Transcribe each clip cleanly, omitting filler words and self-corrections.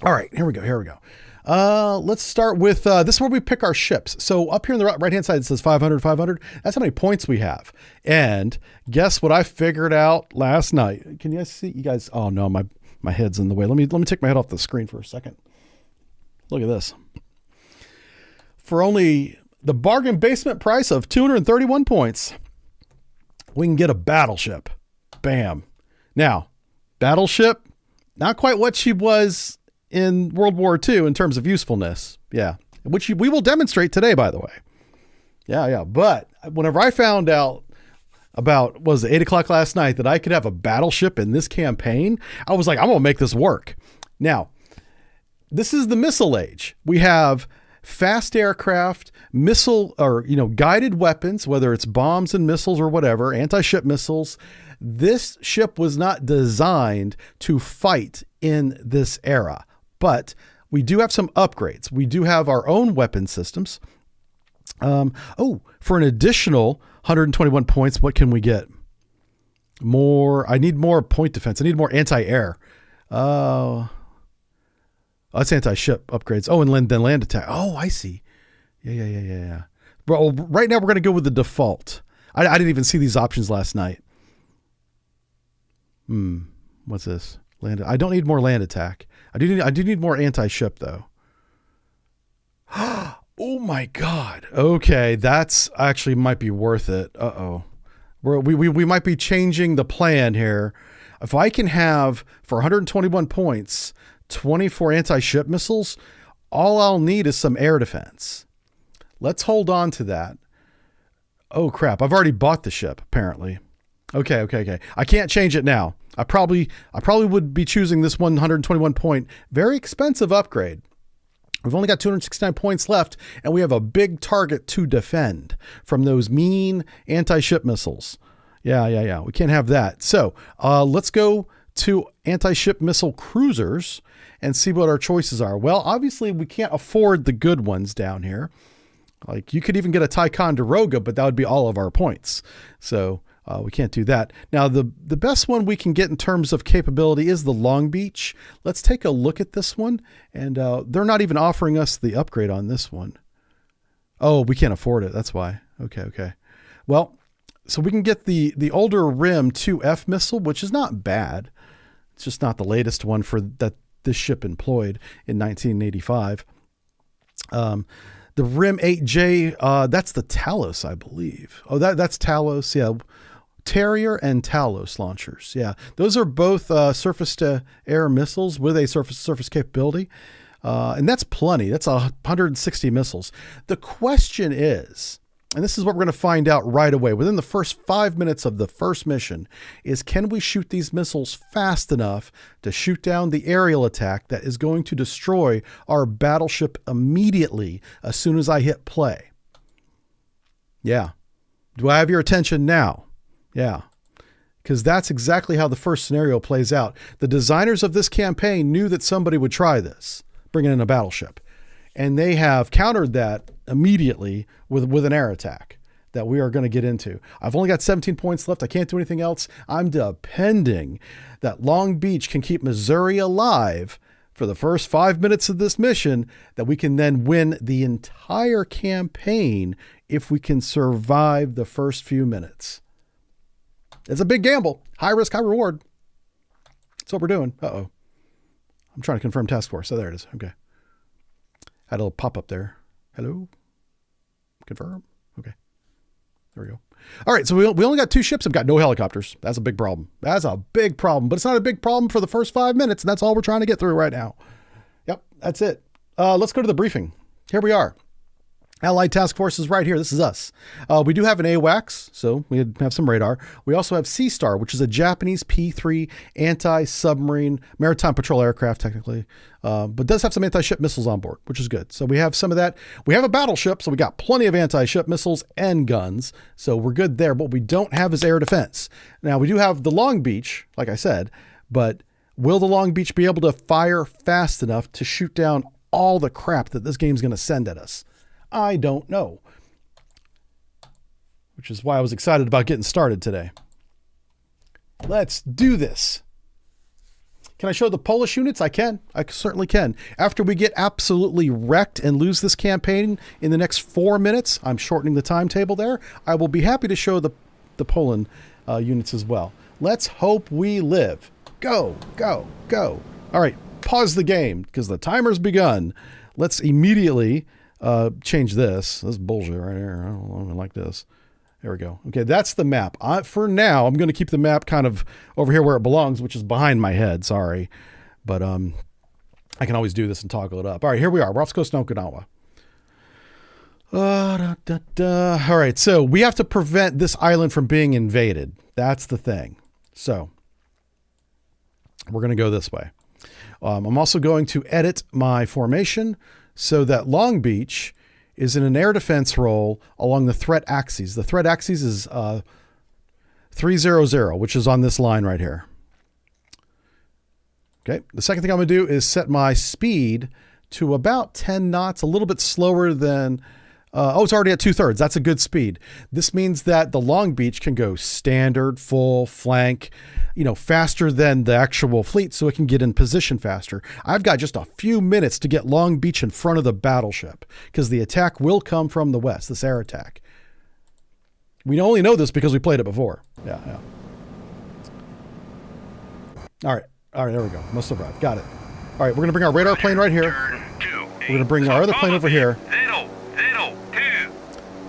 All right, here we go. Let's start with this is where we pick our ships. So up here on the right-hand side, it says 500, 500. That's how many points we have. And guess what I figured out last night? Can you guys see? You guys? Oh no, my head's in the way. Let me take my head off the screen for a second. Look at this. For only the bargain basement price of 231 points, we can get a battleship. Bam. Now, battleship, not quite what she was in World War II in terms of usefulness. Yeah. Which we will demonstrate today, by the way. Yeah. But whenever I found out about, was it 8 o'clock last night, that I could have a battleship in this campaign, I was like, I'm going to make this work. Now, this is the missile age. We have fast aircraft, missile, or, guided weapons, whether it's bombs and missiles or whatever, anti-ship missiles. This ship was not designed to fight in this era. But we do have some upgrades. We do have our own weapon systems. For an additional 121 points, what can we get? More. I need more point defense. I need more anti-air. That's anti-ship upgrades. Oh, and then land attack. Oh, I see. Yeah. Well, right now we're going to go with the default. I didn't even see these options last night. What's this? I don't need more land attack. I do need more anti-ship though. Oh my God. Okay. That's actually might be worth it. We might be changing the plan here. If I can have for 121 points, 24 anti-ship missiles, all I'll need is some air defense. Let's hold on to that. Oh crap. I've already bought the ship apparently. Okay. I can't change it now. I probably would be choosing this 121 point, very expensive upgrade. We've only got 269 points left, and we have a big target to defend from those mean anti-ship missiles. Yeah. We can't have that. So let's go to anti-ship missile cruisers and see what our choices are. Well, obviously we can't afford the good ones down here. Like you could even get a Ticonderoga, but that would be all of our points. So we can't do that. Now, the best one we can get in terms of capability is the Long Beach. Let's take a look at this one. And they're not even offering us the upgrade on this one. Oh, we can't afford it. That's why. Okay. Well, so we can get the older Rim 2F missile, which is not bad. It's just not the latest one for that this ship employed in 1985. The Rim 8J, that's the Talos, I believe. Oh, that's Talos. Yeah. Terrier and Talos launchers. Yeah. Those are both surface to air missiles with a surface capability. And that's plenty. That's 160 missiles. The question is, and this is what we're going to find out right away within the first 5 minutes of the first mission, is can we shoot these missiles fast enough to shoot down the aerial attack that is going to destroy our battleship immediately as soon as I hit play? Yeah. Do I have your attention now? Yeah. Because that's exactly how the first scenario plays out. The designers of this campaign knew that somebody would try this, bringing in a battleship. And they have countered that immediately with an air attack that we are going to get into. I've only got 17 points left. I can't do anything else. I'm depending that Long Beach can keep Missouri alive for the first 5 minutes of this mission, that we can then win the entire campaign if we can survive the first few minutes. It's a big gamble. High risk, high reward. That's what we're doing. I'm trying to confirm task force. So there it is. Okay. Had a little pop up there. Hello? Confirm. Okay. There we go. All right. So we only got 2 ships. I've got no helicopters. That's a big problem. But it's not a big problem for the first 5 minutes. And that's all we're trying to get through right now. Yep. That's it. Let's go to the briefing. Here we are. Allied Task Force is right here. This is us. We do have an AWACS, so we have some radar. We also have Sea Star, which is a Japanese P-3 anti-submarine maritime patrol aircraft, technically, but does have some anti-ship missiles on board, which is good. So we have some of that. We have a battleship, so we got plenty of anti-ship missiles and guns, so we're good there. What we don't have is air defense. Now, we do have the Long Beach, like I said, but will the Long Beach be able to fire fast enough to shoot down all the crap that this game's going to send at us? I don't know, which is why I was excited about getting started today. Let's do this. Can I show the Polish units? I can. I certainly can. After we get absolutely wrecked and lose this campaign in the next 4 minutes, I'm shortening the timetable there, I will be happy to show the Poland units as well. Let's hope we live. Go, go, go. All right, pause the game because the timer's begun. Let's immediately change this. This is bullshit right here. I don't like this. There we go. Okay, that's the map. For now, I'm going to keep the map kind of over here where it belongs, which is behind my head. Sorry. But I can always do this and toggle it up. All right, here we are. We're off the coast of Okinawa. All right, so we have to prevent this island from being invaded. That's the thing. So we're going to go this way. I'm also going to edit my formation so that Long Beach is in an air defense role along the threat axis. The threat axis is 300, which is on this line right here. Okay. The second thing I'm going to do is set my speed to about 10 knots, a little bit slower than, it's already at 2/3. That's a good speed. This means that the Long Beach can go standard, full, flank, faster than the actual fleet, so it can get in position faster. I've got just a few minutes to get Long Beach in front of the battleship because the attack will come from the west, this air attack. We only know this because we played it before. Yeah. All right, there we go. Must have arrived. Got it. All right, we're going to bring our radar plane right here. We're going to bring our other plane over here.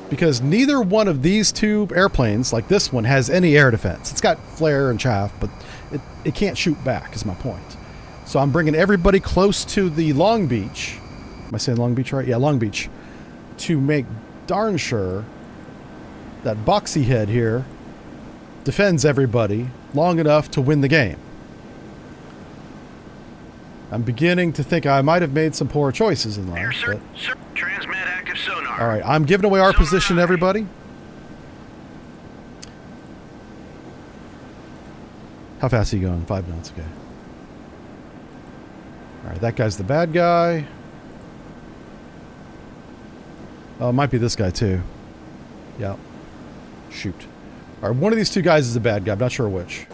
Because neither one of these two airplanes, like this one, has any air defense. It's got flare and chaff, but it can't shoot back, is my point. So I'm bringing everybody close to the Long Beach. Am I saying Long Beach right? Yeah, Long Beach. To make darn sure that Boxy Head here defends everybody long enough to win the game. I'm beginning to think I might have made some poor choices in life. Here, sir. Transmit active sonar. All right, I'm giving away our position, everybody. How fast are you going? 5 knots, okay. All right, that guy's the bad guy. Oh, it might be this guy too. Yeah. Shoot. All right, one of these two guys is a bad guy. I'm not sure which.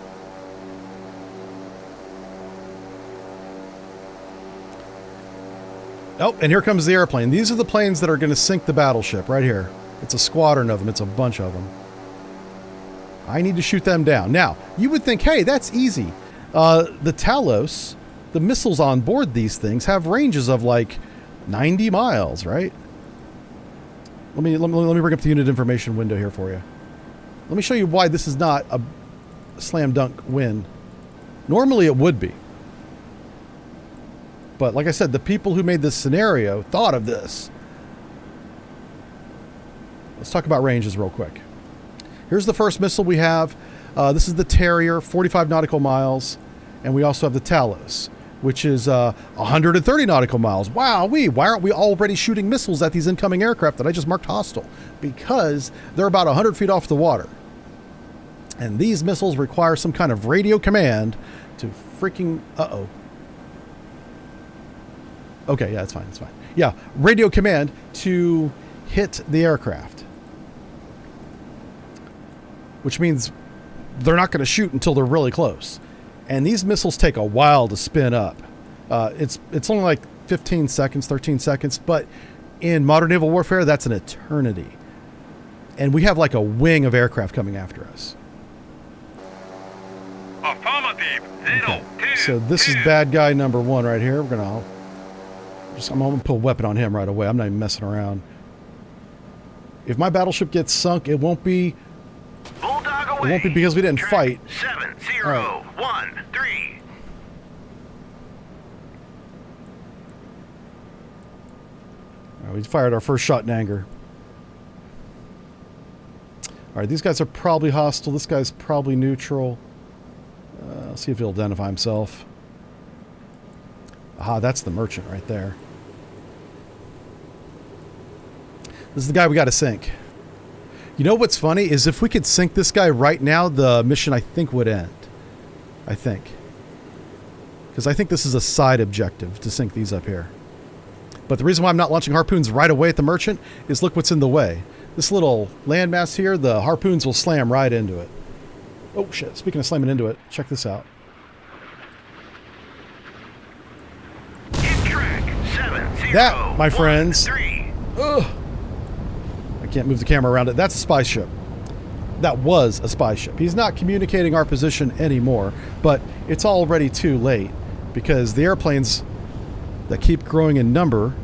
Oh, and here comes the airplane. These are the planes that are going to sink the battleship right here. It's a squadron of them. It's a bunch of them. I need to shoot them down. Now, you would think, hey, that's easy. The Talos, the missiles on board these things have ranges of like 90 miles, right? Let me bring up the unit information window here for you. Let me show you why this is not a slam dunk win. Normally it would be. But like I said, the people who made this scenario thought of this. Let's talk about ranges real quick. Here's the first missile we have. This is the Terrier, 45 nautical miles. And we also have the Talos, which is 130 nautical miles. Wow, why aren't we already shooting missiles at these incoming aircraft that I just marked hostile? Because they're about 100 feet off the water. And these missiles require some kind of radio command to freaking... Uh-oh. Okay, yeah, it's fine, it's fine. Yeah, radio command to hit the aircraft. Which means they're not going to shoot until they're really close. And these missiles take a while to spin up. It's only like 15 seconds, 13 seconds, but in modern naval warfare, that's an eternity. And we have like a wing of aircraft coming after us. Affirmative. Okay. So this is bad guy number 1 right here. I'm gonna put a weapon on him right away. I'm not even messing around. If my battleship gets sunk, it won't be. Bulldog away. It won't be because we didn't fight. 7013. All right, we fired our first shot in anger. All right, these guys are probably hostile. This guy's probably neutral. Let's see if he'll identify himself. Aha, that's the merchant right there. This is the guy we got to sink. You know what's funny is if we could sink this guy right now, the mission I think would end. I think. Because I think this is a side objective to sink these up here. But the reason why I'm not launching harpoons right away at the merchant is look what's in the way. This little landmass here, the harpoons will slam right into it. Oh shit, speaking of slamming into it, check this out. 7-0. That, my friends. 3. Ugh. I can't move the camera around it. That's a spy ship. That was a spy ship. He's not communicating our position anymore, but it's already too late because the airplanes that keep growing in number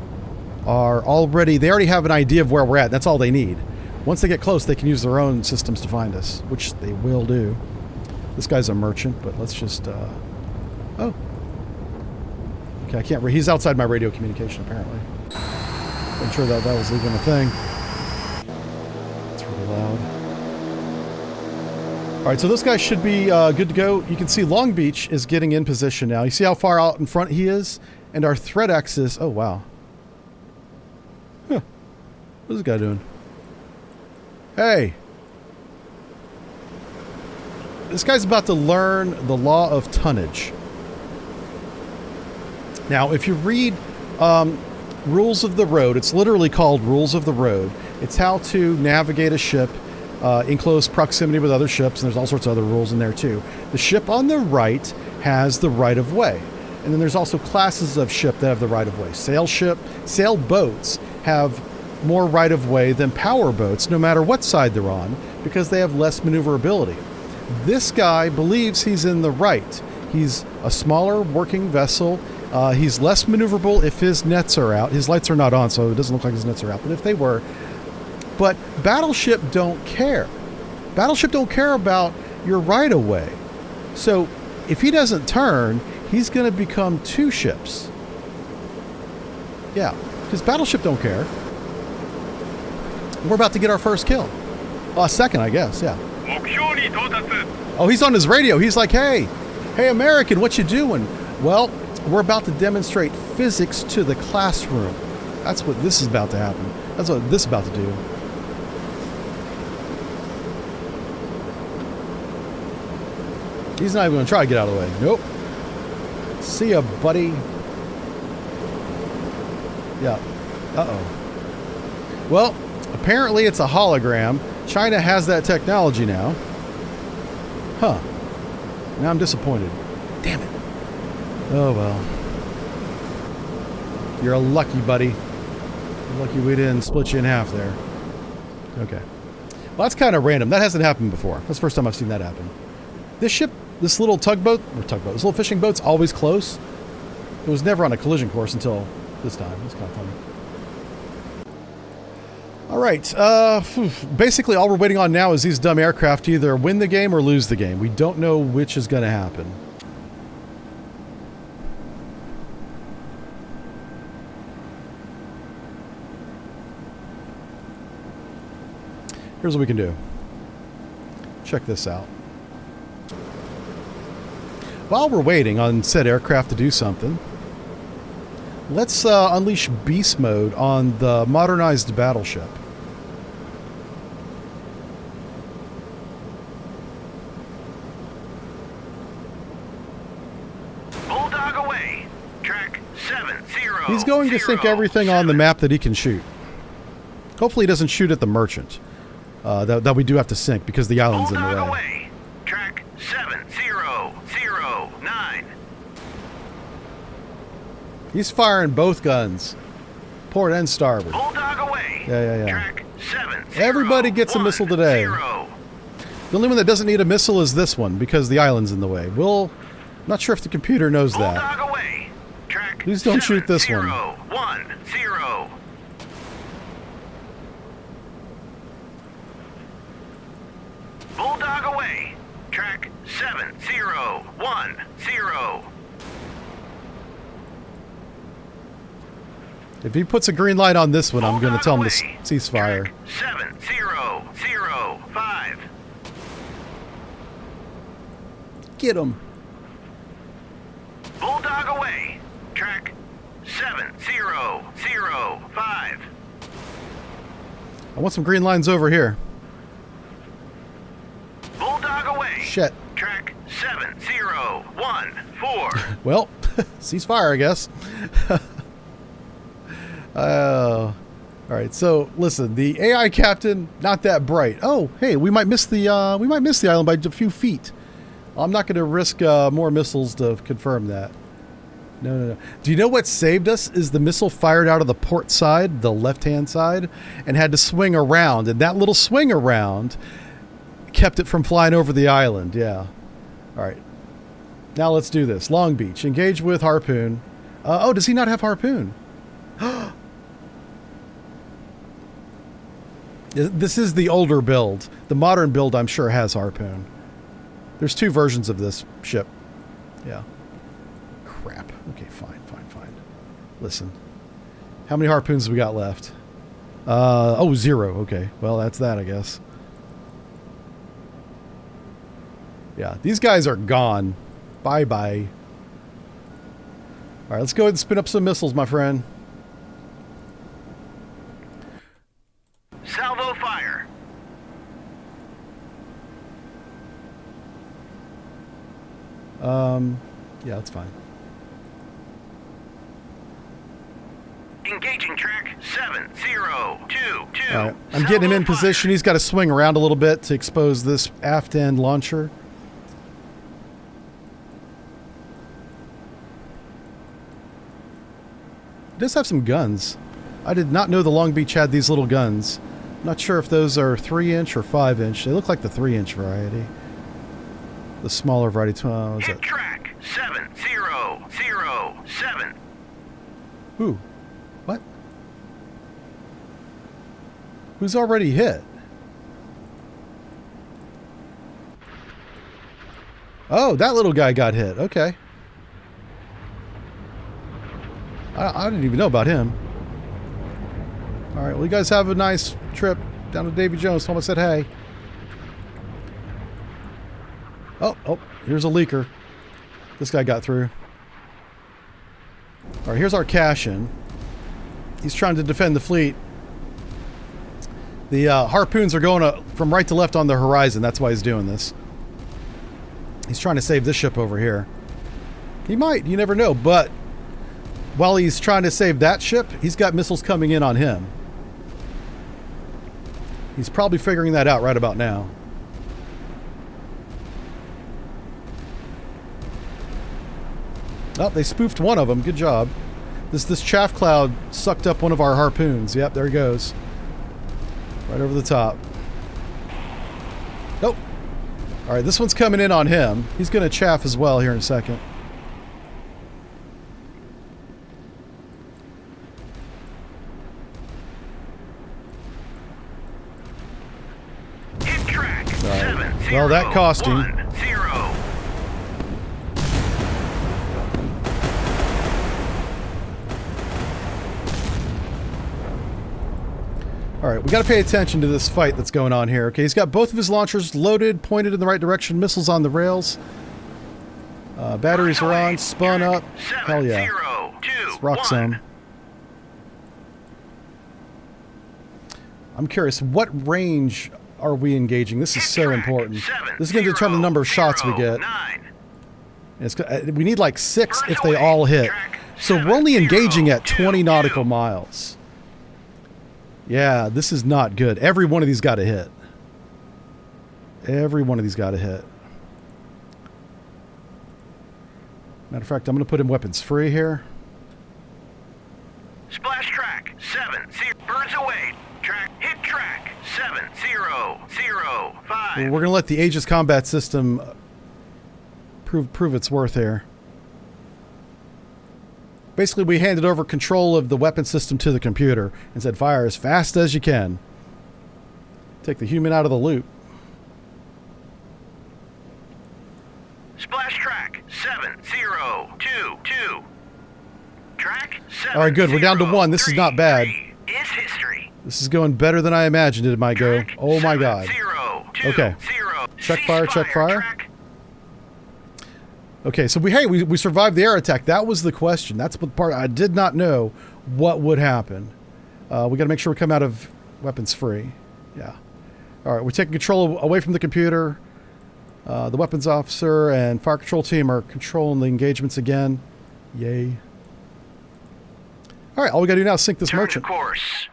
are already, they already have an idea of where we're at. That's all they need. Once they get close, they can use their own systems to find us, which they will do. This guy's a merchant, but let's just, oh. Okay, I can't, he's outside my radio communication, apparently. I'm sure that was leaving a thing. It's really loud. All right, so those guys should be good to go. You can see Long Beach is getting in position now. You see how far out in front he is? And our threat axis, oh, wow. Huh. What's this guy doing? Hey. This guy's about to learn the law of tonnage. Now, if you read Rules of the Road, it's literally called Rules of the Road. It's how to navigate a ship in close proximity with other ships, and there's all sorts of other rules in there too. The ship on the right has the right of way. And then there's also classes of ship that have the right of way. Sailboats have more right of way than power boats, no matter what side they're on, because they have less maneuverability. This guy believes he's in the right. He's a smaller working vessel. He's less maneuverable if his nets are out. His lights are not on, so it doesn't look like his nets are out. But if they were, but Battleship don't care. Battleship don't care about your right of way. So if he doesn't turn, he's going to become two ships. Yeah, because Battleship don't care. We're about to get our first kill. Second, I guess, yeah. Oh, he's on his radio. He's like, hey, American, what you doing? Well, we're about to demonstrate physics to the classroom. That's what this is about to happen. That's what this is about to do. He's not even going to try to get out of the way. Nope. See ya, buddy. Yeah. Uh-oh. Well, apparently it's a hologram. China has that technology now. Huh. Now I'm disappointed. Damn it. Oh, well. You're a lucky buddy. You're lucky we didn't split you in half there. Okay. Well, that's kind of random. That hasn't happened before. That's the first time I've seen that happen. This ship, this little this little fishing boat's always close. It was never on a collision course until this time. It's kind of funny. All right. Basically, all we're waiting on now is these dumb aircraft to either win the game or lose the game. We don't know which is going to happen. Here's what we can do. Check this out. While we're waiting on said aircraft to do something, let's unleash beast mode on the modernized battleship. Bulldog away. Track 70. He's going to sink everything on the map that he can shoot. Hopefully he doesn't shoot at the merchant. That we do have to sink because the island's in the way. Away. Track 7009. He's firing both guns. Port and starboard. Bulldog away. Yeah. Track 70. Everybody gets a missile today. The only one that doesn't need a missile is this one because the island's in the way. I'm not sure if the computer knows that. Bulldog away. Track Please don't shoot this one. 7010. Bulldog away. Track 7010. If he puts a green light on this one, I'm going to tell him to cease fire. Track 7005. Get him. Bulldog away. Track 7005. I want some green lines over here. Bulldog away. Shit. Track 7014. Well, cease fire, I guess. All right. So listen, the AI captain, not that bright. Oh, hey, we might miss the island by a few feet. I'm not going to risk more missiles to confirm that. No, no, no. Do you know what saved us? Is the missile fired out of the port side, the left-hand side, and had to swing around. And that little swing around kept it from flying over the island. Yeah. All right. Now let's do this. Long Beach. Engage with Harpoon. Oh, does he not have Harpoon? This is the older build. The modern build, I'm sure, has Harpoon. There's 2 versions of this ship. Yeah. Crap. Okay, fine. Listen. How many harpoons have we got left? Oh, 0. Okay. Well, that's that, I guess. Yeah, these guys are gone. Bye-bye. All right, let's go ahead and spin up some missiles, my friend. Salvo fire. Yeah, that's fine. Engaging track 7022. All right, I'm getting him in position. He's got to swing around a little bit to expose this aft end launcher. He does have some guns. I did not know the Long Beach had these little guns. I'm not sure if those are 3-inch or 5-inch. They look like the 3-inch variety. The smaller variety. What Hit track 7007. Ooh. What? Who's already hit? Oh, that little guy got hit. Okay. I didn't even know about him. All right, well, you guys have a nice trip down to Davy Jones. Someone said hey. Oh, here's a leaker. This guy got through. All right, here's our cash-in. He's trying to defend the fleet. The harpoons are going from right to left on the horizon. That's why he's doing this. He's trying to save this ship over here. He might. You never know. But while he's trying to save that ship, he's got missiles coming in on him. He's probably figuring that out right about now. Oh, they spoofed one of them. Good job. This chaff cloud sucked up one of our harpoons. Yep, there he goes. Right over the top. Oh. All right, this one's coming in on him. He's going to chaff as well here in a second. Hit track 70. Well, that cost him. 10. All right, we got to pay attention to this fight that's going on here. Okay, he's got both of his launchers loaded, pointed in the right direction, missiles on the rails. Batteries are on, spun up. Hell yeah. Let's rock some. I'm curious, what range are we engaging? This is so important. This is going to determine the number of shots we get. We need like 6 if they all hit. So we're only engaging at 20 nautical miles. Yeah, this is not good. Every one of these got a hit. Every one of these got a hit. Matter of fact, I'm going to put him weapons free here. Splash track 70. Birds away. Hit track 7005. Well, we're going to let the Aegis combat system prove its worth here. Basically, we handed over control of the weapon system to the computer and said, fire as fast as you can. Take the human out of the loop. Splash track 7022. Track 70. All right, good. We're down to 1. This is not bad. Is history. This is going better than I imagined it might go. Oh my God. Okay. Check fire, check fire. Okay, so we survived the air attack. That was the question. That's the part I did not know what would happen. We got to make sure we come out of weapons free. Yeah. All right, we're taking control away from the computer. The weapons officer and fire control team are controlling the engagements again. Yay. All right, all we got to do now is sink this merchant.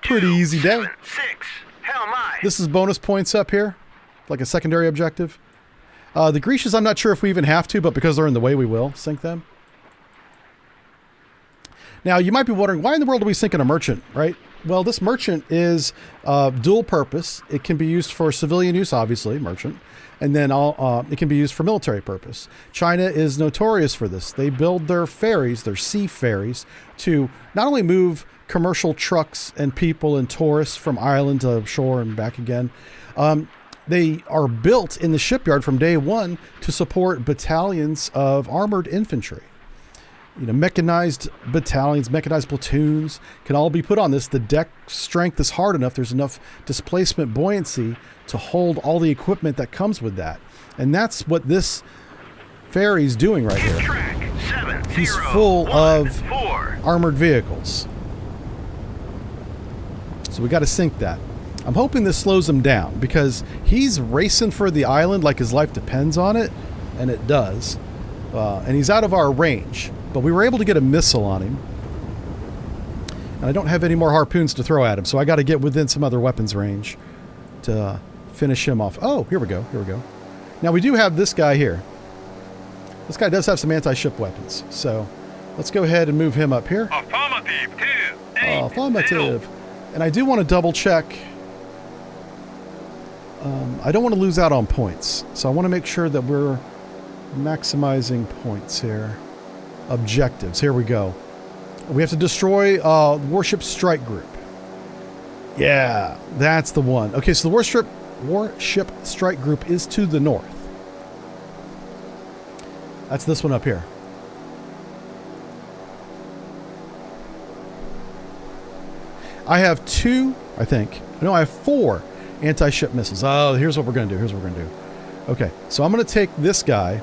Pretty easy day. 6. Hell my. This is bonus points up here, like a secondary objective. The Grecians, I'm not sure if we even have to, but because they're in the way, we will sink them. Now, you might be wondering, why in the world are we sinking a merchant, right? Well, this merchant is dual purpose. It can be used for civilian use, obviously, merchant, and then it can be used for military purpose. China is notorious for this. They build their ferries, their sea ferries, to not only move commercial trucks and people and tourists from island to shore and back again. They are built in the shipyard from day one to support battalions of armored infantry. You know, mechanized battalions, mechanized platoons can all be put on this. The deck strength is hard enough. There's enough displacement buoyancy to hold all the equipment that comes with that. And that's what this ferry's doing right here. Track 7, He's 0, full 1, of 4. armored vehicles. So we got to sink that. I'm hoping this slows him down because he's racing for the island like his life depends on it, and it does. And he's out of our range, but we were able to get a missile on him. And I don't have any more harpoons to throw at him, so I got to get within some other weapons range to finish him off. Oh, here we go. Here we go. Now we do have this guy here. This guy does have some anti-ship weapons, so let's go ahead and move him up here. Affirmative 2, 8, Affirmative. And I do want to double check. I don't want to lose out on points, so I want to make sure that we're maximizing points here. Objectives. Here we go. We have to destroy warship strike group. Yeah, that's the one. Okay, so the warship strike group is to the north. That's this one up here. I have 2, I think. No, I have 4 anti-ship missiles. Oh, here's what we're going to do. Here's what we're going to do. Okay, so I'm going to take this guy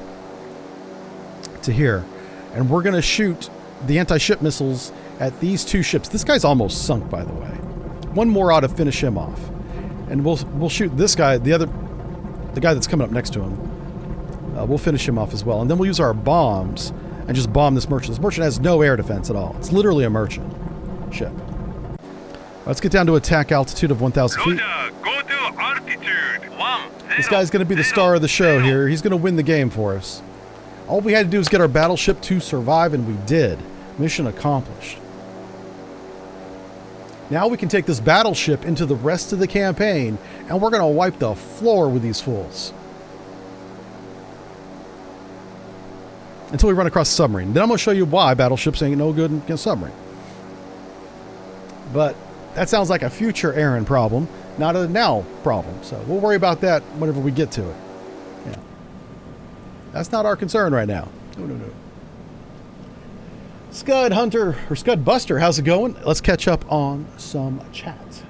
to here, and we're going to shoot the anti-ship missiles at these 2 ships. This guy's almost sunk, by the way. One more ought to finish him off. And we'll shoot this guy, the guy that's coming up next to him. We'll finish him off as well. And then we'll use our bombs and just bomb this merchant. This merchant has no air defense at all. It's literally a merchant ship. Let's get down to attack altitude of 1,000 feet. Go to altitude 1. This guy's going to be the star of the show here. He's going to win the game for us. All we had to do was get our battleship to survive, and we did. Mission accomplished. Now we can take this battleship into the rest of the campaign, and we're going to wipe the floor with these fools. Until we run across a submarine. Then I'm going to show you why battleships ain't no good against submarine. But that sounds like a future Aaron problem, not a now problem. So we'll worry about that whenever we get to it. Yeah. That's not our concern right now. No. Scud Hunter, or Scud Buster, how's it going? Let's catch up on some chat.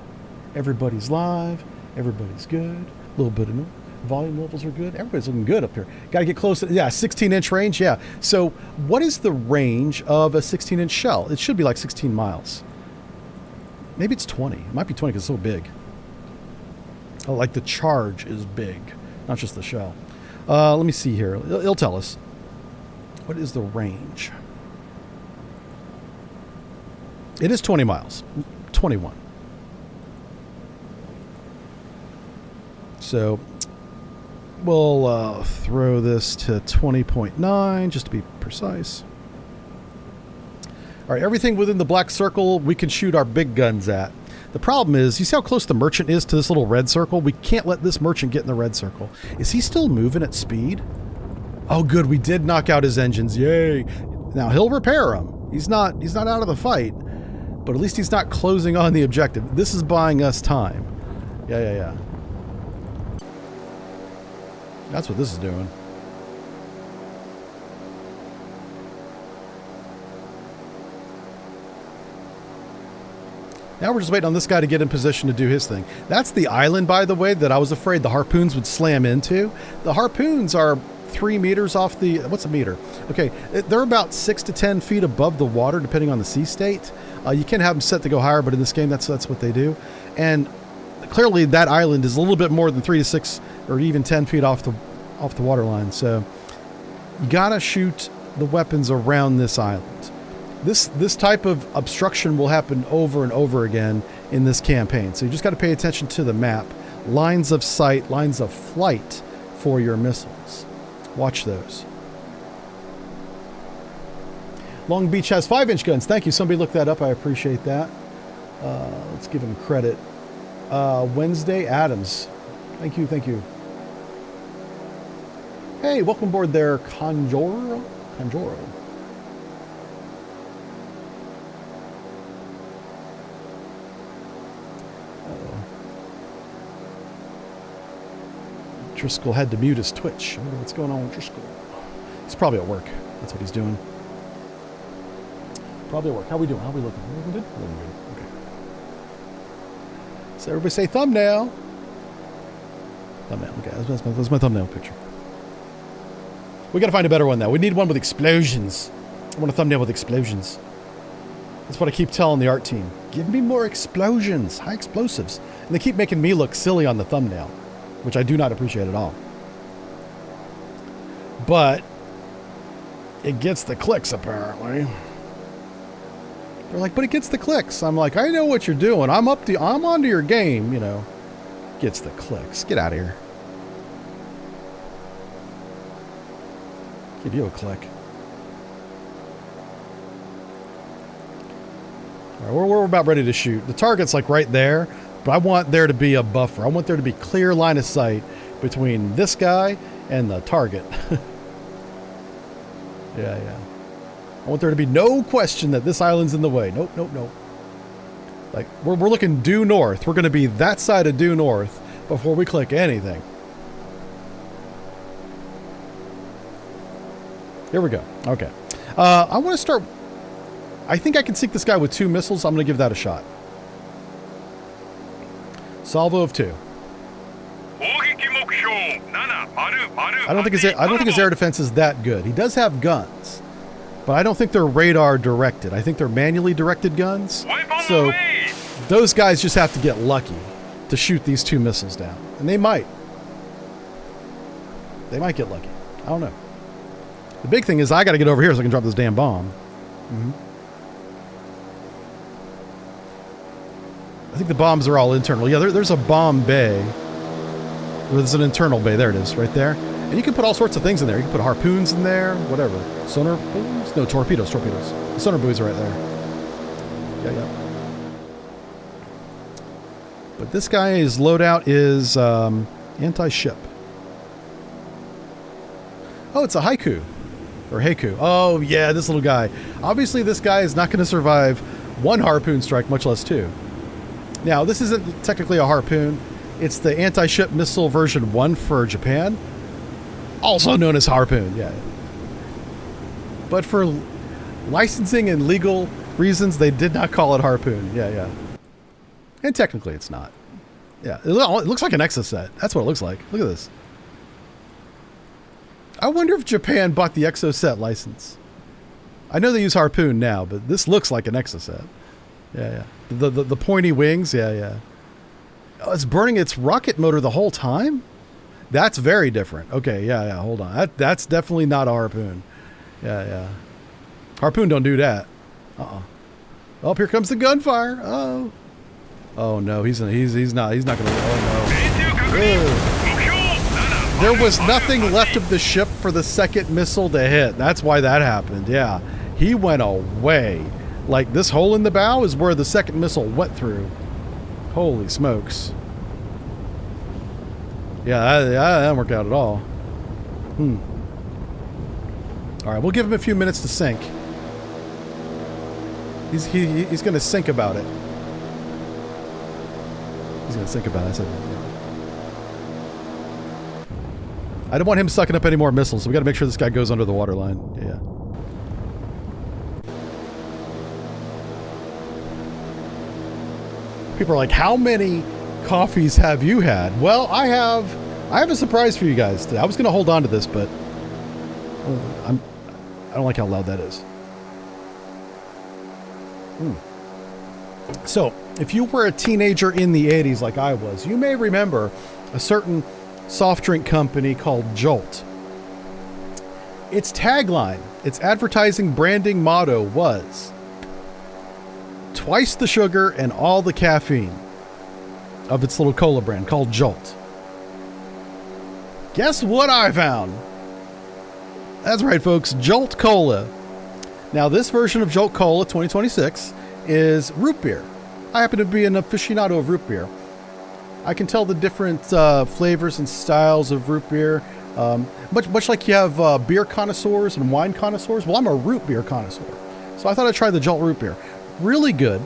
Everybody's live. Everybody's good. A little bit of volume levels are good. Everybody's looking good up here. Got to get close to, 16-inch range. Yeah. So what is the range of a 16-inch shell? It should be like 16 miles. Maybe it's 20. It might be 20 because it's so big. Oh, like the charge is big, not just the shell. Let me see here. It'll tell us. What is the range? It is 20 miles. 21. So we'll throw this to 20.9 just to be precise. All right, everything within the black circle we can shoot our big guns at. The problem is, you see how close the merchant is to this little red circle? We can't let this merchant get in the red circle. Is he still moving at speed? Oh, good, we did knock out his engines. Yay. Now, he'll repair them. He's not out of the fight, but at least he's not closing on the objective. This is buying us time. Yeah. That's what this is doing. Now we're just waiting on this guy to get in position to do his thing. That's the island, by the way, that I was afraid the harpoons would slam into. The harpoons are 3 meters off the... What's a meter? Okay, they're about 6 to 10 feet above the water, depending on the sea state. You can have them set to go higher, but in this game, that's what they do. And clearly, that island is a little bit more than 3 to 6 or even 10 feet off the water line. So you gotta shoot the weapons around this island. This type of obstruction will happen over and over again in this campaign. So you just got to pay attention to the map, lines of sight, lines of flight for your missiles. Watch those. Long Beach has 5-inch guns. Thank you. Somebody looked that up. I appreciate that. Let's give him credit. Wednesday Adams. Thank you. Thank you. Hey, welcome aboard there, Conjoro. Conjoro. Driscoll had to mute his Twitch. I wonder what's going on with Driscoll. He's probably at work. That's what he's doing. Probably at work. How we doing? How we looking? We good? Okay. So everybody say thumbnail. Thumbnail. Okay, that's my thumbnail picture. We gotta find a better one now. We need one with explosions. I want a thumbnail with explosions. That's what I keep telling the art team. Give me more explosions, high explosives. And they keep making me look silly on the thumbnail, which I do not appreciate at all. But it gets the clicks, apparently. They're like, but it gets the clicks. I'm like, I know what you're doing. I'm onto your game, you know. Gets the clicks. Get out of here. Give you a click. All right, we're about ready to shoot. The target's like right there, but I want there to be a buffer. I want there to be clear line of sight between this guy and the target. Yeah. I want there to be no question that this island's in the way. Nope. Like, we're looking due north. We're going to be that side of due north before we click anything. Here we go. Okay. I want to start... I think I can sink this guy with 2 missiles. I'm going to give that a shot. Salvo of 2. I don't think his air defense is that good. He does have guns, but I don't think they're radar directed. I think they're manually directed guns. So those guys just have to get lucky to shoot these 2 missiles down, and they might. They might get lucky. I don't know. The big thing is I got to get over here so I can drop this damn bomb. I think the bombs are all internal. Yeah, there's a bomb bay. There's an internal bay. There it is, right there. And you can put all sorts of things in there. You can put harpoons in there, whatever. Sonar buoys? No, torpedoes. The sonar buoys are right there. Yeah. But this guy's loadout is anti-ship. Oh, it's a haiku. Or haiku. Oh, yeah, this little guy. Obviously, this guy is not going to survive 1 harpoon strike, much less 2. Now, this isn't technically a harpoon. It's the anti-ship missile version 1 for Japan. Also known as harpoon, yeah. But for licensing and legal reasons, they did not call it harpoon. Yeah. And technically, it's not. Yeah, it looks like an Exocet. That's what it looks like. Look at this. I wonder if Japan bought the Exocet license. I know they use harpoon now, but this looks like an Exocet. Yeah. The pointy wings, yeah. Oh, it's burning its rocket motor the whole time? That's very different. Okay, yeah, hold on. That's definitely not a harpoon. Yeah. Harpoon don't do that. Oh, here comes the gunfire. Oh no, he's not gonna. Oh no. There was nothing left of the ship for the second missile to hit. That's why that happened. Yeah, he went away. Like, this hole in the bow is where the second missile went through. Holy smokes. Yeah, that didn't work out at all. Alright, we'll give him a few minutes to sink. He's going to sink about it. He's going to sink about it. I don't want him sucking up any more missiles, so we got to make sure this guy goes under the waterline. Yeah. People are like, how many coffees have you had? Well, I have a surprise for you guys today. I was going to hold on to this, but I don't like how loud that is. So, if you were a teenager in the 80s like I was, you may remember a certain soft drink company called Jolt. Its tagline, its advertising branding motto was, twice the sugar and all the caffeine of its little cola brand called Jolt. Guess what I found? That's right, folks. Jolt Cola. Now, this version of Jolt Cola 2026 is root beer. I happen to be an aficionado of root beer. I can tell the different flavors and styles of root beer. Much like you have beer connoisseurs and wine connoisseurs. Well, I'm a root beer connoisseur. So I thought I'd try the Jolt root beer. Really good.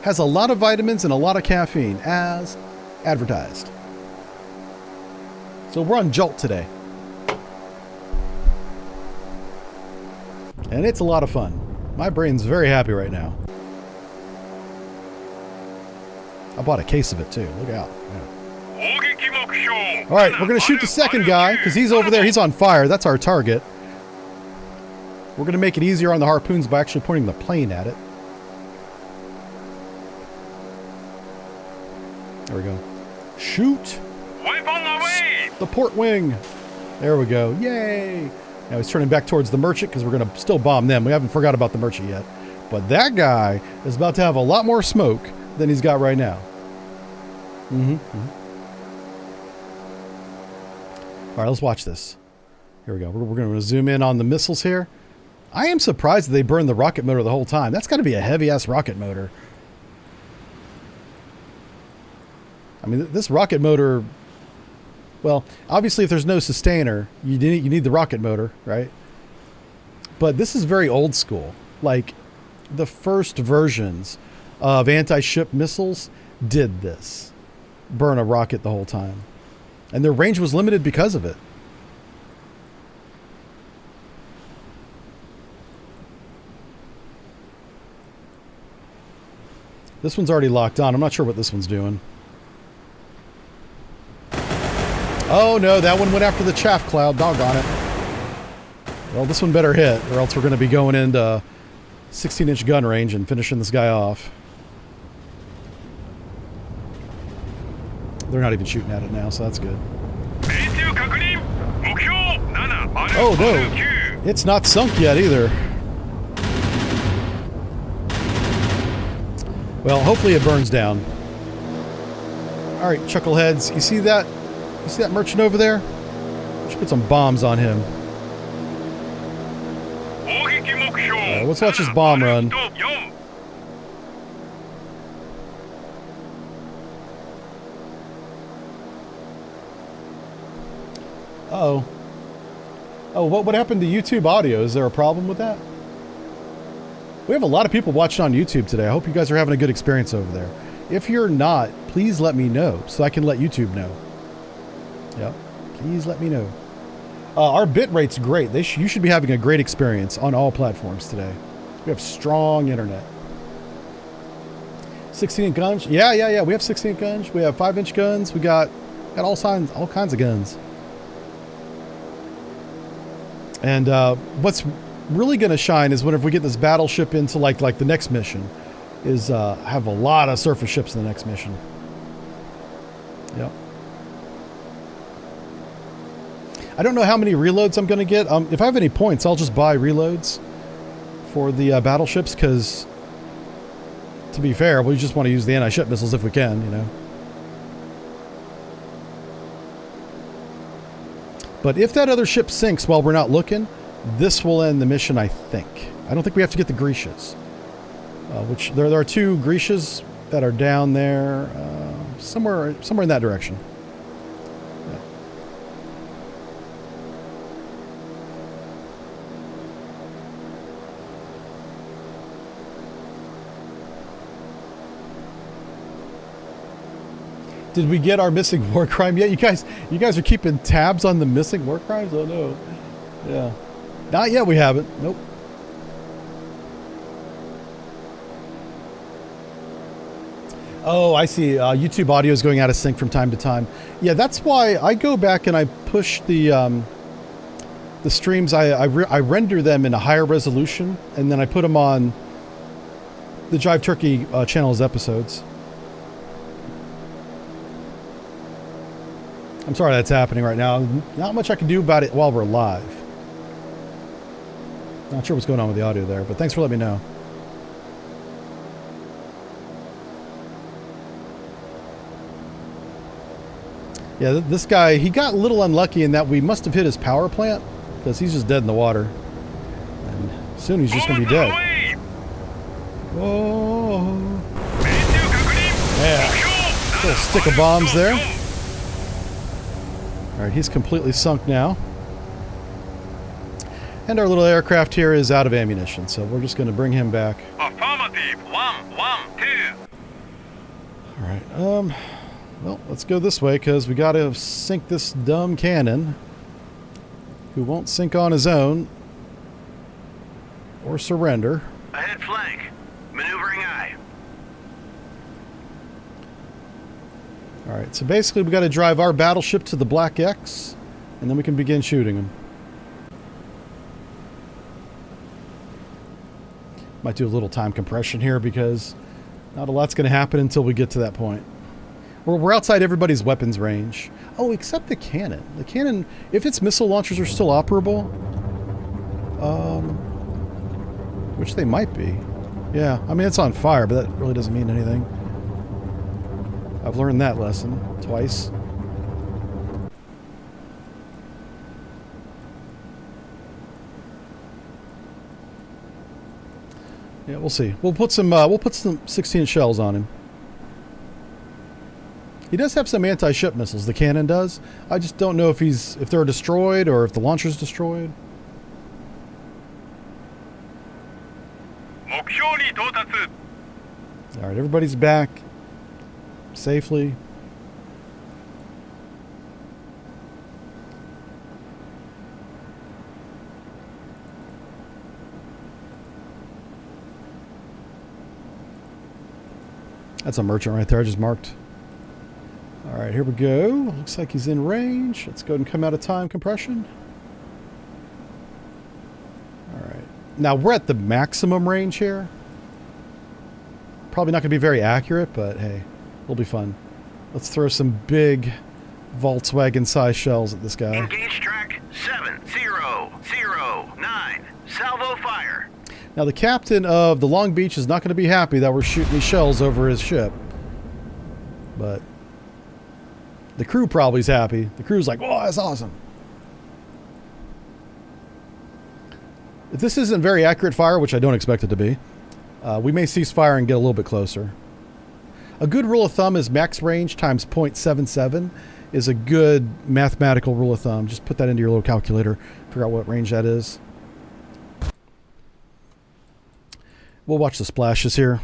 Has a lot of vitamins and a lot of caffeine, as advertised. So we're on Jolt today. And it's a lot of fun. My brain's very happy right now. I bought a case of it too. Look out. Yeah. All right, we're going to shoot the second guy because he's over there. He's on fire. That's our target. We're going to make it easier on the harpoons by actually pointing the plane at it. There we go. Shoot. The port wing. There we go. Yay. Now he's turning back towards the merchant because we're going to still bomb them. We haven't forgot about the merchant yet. But that guy is about to have a lot more smoke than he's got right now. All right, let's watch this. Here we go. We're going to zoom in on the missiles here. I am surprised that they burned the rocket motor the whole time. That's got to be a heavy-ass rocket motor. I mean, this rocket motor... Well, obviously, if there's no sustainer, you need the rocket motor, right? But this is very old school. Like, the first versions of anti-ship missiles did this. Burn a rocket the whole time. And their range was limited because of it. This one's already locked on. I'm not sure what this one's doing. Oh no, that one went after the chaff cloud. Doggone it. Well, this one better hit, or else we're going to be going into 16-inch gun range and finishing this guy off. They're not even shooting at it now, so that's good. Oh no, it's not sunk yet either. Well, hopefully it burns down. All right, chuckleheads, you see that? You see that merchant over there? We should put some bombs on him. Let's watch this bomb run. Uh-oh. Oh, what happened to YouTube audio? Is there a problem with that? We have a lot of people watching on YouTube today. I hope you guys are having a good experience over there. If you're not, please let me know so I can let YouTube know. Yep. Please let me know. Our bit rate's great. You should be having a great experience on all platforms today. We have strong internet. 16-inch guns? Yeah. We have 16-inch guns. We have 5-inch guns. We got all kinds of guns. And what's really going to shine is whenever we get this battleship into like the next mission, is have a lot of surface ships in the next mission. Yep. I don't know how many reloads I'm going to get. If I have any points, I'll just buy reloads for the battleships, because to be fair, we just want to use the anti-ship missiles if we can, you know. But if that other ship sinks while we're not looking, this will end the mission, I think. I don't think we have to get the Grecias. Which there are 2 Grecias that are down there, somewhere in that direction. Yeah. Did we get our missing war crime yet? You guys are keeping tabs on the missing war crimes? Oh no. Yeah. Not yet, we haven't. Nope. Oh, I see. YouTube audio is going out of sync from time to time. Yeah, that's why I go back and I push the streams. I render them in a higher resolution, and then I put them on the Jive Turkey channel's episodes. I'm sorry that's happening right now. Not much I can do about it while we're live. Not sure what's going on with the audio there, but thanks for letting me know. Yeah, this guy, he got a little unlucky in that we must have hit his power plant, because he's just dead in the water. And Soon he's just going to be dead. Whoa. Yeah. Little stick of bombs there. Alright, he's completely sunk now. And our little aircraft here is out of ammunition, so we're just going to bring him back. Affirmative. 1-1-2. Alright, well, let's go this way, because we got to sink this dumb cannon, who won't sink on his own, or surrender. Ahead flank. Maneuvering eye. Alright, so basically we got to drive our battleship to the Black X, and then we can begin shooting them. Might do a little time compression here, because not a lot's going to happen until we get to that point. We're outside everybody's weapons range. Oh, except the cannon. The cannon, if its missile launchers are still operable, which they might be. Yeah, I mean, it's on fire, but that really doesn't mean anything. I've learned that lesson twice. Yeah, we'll see. We'll put some 16 shells on him. He does have some anti-ship missiles. The cannon does. I just don't know if they're destroyed or if the launcher's destroyed. All right, everybody's back safely. That's a merchant right there. I just marked. All right, here we go. Looks like he's in range. Let's go ahead and come out of time compression. All right. Now, we're at the maximum range here. Probably not going to be very accurate, but hey, it'll be fun. Let's throw some big Volkswagen-sized shells at this guy. Engage track 7009. Salvo fire. Now, the captain of the Long Beach is not going to be happy that we're shooting these shells over his ship. But the crew probably is happy. The crew's like, oh, that's awesome. If this isn't very accurate fire, which I don't expect it to be, we may cease fire and get a little bit closer. A good rule of thumb is max range times 0.77 is a good mathematical rule of thumb. Just put that into your little calculator, figure out what range that is. We'll watch the splashes here.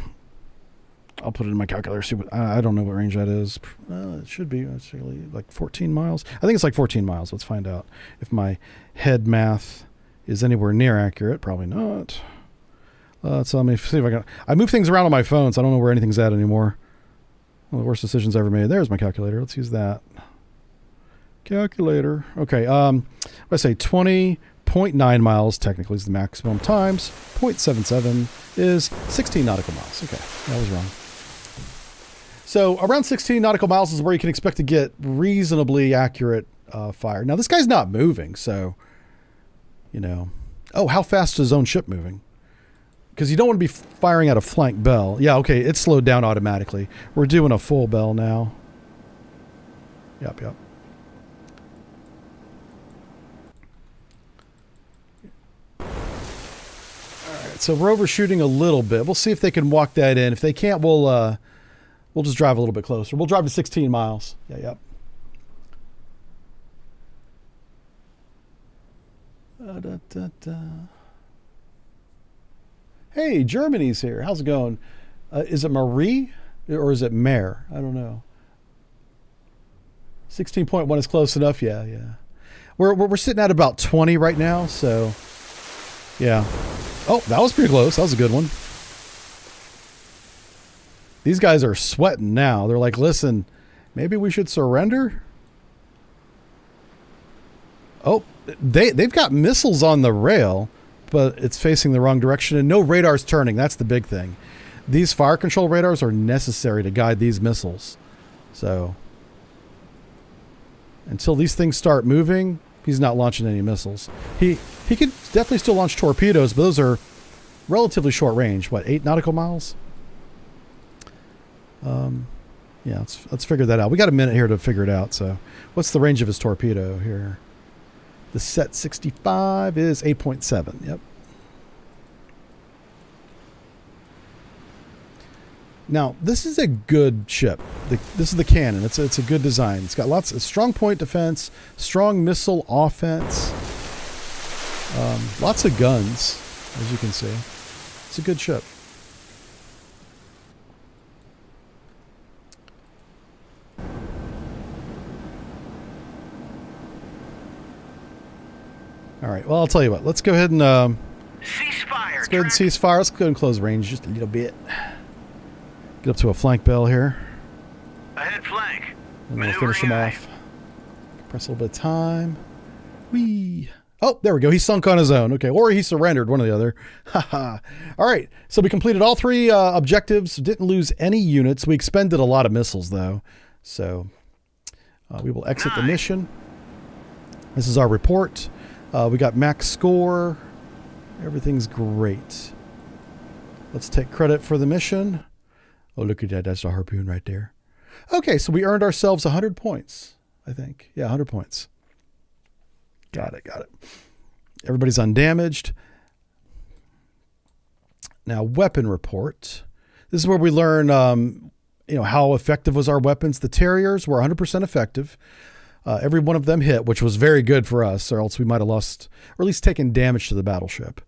I'll put it in my calculator. See what I don't know what range that is. It should be actually like 14 miles. I think it's like 14 miles. Let's find out if my head math is anywhere near accurate. Probably not. So let me see if I can. I move things around on my phone, so I don't know where anything's at anymore. One of the worst decisions I ever made. There's my calculator. Let's use that. Calculator. Okay. Let's say 20.9 miles technically is the maximum times 0.77 is 16 nautical miles. Okay, that was wrong. So around 16 nautical miles is where you can expect to get reasonably accurate fire. Now this guy's not moving, so you know. Oh, how fast is his own ship moving? Because you don't want to be firing at a flank bell. Yeah, okay, it's slowed down automatically. We're doing a full bell now. Yep. So we're overshooting a little bit. We'll see if they can walk that in. If they can't, we'll just drive a little bit closer. We'll drive to 16 miles. Yeah, yep. Hey, Germany's here. How's it going? Is it Marie or is it Mare? I don't know. 16.1 is close enough. Yeah. We're sitting at about 20 right now. So, yeah. Oh, that was pretty close. That was a good one. These guys are sweating now. They're like, listen, maybe we should surrender? Oh, they've got missiles on the rail, but it's facing the wrong direction, and no radar's turning. That's the big thing. These fire control radars are necessary to guide these missiles. So, until these things start moving, he's not launching any missiles. He could definitely still launch torpedoes, but those are relatively short range. What, 8 nautical miles? Yeah, let's figure that out. We got a minute here to figure it out. So, what's the range of his torpedo here? The set 65 is 8.7. Yep. Now, this is a good ship. This is the Cannon. It's a good design. It's got lots of strong point defense, strong missile offense, lots of guns, as you can see. It's a good ship. All right. Well, I'll tell you what. Let's go ahead and Ceasefire. let's go ahead and cease fire. Let's go ahead and close range just a little bit. Get up to a flank bell here. Ahead flank. And we'll finish him off. Press a little bit of time. Whee! Oh, there we go. He sunk on his own. Okay, or he surrendered, one or the other. Haha. All right, so we completed all 3 objectives. Didn't lose any units. We expended a lot of missiles, though. So we will exit the mission. This is our report. We got max score. Everything's great. Let's take credit for the mission. Oh, look at that. That's a harpoon right there. Okay, so we earned ourselves 100 points, I think. Yeah, 100 points. Got it. Everybody's undamaged. Now, weapon report. This is where we learn, how effective was our weapons. The Terriers were 100% effective. Every one of them hit, which was very good for us, or else we might have lost, or at least taken damage to the battleship.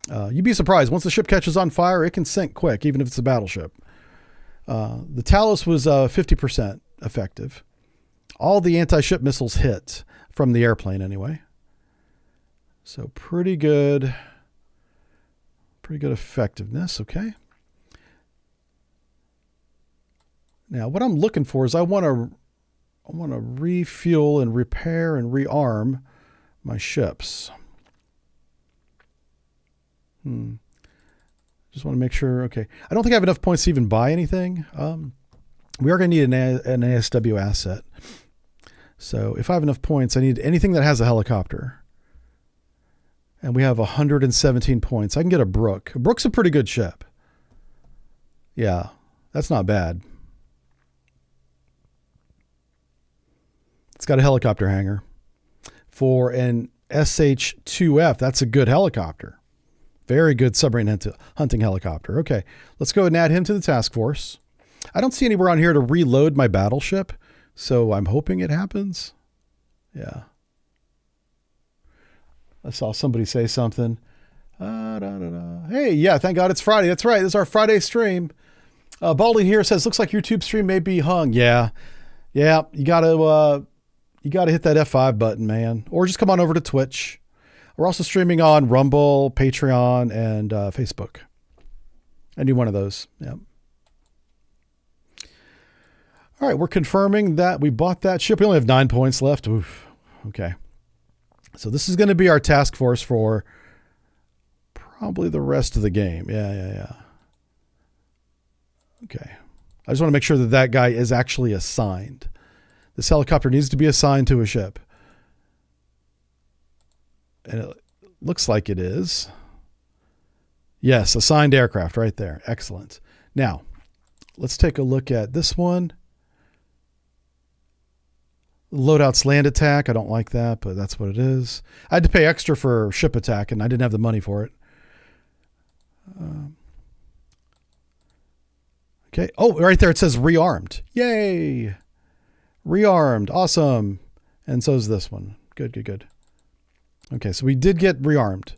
You'd be surprised. Once the ship catches on fire, it can sink quick, even if it's a battleship. The Talos was 50% effective. All the anti-ship missiles hit from the airplane anyway. So pretty good effectiveness. Okay. Now what I'm looking for is I want to refuel and repair and rearm my ships. Just want to make sure. Okay. I don't think I have enough points to even buy anything. We are going to need an ASW asset. So if I have enough points, I need anything that has a helicopter. And we have 117 points. I can get a Brook. A Brook's a pretty good ship. Yeah, that's not bad. It's got a helicopter hangar. For an SH-2F, that's a good helicopter. Very good submarine hunting helicopter. Okay, let's go ahead and add him to the task force. I don't see anywhere on here to reload my battleship, so I'm hoping it happens. Yeah. I saw somebody say something. Hey, yeah, thank God it's Friday. That's right. This is our Friday stream. Baldy here says, looks like your YouTube stream may be hung. Yeah. You gotta hit that F5 button, man. Or just come on over to Twitch. We're also streaming on Rumble, Patreon, and Facebook. Any one of those. Yeah. All right, we're confirming that we bought that ship. We only have 9 points left. Oof. Okay. So this is going to be our task force for probably the rest of the game. Yeah. Okay. I just want to make sure that guy is actually assigned. This helicopter needs to be assigned to a ship. And it looks like it is. Yes, assigned aircraft right there. Excellent. Now, let's take a look at this one. Loadout's land attack. I don't like that, but that's what it is. I had to pay extra for ship attack, and I didn't have the money for it. Okay. Oh, right there it says rearmed. Yay. Rearmed. Awesome. And so is this one. Good. Okay, so we did get rearmed.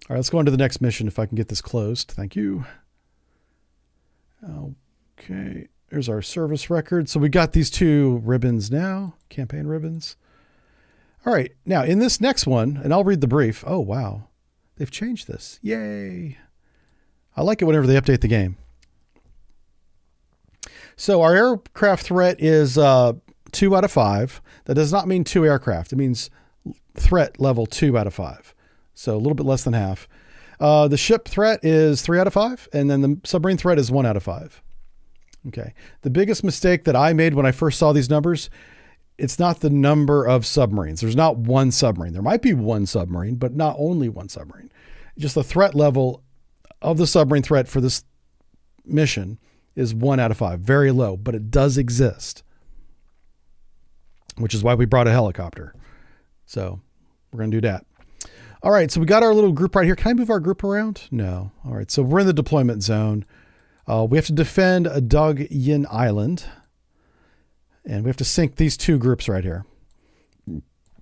All right, let's go on to the next mission if I can get this closed. Thank you. Okay, here's our service record. So we got these 2 ribbons now, campaign ribbons. All right, now in this next one, and I'll read the brief. Oh, wow. They've changed this. Yay. I like it whenever they update the game. So our aircraft threat is 2 out of 5. That does not mean 2 aircraft. It means threat level 2 out of 5. So a little bit less than half. The ship threat is 3 out of 5. And then the submarine threat is 1 out of 5. Okay. The biggest mistake that I made when I first saw these numbers, it's not the number of submarines. There's not one submarine. There might be one submarine, but not only one submarine. Just the threat level of the submarine threat for this mission is 1 out of 5. Very low, but it does exist. Which is why we brought a helicopter. So we're going to do that. All right, so we got our little group right here. Can I move our group around? No. All right, so we're in the deployment zone. We have to defend a Dog Yin Island. And we have to sink these two groups right here.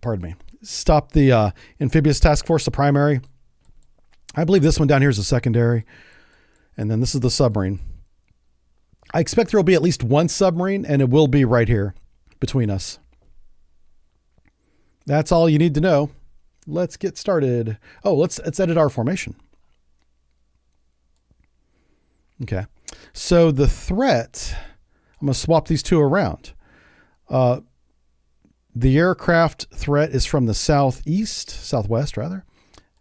Pardon me. Stop the amphibious task force, the primary. I believe this one down here is the secondary. And then this is the submarine. I expect there will be at least one submarine, and it will be right here between us. That's all you need to know. Let's get started. Oh, let's edit our formation. Okay. So the threat, I'm going to swap these two around. The aircraft threat is from the southwest rather,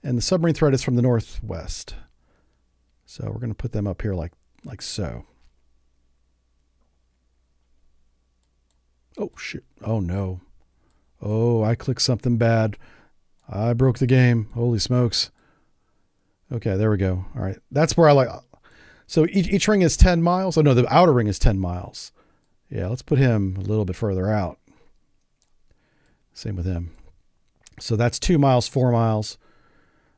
and the submarine threat is from the northwest. So we're going to put them up here like so. Oh, shit. Oh, no. Oh, I clicked something bad. I broke the game. Holy smokes. Okay, there we go. All right. That's where I like. So each ring is 10 miles. Oh, no, the outer ring is 10 miles. Yeah, let's put him a little bit further out. Same with him. So that's 2 miles, 4 miles.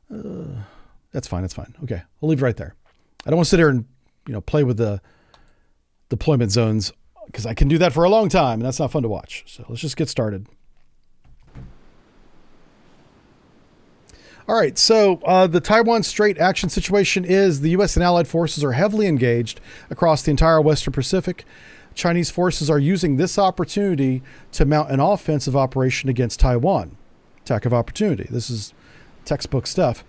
That's fine. That's fine. Okay, I'll leave it right there. I don't want to sit here and play with the deployment zones because I can do that for a long time, and that's not fun to watch. So let's just get started. All right, so the Taiwan Strait action situation is the U.S. and allied forces are heavily engaged across the entire Western Pacific. Chinese forces are using this opportunity to mount an offensive operation against Taiwan. Attack of opportunity. This is textbook stuff.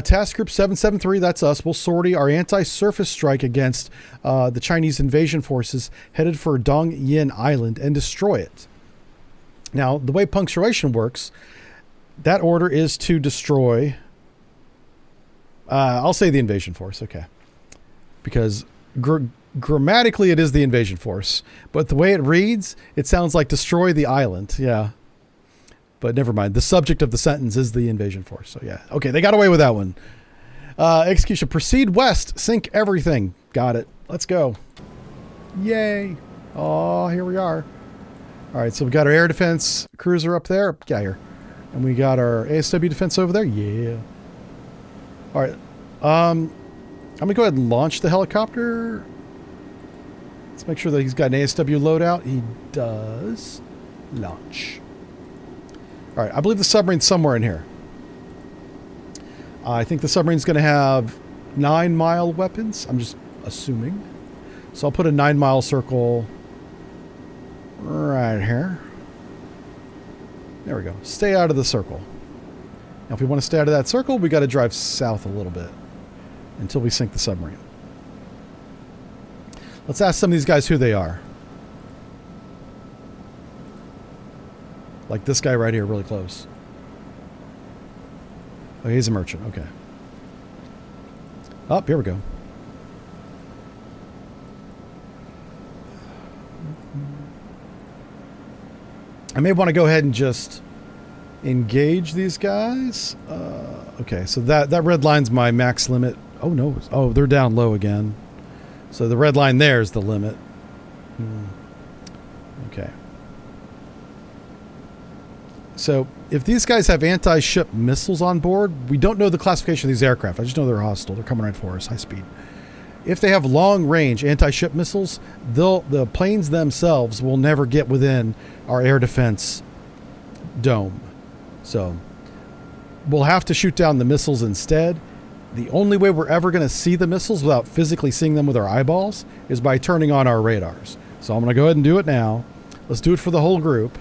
Task Group 773, that's us, will sortie our anti-surface strike against the Chinese invasion forces headed for Dong Yin Island and destroy it. Now, the way punctuation works, that order is to destroy, I'll say the invasion force, okay. Because grammatically it is the invasion force, but the way it reads, it sounds like destroy the island, yeah. But never mind. The subject of the sentence is the invasion force. So yeah. Okay, they got away with that one. Execution. Proceed west. Sink everything. Got it. Let's go. Yay. Oh, here we are. All right, so we got our air defense cruiser up there. Get out here. And we got our ASW defense over there. Yeah. All right. I'm going to go ahead and launch the helicopter. Let's make sure that he's got an ASW loadout. He does. Launch. All right, I believe the submarine's somewhere in here. I think the submarine's going to have 9-mile weapons. I'm just assuming. So I'll put a 9-mile circle right here. There we go. Stay out of the circle. Now, if we want to stay out of that circle, we got to drive south a little bit until we sink the submarine. Let's ask some of these guys who they are. Like this guy right here, really close. Oh, he's a merchant. Okay. Oh, here we go. I may want to go ahead and just engage these guys. Okay, so that red line's my max limit. Oh, no. Oh, they're down low again. So the red line there is the limit. Okay. So if these guys have anti-ship missiles on board, we don't know the classification of these aircraft. I just know they're hostile. They're coming right for us, high speed. If they have long-range anti-ship missiles, the planes themselves will never get within our air defense dome. So we'll have to shoot down the missiles instead. The only way we're ever going to see the missiles without physically seeing them with our eyeballs is by turning on our radars. So I'm going to go ahead and do it now. Let's do it for the whole group.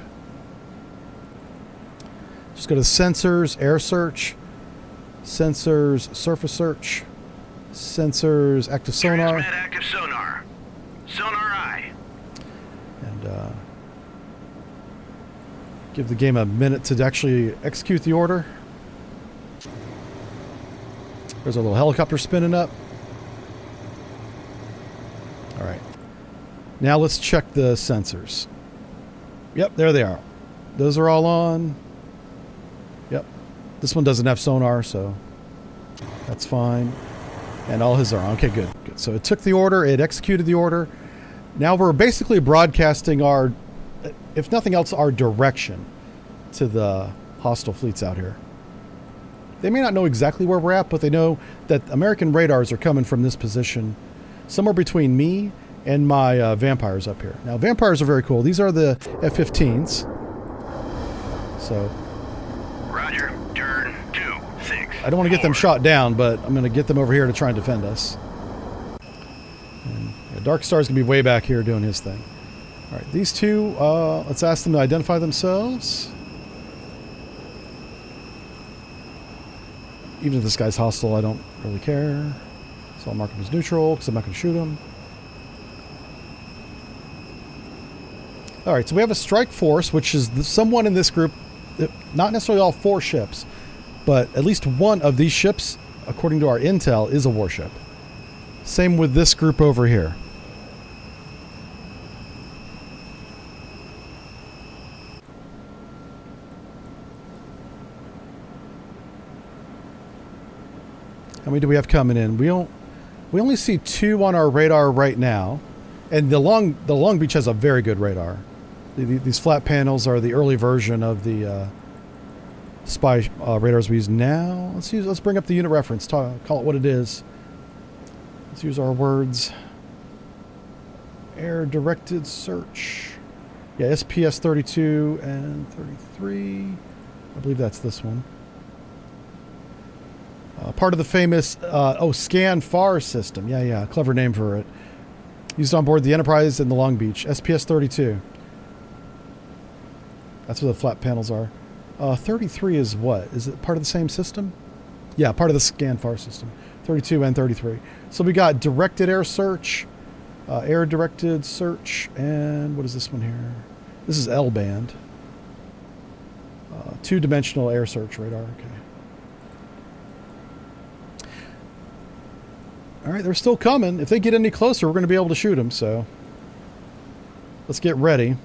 Just go to sensors, air search, sensors, surface search, sensors, active sonar. Transmit active sonar. Sonar eye. And give the game a minute to actually execute the order. There's a little helicopter spinning up. All right. Now let's check the sensors. Yep, there they are. Those are all on. Yep. This one doesn't have sonar, so that's fine. And all his are on. Okay, good. Good. So it took the order. It executed the order. Now we're basically broadcasting our, if nothing else, our direction to the hostile fleets out here. They may not know exactly where we're at, but they know that American radars are coming from this position, somewhere between me and my vampires up here. Now, vampires are very cool. These are the F-15s. So, Roger. Turn 26. I don't want to get them shot down, but I'm going to get them over here to try and defend us. And, yeah, Dark Star's going to be way back here doing his thing. All right, these two, let's ask them to identify themselves. Even if this guy's hostile, I don't really care. So I'll mark him as neutral because I'm not going to shoot him. All right, so we have a strike force, which is someone in this group, not necessarily all 4 ships, but at least one of these ships, according to our intel, is a warship. Same with this group over here. How many do we have coming in? We only see 2 on our radar right now, and the Long Beach has a very good radar. These flat panels are the early version of the spy radars we use now. Let's bring up the unit reference. Call it what it is. Let's use our words. Air directed search. Yeah, SPS 32 and 33. I believe that's this one. Part of the famous, Scan Far system. Yeah, clever name for it. Used on board the Enterprise and the Long Beach. SPS 32. That's what the flat panels are. 33 is what? Is it part of the same system? Yeah, part of the Scan Far system. 32 and 33. So we got directed air search, air directed search, and what is this one here? This is L-band. 2-dimensional air search radar. Okay. All right, they're still coming. If they get any closer, we're going to be able to shoot them, so let's get ready.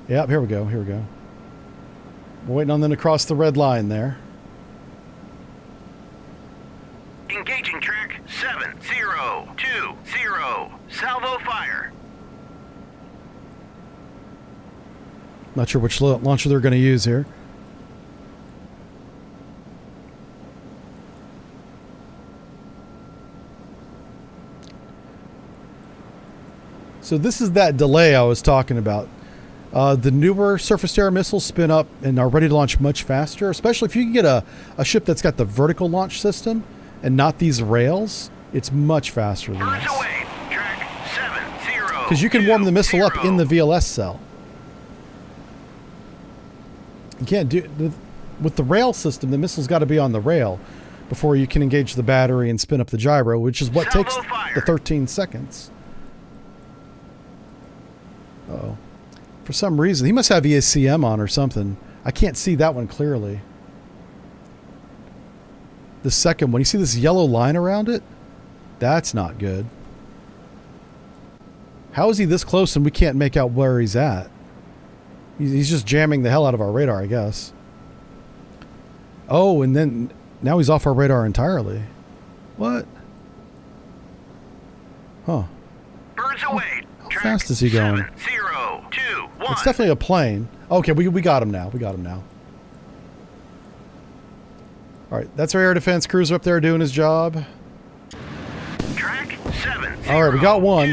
Yep, here we go. We're waiting on them to cross the red line there. Engaging track 7020. Salvo fire. Not sure which launcher they're going to use here. So this is that delay I was talking about. The newer surface-to-air missiles spin up and are ready to launch much faster, especially if you can get a ship that's got the vertical launch system and not these rails. It's much faster than this. Because you can warm the missile up in the VLS cell. You can't do with the rail system. The missile's got to be on the rail before you can engage the battery and spin up the gyro, which is what takes the 13 seconds. Uh-oh. For some reason, he must have ESCM on or something. I can't see that one clearly. The second one, you see this yellow line around it? That's not good. How is he this close and we can't make out where he's at? He's just jamming the hell out of our radar, I guess. Oh, and then now he's off our radar entirely. What? Huh. Birds away. How fast is he going? 7021. It's definitely a plane. Okay, we got him now. All right, that's our air defense cruiser up there doing his job. Track 7020 All right, we got one.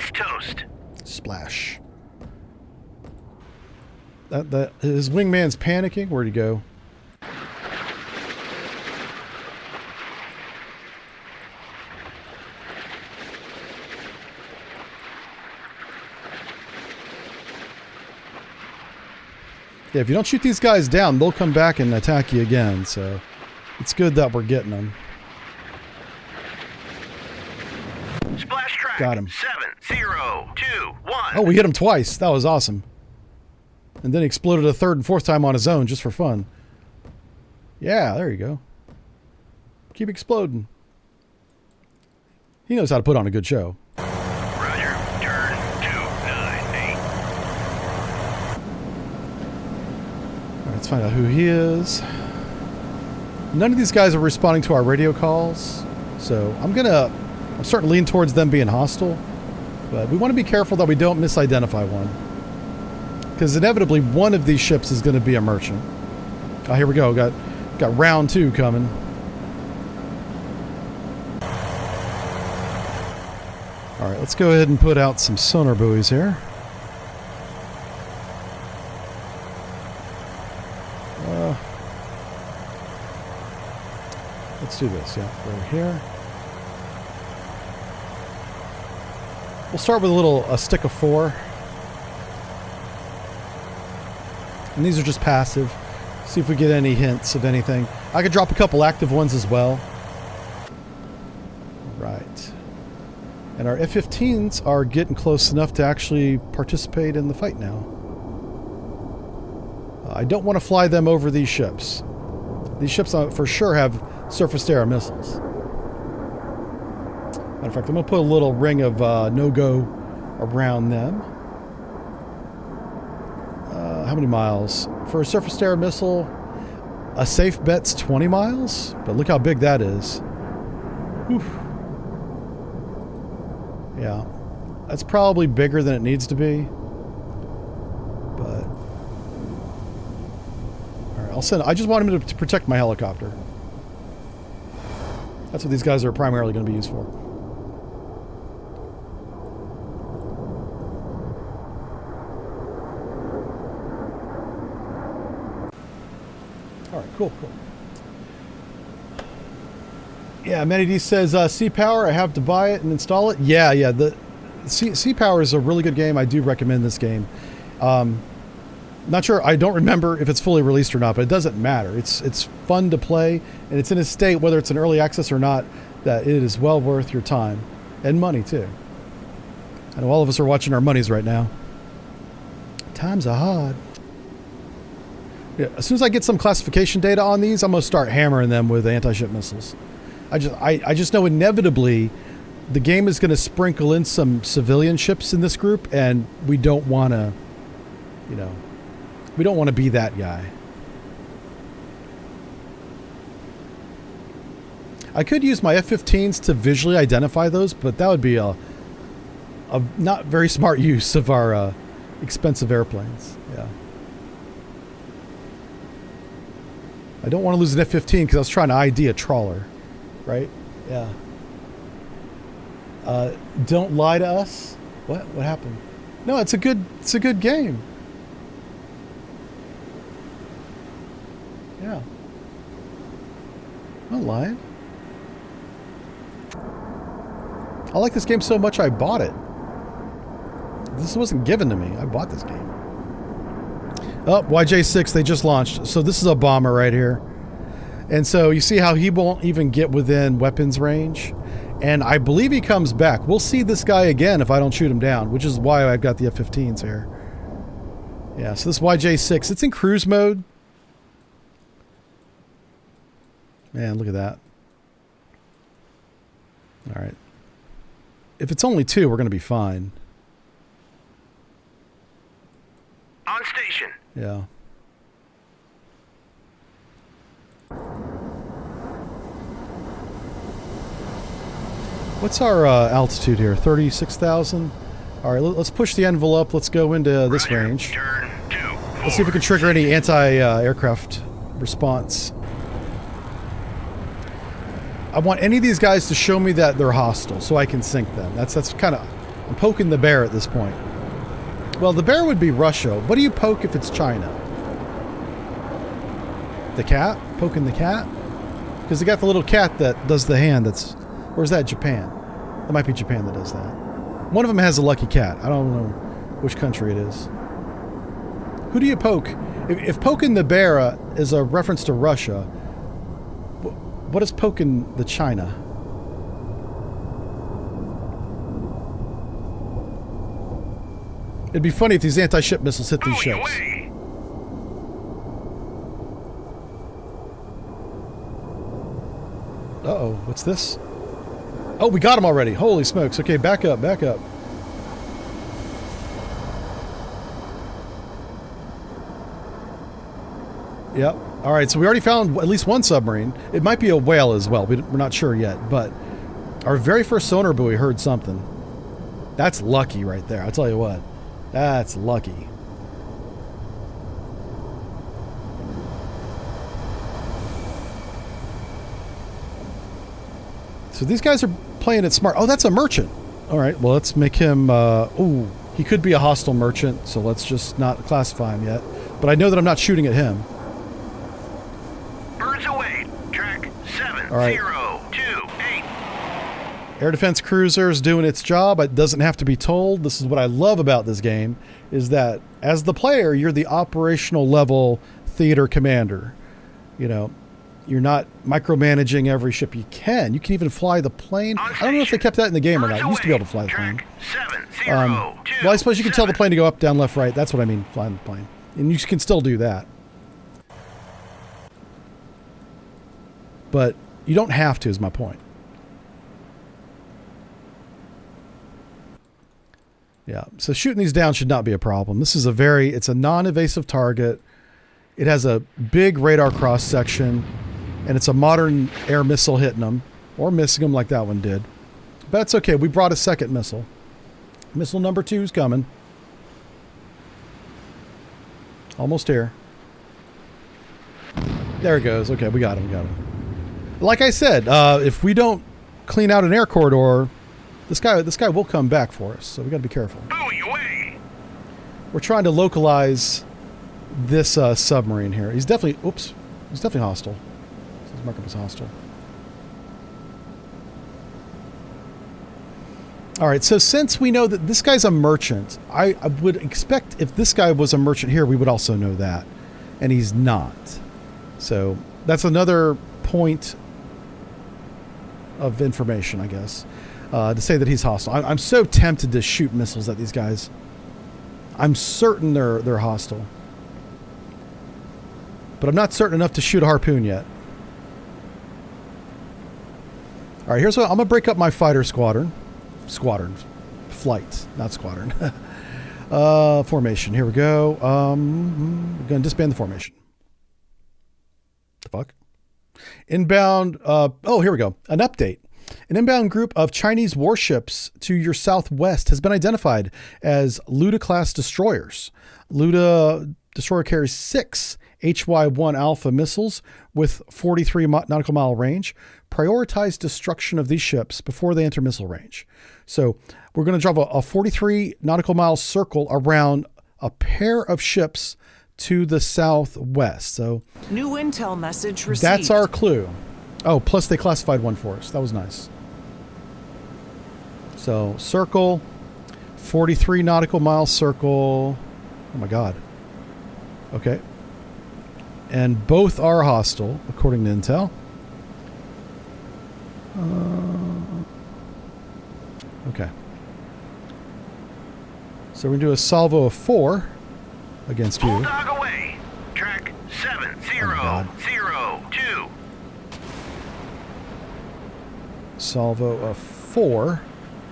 is toast. Splash. His wingman's panicking. Where'd he go? Yeah, if you don't shoot these guys down, they'll come back and attack you again, so it's good that we're getting them. Splash track. Got him. 7021. Oh, we hit him twice. That was awesome. And then he exploded a third and fourth time on his own just for fun. Yeah, there you go. Keep exploding. He knows how to put on a good show. Roger. Turn 298. All right, let's find out who he is. None of these guys are responding to our radio calls, so I'm starting to lean towards them being hostile, but we want to be careful that we don't misidentify one, because inevitably one of these ships is going to be a merchant. Oh, here we go. Got Got round 2 coming. All right, let's go ahead and put out some sonar buoys here. Let's do this, yeah, over here. We'll start with a stick of 4. And these are just passive. See if we get any hints of anything. I could drop a couple active ones as well. Right. And our F-15s are getting close enough to actually participate in the fight now. I don't want to fly them over these ships. These ships for sure have surface-to-air missiles. Matter of fact, I'm going to put a little ring of no-go around them. How many miles? For a surface-to-air missile, a safe bet's 20 miles? But look how big that is. Whew. Yeah. That's probably bigger than it needs to be. But... Alright, I'll send... I just want him to protect my helicopter. That's what these guys are primarily going to be used for. Alright, cool. Yeah, Manny D says, Sea Power, I have to buy it and install it. Yeah, the Sea Power is a really good game. I do recommend this game. Not sure, I don't remember if it's fully released or not, but it doesn't matter. It's fun to play, and it's in a state, whether it's an early access or not, that it is well worth your time. And money, too. I know all of us are watching our monies right now. Times are hard. Yeah, as soon as I get some classification data on these, I'm going to start hammering them with anti-ship missiles. I just know inevitably the game is going to sprinkle in some civilian ships in this group, and we don't want to, we don't want to be that guy. I could use my F-15s to visually identify those, but that would be a not very smart use of our expensive airplanes. Yeah. I don't want to lose an F-15 because I was trying to ID a trawler. Right? Yeah. Don't lie to us. What happened? No, it's a good game. Yeah. I'm not lying. I like this game so much I bought it. This wasn't given to me. I bought this game. Oh, YJ6, they just launched. So this is a bomber right here. And so you see how he won't even get within weapons range. And I believe he comes back. We'll see this guy again if I don't shoot him down, which is why I've got the F-15s here. Yeah, so this YJ6, it's in cruise mode. Man, look at that. All right. If it's only 2, we're going to be fine. On station. Yeah. What's our altitude here? 36,000? All right, let's push the envelope. Let's go into this range. Turn 2. Let's see if we can trigger any anti-aircraft response. I want any of these guys to show me that they're hostile so I can sink them. That's kind of... I'm poking the bear at this point. Well, the bear would be Russia. What do you poke if it's China? The cat? Poking the cat? Because they got the little cat that does the hand that's... Or is that Japan? That might be Japan that does that. One of them has a lucky cat. I don't know which country it is. Who do you poke? If poking the bear is a reference to Russia, what is poking the China? It'd be funny if these anti-ship missiles hit these ships. Uh-oh, what's this? Oh, we got him already. Holy smokes. Okay, back up, back up. Yep. All right, so we already found at least one submarine. It might be a whale as well. We're not sure yet, but our very first sonar buoy heard something. That's lucky right there. I'll tell you what. That's lucky. So these guys are playing it smart. Oh, that's a merchant. All right, well, let's make him... ooh, he could be a hostile merchant, so let's just not classify him yet. But I know that I'm not shooting at him. Birds away. Track 7, All right. 0, 2, 8. Air defense cruiser is doing its job. It doesn't have to be told. This is what I love about this game, is that as the player, you're the operational level theater commander. You know, you're not micromanaging every ship. You can even fly the plane. I don't know if they kept that in the game or not. You used to be able to fly the plane. Track 7, 0, 2, Well, I suppose you can tell the 7. plane to go up, down, left, right. That's what I mean, flying the plane. And you can still do that. But you don't have to, is my point. Yeah, so shooting these down should not be a problem. This is it's a non-evasive target. It has a big radar cross-section, and it's a modern air missile hitting them, or missing them like that one did. But that's okay. We brought a second missile. Missile number 2 is coming. Almost here. There it goes. Okay, we got him. Like I said, if we don't clean out an air corridor, this guy will come back for us, so we got to be careful. Buoy away. We're trying to localize this submarine here. He's definitely hostile. Let's mark him as hostile. All right, so since we know that this guy's a merchant, I would expect if this guy was a merchant here, we would also know that. And he's not. So that's another point of information, I guess, to say that he's hostile. I'm so tempted to shoot missiles at these guys. I'm certain they're hostile. But I'm not certain enough to shoot a harpoon yet. All right, here's what I'm going to break up my fighter squadron. Flight, not squadron. Formation. Here we go. We're going to disband the formation. The fuck? Inbound. Oh, here we go. An update. An inbound group of Chinese warships to your southwest has been identified as Luda-class destroyers. Luda destroyer carries 6 HY-1 Alpha missiles with 43 nautical mile range. Prioritize destruction of these ships before they enter missile range. So we're going to drop a 43 nautical mile circle around a pair of ships to the southwest. So new intel message received. That's our clue. Oh, plus they classified one for us. That was nice. So circle, 43 nautical mile circle. Oh my God. Okay. And both are hostile, according to intel. Okay. So we're going to do a salvo of 4 against you. Bulldog away. Track 7, 0, 0, 2. Salvo of 4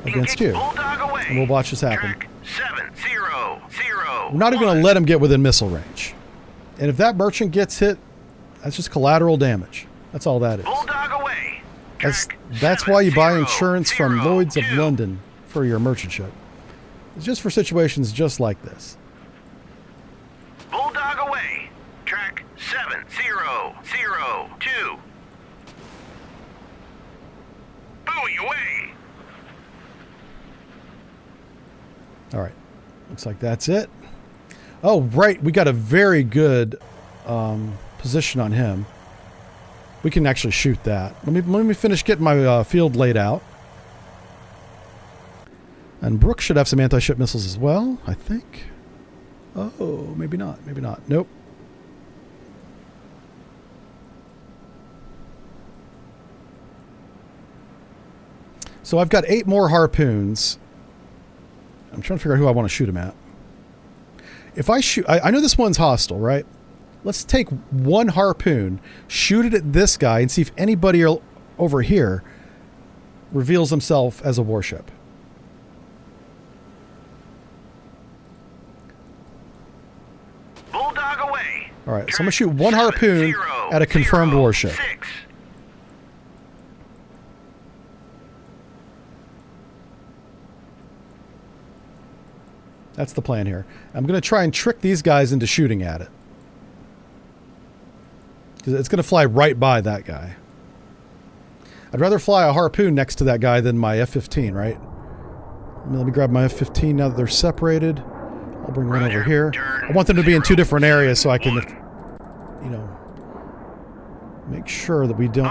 against you. Bulldog away. And we'll watch this happen. Track 7, 0, 0. We're not even going to let him get within missile range. And if that merchant gets hit, that's just collateral damage. That's all that is. Bulldog away. That's why you buy insurance from Lloyd's of London for your merchant ship. It's just for situations just like this. Bulldog away. Track 7, 0, 0, 2. Buoy away. All right. Looks like that's it. Oh, right. We got a very good position on him. We can actually shoot that. Let me finish getting my field laid out. And Brooke should have some anti-ship missiles as well, I think. Oh, maybe not. Maybe not. Nope. So I've got 8 more harpoons. I'm trying to figure out who I want to shoot them at. If I shoot... I know this one's hostile, right? Let's take 1 harpoon, shoot it at this guy, and see if anybody over here reveals himself as a warship. Bulldog away. All right, so I'm going to shoot 1 harpoon at a confirmed warship. 6. That's the plan here. I'm going to try and trick these guys into shooting at it. Because it's going to fly right by that guy. I'd rather fly a Harpoon next to that guy than my F-15, right? Let me grab my F-15 now that they're separated. I'll bring one over here. I want them to be in 2 different areas so I can, you know, make sure that we don't...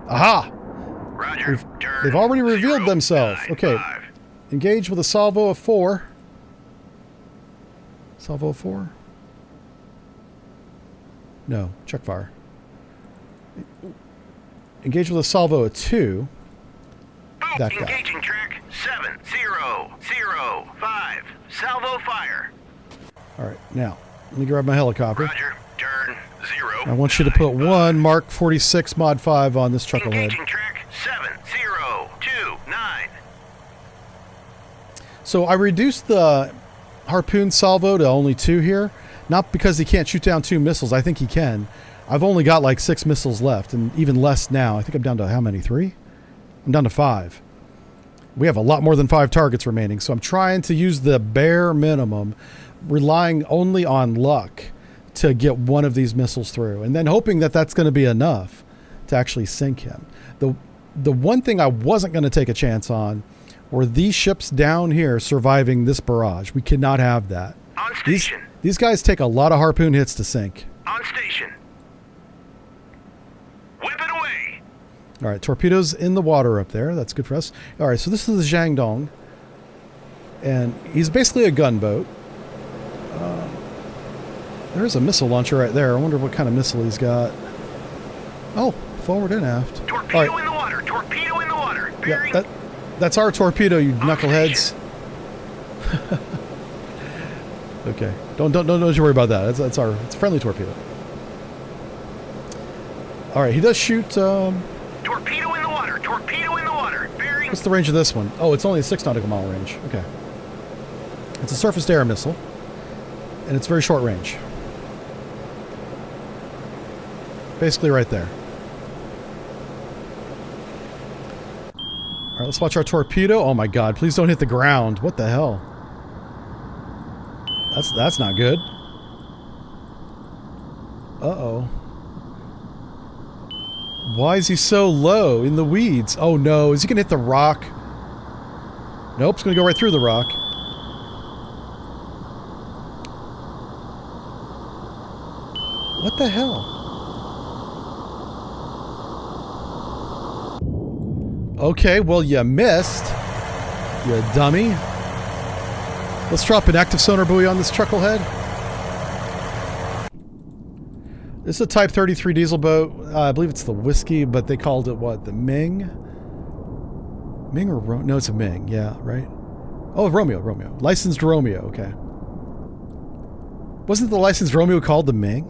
Aha! Roger. They've already revealed themselves. Okay. Engage with a salvo of 4. Salvo of 4? No. Check fire. Engage with a salvo of 2. That guy. Engaging track 7005. Salvo fire. All right. Now, let me grab my helicopter. Roger. Turn 0. I want you to put 1 Mark 46 Mod 5 on this chucklehead. Engaging track 7029. So I reduced the Harpoon salvo to only 2 here. Not because he can't shoot down 2 missiles. I think he can. I've only got like 6 missiles left, and even less now. I think I'm down to how many? 3? I'm down to 5. We have a lot more than 5 targets remaining, so I'm trying to use the bare minimum, relying only on luck to get one of these missiles through, and then hoping that that's going to be enough to actually sink him. The one thing I wasn't going to take a chance on were these ships down here surviving this barrage. We cannot have that. On station. These guys take a lot of Harpoon hits to sink. On station. Whip it away. All right, torpedoes in the water up there. That's good for us. All right, so this is the Jiangdong, and he's basically a gunboat. There's a missile launcher right there. I wonder what kind of missile he's got. Oh, forward and aft. Torpedo in the water. Torpedo in the water. Yeah, that's our torpedo, you knuckleheads. Okay, don't you worry about that. It's a friendly torpedo. All right, he does shoot. Torpedo in the water. Torpedo in the water. Bearing. What's the range of this one? Oh, it's only a 6 nautical mile range. Okay. It's a surface-to-air missile, and it's very short range. Basically right there. All right, let's watch our torpedo. Oh my God, please don't hit the ground. What the hell? That's not good. Uh-oh. Why is he so low in the weeds? Oh no, is he gonna hit the rock? Nope, it's gonna go right through the rock. What the hell? Okay, well, you missed. You dummy. Let's drop an active sonar buoy on this chucklehead. This is a Type 33 diesel boat. I believe it's the Whiskey, but they called it what? The Ming? Ming or Romeo? No, it's a Ming. Yeah, right? Oh, Romeo. Licensed Romeo. Okay. Wasn't the licensed Romeo called the Ming?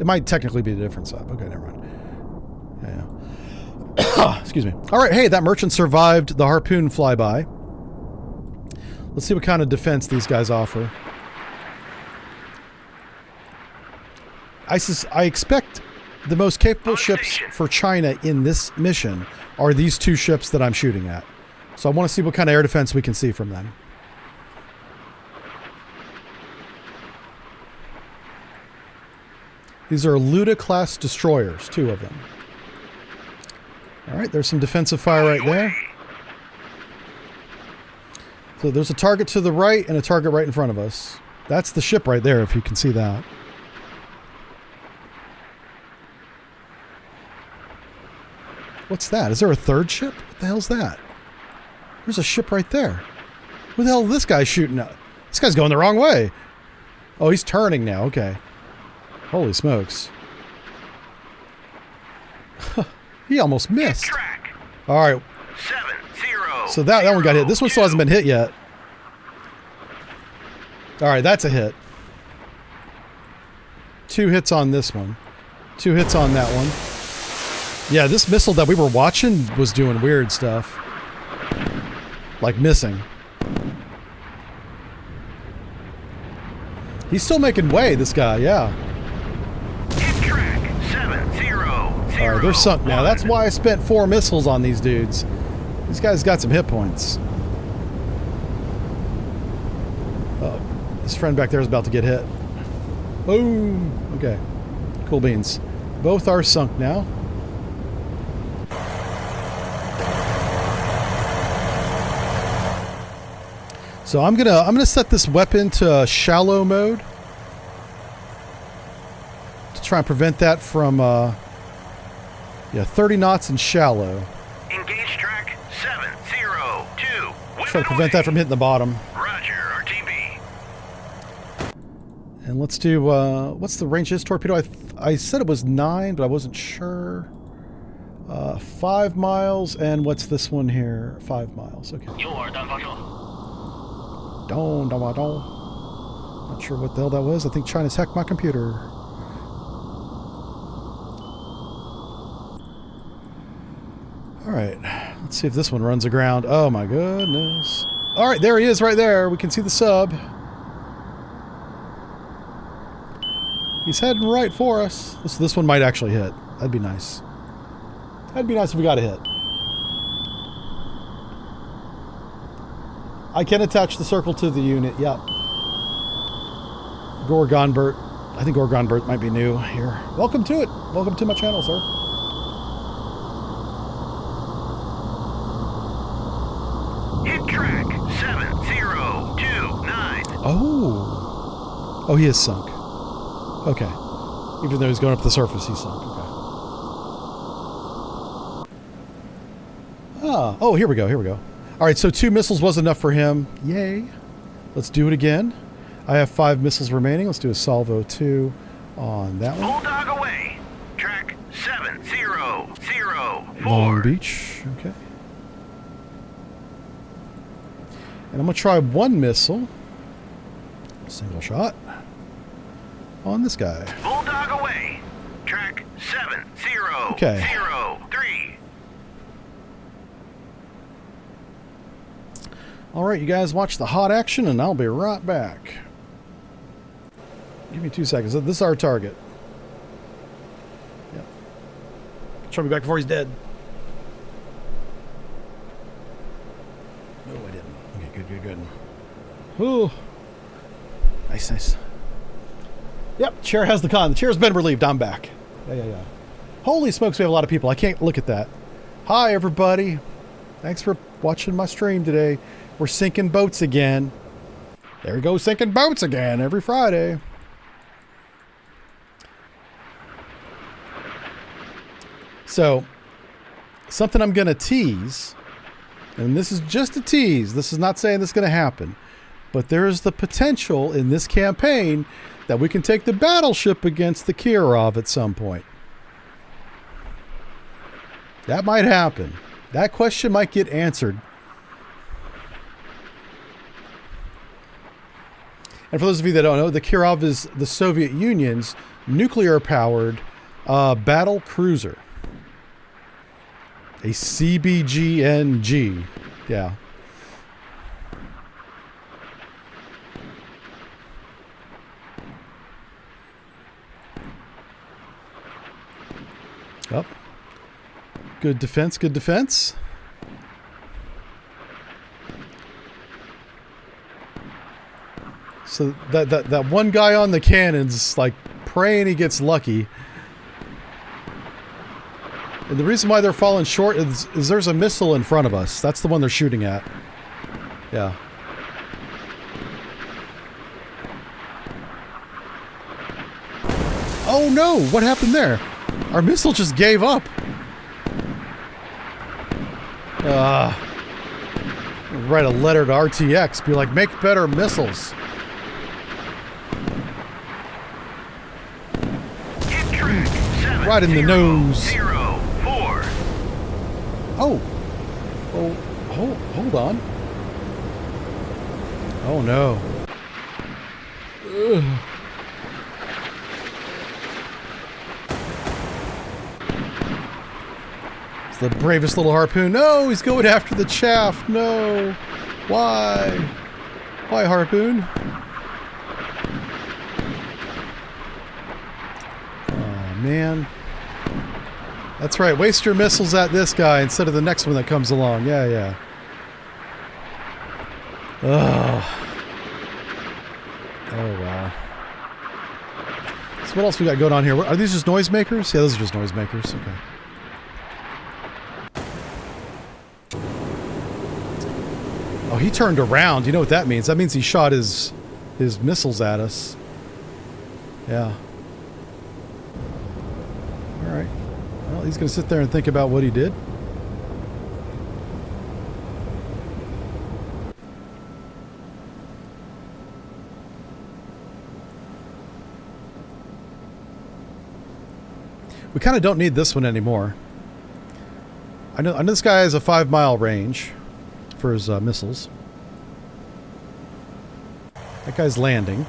It might technically be a different sub. Okay, never mind. Yeah. Excuse me. All right, hey, that merchant survived the Harpoon flyby. Let's see what kind of defense these guys offer. I expect the most capable ships for China in this mission are these 2 ships that I'm shooting at. So I want to see what kind of air defense we can see from them. These are Luda-class destroyers, 2 of them. All right, there's some defensive fire right there. So there's a target to the right and a target right in front of us. That's the ship right there, if you can see that. What's that? Is there a 3rd ship? What the hell's that? There's a ship right there. Who the hell is this guy shooting at? This guy's going the wrong way. Oh, he's turning now. Okay. Holy smokes. He almost missed. All right. 70. So that one got hit. This one still hasn't been hit yet. All right, that's a hit. 2 hits on this one. 2 hits on that one. Yeah, this missile that we were watching was doing weird stuff. Like missing. He's still making way, this guy, yeah. Hit track 70. All right, they're sunk now. That's why I spent 4 missiles on these dudes. These guys got some hit points. Oh, his friend back there is about to get hit. Boom. Okay. Cool beans. Both are sunk now. So I'm gonna set this weapon to shallow mode to try and prevent that from 30 knots in shallow. Engage track 702. Try to prevent that from hitting the bottom. Roger, RTB. And let's do what's the range of this torpedo? I said it was 9, but I wasn't sure. 5 miles, and what's this one here? 5 miles. Okay. Don't. Not sure what the hell that was. I think China's hacked my computer. All right. Let's see if this one runs aground. Oh my goodness. All right, there he is right there. We can see the sub. He's heading right for us. This one might actually hit. That'd be nice. That'd be nice if we got a hit. I can attach the circle to the unit. Yep. Gorgonbert. I think Gorgonbert might be new here. Welcome to it. Welcome to my channel, sir. Hit track 7029. Oh. Oh, he is sunk. Okay. Even though he's going up the surface, he's sunk. Okay. Ah. Oh, here we go. Here we go. All right, so 2 missiles was enough for him. Yay. Let's do it again. I have 5 missiles remaining. Let's do a salvo 2 on that one. Bulldog away. Track 7004. Long Beach. Okay. And I'm going to try 1 missile. Single shot. On this guy. Bulldog away. Track 7003. Okay. All right, you guys watch the hot action, and I'll be right back. Give me 2 seconds. This is our target. Yep. Try me back before he's dead. No, I didn't. Okay, good. Ooh. Nice. Yep, chair has the con. The chair's been relieved. I'm back. Yeah. Holy smokes, we have a lot of people. I can't look at that. Hi, everybody. Thanks for watching my stream today. We're sinking boats again. There we go, sinking boats again every Friday. So, something I'm going to tease, and this is just a tease. This is not saying this is going to happen. But there is the potential in this campaign that we can take the battleship against the Kirov at some point. That might happen. That question might get answered. And for those of you that don't know, the Kirov is the Soviet Union's nuclear-powered battle cruiser. A CBGNG. Yeah. Up. Good defense. So that one guy on the cannon's like praying he gets lucky. And the reason why they're falling short is there's a missile in front of us. That's the one they're shooting at. Yeah. Oh no! What happened there? Our missile just gave up. Write a letter to RTX. Be like, make better missiles. Right in the nose. 04. Oh, hold on. Oh no. Ugh. It's the bravest little harpoon. No, he's going after the chaff. No. Why? Why, harpoon? Oh man. That's right. Waste your missiles at this guy instead of the next one that comes along. Yeah. Oh wow. So what else we got going on here? Are these just noisemakers? Yeah, those are just noisemakers. Okay. Oh, he turned around. You know what that means? That means he shot his missiles at us. Yeah. All right. Well, he's going to sit there and think about what he did. We kind of don't need this one anymore. I know this guy has a 5-mile range for his missiles. That guy's landing.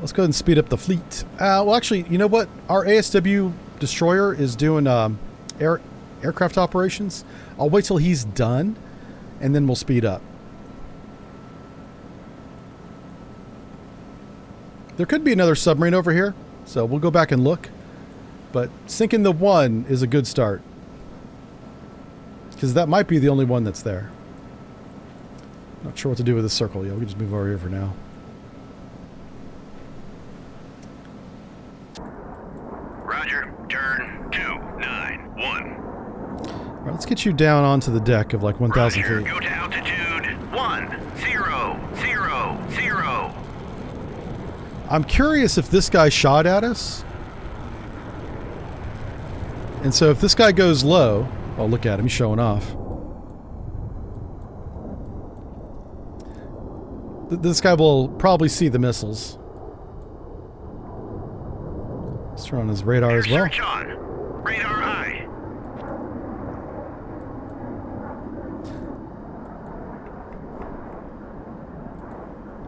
Let's go ahead and speed up the fleet. Well, actually, you know what? Our ASW destroyer is doing aircraft operations. I'll wait till he's done, and then we'll speed up. There could be another submarine over here, so we'll go back and look. But sinking the one is a good start, because that might be the only one that's there. Not sure what to do with this circle. Yeah, we can just move over here for now. Roger, turn 291. All right, let's get you down onto the deck of like 1,000 Roger, feet. go to altitude 1000. I'm curious if this guy shot at us. And so if this guy goes low, oh, look at him, he's showing off. This guy will probably see the missiles. Let's turn on his radar as well. Search on. Radar high.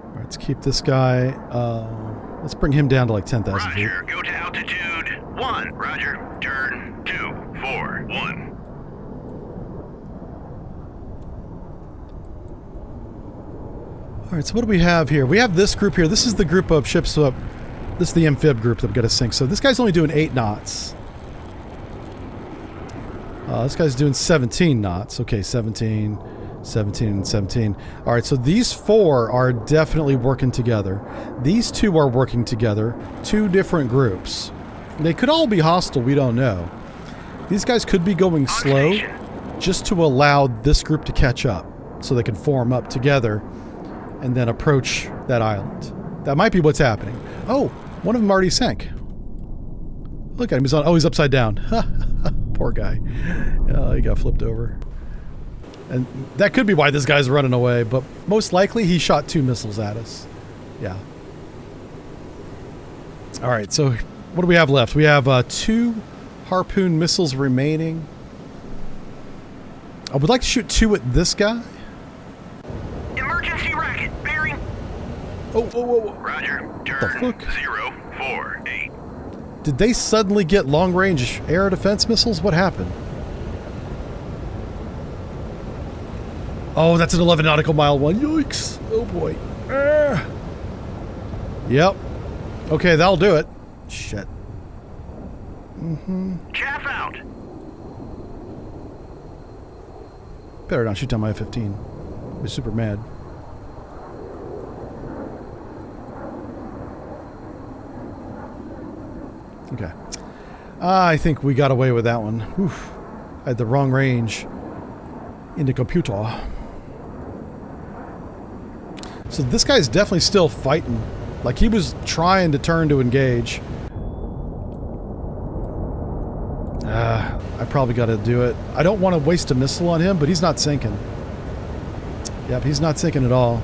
All right, let's keep this guy. Let's bring him down to like 10,000 feet. Roger, go to altitude 1. Roger, turn 241. All right, so what do we have here? We have this group here. This is the group of ships. This is the amphib group that we've got to sink. So this guy's only doing 8 knots. This guy's doing 17 knots. Okay, 17, 17, and 17. All right, so these 4 are definitely working together. These 2 are working together. 2 different groups. They could all be hostile. We don't know. These guys could be going slow just to allow this group to catch up so they can form up together and then approach that island. That might be what's happening. Oh, one of them already sank. Look at him. He's upside down. Poor guy. He got flipped over. And that could be why this guy's running away, but most likely he shot 2 missiles at us. Yeah. All right, so what do we have left? We have 2 harpoon missiles remaining. I would like to shoot 2 at this guy. Emergency racket, bearing. Oh. Roger, turn 048. Did they suddenly get long-range air defense missiles? What happened? Oh, that's an 11 nautical mile one. Yikes. Oh, boy. Yep. Okay, that'll do it. Shit. Chaff out. Better not shoot down my F-15. I'll be super mad. Okay. I think we got away with that one. Oof. I had the wrong range in the computer. So this guy's definitely still fighting. Like he was trying to turn to engage. I probably got to do it. I don't want to waste a missile on him, but he's not sinking. Yep, he's not sinking at all.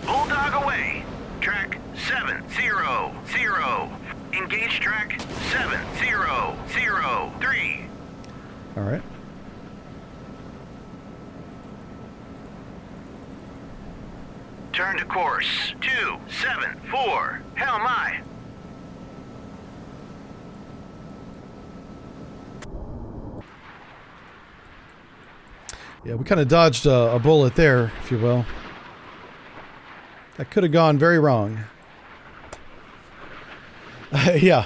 Bulldog away. Track 700. Engage track 7003. All right. Turn to course 274. Hell my. Yeah, we kind of dodged a bullet there, if you will. That could have gone very wrong. Yeah.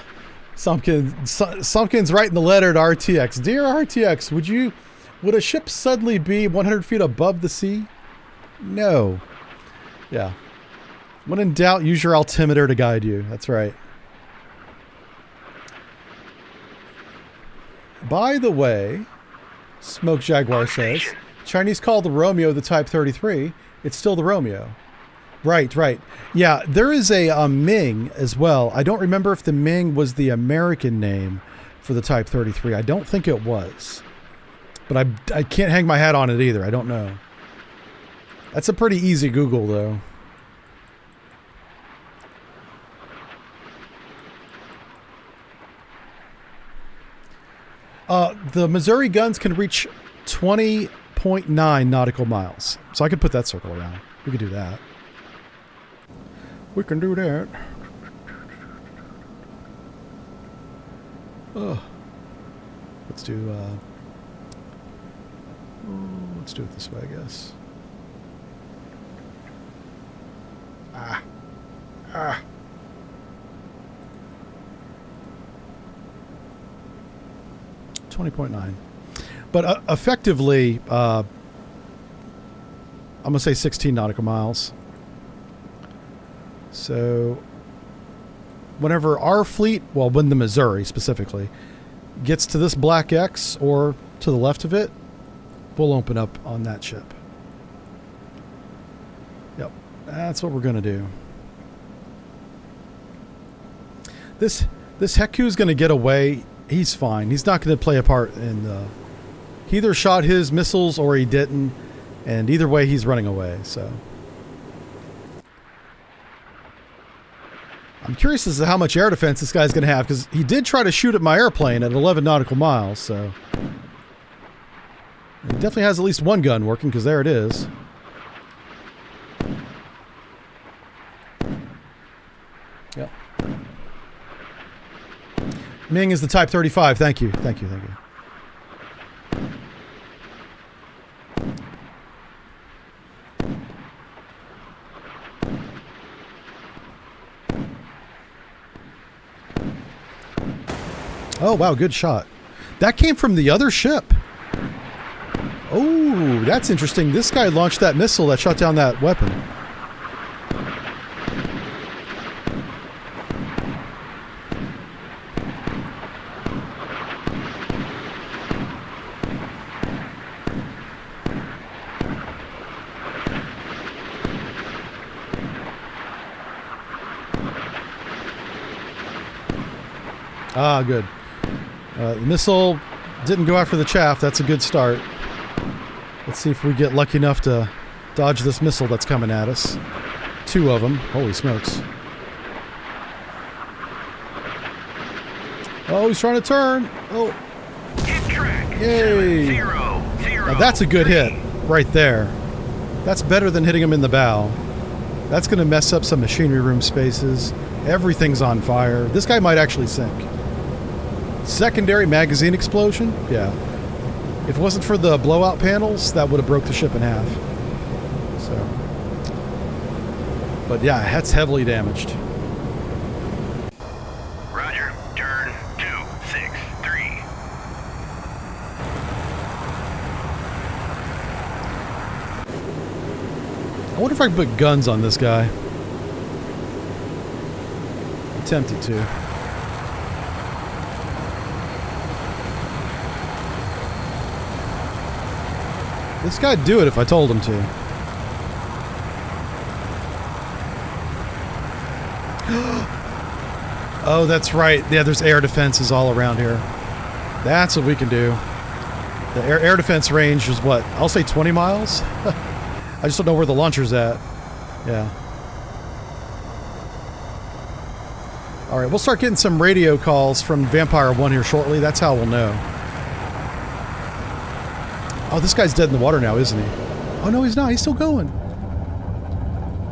Sumpkin's writing the letter to RTX. Dear RTX, would a ship suddenly be 100 feet above the sea? No. Yeah. When in doubt, use your altimeter to guide you. That's right. By the way, Smoke Jaguar says, Chinese call the Romeo the Type 33. It's still the Romeo. Right, right. Yeah, there is a Ming as well. I don't remember if the Ming was the American name for the Type 33. I don't think it was. But I can't hang my hat on it either. I don't know. That's a pretty easy Google, though. The Missouri guns can reach 20.9 nautical miles. So I could put that circle around. We could do that. We can do that. Oh. Let's do it this way, I guess. Ah. 20.9. But effectively, I'm going to say 16 nautical miles. So whenever our fleet, well, when the Missouri specifically, gets to this black X or to the left of it, we'll open up on that ship. Yep, that's what we're going to do. This Heku is going to get away. He's fine. He's not going to play a part in the... He either shot his missiles or he didn't. And either way, he's running away, so... I'm curious as to how much air defense this guy's going to have, because he did try to shoot at my airplane at 11 nautical miles, so... He definitely has at least one gun working, because there it is. Yep. Ming is the Type 35. Thank you. Thank you. Thank you. Oh, wow. Good shot. That came from the other ship. Oh, that's interesting. This guy launched that missile that shut down that weapon. Ah, good. The missile didn't go after the chaff. That's a good start. Let's see if we get lucky enough to dodge this missile that's coming at us. Two of them. Holy smokes. Oh, he's trying to turn. Oh. Hit track. Yay. 7, 0, 0, Now that's a good hit right there. That's better than hitting him in the bow. That's going to mess up some machinery room spaces. Everything's on fire. This guy might actually sink. Secondary magazine explosion? Yeah. If it wasn't for the blowout panels, that would have broke the ship in half. So. But yeah, that's heavily damaged. Roger. Turn 263. I wonder if I can put guns on this guy. I'm tempted to. This guy'd do it if I told him to. Oh, that's right. Yeah, there's air defenses all around here. That's what we can do. The air defense range is what? I'll say 20 miles? I just don't know where the launcher's at. Yeah. Alright, we'll start getting some radio calls from Vampire 1 here shortly. That's how we'll know. Oh, this guy's dead in the water now, isn't he? Oh, no, he's not. He's still going.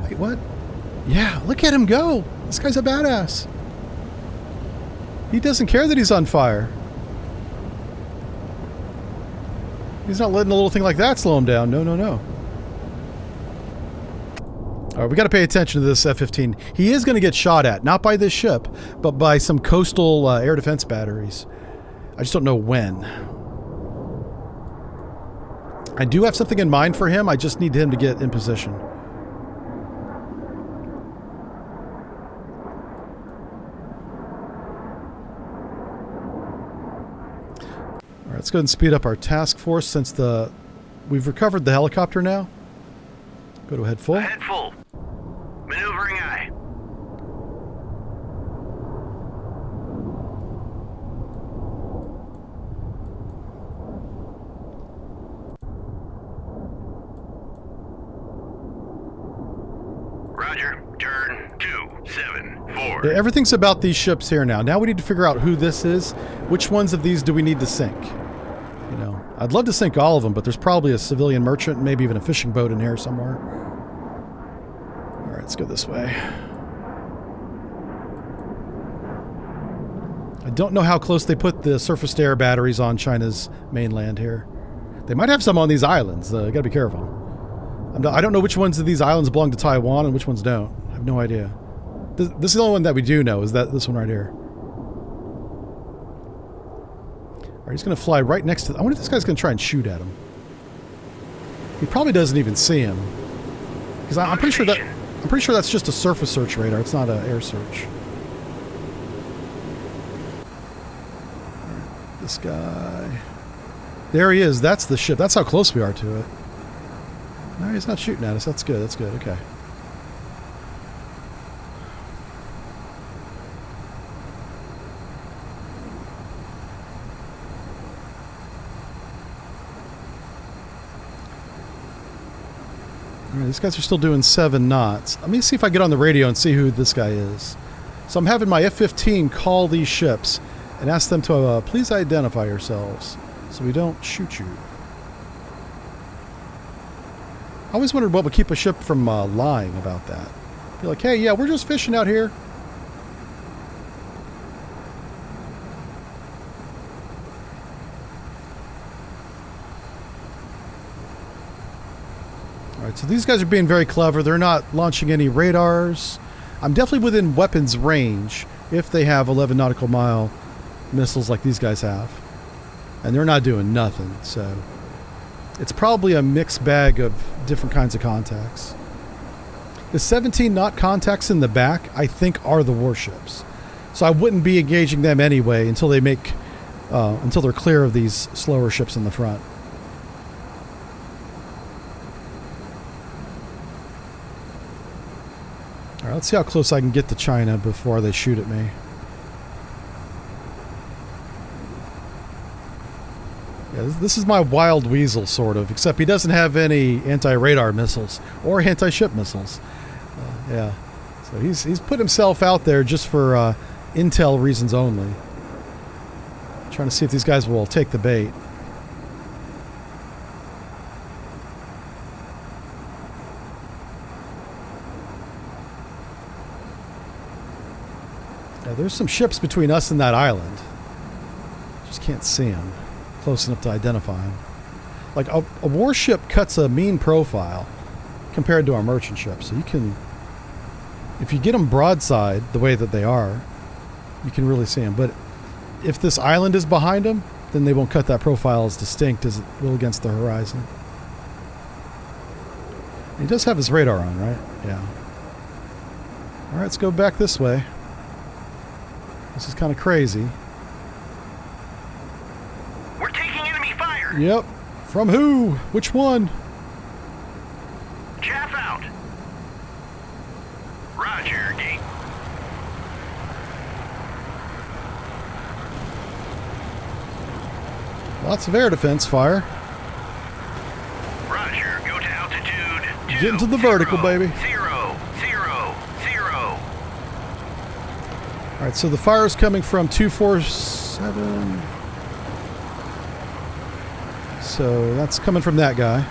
Wait, what? Yeah, look at him go. This guy's a badass. He doesn't care that he's on fire. He's not letting a little thing like that slow him down. No, no, no. All right, we got to pay attention to this F-15. He is going to get shot at, not by this ship, but by some coastal air defense batteries. I just don't know when. I do have something in mind for him. I just need him to get in position. let's go ahead and speed up our task force since we've recovered the helicopter now. Go to head full. Ahead full. Maneuvering aye. Roger. Turn 274. Yeah, everything's about these ships here now. Now we need to figure out who this is. Which ones of these do we need to sink? You know, I'd love to sink all of them, but there's probably a civilian merchant, maybe even a fishing boat in here somewhere. All right, let's go this way. I don't know how close they put the surface-to-air batteries on China's mainland here. They might have some on these islands. You gotta be careful. I don't know which ones of these islands belong to Taiwan and which ones don't. I have no idea. This is the only one that we do know, is that this one right here. All right, he's going to fly right next to... I wonder if this guy's going to try and shoot at him. He probably doesn't even see him. Because I'm pretty sure that's just a surface search radar. It's not an air search. Right, this guy... There he is. That's the ship. That's how close we are to it. No, he's not shooting at us. That's good. That's good. Okay. All right, these guys are still doing 7 knots. Let me see if I get on the radio and see who this guy is. So I'm having my F-15 call these ships and ask them to please identify yourselves so we don't shoot you. I always wondered what would keep a ship from lying about that. Be like, hey, yeah, we're just fishing out here. Alright, so these guys are being very clever. They're not launching any radars. I'm definitely within weapons range if they have 11 nautical mile missiles like these guys have. And they're not doing nothing, so... It's probably a mixed bag of different kinds of contacts. The 17 knot contacts in the back, I think, are the warships. So I wouldn't be engaging them anyway until they make, until they're clear of these slower ships in the front. All right, let's see how close I can get to China before they shoot at me. Yeah, this is my wild weasel, sort of, except he doesn't have any anti-radar missiles or anti-ship missiles. Yeah, so he's put himself out there just for intel reasons only. Trying to see if these guys will take the bait. Yeah, there's some ships between us and that island. Just can't see them close enough to identify them. Like a warship cuts a mean profile compared to our merchant ship, so you can, if you get them broadside the way that they are, you can really see them. But if this island is behind them, then they won't cut that profile as distinct as it will against the horizon. He does have his radar on, right? Yeah. All right, let's go back this way. This is kind of crazy. We're taking enemy fire. Yep. From who? Which one? Chaff out. Roger, gate. Lots of air defense fire. Roger, go to altitude. Get into the vertical, baby. 0, 0, 0. All right, so the fire is coming from 247. So that's coming from that guy.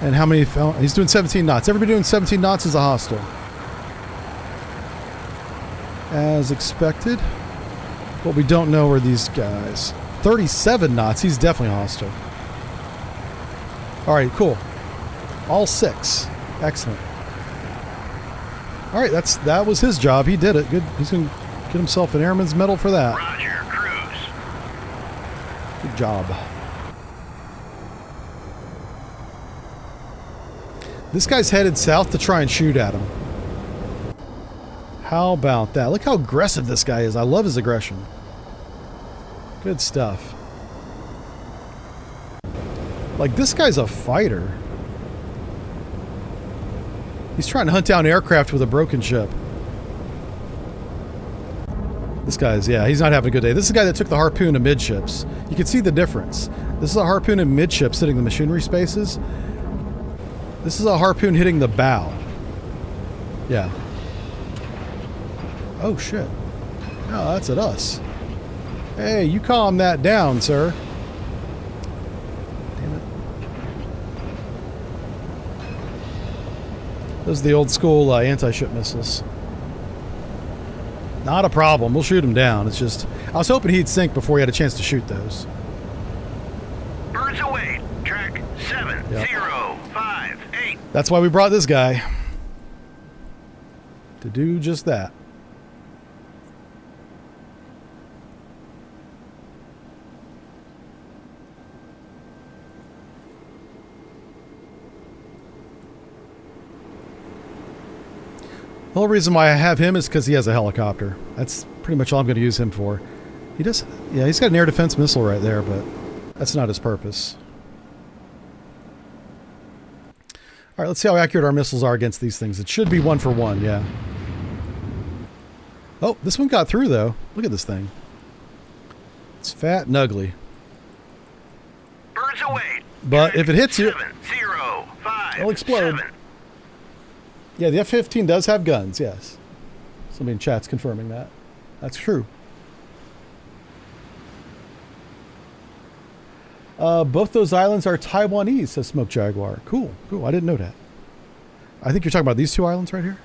And how many fell? He's doing 17 knots. Everybody doing 17 knots is a hostile. As expected. What we don't know are these guys. 37 knots. He's definitely hostile. All right, cool. All 6. Excellent. All right, that was his job. He did it. Good. He's going to get himself an Airman's Medal for that. Roger, cruise. Good job. This guy's headed south to try and shoot at him. How about that? Look how aggressive this guy is. I love his aggression. Good stuff. Like, this guy's a fighter. He's trying to hunt down aircraft with a broken ship. This guy's, yeah, he's not having a good day. This is the guy that took the harpoon to midships. You can see the difference. This is a harpoon in midships hitting the machinery spaces. This is a harpoon hitting the bow. Yeah. Oh, shit. Oh, that's at us. Hey, you calm that down, sir. Damn it. Those are the old school anti-ship missiles. Not a problem. We'll shoot him down. It's just, I was hoping he'd sink before he had a chance to shoot those. Birds away. Track 7058. That's why we brought this guy. To do just that. The whole reason why I have him is because he has a helicopter. That's pretty much all I'm going to use him for. He does, yeah, he's got an air defense missile right there, but that's not his purpose. All right, let's see how accurate our missiles are against these things. It should be 1 for 1, yeah. Oh, this one got through, though. Look at this thing. It's fat and ugly. Birds away. But if it hits you, 705. it'll explode. Yeah, the F-15 does have guns, yes. Somebody in chat's confirming that. That's true. Both those islands are Taiwanese, says Smoke Jaguar. Cool, cool. I didn't know that. I think you're talking about these two islands right here.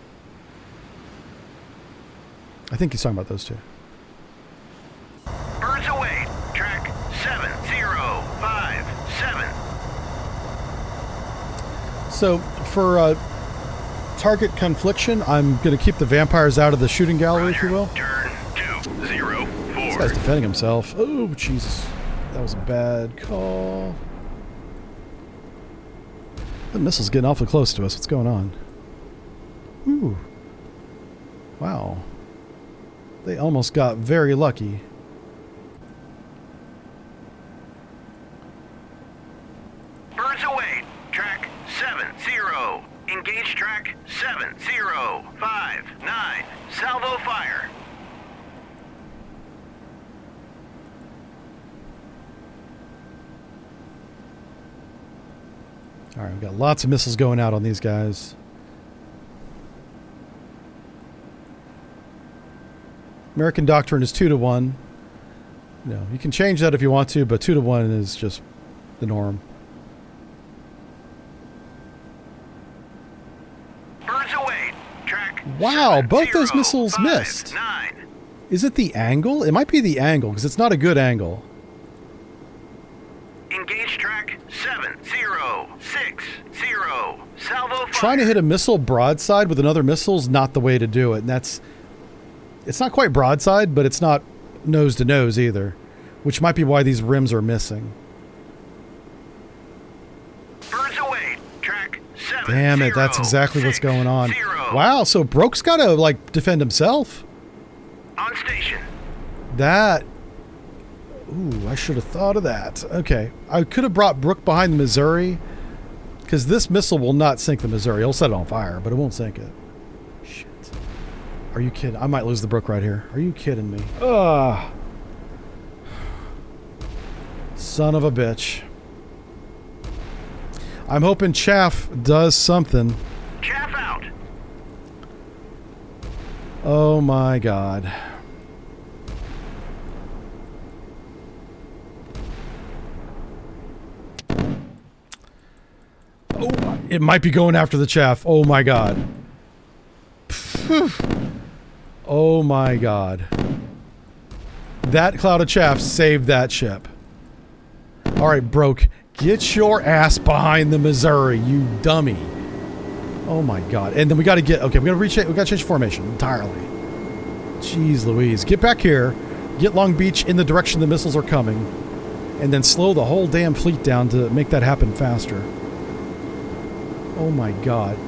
I think he's talking about those two. Birds away. Track 7057. So, for target confliction, I'm going to keep the vampires out of the shooting gallery, if you will. Turn 204. This guy's defending himself. Oh, Jesus. That was a bad call. The missile's getting awfully close to us. What's going on? Ooh. Wow. They almost got very lucky. Birds away. Track 70. Engage track 7059. Salvo fire. All right, we've got lots of missiles going out on these guys. American doctrine is 2 to 1. You know, you can change that if you want to, but 2 to 1 is just the norm. Birds away. Track Wow, both those missiles missed. 7059. Is it the angle? It might be the angle, because it's not a good angle. Engage track 7060. Salvo fire. Trying to hit a missile broadside with another missile is not the way to do it. And that's, it's not quite broadside, but it's not nose to nose either, which might be why these rims are missing. Birds away. Track 7060. Damn it, that's exactly what's going on. Wow, so Broke's got to, like, defend himself? On station. That... Ooh, I should have thought of that. Okay, I could have brought Brooke behind the Missouri, because this missile will not sink the Missouri. It'll set it on fire, but it won't sink it. Shit. Are you kidding? I might lose the Brooke right here. Are you kidding me? Ugh. Son of a bitch. I'm hoping Chaff does something. Chaff out. Oh my God. Oh, it might be going after the Chaff. Oh my God. Oh my God. That cloud of chaff saved that ship. All right, Broke. Get your ass behind the Missouri, you dummy. Oh my God. And then we got to get, okay, we got to change formation entirely. Jeez Louise. Get back here. Get Long Beach in the direction the missiles are coming. And then slow the whole damn fleet down to make that happen faster. Oh my God.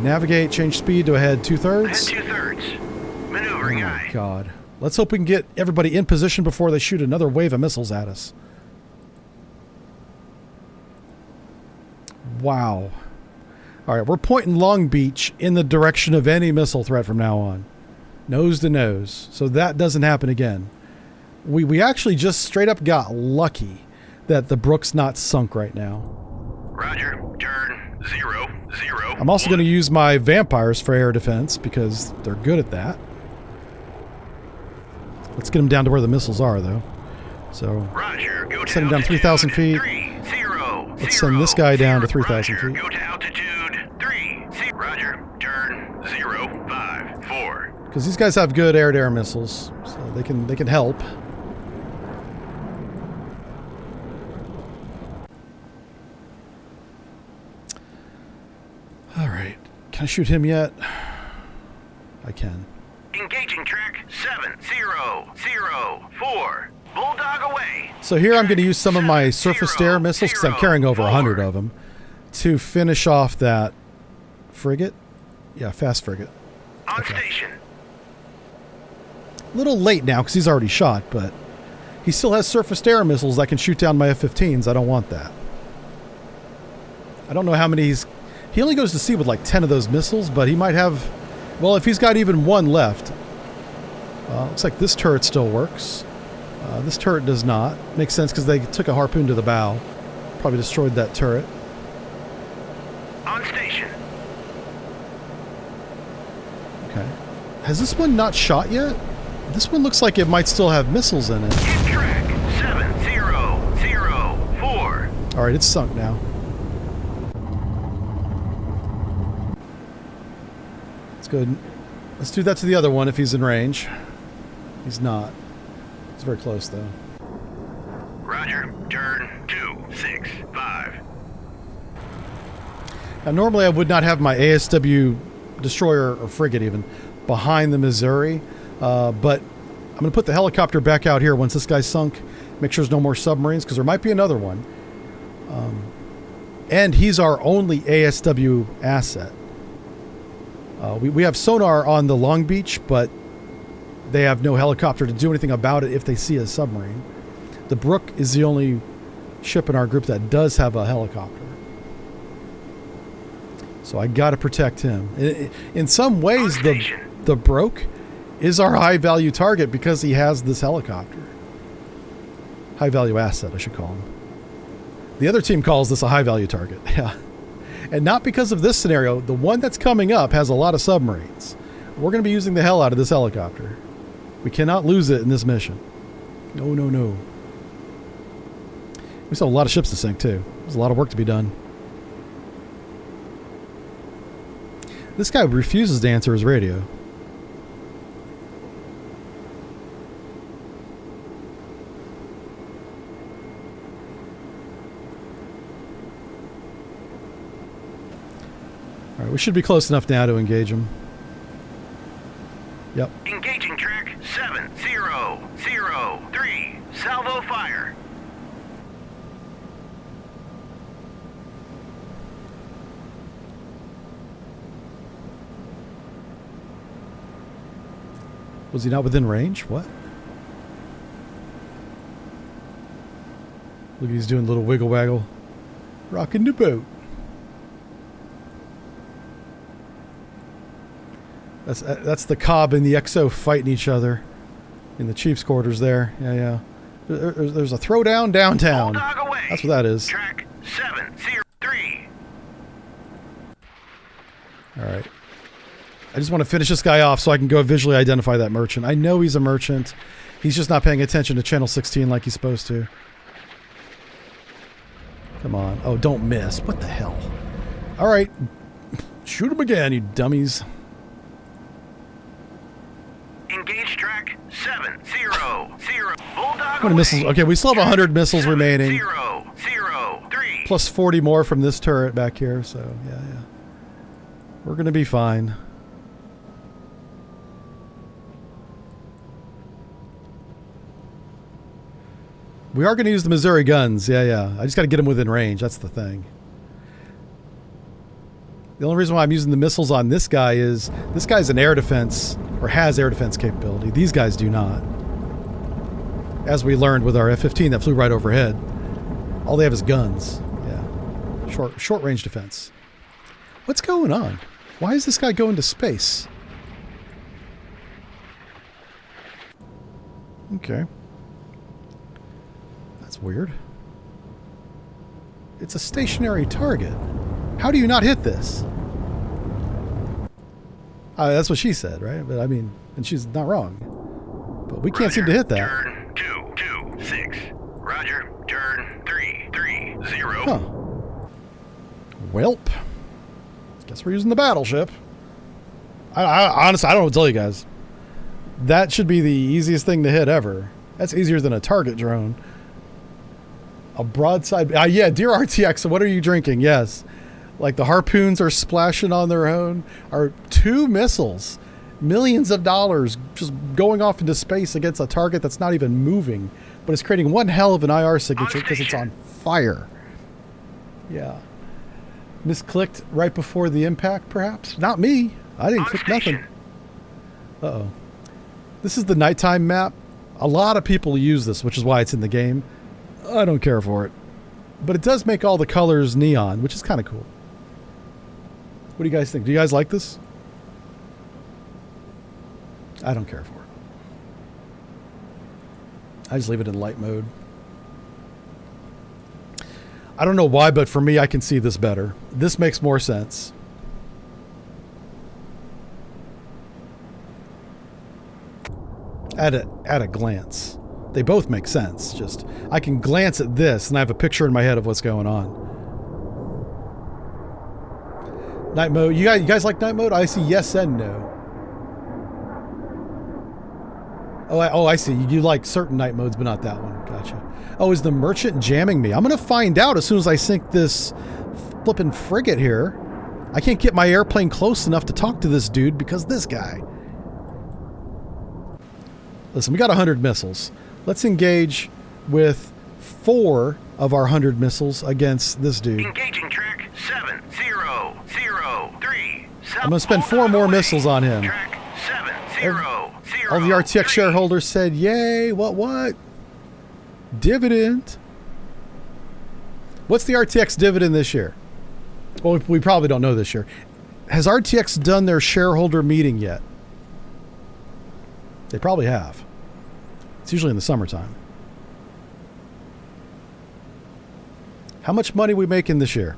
Navigate, change speed to ahead 2/3. Ahead 2/3. Maneuvering Oh my eye. God. Let's hope we can get everybody in position before they shoot another wave of missiles at us. Wow. All right, we're pointing Long Beach in the direction of any missile threat from now on. Nose to nose. So that doesn't happen again. We actually just straight up got lucky that the Brook's not sunk right now. Roger. Turn 0, 0. I'm also going to use my vampires for air defense because they're good at that. Let's get them down to where the missiles are, though. So, Roger. Go to send him down 3,000 feet. 3, 0, Let's send this guy down to 3,000 Roger. feet. Go to altitude 3, 0. Roger. Turn 0, 5, 4. Because these guys have good air-to-air missiles, so they can help. All right. Can I shoot him yet? I can. Engaging track 7, 0, 0, 4. Bulldog away. So here I'm going to use some of my surface-to-air missiles, because I'm carrying over 100 of them, to finish off that frigate. Yeah, fast frigate. On station. A little late now because he's already shot, but he still has surface-to-air missiles that can shoot down my F-15s. I don't want that. I don't know how many he only goes to sea with like 10 of those missiles, but he might have... Well, if he's got even one left... looks like this turret still works. This turret does not. Makes sense because they took a harpoon to the bow. Probably destroyed that turret. On station. Okay. Has this one not shot yet? This one looks like it might still have missiles in it. Hit track 7, 0, 0, 4. Alright, it's sunk now. Let's go. Let's do that to the other one if he's in range. He's not. He's very close though. Roger. Turn 2, 6, 5. Now normally I would not have my ASW destroyer or frigate even behind the Missouri, but I'm going to put the helicopter back out here once this guy's sunk. Make sure there's no more submarines because there might be another one. And he's our only ASW asset. We have sonar on the Long Beach, but they have no helicopter to do anything about it if they see a submarine. The Brook is the only ship in our group that does have a helicopter. So I got to protect him. In some ways, the Brook is our high-value target because he has this helicopter. High-value asset, I should call him. The other team calls this a high-value target. Yeah. And not because of this scenario. The one that's coming up has a lot of submarines. We're going to be using the hell out of this helicopter. We cannot lose it in this mission. No, no, no. We still have a lot of ships to sink, too. There's a lot of work to be done. This guy refuses to answer his radio. All right, we should be close enough now to engage him. Yep. Engaging track 7, 0, 0, 3. Salvo fire. Was he not within range? What? Look, he's doing a little wiggle waggle. Rocking the boat. That's the Cobb and the XO fighting each other in the Chiefs' quarters there. Yeah, yeah. There's a throwdown downtown. Bulldog away. That's what that is. Track 7, 0, 3. All right. I just want to finish this guy off so I can go visually identify that merchant. I know he's a merchant. He's just not paying attention to channel 16 like he's supposed to. Come on. Oh, don't miss. What the hell? All right. Shoot him again, you dummies. Engage track 7, 0, 0. Bulldog How many missiles? Okay, we still have 100 missiles 7, remaining. 0, 0, 3. Plus 40 more from this turret back here. So, yeah, yeah. We're going to be fine. We are going to use the Missouri guns. Yeah, yeah. I just got to get them within range. That's the thing. The only reason why I'm using the missiles on this guy is this guy's an air defense or has air defense capability. These guys do not. As we learned with our F-15 that flew right overhead. All they have is guns. Yeah. Short range defense. What's going on? Why is this guy going to space? Okay. That's weird. It's a stationary target. How do you not hit this? That's what she said, right? But I mean, and she's not wrong. But we can't seem to hit that. Turn 226. Roger. Turn 330. Huh. Welp. Guess we're using the battleship. I honestly, I don't know what to tell you guys. That should be the easiest thing to hit ever. That's easier than a target drone. A broadside. Yeah, dear RTX, so what are you drinking? Yes. Like the harpoons are splashing on their own. Are 2 missiles, millions of dollars just going off into space against a target that's not even moving, but it's creating one hell of an IR signature because it's on fire. Yeah. Misclicked right before the impact, perhaps? Not me. I didn't click nothing. Uh-oh. This is the nighttime map. A lot of people use this, which is why it's in the game. I don't care for it. But it does make all the colors neon, which is kind of cool. What do you guys think? Do you guys like this? I don't care for it. I just leave it in light mode. I don't know why, but for me, I can see this better. This makes more sense. At a glance. They both make sense. Just, I can glance at this and I have a picture in my head of what's going on. Night mode. You guys like night mode? I see yes and no. Oh, I see. You like certain night modes, but not that one. Gotcha. Oh, is the merchant jamming me? I'm going to find out as soon as I sink this flippin' frigate here. I can't get my airplane close enough to talk to this dude because this guy. Listen, we got 100 missiles. Let's engage with 4 of our 100 missiles against this dude. Engaging track 7003. I'm going to spend 4 more missiles on him. Track 700. All the RTX shareholders said, yay, what? Dividend. What's the RTX dividend this year? Well, we probably don't know this year. Has RTX done their shareholder meeting yet? They probably have. It's usually in the summertime. How much money are we making this year?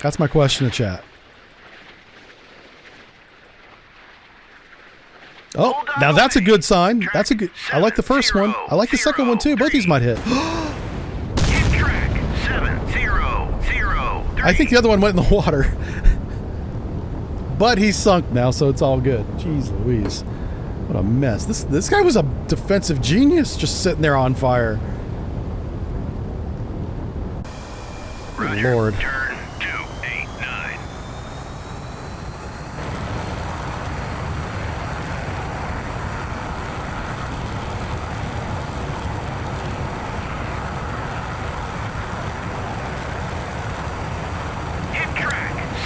That's my question in chat. Oh, now that's a good sign. That's a good. I like the first one. I like the second one too. Both these might hit. I think the other one went in the water. But he's sunk now, so it's all good. Jeez Louise. What a mess. This guy was a defensive genius just sitting there on fire. Good Lord. Turn 289.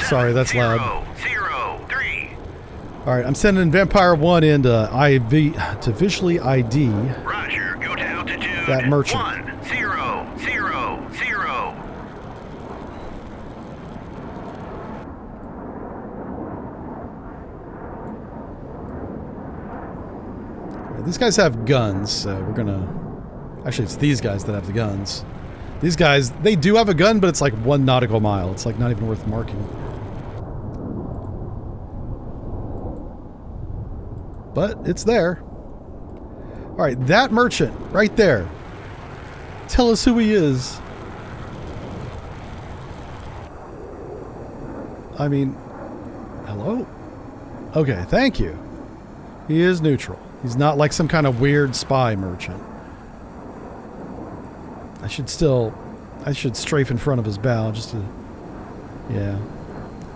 Sorry, that's loud. 003. All right, I'm sending Vampire 1 into IV to visually ID Roger, go to altitude. that merchant. 1000. These guys have guns, so we're gonna... Actually, it's these guys that have the guns. These guys, they do have a gun, but it's like 1 nautical mile. It's like not even worth marking. But it's there. All right, that merchant right there. Tell us who he is. I mean, hello? Okay, thank you. He is neutral. He's not like some kind of weird spy merchant. I should strafe in front of his bow just to... Yeah.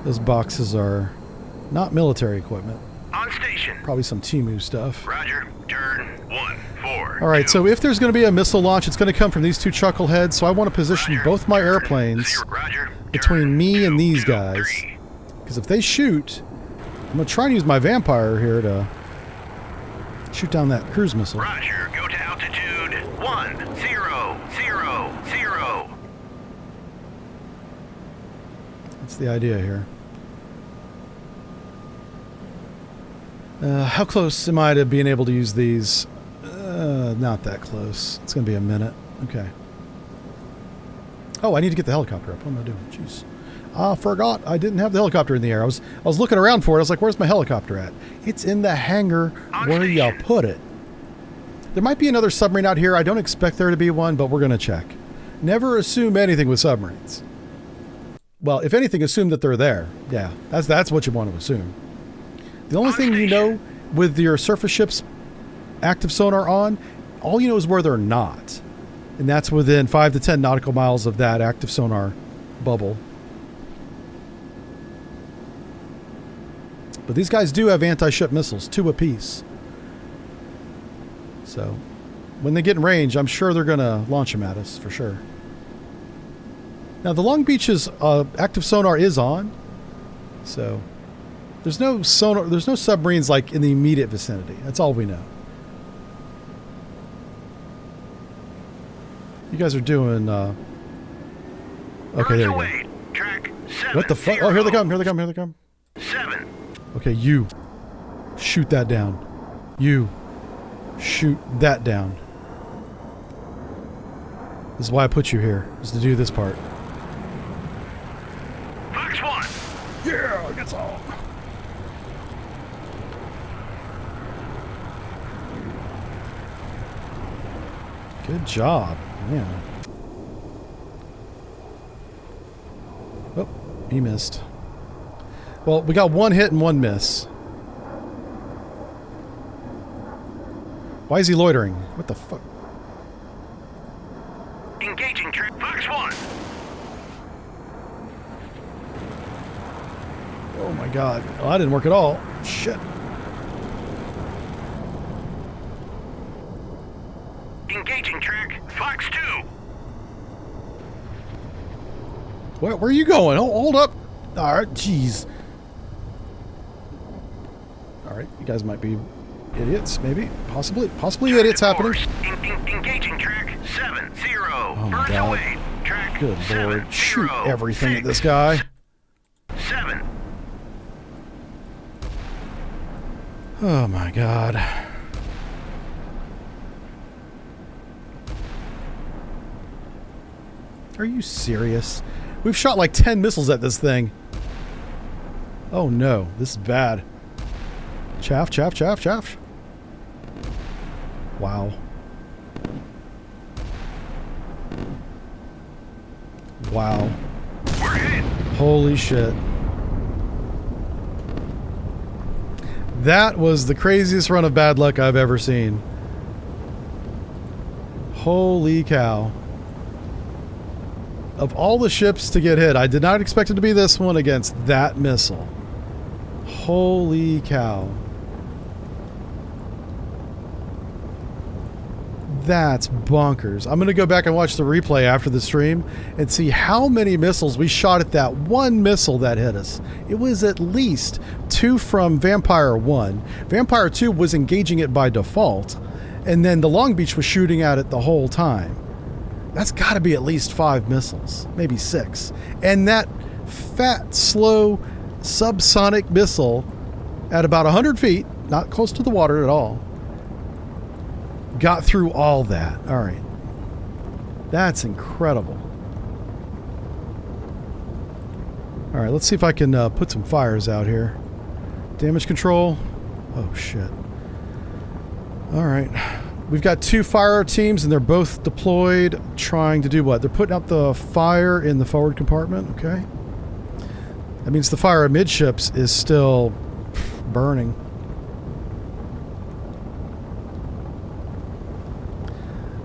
Those boxes are not military equipment. On station. Probably some Temu stuff. Roger, turn 14. All right, so if there's going to be a missile launch, it's going to come from these 2 chuckleheads, so I want to position both my airplanes between me and these guys. Because if they shoot, I'm going to try and use my Vampire here to shoot down that cruise missile. Roger, go to altitude 1000. That's the idea here. How close am I to being able to use these? Not that close. It's going to be a minute. Okay. Oh, I need to get the helicopter up. What am I doing? Jeez. I forgot I didn't have the helicopter in the air. I was looking around for it. I was like, where's my helicopter at? It's in the hangar where you put it. There might be another submarine out here. I don't expect there to be one, but we're going to check. Never assume anything with submarines. Well, if anything, assume that they're there. Yeah, that's what you want to assume. The only thing you know with your surface ships active sonar on, all you know is where they're not. And that's within 5 to 10 nautical miles of that active sonar bubble. But these guys do have anti-ship missiles, 2 apiece. So, when they get in range, I'm sure they're going to launch them at us, for sure. Now, the Long Beach's active sonar is on. So, there's no sonar, there's no submarines, like, in the immediate vicinity. That's all we know. You guys are doing, okay, there you go. Track 7, What the fuck? Oh, here they come, here they come, here they come. 7. Okay, you. Shoot that down. You. Shoot that down. This is why I put you here, is to do this part. Fox 1. Yeah, that's all. Good job. Yeah. Oh, he missed. Well, we got 1 hit and 1 miss. Why is he loitering? What the fuck? Engaging track. Fox 1. Oh my god. Oh, that didn't work at all. Shit. Engaging track. Fox 2. Where are you going? Oh, hold up. Alright, jeez. Alright, you guys might be idiots, maybe. Possibly idiots happening. Engaging track 70. Oh my Birds god. away. Track Good 70. lord. Shoot everything at this guy. 7. Oh my god. Are you serious? We've shot like 10 missiles at this thing. Oh no, this is bad. Chaff, chaff, chaff, chaff. Wow. Wow. We're hit. Holy shit. That was the craziest run of bad luck I've ever seen. Holy cow. Of all the ships to get hit, I did not expect it to be this one against that missile. Holy cow. That's bonkers. I'm going to go back and watch the replay after the stream and see how many missiles we shot at that one missile that hit us. It was at least 2 from Vampire 1. Vampire 2 was engaging it by default, and then the Long Beach was shooting at it the whole time. That's got to be at least 5 missiles, maybe 6. And that fat, slow, subsonic missile at about 100 feet, not close to the water at all, got through all that. All right. That's incredible. All right, let's see if I can put some fires out here. Damage control. Oh, shit. All right. We've got 2 fire teams, and they're both deployed, trying to do what? They're putting out the fire in the forward compartment. Okay. That means the fire amidships is still burning.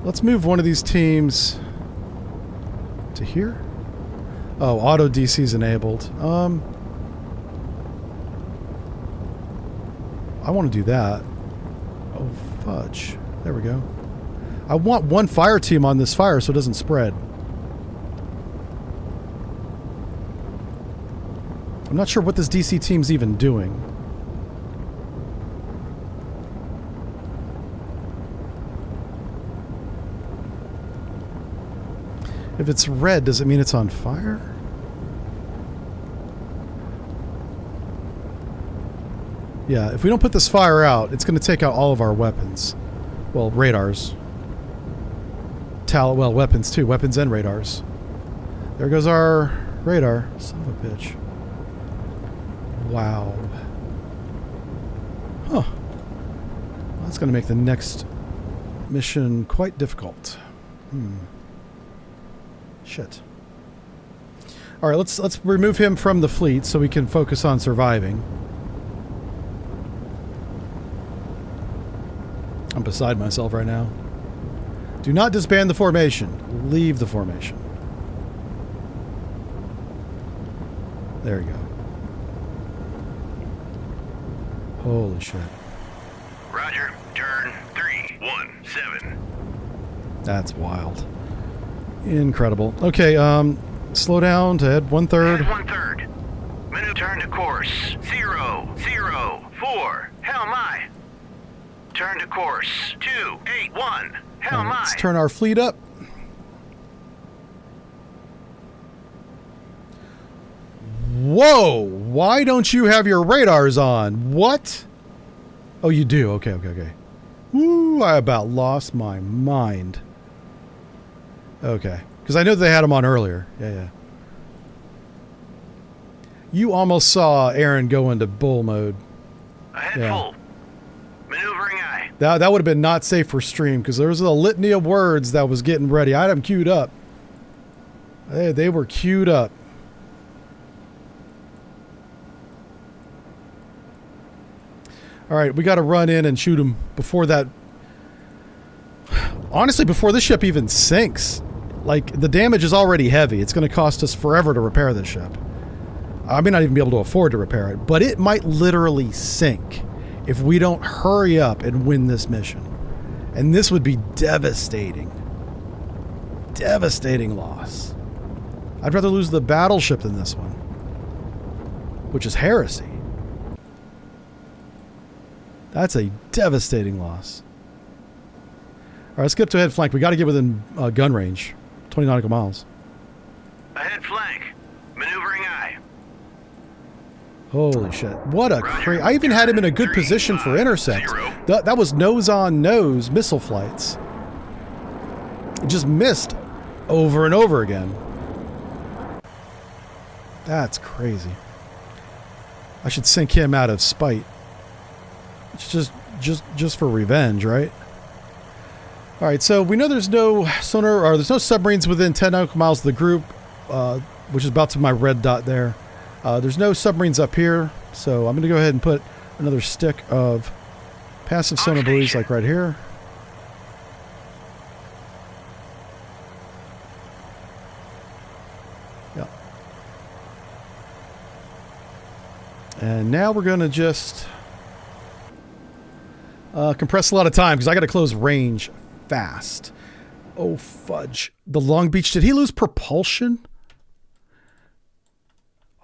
Let's move one of these teams to here. Oh, auto DC is enabled. I want to do that. Oh, fudge. There we go. I want one fire team on this fire so it doesn't spread. I'm not sure what this DC team's even doing. If it's red, does it mean it's on fire? Yeah, if we don't put this fire out, it's going to take out all of our weapons. Well, radars. Well, weapons too. Weapons and radars. There goes our radar. Son of a bitch. Wow. Huh. Well, that's going to make the next mission quite difficult. Shit. All right, let's remove him from the fleet so we can focus on surviving. I'm beside myself right now. Do not disband the formation. Leave the formation. There you go. Holy shit. Roger. Turn 317. That's wild. Incredible. Okay, slow down to head 1/3. Head 1/3. Maneuver. Turn to course 004. Hell my. Turn to course 281. Hell my. Let's turn our fleet up. Whoa! Why don't you have your radars on? What? Oh, you do. Okay. Woo! I about lost my mind. Okay. Because I know they had them on earlier. Yeah. You almost saw Aaron go into bull mode. Ahead full. Maneuvering eye. That would have been not safe for stream because there was a litany of words that was getting ready. I had them queued up. They were queued up. All right, we got to run in and shoot him before that. Honestly, before this ship even sinks. Like, the damage is already heavy. It's going to cost us forever to repair this ship. I may not even be able to afford to repair it, but it might literally sink if we don't hurry up and win this mission. And this would be devastating. Devastating loss. I'd rather lose the battleship than this one, which is heresy. That's a devastating loss. All right, let's get to head flank. We got to get within gun range, 20 nautical miles. Ahead flank. Maneuvering eye. Holy shit. What a crazy... I even had him in a good position for intercept. That was nose-on-nose missile flights. It just missed over and over again. That's crazy. I should sink him out of spite. It's just for revenge, right? All right, so we know there's no sonar, or there's no submarines within 10 nautical miles of the group, which is about to my red dot there. There's no submarines up here, so I'm going to go ahead and put another stick of passive sonar buoys, like right here. Yep. And now we're going to just compress a lot of time because I got to close range fast. Oh, fudge. The Long Beach, did he lose propulsion?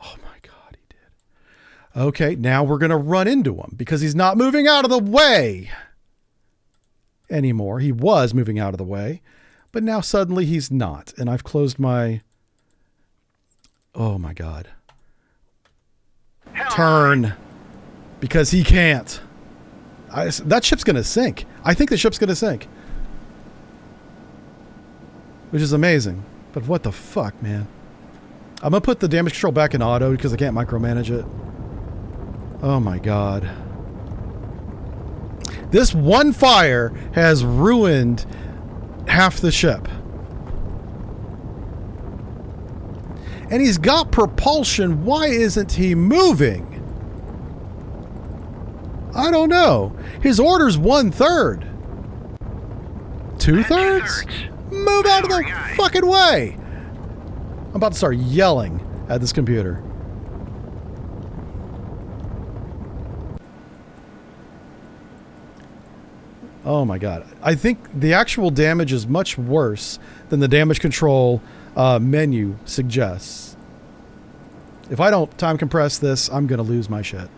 Oh my God, he did. Okay, now we're going to run into him because he's not moving out of the way anymore. He was moving out of the way, but now suddenly he's not. And I've closed my... Oh my God. Turn. Because he can't. That ship's going to sink. I think the ship's going to sink. Which is amazing. But what the fuck, man? I'm going to put the damage control back in auto because I can't micromanage it. Oh my God. This one fire has ruined half the ship. And he's got propulsion. Why isn't he moving? I don't know. His order's 1/3. 2/3? Move out of the fucking way! I'm about to start yelling at this computer. Oh my God. I think the actual damage is much worse than the damage control menu suggests. If I don't time compress this, I'm going to lose my shit.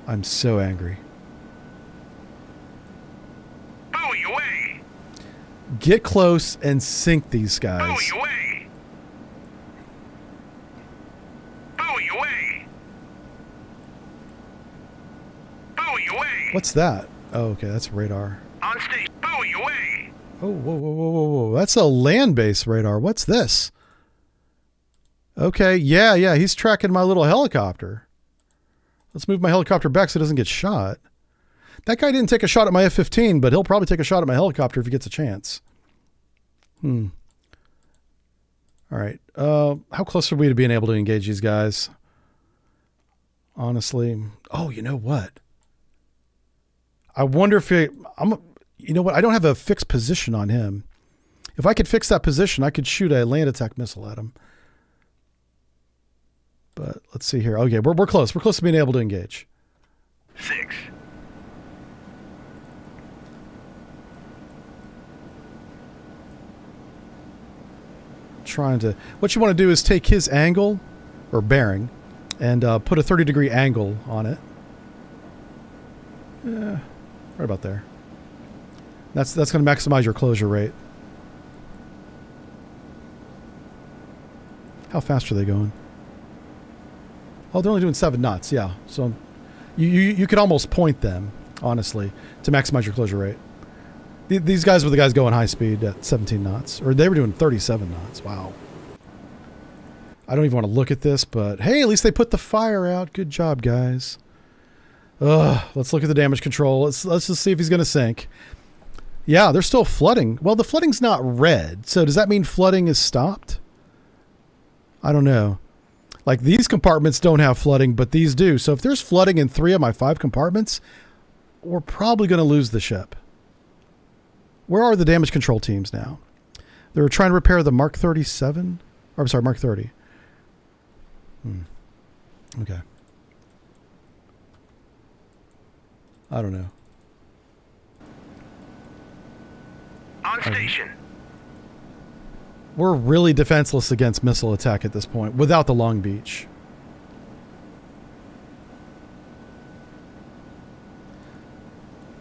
I'm so angry. Buoy away! Get close and sink these guys. Buoy away! Buoy away! away. What's that? Oh, okay, that's radar. On station. Buoy away. Oh, whoa, whoa, whoa, whoa, whoa. That's a land-based radar. What's this? Okay, yeah, he's tracking my little helicopter. Let's move my helicopter back so it doesn't get shot. That guy didn't take a shot at my F-15, but he'll probably take a shot at my helicopter if he gets a chance. All right. How close are we to being able to engage these guys? Honestly. Oh, you know what? I wonder if you know what? I don't have a fixed position on him. If I could fix that position, I could shoot a land attack missile at him. But let's see here. Okay, we're close. We're close to being able to engage. 6. Trying to. What you want to do is take his angle or bearing and put a 30-degree angle on it. Yeah, right about there. That's going to maximize your closure rate. How fast are they going? Oh, they're only doing 7 knots. Yeah, so you could almost point them, honestly, to maximize your closure rate. These guys were the guys going high speed at 17 knots, or they were doing 37 knots. Wow. I don't even want to look at this, but hey, at least they put the fire out. Good job, guys. Let's look at the damage control. Let's just see if he's going to sink. Yeah, they're still flooding. Well, the flooding's not red, so does that mean flooding is stopped? I don't know. Like, these compartments don't have flooding, but these do. So if there's flooding in 3 of my 5 compartments, we're probably going to lose the ship. Where are the damage control teams now? They were trying to repair the Mark 37? Or, I'm sorry, Mark 30. Okay. I don't know. On station. We're really defenseless against missile attack at this point, without the Long Beach.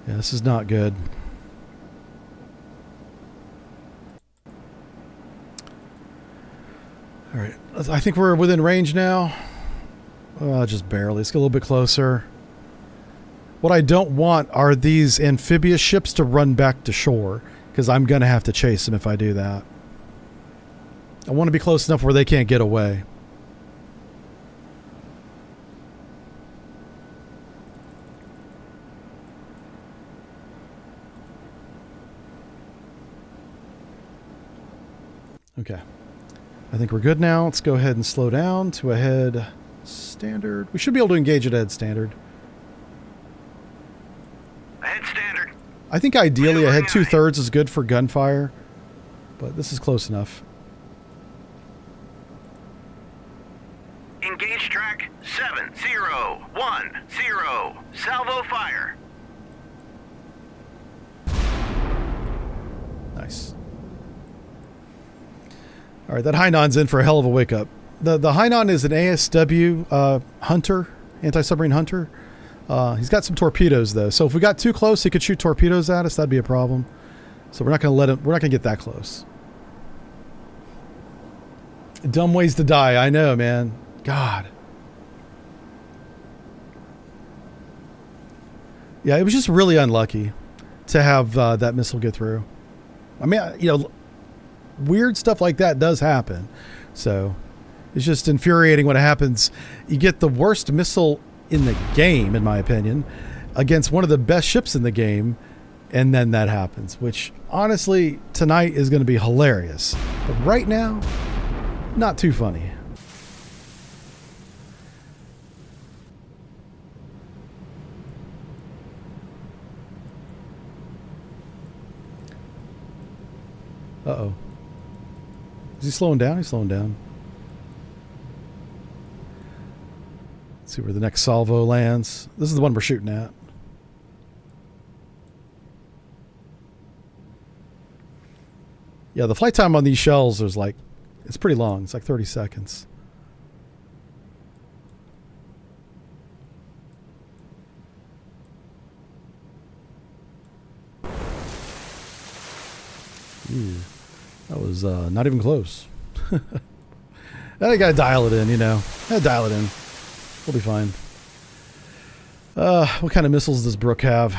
Yeah, this is not good. All right, I think we're within range now. Just barely. Let's get a little bit closer. What I don't want are these amphibious ships to run back to shore, because I'm going to have to chase them if I do that. I want to be close enough where they can't get away. Okay. I think we're good now. Let's go ahead and slow down to a head standard. We should be able to engage at head standard. Ahead standard. I think ideally a head 2/3 is good for gunfire, but this is close enough. Engage track 7010. Salvo fire. Nice. All right, that Hainan in for a hell of a wake up. The Hainan is an ASW hunter, anti-submarine hunter. He's got some torpedoes though, so if we got too close, he could shoot torpedoes at us. That'd be a problem. So we're not going to let him. We're not going to get that close. Dumb ways to die. I know, man. God. Yeah, it was just really unlucky to have that missile get through. I mean, you know, weird stuff like that does happen. So it's just infuriating when it happens. You get the worst missile in the game, in my opinion, against one of the best ships in the game, and then that happens, which honestly tonight is going to be hilarious. But right now, not too funny. Uh-oh. Is he slowing down? He's slowing down. Let's see where the next salvo lands. This is the one we're shooting at. Yeah, the flight time on these shells is like, it's pretty long. It's like 30 seconds. Ooh, that was not even close. I gotta dial it in, you know. Gotta dial it in. We'll be fine. What kind of missiles does Brooke have?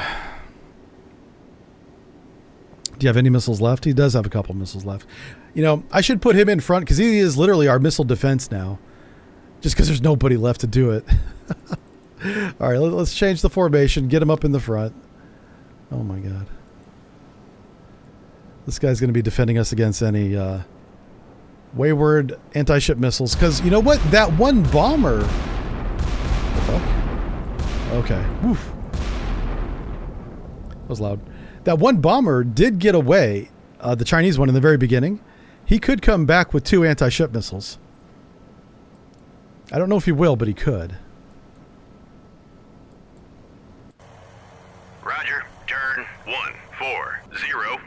Do you have any missiles left? He does have a couple missiles left. You know, I should put him in front because he is literally our missile defense now. Just because there's nobody left to do it. All right, let's change the formation. Get him up in the front. Oh my God. This guy's going to be defending us against any wayward anti-ship missiles. Because you know what? That one bomber... What the fuck? Okay. Woof. That was loud. That one bomber did get away. The Chinese one in the very beginning. He could come back with 2 anti-ship missiles. I don't know if he will, but he could. Roger. Turn 140.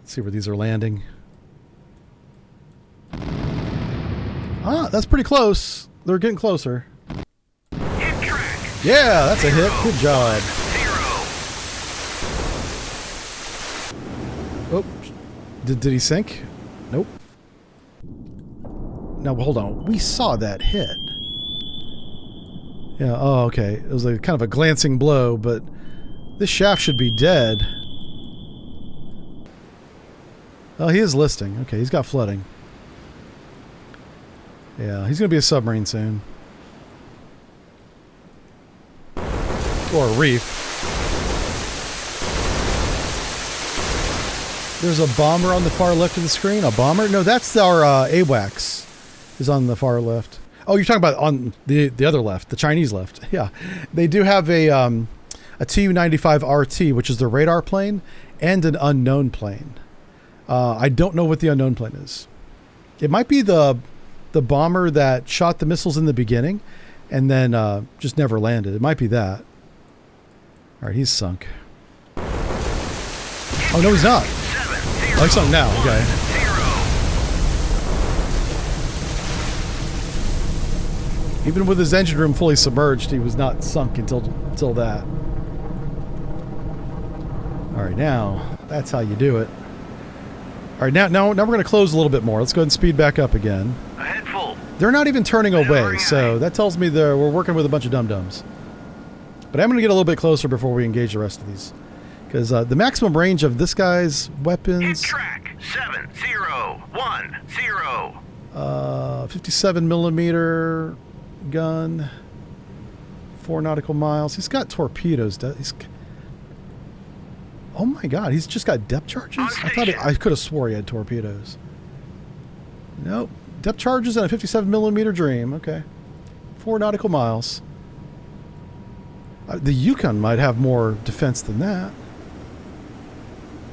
Let's see where these are landing. Ah, that's pretty close. They're getting closer. Hit track. Yeah, that's a hit. Good job. 0. Oh, did he sink? Nope. Now, hold on. We saw that hit. Yeah, oh, okay. It was a kind of a glancing blow, but this shaft should be dead. Oh, he is listing. Okay, he's got flooding. Yeah, he's going to be a submarine soon. Or a reef. There's a bomber on the far left of the screen. A bomber? No, that's our AWACS is on the far left. Oh, you're talking about on the other left, the Chinese left. Yeah. They do have a Tu-95RT, which is the radar plane, and an unknown plane. I don't know what the unknown plane is. It might be the bomber that shot the missiles in the beginning and then just never landed. It might be that. All right, he's sunk. Oh, no, he's not. Oh, he's sunk now. Okay. Even with his engine room fully submerged, he was not sunk until that. All right, now that's how you do it. All right, now we're going to close a little bit more. Let's go ahead and speed back up again. Ahead full. They're not even turning away, so that tells me we're working with a bunch of dum-dums. But I'm going to get a little bit closer before we engage the rest of these. Because the maximum range of this guy's weapons... Hit track 7010. 57 millimeter gun. 4 nautical miles. He's got torpedoes. Oh my God, he's just got depth charges? I could have swore he had torpedoes. Nope. Depth charges and a 57 millimeter Dream. Okay. 4 nautical miles. The Yukon might have more defense than that.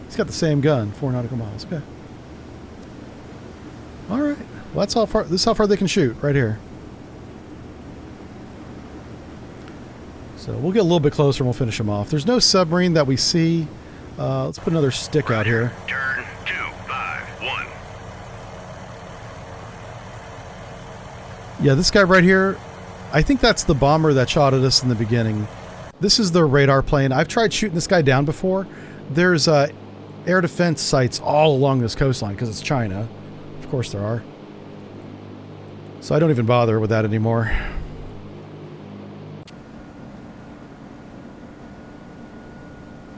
He's got the same gun, 4 nautical miles. Okay. All right. Well, that's how far. This is how far they can shoot, right here. So we'll get a little bit closer and we'll finish them off. There's no submarine that we see. Let's put another stick out here. Turn 251. Yeah, this guy right here. I think that's the bomber that shot at us in the beginning. This is the radar plane. I've tried shooting this guy down before. There's air defense sites all along this coastline because it's China. Of course there are. So I don't even bother with that anymore.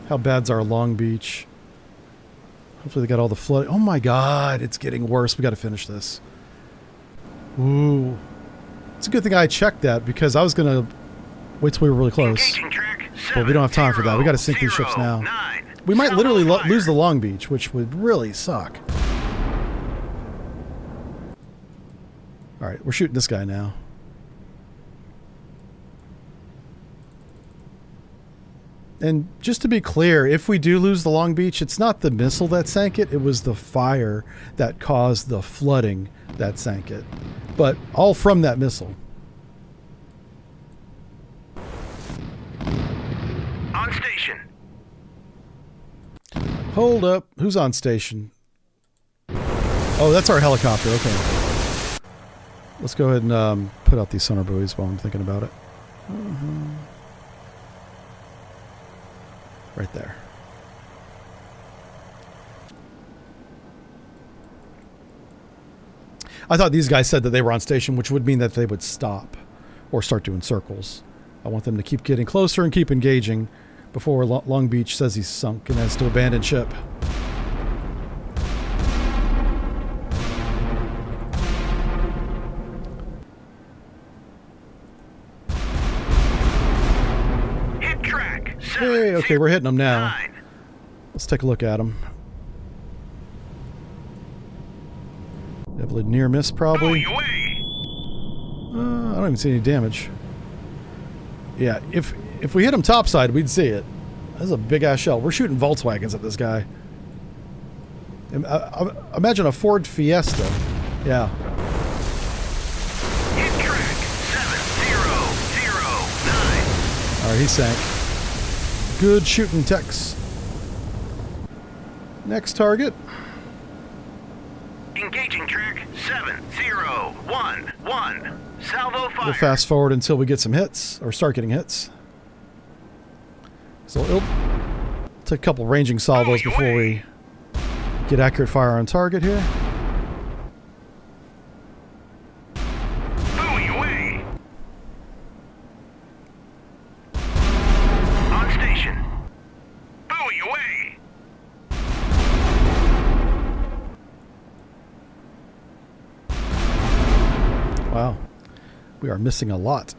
How bad's our Long Beach? Hopefully they got all the flood. Oh my God, it's getting worse. We got to finish this. Ooh. It's a good thing I checked that because I was going to wait till we were really close. But we don't have time for that. We got to sink these ships now. We might literally lose the Long Beach, which would really suck. All right, we're shooting this guy now. And just to be clear, if we do lose the Long Beach, it's not the missile that sank it. It was the fire that caused the flooding that sank it. But all from that missile. On station. Hold up. Who's on station? Oh, that's our helicopter. Okay. Let's go ahead and put out these sonar buoys while I'm thinking about it. Right there. I thought these guys said that they were on station, which would mean that they would stop or start doing circles. I want them to keep getting closer and keep engaging before Long Beach says he's sunk and has to abandon ship. Hit track. Hey, okay, we're hitting them now. 9. Let's take a look at them. Definitely near miss, probably. Going away. I don't even see any damage. Yeah, if we hit him topside, we'd see it. That's a big-ass shell. We're shooting Volkswagens at this guy. Imagine a Ford Fiesta. Yeah. Hit track 7009. All right, he sank. Good shooting, Tex. Next target. Engaging track 7011. Salvo fire. We'll fast forward until we get some hits, or start getting hits. So it'll take a couple ranging salvos before we get accurate fire on target here. Buoy away. On station. Buoy away. Wow. We are missing a lot.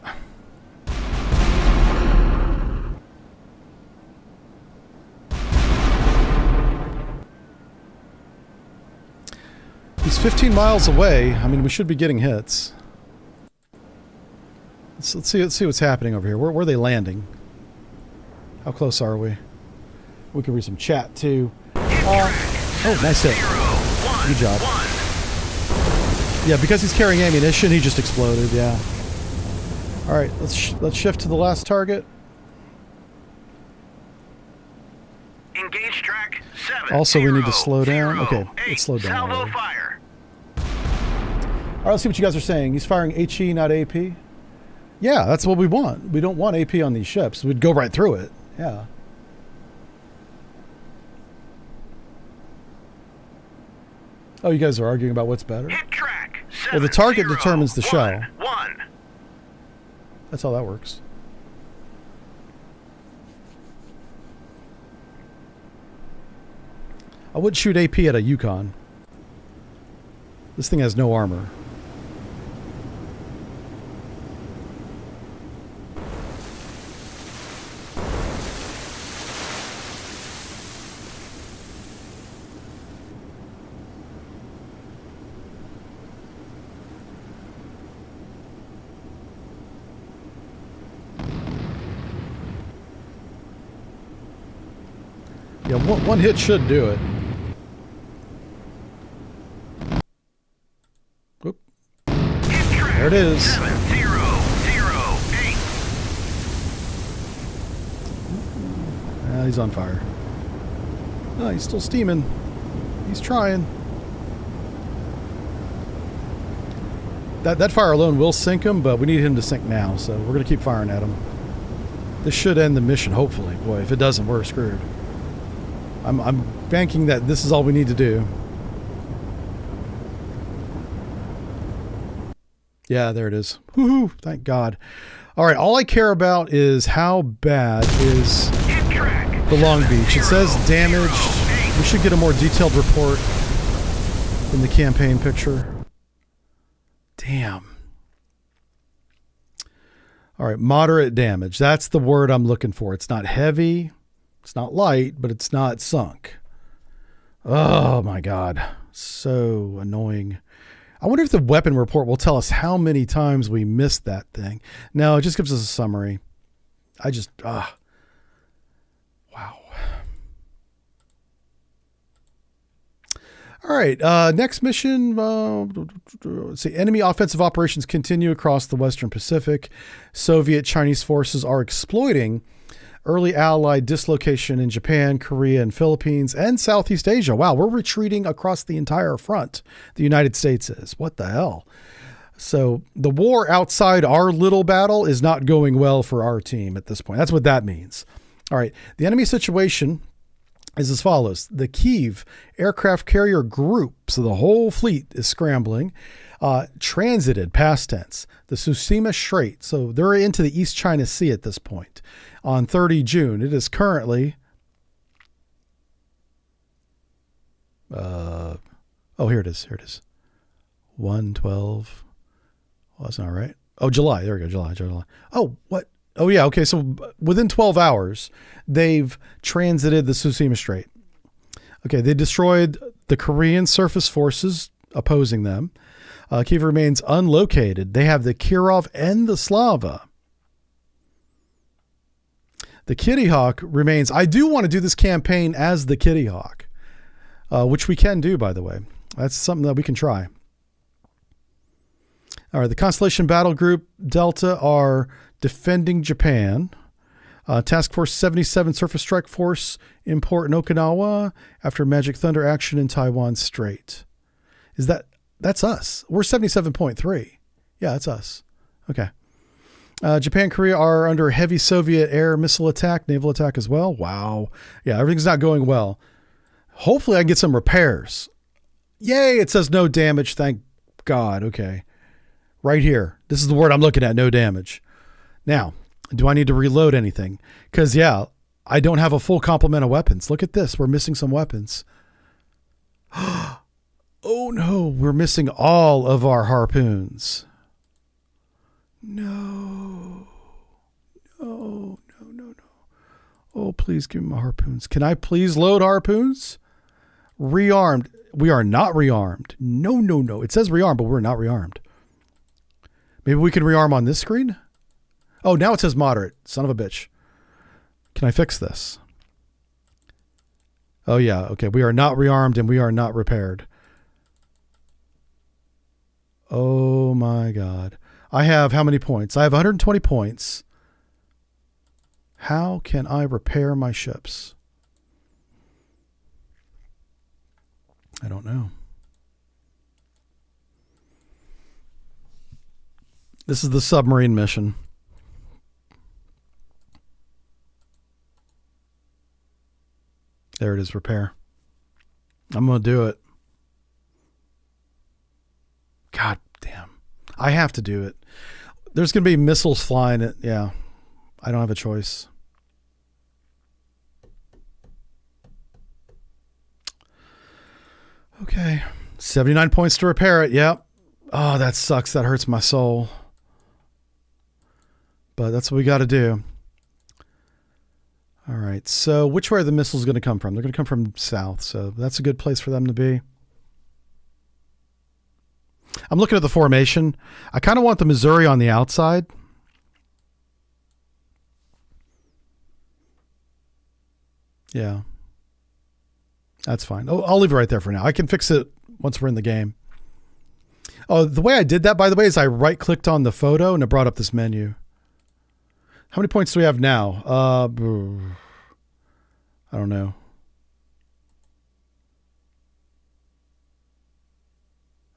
He's 15 miles away. I mean, we should be getting hits. Let's see what's happening over here. Where are they landing? How close are we? We can read some chat too. Oh, nice hit. Good job. Yeah, because he's carrying ammunition, he just exploded. Yeah. All right, let's shift to the last target. Engage track 7. Also, we need to slow down. Okay, let's slow down. Salvo already. fire. All right, let's see what you guys are saying. He's firing HE, not AP. Yeah, that's what we want. We don't want AP on these ships. We'd go right through it. Yeah. Oh, you guys are arguing about what's better? Hit track 7. Well, the target determines the shell. 1. That's how that works. I wouldn't shoot AP at a Yukon. This thing has no armor. Yeah, one hit should do it. Whoop. There it is. 7008. He's on fire. No, he's still steaming. He's trying. That fire alone will sink him, but we need him to sink now, so we're going to keep firing at him. This should end the mission, hopefully. Boy, if it doesn't, we're screwed. I'm banking that this is all we need to do. Yeah, there it is. Woohoo! Thank God. All right, all I care about is how bad is the Long Beach. It says damaged. We should get a more detailed report in the campaign picture. Damn. All right, moderate damage. That's the word I'm looking for. It's not heavy. It's not light, but it's not sunk. Oh my God. So annoying. I wonder if the weapon report will tell us how many times we missed that thing. No, it just gives us a summary. Wow. All right. Next mission. Let's see. Enemy offensive operations continue across the Western Pacific. Soviet Chinese forces are exploiting early Allied dislocation in Japan, Korea, and Philippines, and Southeast Asia. Wow, we're retreating across the entire front. The United States is. What the hell? So the war outside our little battle is not going well for our team at this point. That's what that means. All right. The enemy situation is as follows. The Kyiv aircraft carrier group, so the whole fleet is scrambling, transited, past tense, the Tsushima Strait. So they're into the East China Sea at this point on 30 June. It is currently, here it is. Here it is. 112. Well, that's not right. Oh, July. There we go. July. Oh, what? Oh, yeah. Okay. So within 12 hours, they've transited the Tsushima Strait. Okay. They destroyed the Korean surface forces opposing them. Kyiv remains unlocated. They have the Kirov and the Slava. The Kitty Hawk remains. I do want to do this campaign as the Kitty Hawk, which we can do, by the way. That's something that we can try. All right. The Constellation Battle Group Delta are defending Japan. Task Force 77 Surface Strike Force in port in Okinawa after Magic Thunder action in Taiwan Strait. That's us. We're 77.3. Yeah, that's us. Okay. Japan, Korea are under heavy Soviet air missile attack, naval attack as well. Wow. Yeah, everything's not going well. Hopefully I can get some repairs. Yay, it says no damage. Thank God. Okay. Right here. This is the word I'm looking at, no damage. Now, do I need to reload anything? Because, yeah, I don't have a full complement of weapons. Look at this. We're missing some weapons. Oh, no. We're missing all of our harpoons. No. Oh, please give me my harpoons. Can I please load harpoons? Rearmed. We are not rearmed. No. It says rearmed, but we're not rearmed. Maybe we can rearm on this screen? Oh, now it says moderate. Son of a bitch. Can I fix this? Oh, yeah. Okay. We are not rearmed and we are not repaired. Oh, my God. I have how many points? I have 120 points. How can I repair my ships? I don't know. This is the submarine mission. There it is, repair. I'm going to do it. God damn. I have to do it. There's going to be missiles flying at, yeah. I don't have a choice. Okay. 79 points to repair it. Yep. Oh, that sucks. That hurts my soul. But that's what we got to do. All right. So which way are the missiles going to come from? They're going to come from south. So that's a good place for them to be. I'm looking at the formation. I kind of want the Missouri on the outside. Yeah. That's fine. Oh, I'll leave it right there for now. I can fix it once we're in the game. Oh, the way I did that, by the way, is I right-clicked on the photo and it brought up this menu. How many points do we have now? I don't know.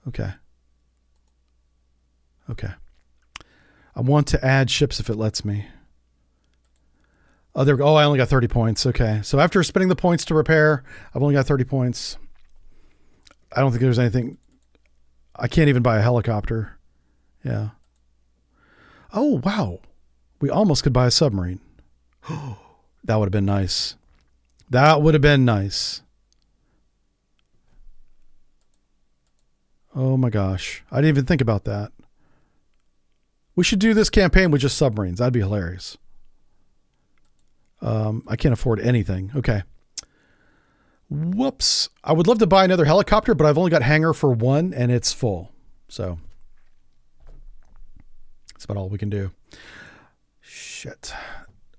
Okay. I want to add ships if it lets me. Oh, there we go. Oh, I only got 30 points. Okay. So after spending the points to repair, I've only got 30 points. I don't think there's anything. I can't even buy a helicopter. Yeah. Oh, wow. We almost could buy a submarine. That would have been nice. That would have been nice. Oh my gosh. I didn't even think about that. We should do this campaign with just submarines. That'd be hilarious. I can't afford anything. Okay. Whoops. I would love to buy another helicopter, but I've only got hangar for one and it's full. So that's about all we can do. Shit.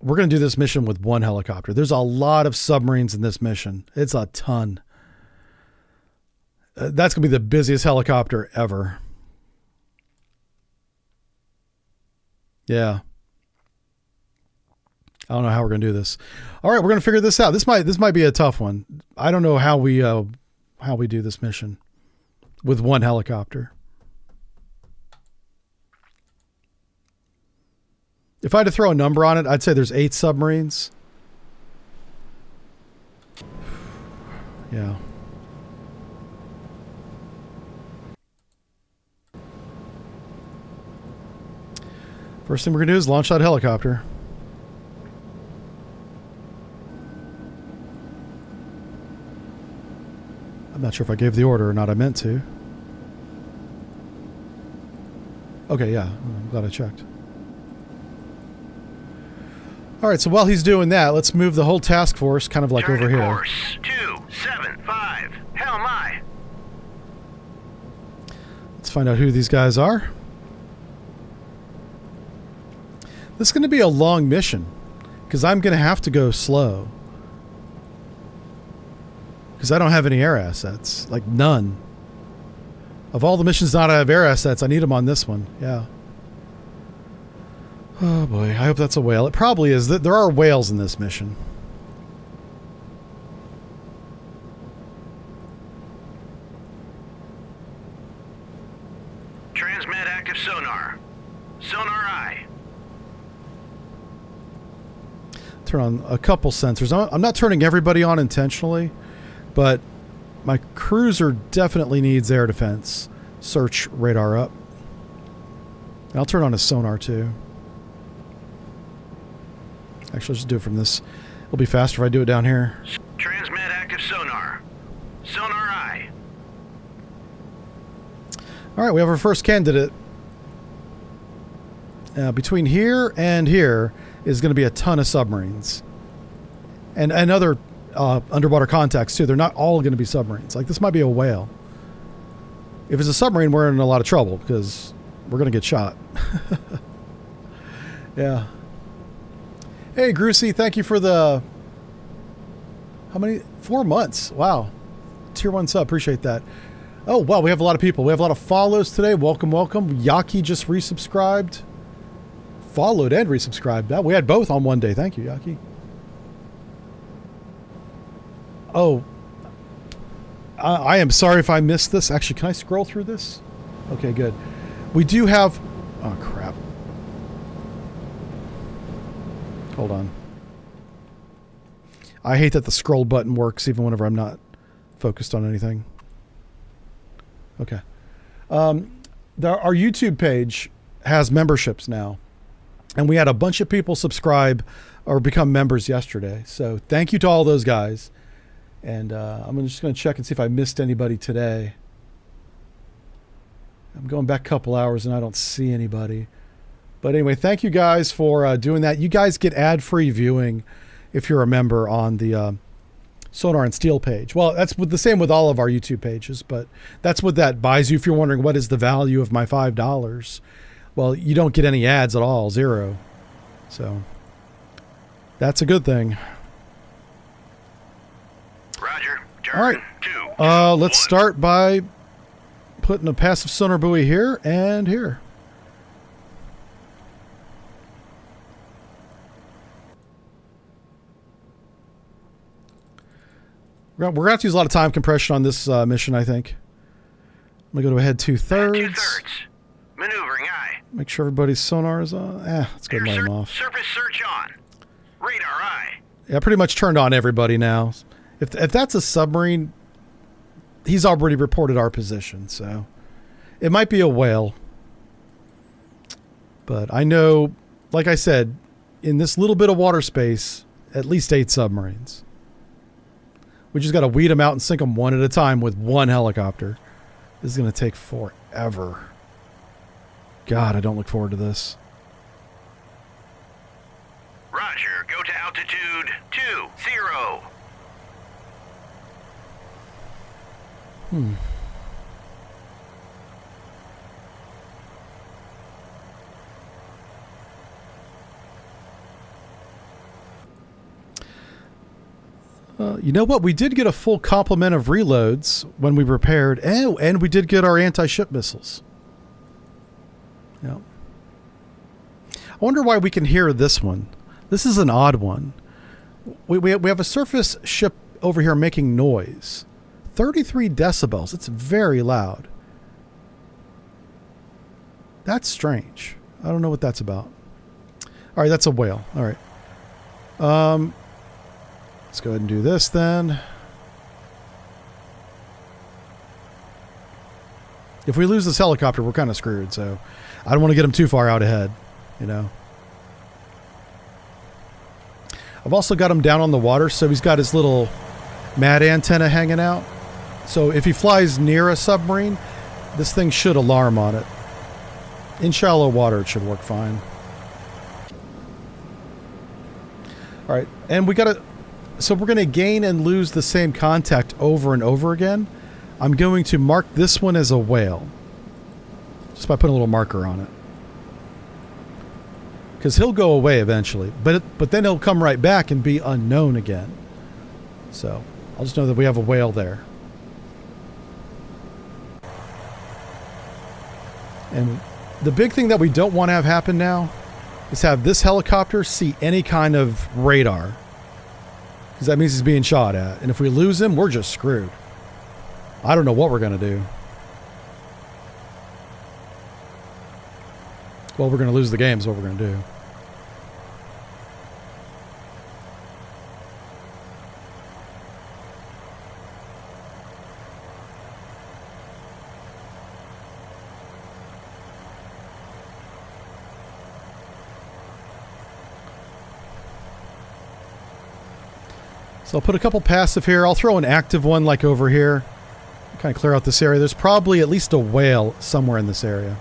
We're going to do this mission with one helicopter. There's a lot of submarines in this mission. It's a ton. That's going to be the busiest helicopter ever. Yeah. I don't know how we're going to do this. All right, we're going to figure this out. This might be a tough one. I don't know how we do this mission with one helicopter. If I had to throw a number on it, I'd say there's 8 submarines. Yeah. First thing we're going to do is launch that helicopter. I'm not sure if I gave the order or not. I meant to. Okay, yeah. I'm glad I checked. All right, so while he's doing that, let's move the whole task force kind of like Turn over to here. Course 275. Hell my. Let's find out who these guys are. This is going to be a long mission because I'm going to have to go slow. Because I don't have any air assets. Like, none. Of all the missions not I have air assets, I need them on this one. Yeah. Oh boy, I hope that's a whale. It probably is. There are whales in this mission. Transmit active sonar. Sonar eye. Turn on a couple sensors. I'm not turning everybody on intentionally, but my cruiser definitely needs air defense. Search radar up. I'll turn on a sonar too. Actually, I'll just do it from this. It'll be faster if I do it down here. Transmit active sonar. Sonar eye. All right, we have our first candidate. Between here and here is going to be a ton of submarines. And other underwater contacts, too. They're not all going to be submarines. Like, this might be a whale. If it's a submarine, we're in a lot of trouble because we're going to get shot. Yeah. Hey, Groosey, thank you for the... How many? 4 months. Wow. Tier 1 sub. Appreciate that. Oh, wow. We have a lot of people. We have a lot of follows today. Welcome, welcome. Yaki just resubscribed. Followed and resubscribed. We had both on one day. Thank you, Yaki. Oh. I am sorry if I missed this. Actually, can I scroll through this? Okay, good. We do have... Oh, crap. Hold on. I hate that the scroll button works even whenever I'm not focused on anything. Okay. Our YouTube page has memberships now. And we had a bunch of people subscribe or become members yesterday. So thank you to all those guys. And I'm just going to check and see if I missed anybody today. I'm going back a couple hours and I don't see anybody. But anyway, thank you guys for doing that. You guys get ad-free viewing if you're a member on the Sonar and Steel page. Well, that's the same with all of our YouTube pages, but that's what that buys you if you're wondering what is the value of my $5. Well, you don't get any ads at all, 0. So that's a good thing. Roger. All right. 2. Let's start by putting a passive sonar buoy here and here. We're going to have to use a lot of time compression on this mission, I think. I'm going to go to ahead 2/3. 2/3. Maneuvering eye. Make sure everybody's sonar is on. Let's go and let them off. Surface search on. Radar eye. Yeah, I pretty much turned on everybody now. If that's a submarine, he's already reported our position, so it might be a whale. But I know, like I said, in this little bit of water space, at least 8 submarines. We just got to weed them out and sink them one at a time with one helicopter. This is going to take forever. God, I don't look forward to this. Roger. Go to altitude 20. You know what? We did get a full complement of reloads when we repaired. And we did get our anti-ship missiles. Yeah. I wonder why we can hear this one. This is an odd one. We have a surface ship over here making noise. 33 decibels. It's very loud. That's strange. I don't know what that's about. All right, that's a whale. All right. Let's go ahead and do this then. If we lose this helicopter, we're kind of screwed. So I don't want to get him too far out ahead, you know. I've also got him down on the water, so he's got his little MAD antenna hanging out. So if he flies near a submarine, this thing should alarm on it. In shallow water, it should work fine. All right, and we got to... So we're going to gain and lose the same contact over and over again. I'm going to mark this one as a whale. Just by putting a little marker on it. Because he'll go away eventually. But then he'll come right back and be unknown again. So I'll just know that we have a whale there. And the big thing that we don't want to have happen now is have this helicopter see any kind of radar. Because that means he's being shot at. And if we lose him, we're just screwed. I don't know what we're going to do. Well, we're going to lose the game is what we're going to do. So I'll put a couple passive here. I'll throw an active one like over here. Kind of clear out this area. There's probably at least a whale somewhere in this area.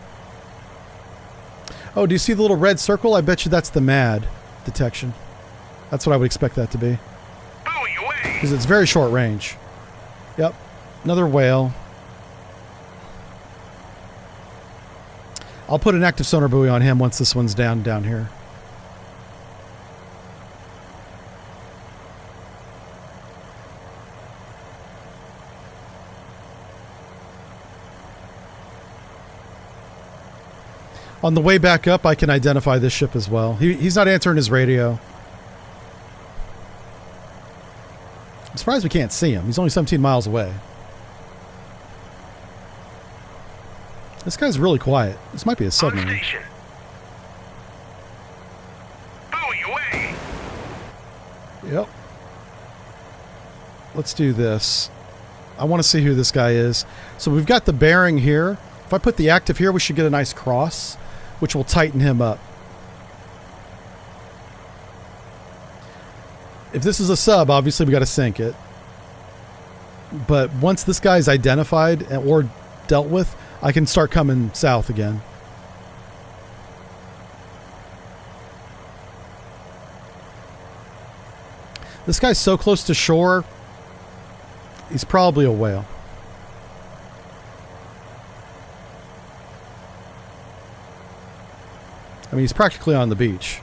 Oh, do you see the little red circle? I bet you that's the MAD detection. That's what I would expect that to be. Because it's very short range. Yep. Another whale. I'll put an active sonar buoy on him once this one's down here. On the way back up, I can identify this ship as well. He's not answering his radio. I'm surprised we can't see him. He's only 17 miles away. This guy's really quiet. This might be a submarine. On station. Buoy away. Yep. Let's do this. I want to see who this guy is. So we've got the bearing here. If I put the active here, we should get a nice cross, which will tighten him up. If this is a sub, obviously we got to sink it. But once this guy's identified or dealt with, I can start coming south again. This guy's so close to shore, he's probably a whale. I mean, he's practically on the beach.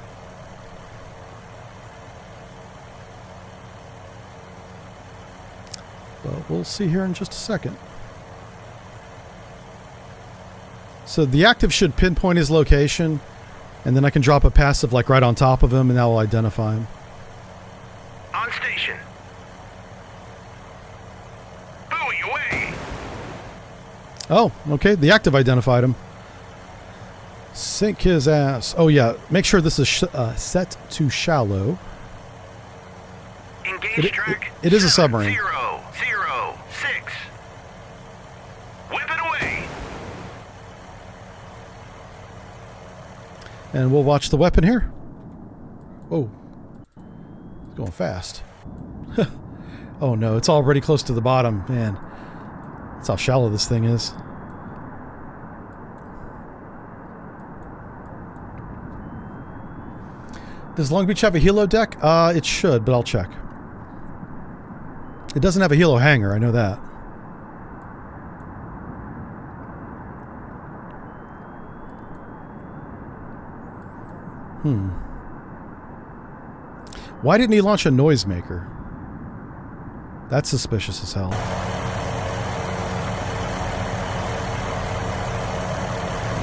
But we'll see here in just a second. So the active should pinpoint his location, and then I can drop a passive like right on top of him, and that will identify him. On station. Buoy away. Oh, okay. The active identified him. Sink his ass. Oh, yeah. Make sure this is set to shallow. Engage track. It is a submarine. 006. Whip it away. And we'll watch the weapon here. Oh. It's going fast. Oh, no. It's already close to the bottom. Man. That's how shallow this thing is. Does Long Beach have a helo deck? It should, but I'll check. It doesn't have a helo hangar, I know that. Why didn't he launch a noisemaker? That's suspicious as hell.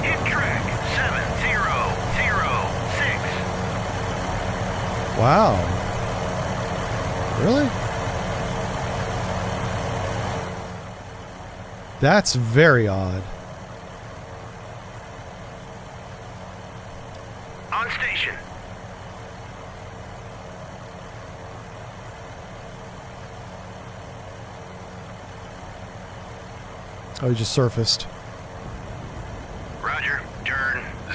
Hit track 7006. Wow. Really? That's very odd. On station. Oh, he just surfaced.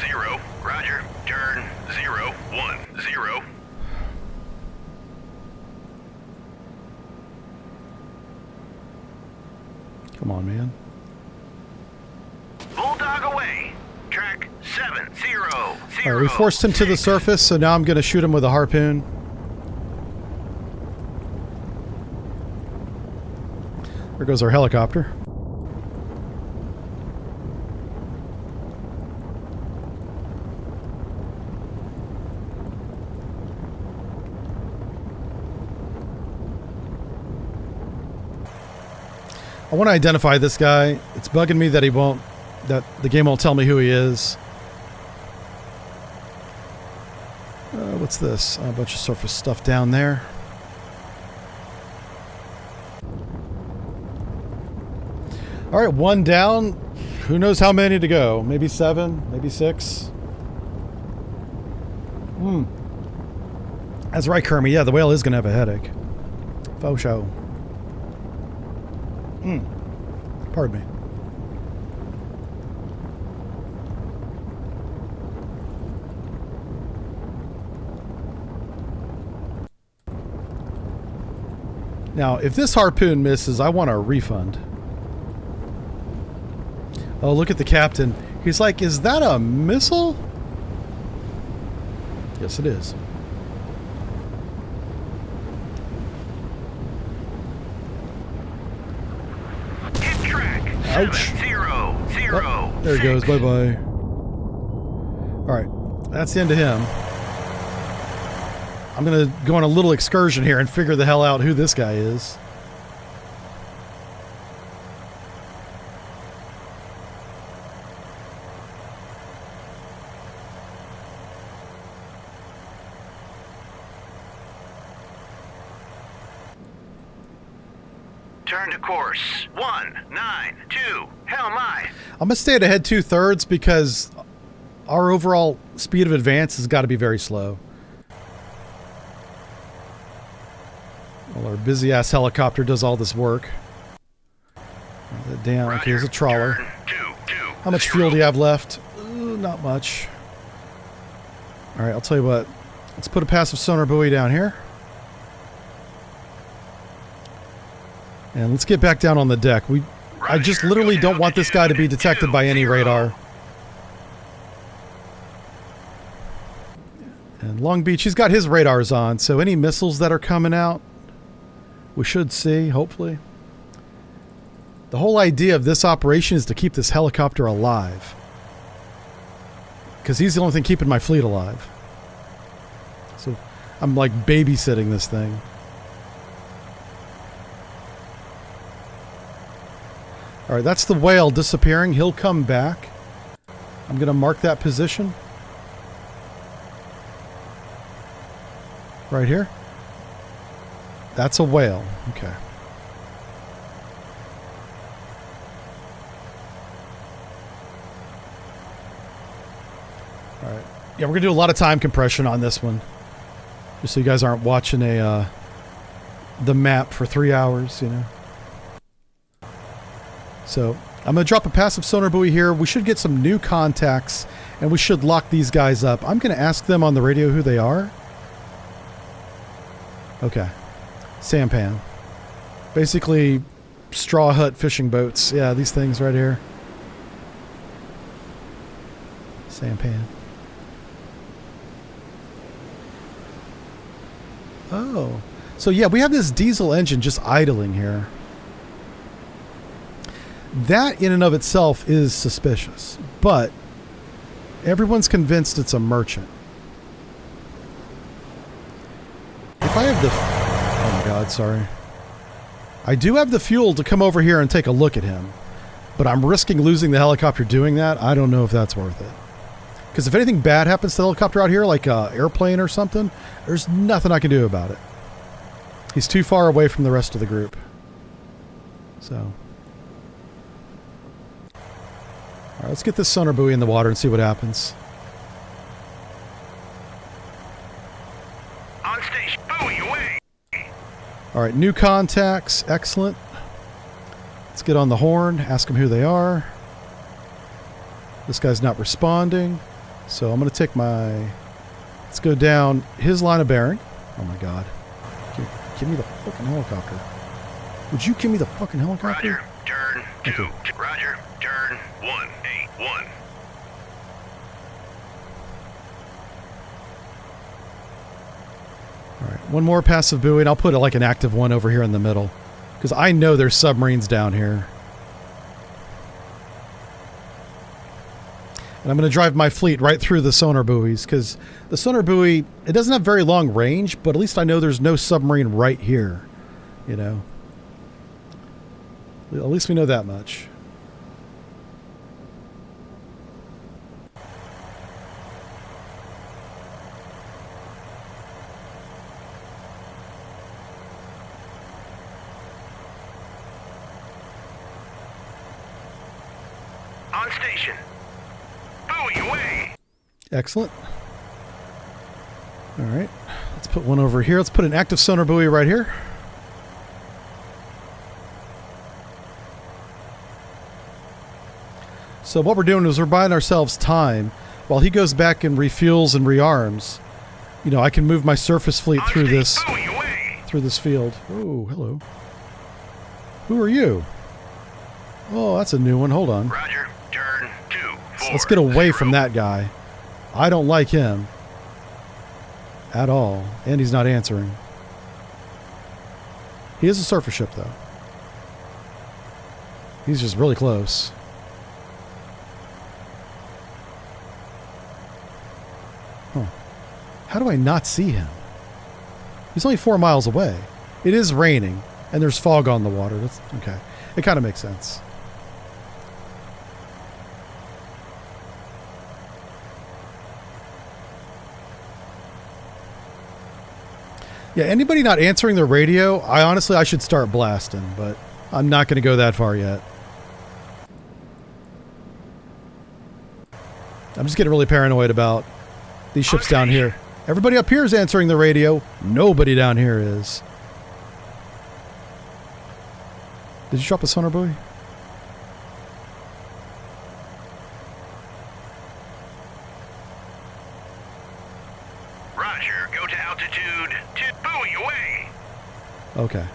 0. Roger. Turn 0, 1, 0. Come on, man. Bulldog away. Track 7, 0, 0. All right, we forced him to the surface, so now I'm going to shoot him with a harpoon. There goes our helicopter. I want to identify this guy. It's bugging me that that the game won't tell me who he is. What's this? A bunch of surface stuff down there. All right, 1 down. Who knows how many to go? Maybe 7, maybe 6. That's right, Kermie. Yeah, the whale is going to have a headache. Faux show. Pardon me. Now, if this harpoon misses, I want a refund. Oh, look at the captain. He's like, is that a missile? Yes, it is. Hit track 7, Ouch. 0, 0. Oh, there he goes. Bye-bye. All right. That's the end of him. I'm going to go on a little excursion here and figure the hell out who this guy is. Turn to course 192. Hell my. I'm going to stay at ahead 2/3 because our overall speed of advance has got to be very slow. Well, our busy-ass helicopter does all this work. Damn, okay, here's a trawler. Turn 2, 2. How much fuel do you have left? Not much. All right, I'll tell you what. Let's put a passive sonar buoy down here. And let's get back down on the deck. I just literally don't want this guy to be detected by any radar. And Long Beach, he's got his radars on, so any missiles that are coming out, we should see, hopefully. The whole idea of this operation is to keep this helicopter alive. Because he's the only thing keeping my fleet alive. So I'm like babysitting this thing. All right, that's the whale disappearing. He'll come back. I'm going to mark that position. Right here. That's a whale. Okay. All right. Yeah, we're going to do a lot of time compression on this one. Just so you guys aren't watching the map for 3 hours, you know. So I'm going to drop a passive sonar buoy here. We should get some new contacts, and we should lock these guys up. I'm going to ask them on the radio who they are. Okay. Sampan. Basically, straw hut fishing boats. Yeah, these things right here. Sampan. Oh. So yeah, we have this diesel engine just idling here. That in and of itself is suspicious, but everyone's convinced it's a merchant. If I have the... Oh my god, sorry. I do have the fuel to come over here and take a look at him, but I'm risking losing the helicopter doing that. I don't know if that's worth it. Because if anything bad happens to the helicopter out here, like an airplane or something, there's nothing I can do about it. He's too far away from the rest of the group. So... All right, let's get this sonar buoy in the water and see what happens. On station, buoy away. All right, new contacts. Excellent. Let's get on the horn, ask them who they are. This guy's not responding. So I'm going to take my... Let's go down his line of bearing. Oh my god. Give me the fucking helicopter. Would you give me the fucking helicopter? Roger, turn 2. Okay. Roger, turn 181. Alright, one more passive buoy, and I'll put like an active one over here in the middle. Because I know there's submarines down here. And I'm going to drive my fleet right through the sonar buoys, because the sonar buoy, it doesn't have very long range, but at least I know there's no submarine right here. You know? At least we know that much. On station. Buoy away. Excellent. All right. Let's put one over here. Let's put an active sonar buoy right here. So what we're doing is we're buying ourselves time while he goes back and refuels and rearms. You know, I can move my surface fleet through this field. Oh, hello. Who are you? Oh, that's a new one. Hold on. Roger, turn 2. Let's get away from that guy. I don't like him at all, and he's not answering. He is a surface ship, though. He's just really close. Huh. How do I not see him? He's only 4 miles away. It is raining, and there's fog on the water. That's okay. It kind of makes sense. Yeah, anybody not answering the radio, I should start blasting, but I'm not going to go that far yet. I'm just getting really paranoid about these ships down here. Everybody up here is answering the radio. Nobody down here is. Did you drop a sonar buoy? Roger, go to altitude 2. Buoy away. Okay.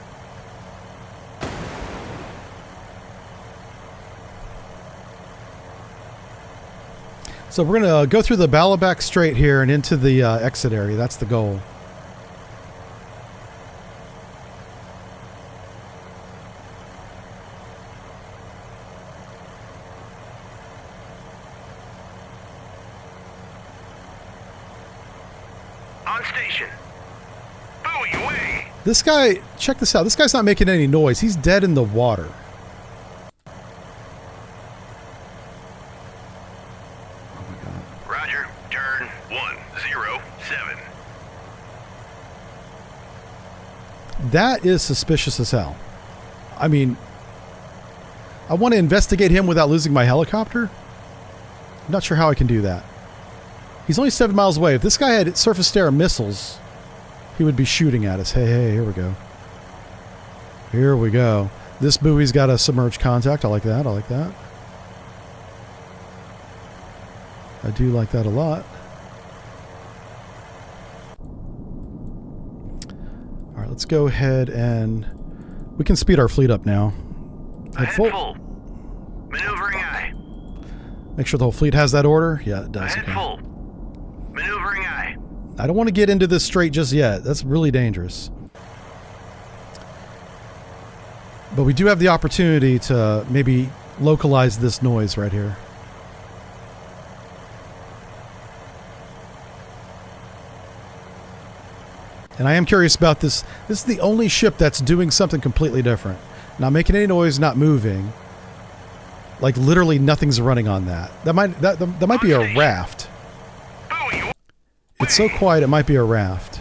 So we're going to go through the Ballaback Strait here and into the exit area. That's the goal. On station. Buoy away. This guy, check this out. This guy's not making any noise. He's dead in the water. Roger, turn 107. That is suspicious as hell. I mean, I want to investigate him without losing my helicopter. I'm not sure how I can do that. He's only 7 miles away. If this guy had surface-to-air missiles, he would be shooting at us. Hey, hey, here we go. Here we go. This buoy's got a submerged contact. I like that. I like that. I do like that a lot. All right, let's go ahead and we can speed our fleet up now. Head full. Maneuvering eye. Make sure the whole fleet has that order. Yeah, it does. Ahead full. Maneuvering eye. I don't want to get into this strait just yet. That's really dangerous. But we do have the opportunity to maybe localize this noise right here. And I am curious about this. This is the only ship that's doing something completely different. Not making any noise, not moving. Like literally nothing's running on that. That might be a raft. It's so quiet it might be a raft.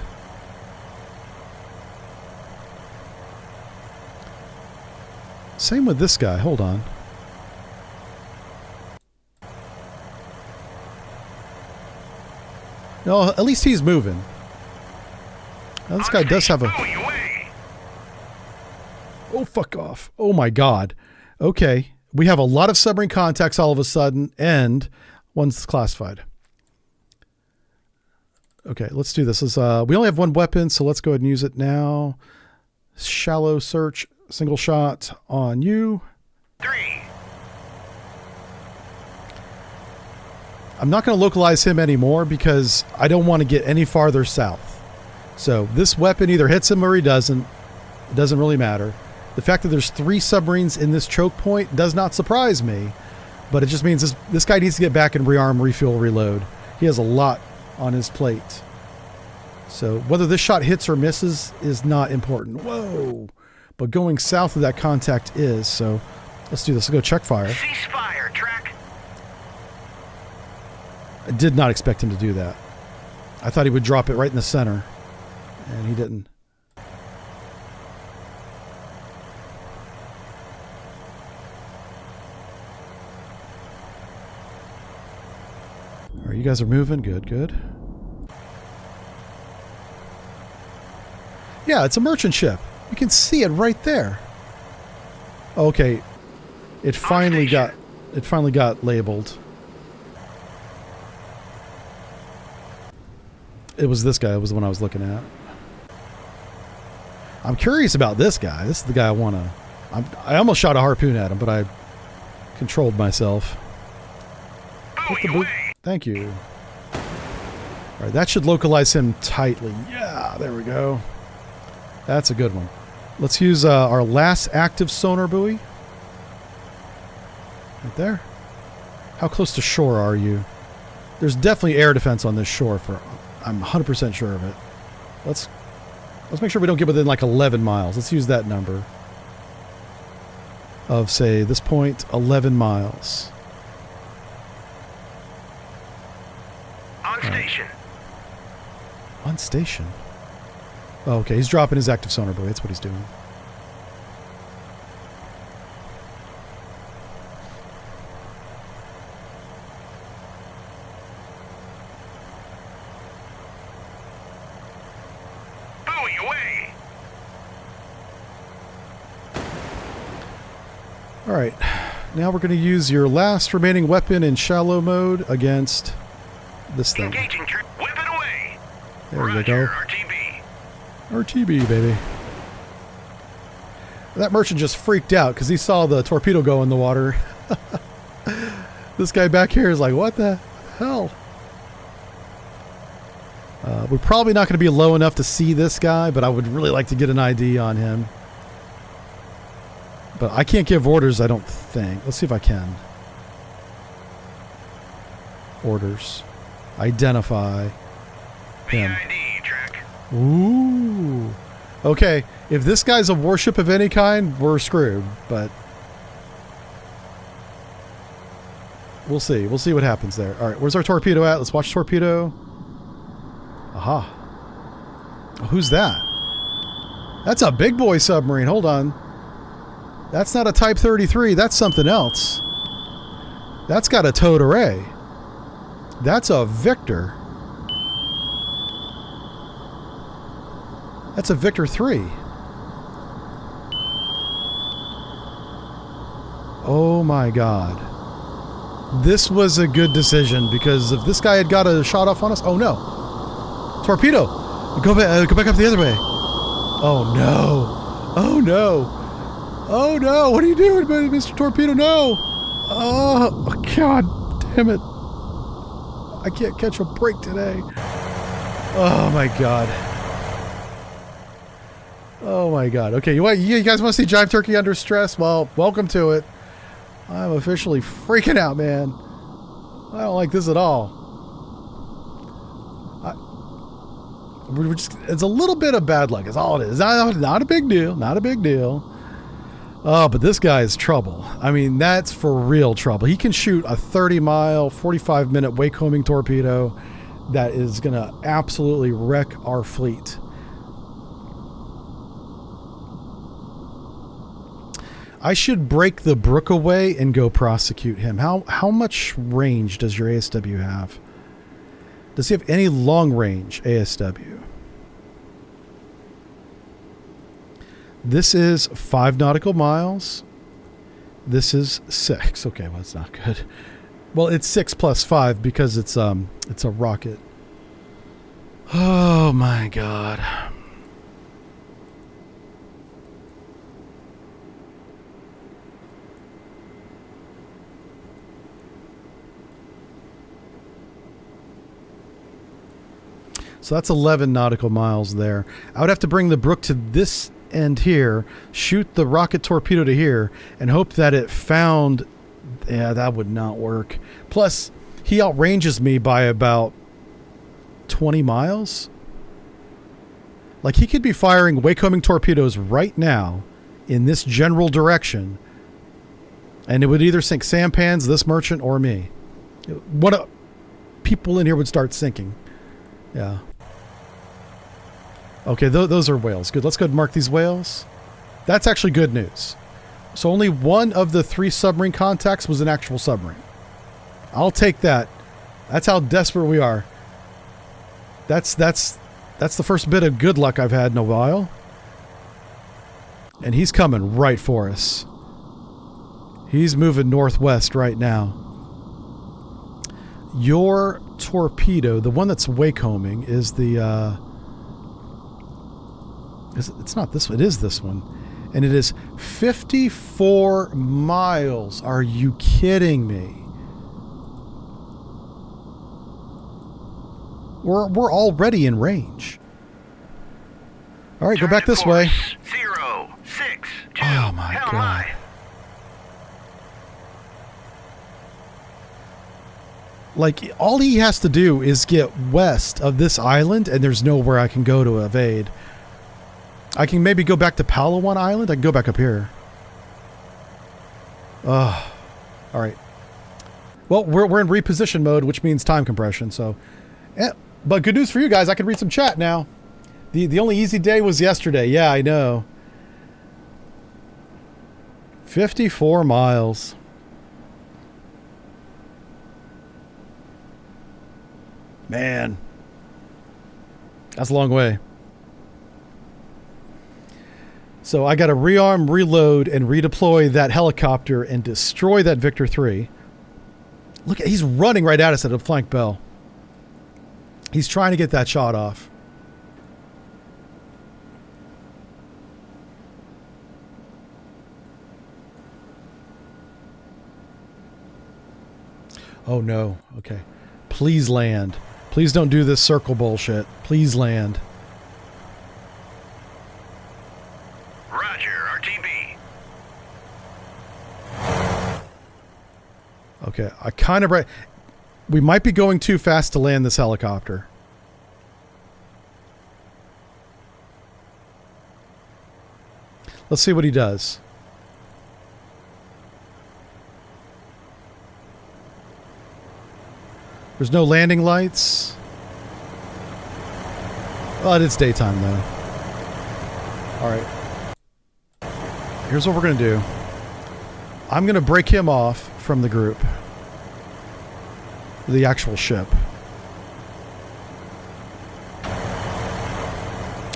Same with this guy. Hold on. No, at least he's moving. Now, this guy does have a... Oh, fuck off. Oh, my God. Okay. We have a lot of submarine contacts all of a sudden, and one's classified. Okay, let's do this. We only have one weapon, so let's go ahead and use it now. Shallow search, single shot on you. 3. I'm not going to localize him anymore because I don't want to get any farther south. So this weapon either hits him or he doesn't. It doesn't really matter. The fact that there's 3 submarines in this choke point does not surprise me, but it just means this guy needs to get back and rearm, refuel, reload. He has a lot on his plate. So whether this shot hits or misses is not important. Whoa! But going south of that contact is, so let's do this. Let's go check fire. Cease fire, track. I did not expect him to do that. I thought he would drop it right in the center, and he didn't. All right, you guys are moving. Good, good. Yeah, it's a merchant ship. You can see it right there. Okay, it finally got labeled. It was this guy. It was the one I was looking at. I'm curious about this guy. This is the guy I want to... I almost shot a harpoon at him, but I controlled myself. Thank you. All right, that should localize him tightly. Yeah, there we go. That's a good one. Let's use our last active sonar buoy. Right there. How close to shore are you? There's definitely air defense on this shore. I'm 100% sure of it. Let's make sure we don't get within like 11 miles. Let's use that number. Of, say, this point, 11 miles. On station. On station? Oh, okay, he's dropping his active sonar buoy. That's what he's doing. Buoy away. All right, now we're going to use your last remaining weapon in shallow mode against this thing. Engaging weapon away. There you go. RTB. RTB, baby. That merchant just freaked out because he saw the torpedo go in the water. This guy back here is like, what the hell? We're probably not going to be low enough to see this guy, but I would really like to get an ID on him. But I can't give orders, I don't think. Let's see if I can. Orders. Identify him. VID, track. Ooh. Okay, if this guy's a warship of any kind, we're screwed, but we'll see. We'll see what happens there. All right, where's our torpedo at? Let's watch torpedo. Aha. Oh, who's that? That's a big boy submarine. Hold on. That's not a Type 33. That's something else. That's got a towed array. That's a Victor. That's a Victor 3. Oh my God. This was a good decision because if this guy had got a shot off on us... Oh no. Torpedo! Go back up the other way. Oh no. Oh no. Oh no. What are you doing, Mr. Torpedo? No. Oh God damn it. I can't catch a break today. Oh my God. Oh my God. Okay, you guys want to see Jive Turkey under stress? Well, welcome to it. I'm officially freaking out, man. I don't like this at all. It's a little bit of bad luck. It's all it is. Not a big deal. Not a big deal. Oh, but this guy is trouble. I mean, that's for real trouble. He can shoot a 30-mile, 45-minute wake-homing torpedo that is going to absolutely wreck our fleet. I should break the brook away and go prosecute him. How much range does your ASW have? Does he have any long range ASW? This is 5 nautical miles. This is 6. Okay, well, that's not good. Well, it's 6 plus 5 because it's a rocket. Oh my god. So that's 11 nautical miles there. I would have to bring the Brook to this end here, shoot the rocket torpedo to here, and hope that it found... Yeah, that would not work. Plus, he outranges me by about 20 miles. Like, he could be firing wake-homing torpedoes right now in this general direction, and it would either sink sampans, this merchant, or me. People in here would start sinking. Yeah. Okay, those are whales. Good. Let's go ahead and mark these whales. That's actually good news. So only one of the 3 submarine contacts was an actual submarine. I'll take that. That's how desperate we are. That's the first bit of good luck I've had in a while. And he's coming right for us. He's moving northwest right now. Your torpedo, the one that's wake-homing, is the... it's not this one. It is this one. And it is 54 miles. Are you kidding me? We're already in range. All right, go back this way. 062. Oh my god. Like, all he has to do is get west of this island, and there's nowhere I can go to evade. I can maybe go back to Palawan Island. I can go back up here. All right. Well, we're in reposition mode, which means time compression. So, yeah. But good news for you guys. I can read some chat now. The only easy day was yesterday. Yeah, I know. 54 miles. Man. That's a long way. So I got to rearm, reload, and redeploy that helicopter and destroy that Victor 3. Look, he's running right at us at a flank bell. He's trying to get that shot off. Oh no. Okay. Please land. Please don't do this circle bullshit. Please land. Okay, I kind of... We might be going too fast to land this helicopter. Let's see what he does. There's no landing lights. Well, it's daytime though. Alright. Here's what we're going to do. I'm going to break him off from the group. The actual ship.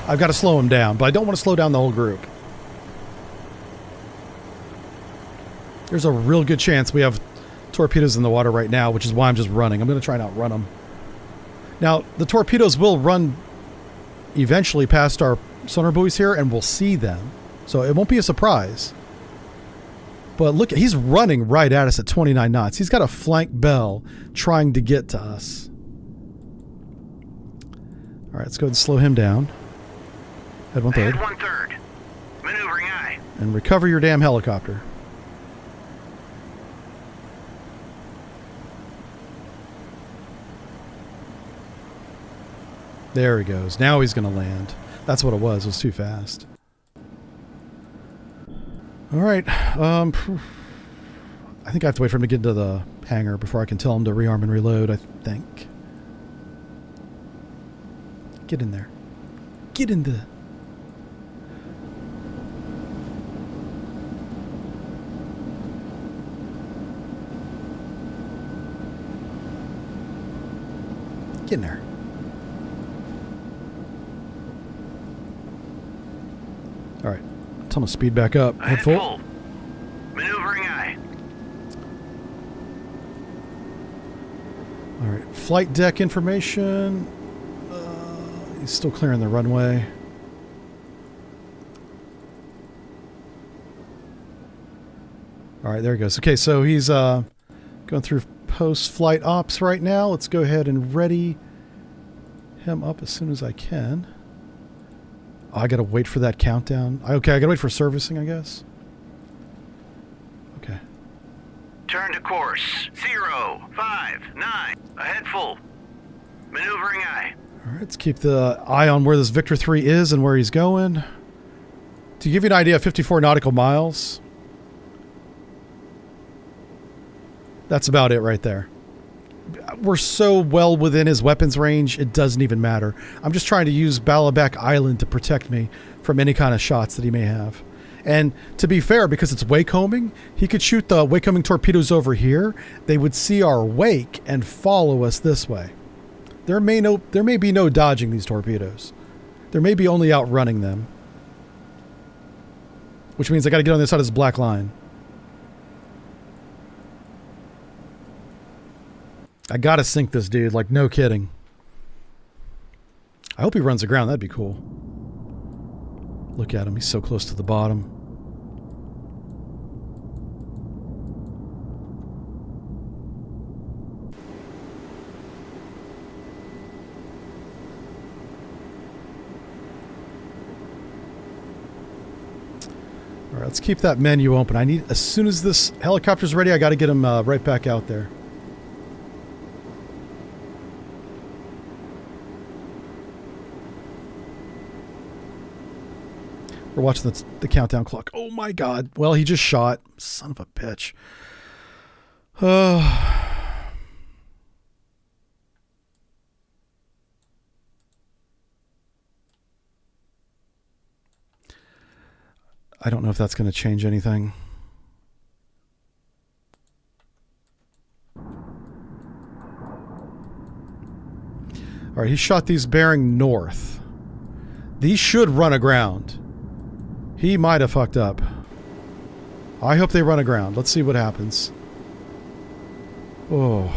I've got to slow him down, but I don't want to slow down the whole group. There's a real good chance we have torpedoes in the water right now, which is why I'm just running. I'm going to try and outrun them. Now, the torpedoes will run eventually past our sonar buoys here, and we'll see them. So it won't be a surprise. But look, he's running right at us at 29 knots. He's got a flank bell trying to get to us. All right, let's go ahead and slow him down. Head 1/3. Head 1/3. Maneuvering aye. And recover your damn helicopter. There he goes. Now he's going to land. That's what it was. It was too fast. All right. I think I have to wait for him to get into the hangar before I can tell him to rearm and reload, I think. Get in there. Get in the... Get in there. All right. Tell him to speed back up. Head full. Maneuvering aye. All right. Flight deck information. He's still clearing the runway. All right, there he goes. Okay, so he's going through post-flight ops right now. Let's go ahead and ready him up as soon as I can. Oh, I got to wait for that countdown. Okay, I got to wait for servicing, I guess. Okay. Turn to course 059. Ahead full. Maneuvering eye. All right, let's keep the eye on where this Victor 3 is and where he's going. To give you an idea, 54 nautical miles. That's about it right there. We're so well within his weapons range, it doesn't even matter. I'm just trying to use Balabek Island to protect me from any kind of shots that he may have. And to be fair, because it's wake-homing, he could shoot the wake-homing torpedoes over here. They would see our wake and follow us this way. There may be no dodging these torpedoes. There may be only outrunning them. Which means I got to get on the side of this black line. I gotta sink this dude, like no kidding. I hope he runs aground, that'd be cool. Look at him, he's so close to the bottom. All right, let's keep that menu open. I need, as soon as this helicopter's ready, I gotta get him right back out there. We're watching the countdown clock. Oh my god. Well, he just shot. Son of a bitch. I don't know if that's going to change anything. All right, he shot these bearing north. These should run aground. He might have fucked up. I hope they run aground. Let's see what happens. Oh. All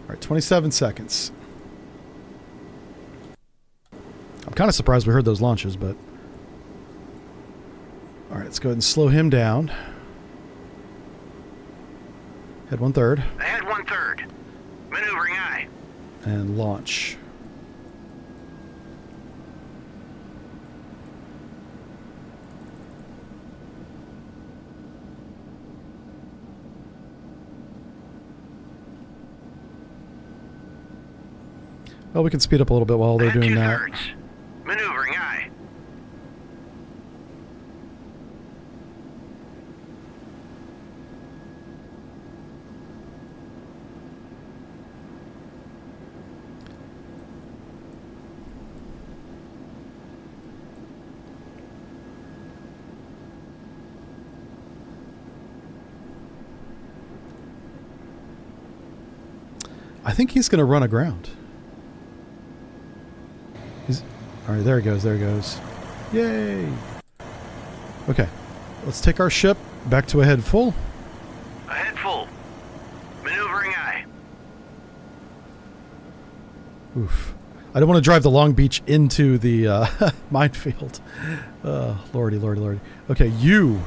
right, 27 seconds. I'm kind of surprised we heard those launches, but... All right, let's go ahead and slow him down. Head 1/3. Ahead 1/3. Maneuvering eye. And launch. Well, we can speed up a little bit while they're Ahead doing that. 2/3. Maneuvering eye. I think he's going to run aground. All right, there he goes. There he goes. Yay! Okay, let's take our ship back to ahead full. Ahead full. Maneuvering eye. Oof. I don't want to drive the Long Beach into the minefield. Lordy, lordy, lordy. Okay, you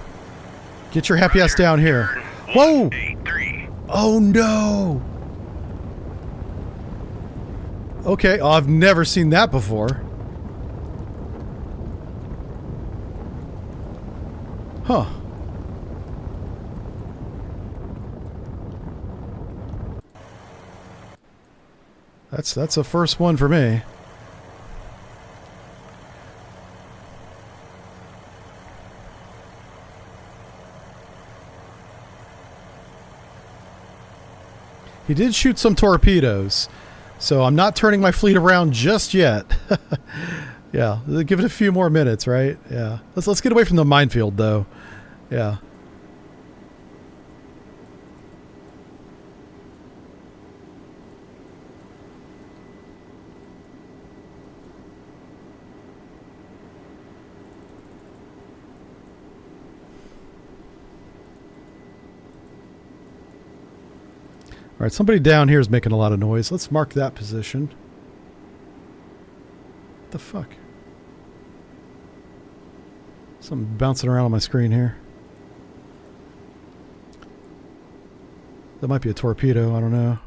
get your happy ass down here. Whoa! 183. Oh no! Okay, oh, I've never seen that before. Huh. That's a first one for me. He did shoot some torpedoes, so I'm not turning my fleet around just yet. Yeah, give it a few more minutes, right? Yeah. Let's get away from the minefield though. Yeah. right, somebody down here is making a lot of noise. Let's mark that position. What the fuck? Something bouncing around on my screen here. That might be a torpedo. I don't know.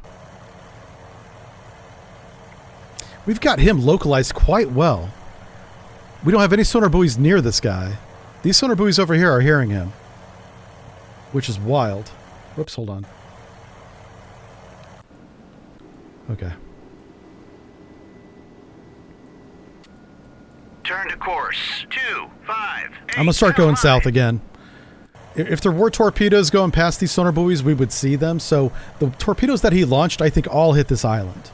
We've got him localized quite well. We don't have any sonar buoys near this guy. These sonar buoys over here are hearing him, which is wild. Whoops, hold on. Okay. Turn to course 258. I'm going to start going south again. If there were torpedoes going past these sonar buoys, we would see them. So the torpedoes that he launched, I think, all hit this island.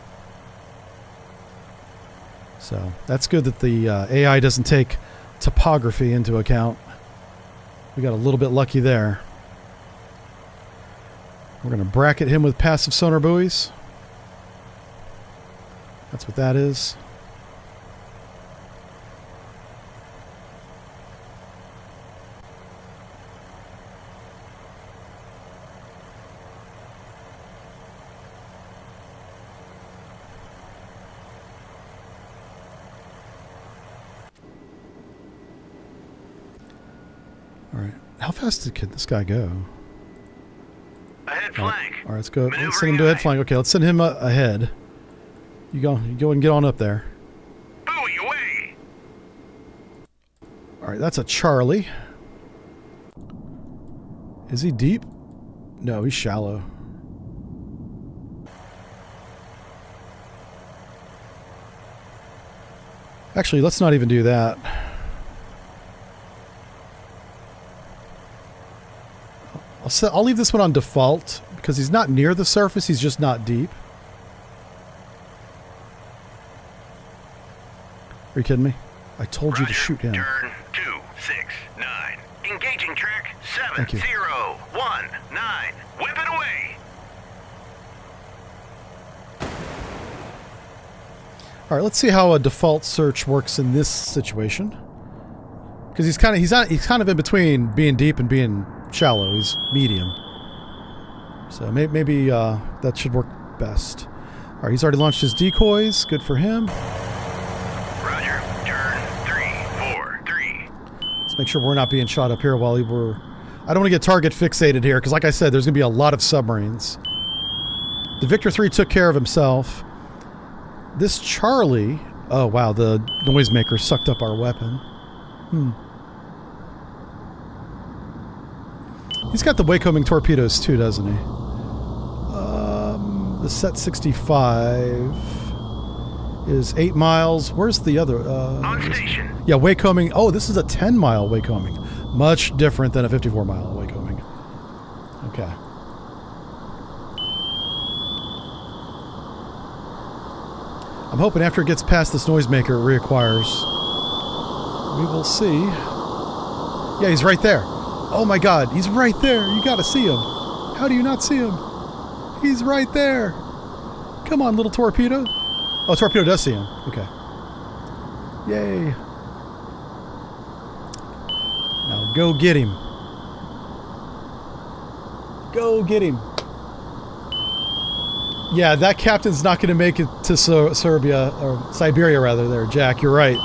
So that's good that the AI doesn't take topography into account. We got a little bit lucky there. We're going to bracket him with passive sonar buoys. That's what that is. All right. How fast can this guy go? Ahead flank. All right, let's go. Let's send him Maneuvering to head aye. flank. Okay, let's send him ahead. You go and get on up there. Buoy away. All right, that's a Charlie. Is he deep? No, he's shallow. Actually, let's not even do that. I'll leave this one on default because he's not near the surface. He's just not deep. Are you kidding me? I told you to Roger. shoot him. Turn 269. Engaging track Thank you. 7019. Whip it away. All right, let's see how a default search works in this situation. Because he's kind of in between being deep and being shallow. He's medium. So maybe that should work best. All right, he's already launched his decoys. Good for him. Roger. Turn 343. Let's make sure we're not being shot up here while we're... I don't want to get target fixated here because, like I said, there's going to be a lot of submarines. The Victor 3 took care of himself. This Charlie... Oh, wow, the noisemaker sucked up our weapon. He's got the wake-homing torpedoes too, doesn't he? The Set 65 is 8 miles. Where's the other? On station. Yeah, wake-homing. Oh, this is a 10-mile wake-homing. Much different than a 54-mile wake-homing. Okay. I'm hoping after it gets past this noisemaker, it reacquires. We will see. Yeah, he's right there. Oh my God, he's right there. You got to see him. How do you not see him? He's right there. Come on, little torpedo. Oh, torpedo does see him. Okay. Yay. Now go get him. Go get him. Yeah, that captain's not going to make it to Serbia, or Siberia rather there, Jack. You're right.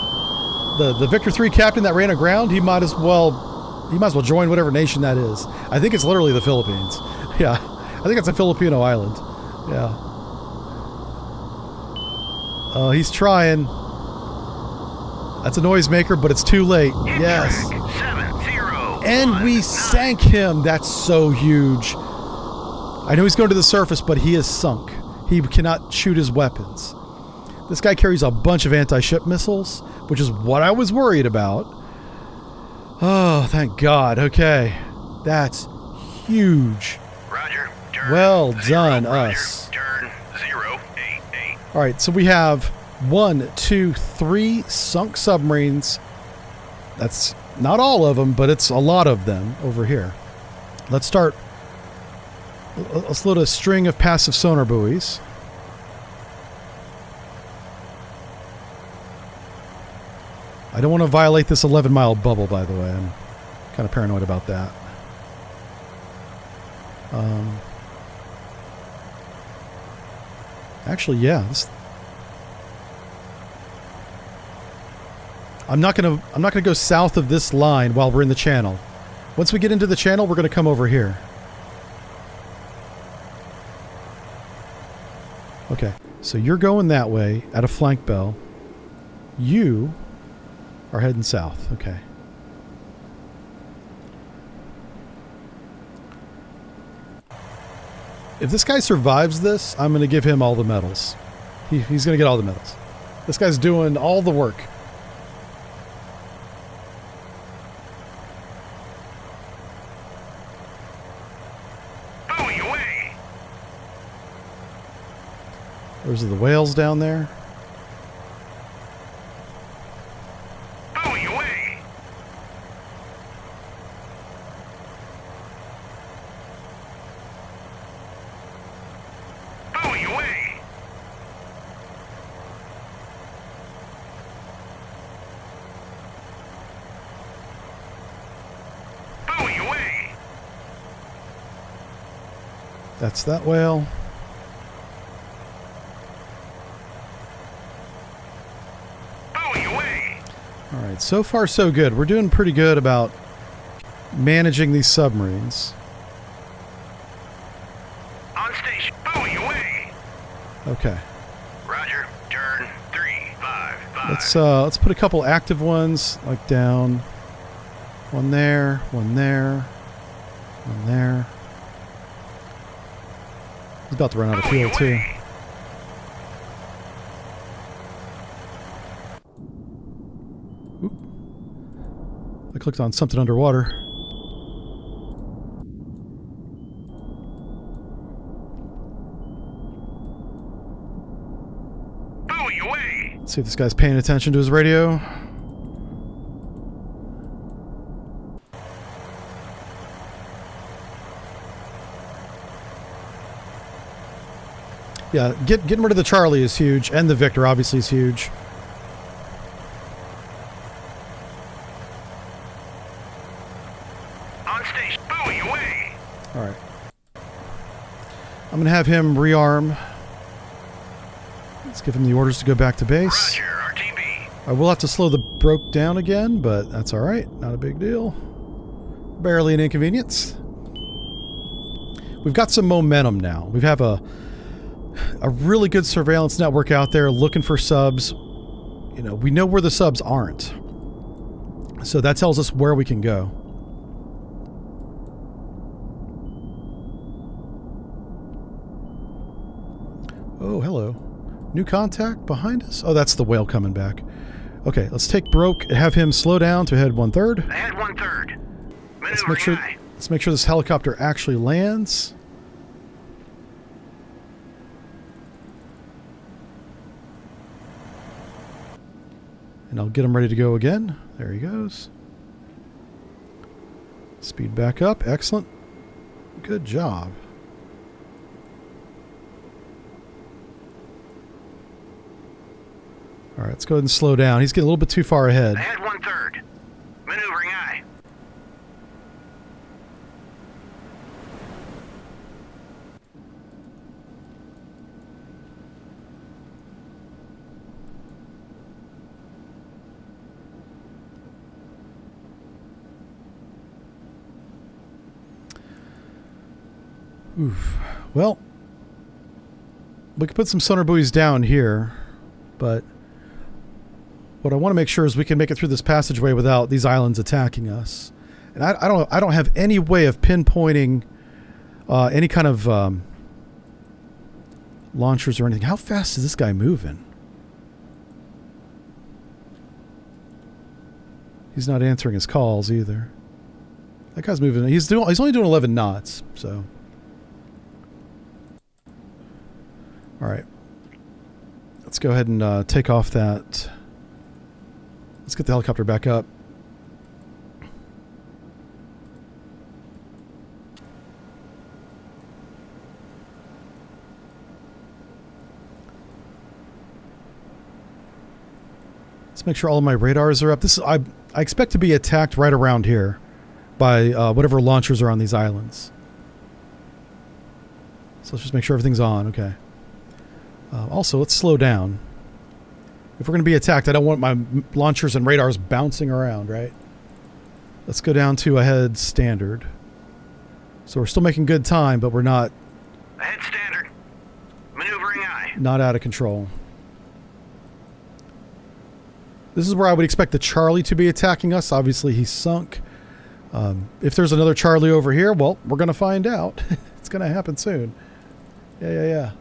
The Victor 3 captain that ran aground, he might as well join whatever nation that is. I think it's literally the Philippines. Yeah. I think it's a Filipino island. Yeah. Oh, he's trying. That's a noisemaker, but it's too late. Yes. And we sank him. That's so huge. I know he's going to the surface, but he is sunk. He cannot shoot his weapons. This guy carries a bunch of anti-ship missiles, which is what I was worried about. Oh, thank God. Okay. That's huge. Roger. Turn Well 0, done, Roger. us. Turn 088. All right, so we have 1, 2, 3 sunk submarines. That's not all of them, but it's a lot of them over here. Let's load a string of passive sonar buoys. I don't want to violate this 11-mile bubble, by the way. I'm kind of paranoid about that. Actually, yeah. I'm not gonna go south of this line while we're in the channel. Once we get into the channel, we're gonna come over here. Okay, so you're going that way at a flank bell. You are heading south. Okay. If this guy survives this, I'm going to give him all the medals. He's going to get all the medals. This guy's doing all the work. Buoy away! Those are the whales down there. Buoy away! Buoy away! Buoy away! That's that whale. Buoy away! All right, so far so good. We're doing pretty good about managing these submarines. On station. Buoy away! Okay. Roger. Turn 355. Let's put a couple active ones like down. One there, one there, one there. He's about to run out of fuel too. Oop. I clicked on something underwater. Buoy away! Let's see if this guy's paying attention to his radio. Yeah, getting rid of the Charlie is huge, and the Victor obviously is huge. On station. Buoy away! All right. I'm going to have him rearm. Let's give him the orders to go back to base. Roger. RTB. I will have to slow the broke down again, but that's all right. Not a big deal. Barely an inconvenience. We've got some momentum now. We have a really good surveillance network out there looking for subs. You know, we know where the subs aren't. So that tells us where we can go. Oh, hello. New contact behind us? Oh, that's the whale coming back. Okay, let's take broke and have him slow down to head 1/3. Ahead 1/3. Let's Maneuvering make sure this helicopter actually lands. And I'll get him ready to go again. There he goes. Speed back up. Excellent. Good job. All right, let's go ahead and slow down. He's getting a little bit too far ahead. Ahead 1/3. Maneuvering aye. Oof. Well, we could put some sonar buoys down here, but what I want to make sure is we can make it through this passageway without these islands attacking us. And I don't have any way of pinpointing any kind of launchers or anything. How fast is this guy moving? He's not answering his calls either. That guy's moving. He's only doing 11 knots, so. All right. Let's go ahead and take off that. Let's get the helicopter back up. Let's make sure all of my radars are up. This is, I expect to be attacked right around here by whatever launchers are on these islands. So let's just make sure everything's on. Okay. Also, let's slow down. If we're going to be attacked, I don't want my launchers and radars bouncing around, right? Let's go down to ahead standard. So we're still making good time, but we're not... Ahead standard. Maneuvering aye. Not out of control. This is where I would expect the Charlie to be attacking us. Obviously, he's sunk. If there's another Charlie over here, well, we're going to find out. It's going to happen soon. Yeah.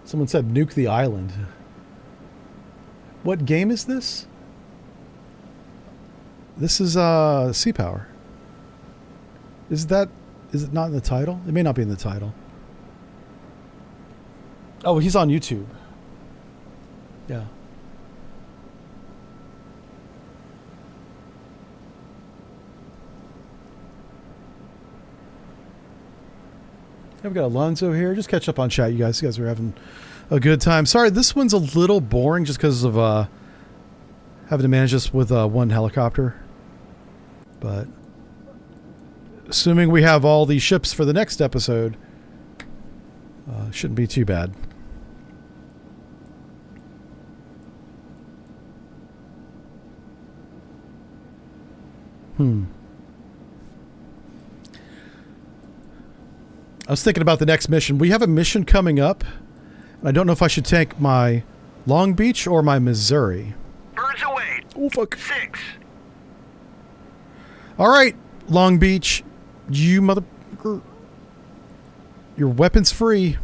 Someone said nuke the island. What game is this? This is Sea Power. Is it not in the title? It may not be in the title. Oh, he's on YouTube. Yeah. I've got Alonzo here. Just catch up on chat, you guys. You guys are having a good time. Sorry, this one's a little boring just because of having to manage this with one helicopter. But assuming we have all these ships for the next episode, shouldn't be too bad. I was thinking about the next mission. We have a mission coming up, and I don't know if I should take my Long Beach or my Missouri. Birds away. Oh, fuck. 6. All right, Long Beach, you motherfucker. Your weapon's free.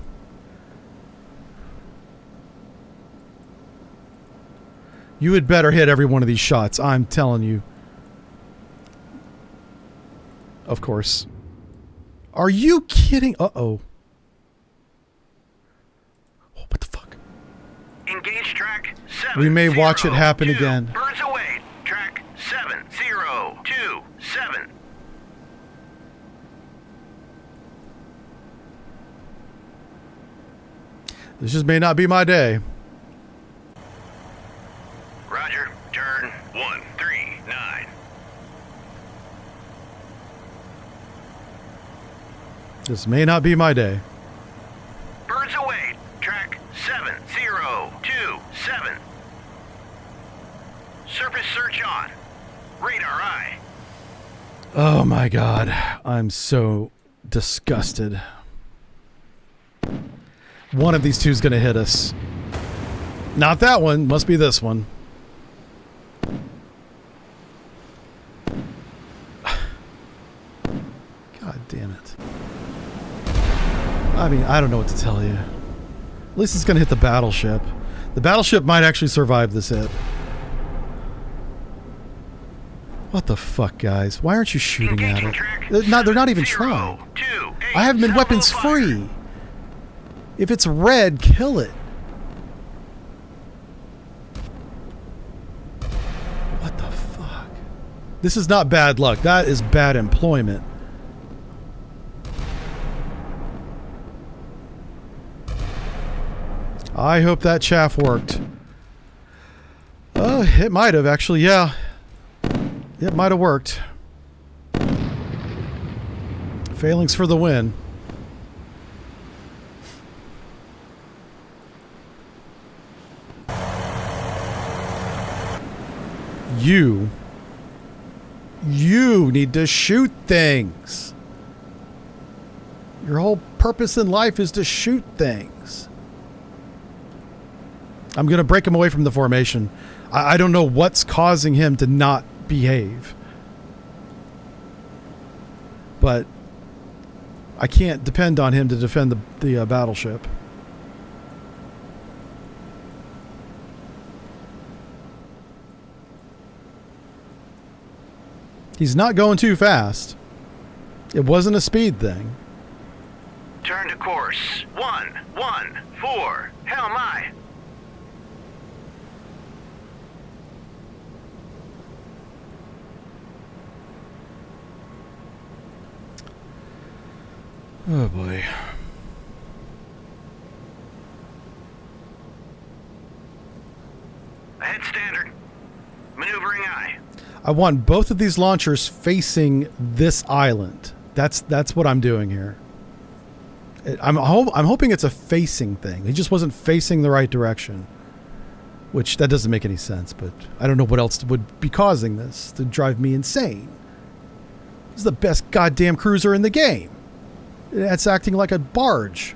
You had better hit every one of these shots, I'm telling you. Of course. Are you kidding? Uh-oh. Oh, what the fuck? Engage track 7. We may watch it happen 2. again. Birds away. Track 7-0-2-7. This just may not be my day. Roger. Turn 139. This may not be my day. Birds away. Track 7-0-2-7. Surface search on. Radar eye. Oh my god. I'm so disgusted. One of these two is going to hit us. Not that one. Must be this one. God damn it. I mean, I don't know what to tell you. At least it's going to hit the battleship. The battleship might actually survive this hit. What the fuck, guys? Why aren't you shooting at it? They're not even trying. I have them in weapons free. If it's red, kill it. What the fuck? This is not bad luck. That is bad employment. I hope that chaff worked. Oh, it might have actually, yeah. It might have worked. Failings for the win. You need to shoot things. Your whole purpose in life is to shoot things. I'm going to break him away from the formation. I don't know what's causing him to not behave. But I can't depend on him to defend the battleship. He's not going too fast. It wasn't a speed thing. Turn to course 114. Helm aye. Oh boy. Ahead standard. Maneuvering aye. I want both of these launchers facing this island. That's what I'm doing here. I'm hoping it's a facing thing. He just wasn't facing the right direction, which that doesn't make any sense. But I don't know what else would be causing this to drive me insane. This is the best goddamn cruiser in the game. It's acting like a barge.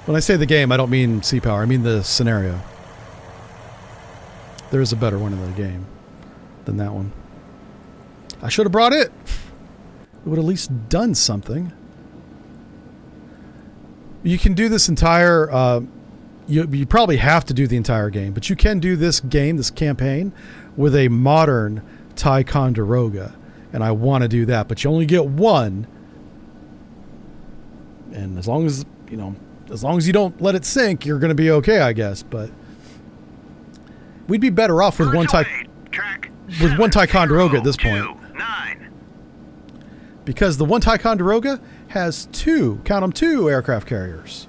When I say the game, I don't mean sea power. I mean the scenario. There is a better one in the game than that one. I should have brought it. It would have at least done something. You can do this entire... You probably have to do the entire game, but you can do this game, this campaign, with a modern Ticonderoga. And I want to do that, but you only get one. And as long as, you know... As long as you don't let it sink, you're going to be okay, I guess. But we'd be better off with one Ticonderoga at this point. Because the one Ticonderoga has two, count them, two aircraft carriers.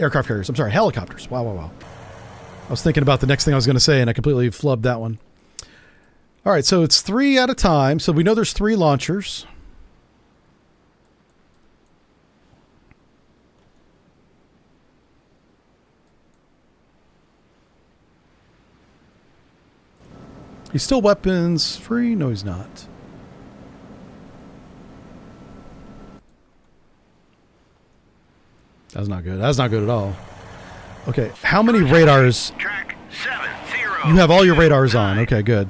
Aircraft carriers. I'm sorry, helicopters. Wow. I was thinking about the next thing I was going to say, and I completely flubbed that one. All right, so it's 3 at a time. So we know there's 3 launchers. He's still weapons free? No, he's not. That's not good. That's not good at all. Okay, how many radars? Track 70. You have all your radars on. Okay, good.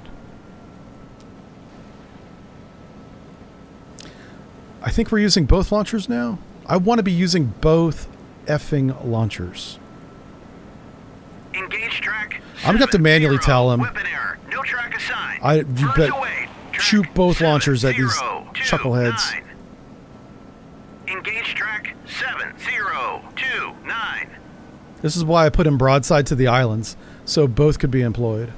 I think we're using both launchers now. I want to be using both effing launchers. Engage track. I'm gonna have to manually tell him. Weapon error. No track assigned. You bet. Shoot both launchers at these 7029. chuckleheads. Engage track 7029. This is why I put him broadside to the islands, so both could be employed.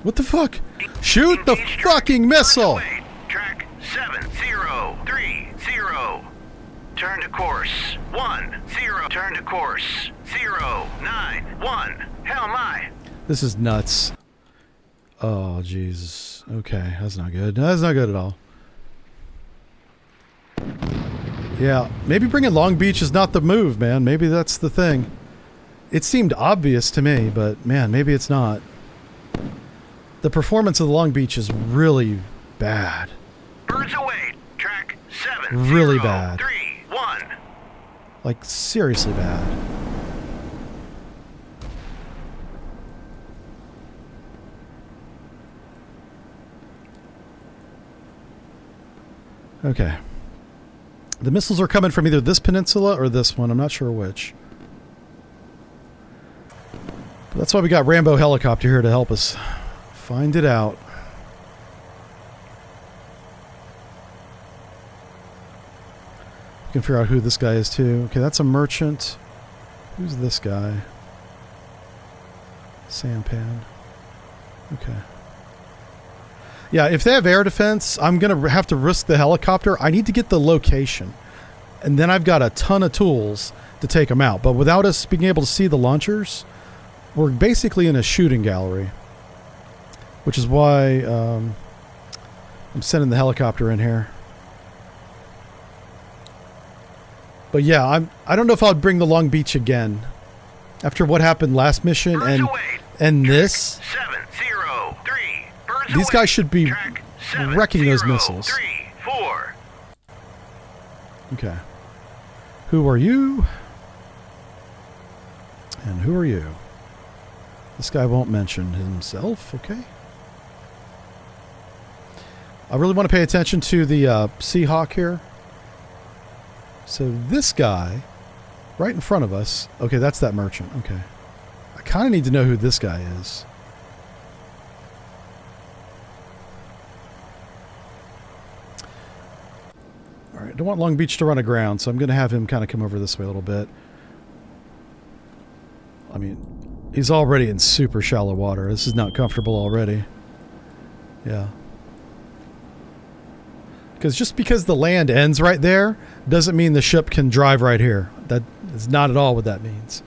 What the fuck? Shoot the fucking missile! Track 7030. Turn to course 10. Turn to course 091. Hell my. This is nuts. Oh, Jesus. Okay, that's not good. That's not good at all. Yeah, maybe bringing Long Beach is not the move, man. Maybe that's the thing. It seemed obvious to me, but man, maybe it's not. The performance of the Long Beach is really bad. Birds away. Track 7031. Really bad. Like, seriously bad. Okay. The missiles are coming from either this peninsula or this one. I'm not sure which. But that's why we got Rambo Helicopter here to help us find it out. We can figure out who this guy is too. Okay, that's a merchant. Who's this guy? Sampan. Okay. Yeah, if they have air defense, I'm going to have to risk the helicopter. I need to get the location. And then I've got a ton of tools to take them out. But without us being able to see the launchers, we're basically in a shooting gallery. Which is why I'm sending the helicopter in here. But yeah, I don't know if I'll bring the Long Beach again. After what happened last mission and this. 703. These guys should be wrecking those missiles. 703. Okay. Who are you? And who are you? This guy won't mention himself, okay? I really want to pay attention to the Seahawk here. So this guy, right in front of us. Okay, that's that merchant. Okay. I kind of need to know who this guy is. All right, I don't want Long Beach to run aground, so I'm going to have him kind of come over this way a little bit. I mean, He's already in super shallow water. This is not comfortable already. Yeah. Just because the land ends right there doesn't mean the ship can drive right here. That is not at all what that means.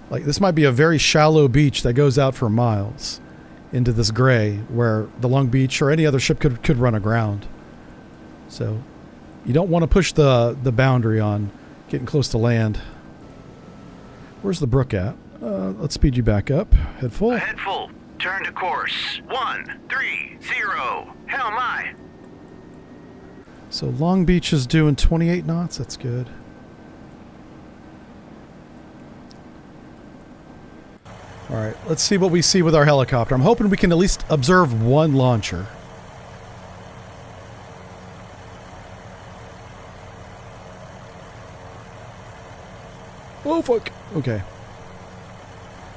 Like, this might be a very shallow beach that goes out for miles into this gray where the Long Beach or any other ship could run aground. So you don't want to push the boundary on getting close to land. Where's the brook at? Let's speed you back up. Head full. Head full. Turn to course. 130. Hell my. So Long Beach is doing 28 knots. That's good. All right, let's see what we see with our helicopter. I'm hoping we can at least observe one launcher. Oh, fuck. Okay.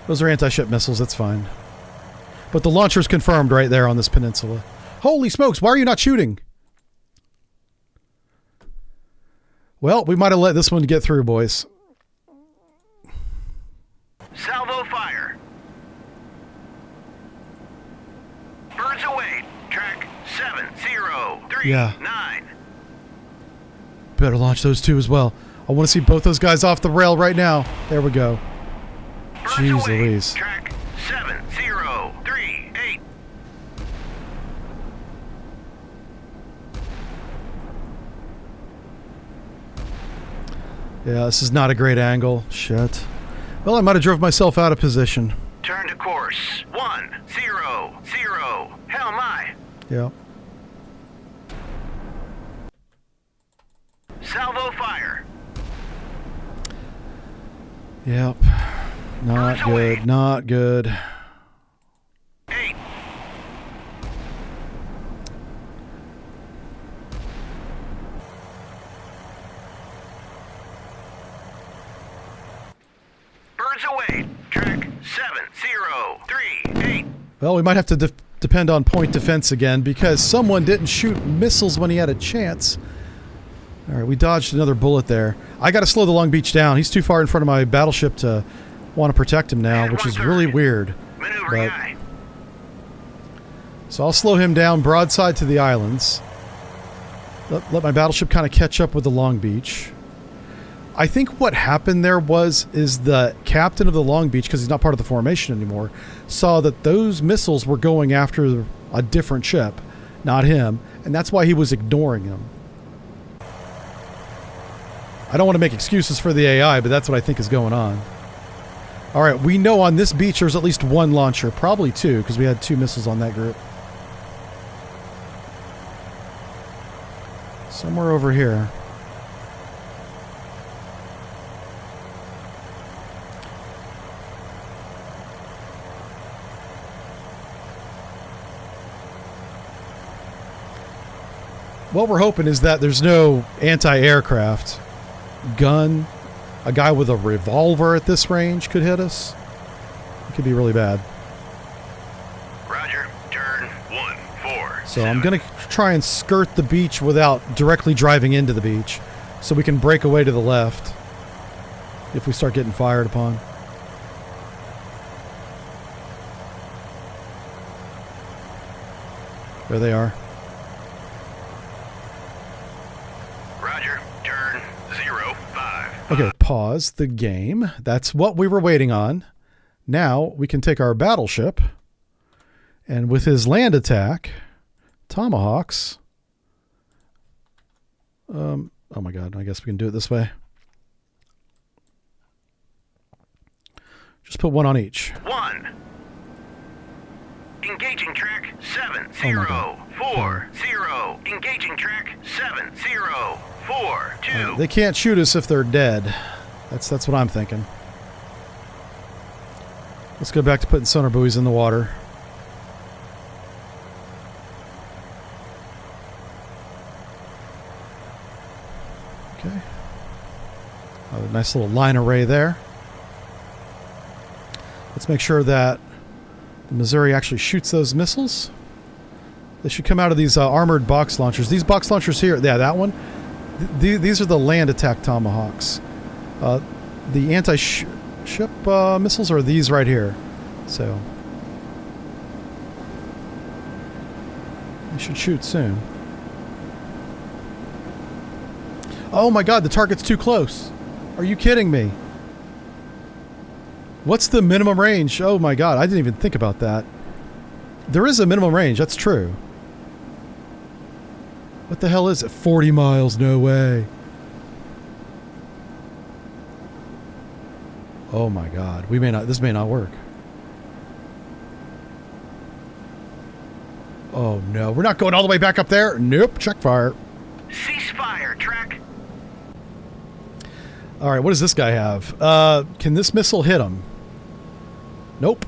Those are anti-ship missiles. That's fine. But the launcher's confirmed right there on this peninsula. Holy smokes, why are you not shooting? Well, we might have let this one get through, boys. Salvo fire. Birds away. Track 703. Yeah. 9. Better launch those two as well. I want to see both those guys off the rail right now. There we go. Birds Jeez away. Louise. Track 7038. Yeah, this is not a great angle. Shit. Well, I might have drove myself out of position. Turn to course. 100. Hell my. Yeah. Salvo fire. Yep. Not Birds away. good. Not good. 8. Birds away. Track 7038. Well, we might have to depend on point defense again because someone didn't shoot missiles when he had a chance. All right, we dodged another bullet there. I got to slow the Long Beach down. He's too far in front of my battleship to want to protect him now, which is really weird. Maneuvering But- eye. So I'll slow him down broadside to the islands. Let my battleship kind of catch up with the Long Beach. I think what happened there is the captain of the Long Beach, because he's not part of the formation anymore, saw that those missiles were going after a different ship, not him, and that's why he was ignoring them. I don't want to make excuses for the AI, but that's what I think is going on. All right, we know on this beach there's at least one launcher, probably two, because we had 2 missiles on that group. Somewhere over here. What we're hoping is that there's no anti-aircraft gun. A guy with a revolver at this range could hit us. It could be really bad. Roger. Turn 147. So I'm going to try and skirt the beach without directly driving into the beach so we can break away to the left if we start getting fired upon. There they are. Roger. Turn 05. Okay, pause the game. That's what we were waiting on. Now we can take our battleship and with his land attack, Tomahawks. Oh my God, I guess we can do it this way. Just put one on each. 1. Engaging track Oh my God. 7040. Engaging track 7042. They can't shoot us if they're dead. That's what I'm thinking. Let's go back to putting sonar buoys in the water. Okay. A nice little line array there. Let's make sure that the Missouri actually shoots those missiles. They should come out of these armored box launchers. These box launchers here, yeah, that one. These are the land attack Tomahawks. The ship missiles are these right here. So they should shoot soon. Oh my god, the target's too close. Are you kidding me? What's the minimum range? Oh my god, I didn't even think about that. There is a minimum range, that's true. What the hell is it? 40 miles, no way. Oh my god, this may not work. Oh no, we're not going all the way back up there. Nope, check fire. Cease fire, Trek. All right, what does this guy have? Can this missile hit him? Nope.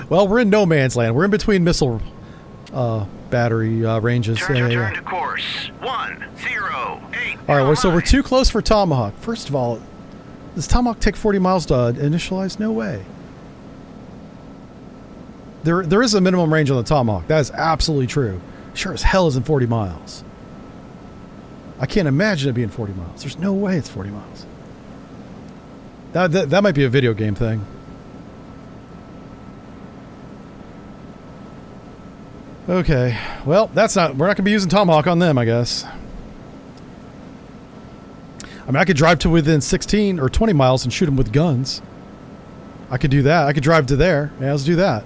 Well, we're in no man's land. We're in between missile battery ranges. Return to course. 108. All right, so we're too close for Tomahawk. First of all, does Tomahawk take 40 miles to initialize? No way. There is a minimum range on the Tomahawk. That is absolutely true. Sure as hell isn't 40 miles. I can't imagine it being 40 miles. There's no way it's 40 miles. That might be a video game thing. Okay. Well, we're not going to be using Tomahawk on them, I guess. I mean, I could drive to within 16 or 20 miles and shoot them with guns. I could do that. I could drive to there. Yeah, let's do that.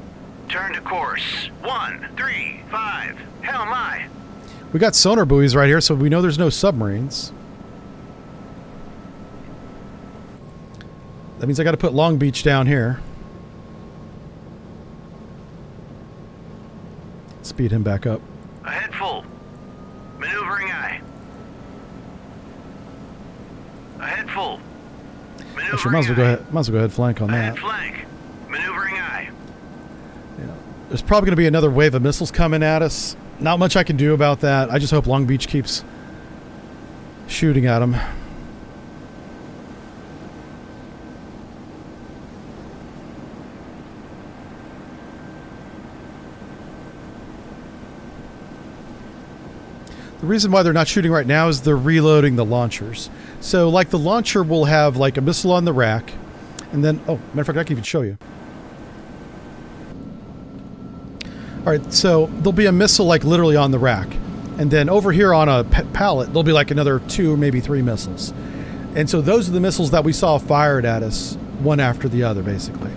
Turn to course. 135. Hell my. We got sonar buoys right here, so we know there's no submarines. That means I got to put Long Beach down here. Speed him back up. Ahead full. Maneuvering eye. Ahead full. Maneuvering Actually, might as well go ahead flank on ahead that. flank. Maneuvering eye. Yeah. There's probably going to be another wave of missiles coming at us. Not much I can do about that. I just hope Long Beach keeps shooting at them. The reason why they're not shooting right now is they're reloading the launchers. So, like, the launcher will have, like, a missile on the rack, and then... Oh, matter of fact, I can even show you. Alright, so there'll be a missile, like, literally on the rack. And then over here on a pallet, there'll be, like, another 2 or maybe 3 missiles. And so those are the missiles that we saw fired at us, one after the other, basically.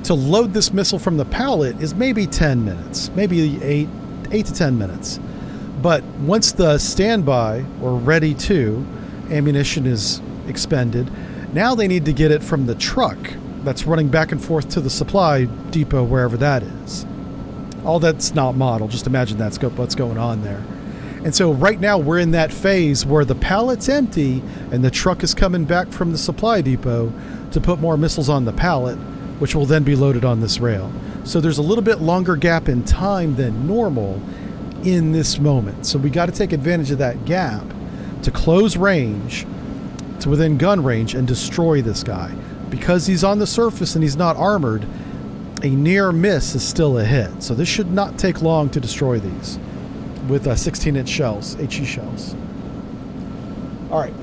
To load this missile from the pallet is maybe 10 minutes. Maybe 8 to 10 minutes. But once the standby or ready to ammunition is expended, now they need to get it from the truck that's running back and forth to the supply depot, wherever that is. All that's not model. Just imagine that's what's going on there. And so right now we're in that phase where the pallet's empty and the truck is coming back from the supply depot to put more missiles on the pallet, which will then be loaded on this rail. So there's a little bit longer gap in time than normal in this moment. So we got to take advantage of that gap to close range to within gun range and destroy this guy. Because he's on the surface and he's not armored, a near miss is still a hit. So this should not take long to destroy these with 16-inch shells, HE shells. All right.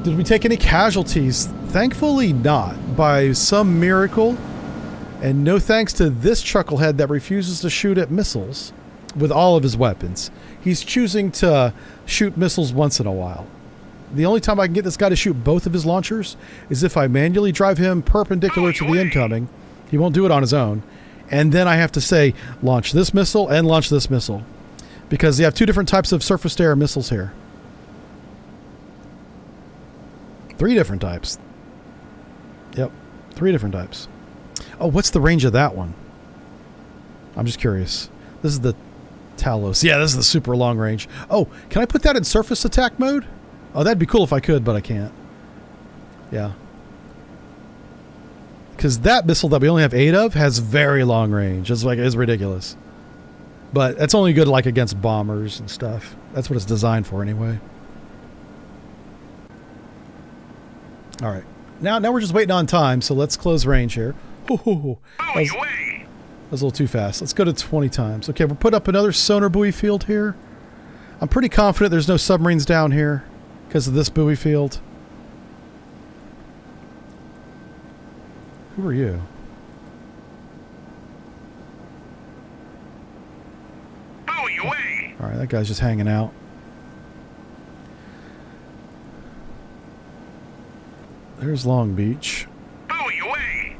Did we take any casualties? Thankfully not. By some miracle, and no thanks to this chucklehead that refuses to shoot at missiles with all of his weapons. He's choosing to shoot missiles once in a while. The only time I can get this guy to shoot both of his launchers is if I manually drive him perpendicular to the incoming. He won't do it on his own. And then I have to say, launch this missile and launch this missile. Because you have 2 different types of surface-to-air missiles here. 3 different types. Yep, 3 different types. Oh, what's the range of that one? I'm just curious. This is the Talos. Yeah, this is the super long range. Oh, can I put that in surface attack mode? Oh, that'd be cool if I could, but I can't. Yeah. Because that missile that we only have 8 of has very long range. It's ridiculous. But it's only good like against bombers and stuff. That's what it's designed for anyway. All right. Now we're just waiting on time, so let's close range here. That was a little too fast. Let's go to 20 times. Okay, we'll put up another sonar buoy field here. I'm pretty confident there's no submarines down here because of this buoy field. Who are you? Buoy away! All right, that guy's just hanging out. There's Long Beach. Buoy away!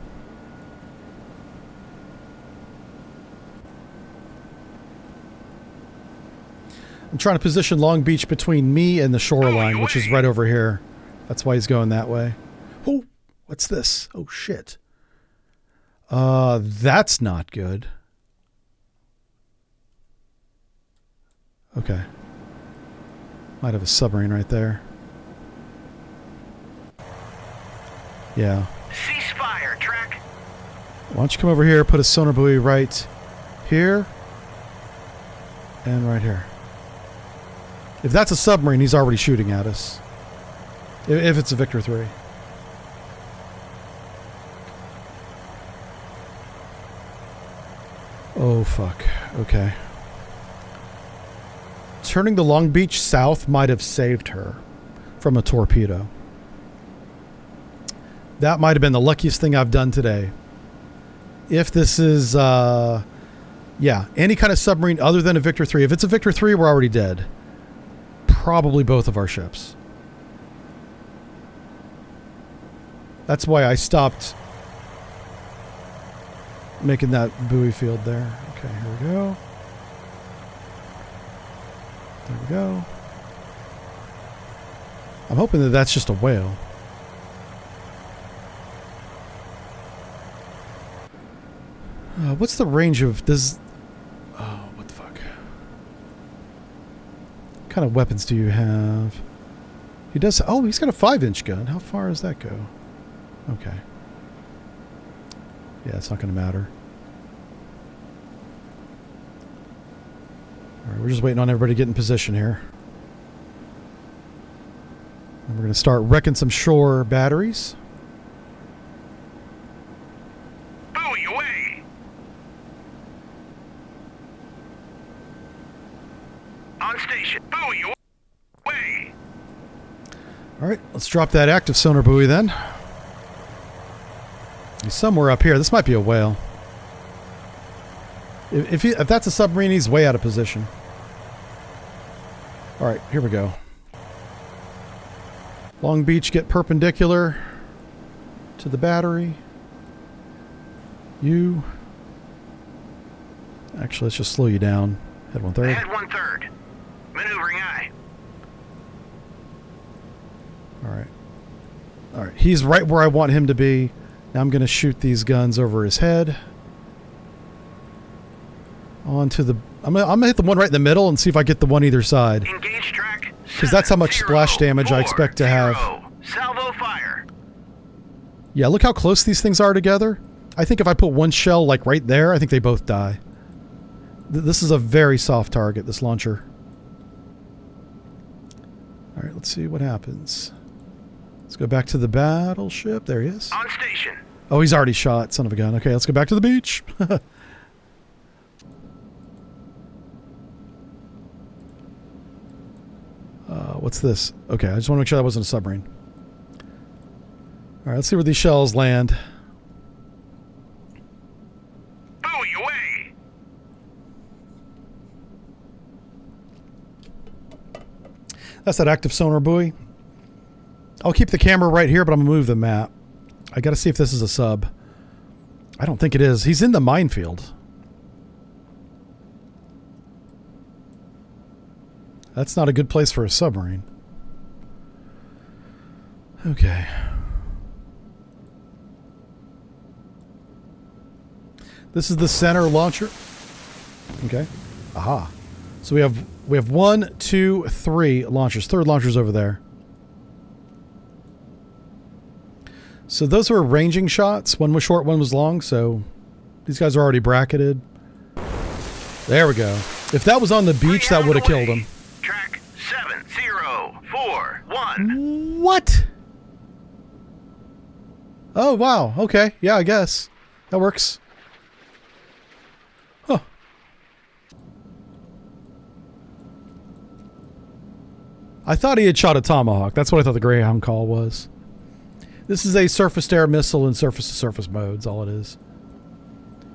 I'm trying to position Long Beach between me and the shoreline, which is right over here. That's why he's going that way. Oh, what's this? Oh, shit. That's not good. Okay. Might have a submarine right there. Yeah. Ceasefire, Trek. Why don't you come over here, put a sonar buoy right here and right here. If that's a submarine, he's already shooting at us. If it's a Victor 3. Oh, fuck. Okay. Turning the Long Beach south might have saved her from a torpedo. That might have been the luckiest thing I've done today. If this is, yeah, any kind of submarine other than a Victor 3. If it's a Victor 3, we're already dead. Probably both of our ships. That's why I stopped making that buoy field there. Okay, here we go. There we go. I'm hoping that that's just a whale. What's the range of this? Oh, what the fuck? What kind of weapons do you have? He does. Oh, he's got a 5-inch gun. How far does that go? Okay. Yeah, it's not going to matter. All right, we're just waiting on everybody to get in position here. And we're going to start wrecking some shore batteries. Buoy away! On station. Buoy away! All right, let's drop that active sonar buoy then. He's somewhere up here. This might be a whale. If that's a submarine, he's way out of position. All right, here we go. Long Beach, get perpendicular to the battery. You. Actually, let's just slow you down. Head 1/3. Head 1/3. Maneuvering eye. All right. All right. He's right where I want him to be. Now I'm going to shoot these guns over his head. Onto the... I'm gonna hit the one right in the middle and see if I get the one either side. Engage track. Because that's how much splash damage I expect to have. Salvo fire. Yeah, look how close these things are together. I think if I put one shell like right there, I think they both die. This is a very soft target, this launcher. All right, let's see what happens. Let's go back to the battleship. There he is. On station. Oh, he's already shot, son of a gun. Okay, let's go back to the beach. What's this? Okay, I just want to make sure that wasn't a submarine. All right, let's see where these shells land. Buoy away! That's that active sonar buoy. I'll keep the camera right here, but I'm going to move the map. I got to see if this is a sub. I don't think it is. He's in the minefield. That's not a good place for a submarine. Okay. This is the center launcher. Okay. Aha. So we have 1, 2, 3 launchers. Third launcher's over there. So those were ranging shots. One was short, one was long. So these guys are already bracketed. There we go. If that was on the beach, that would have killed him. Track 7041. What? Oh, wow. Okay. Yeah, I guess. That works. Huh. I thought he had shot a Tomahawk. That's what I thought the Greyhound call was. This is a surface-to-air missile in surface-to-surface mode. That's all it is.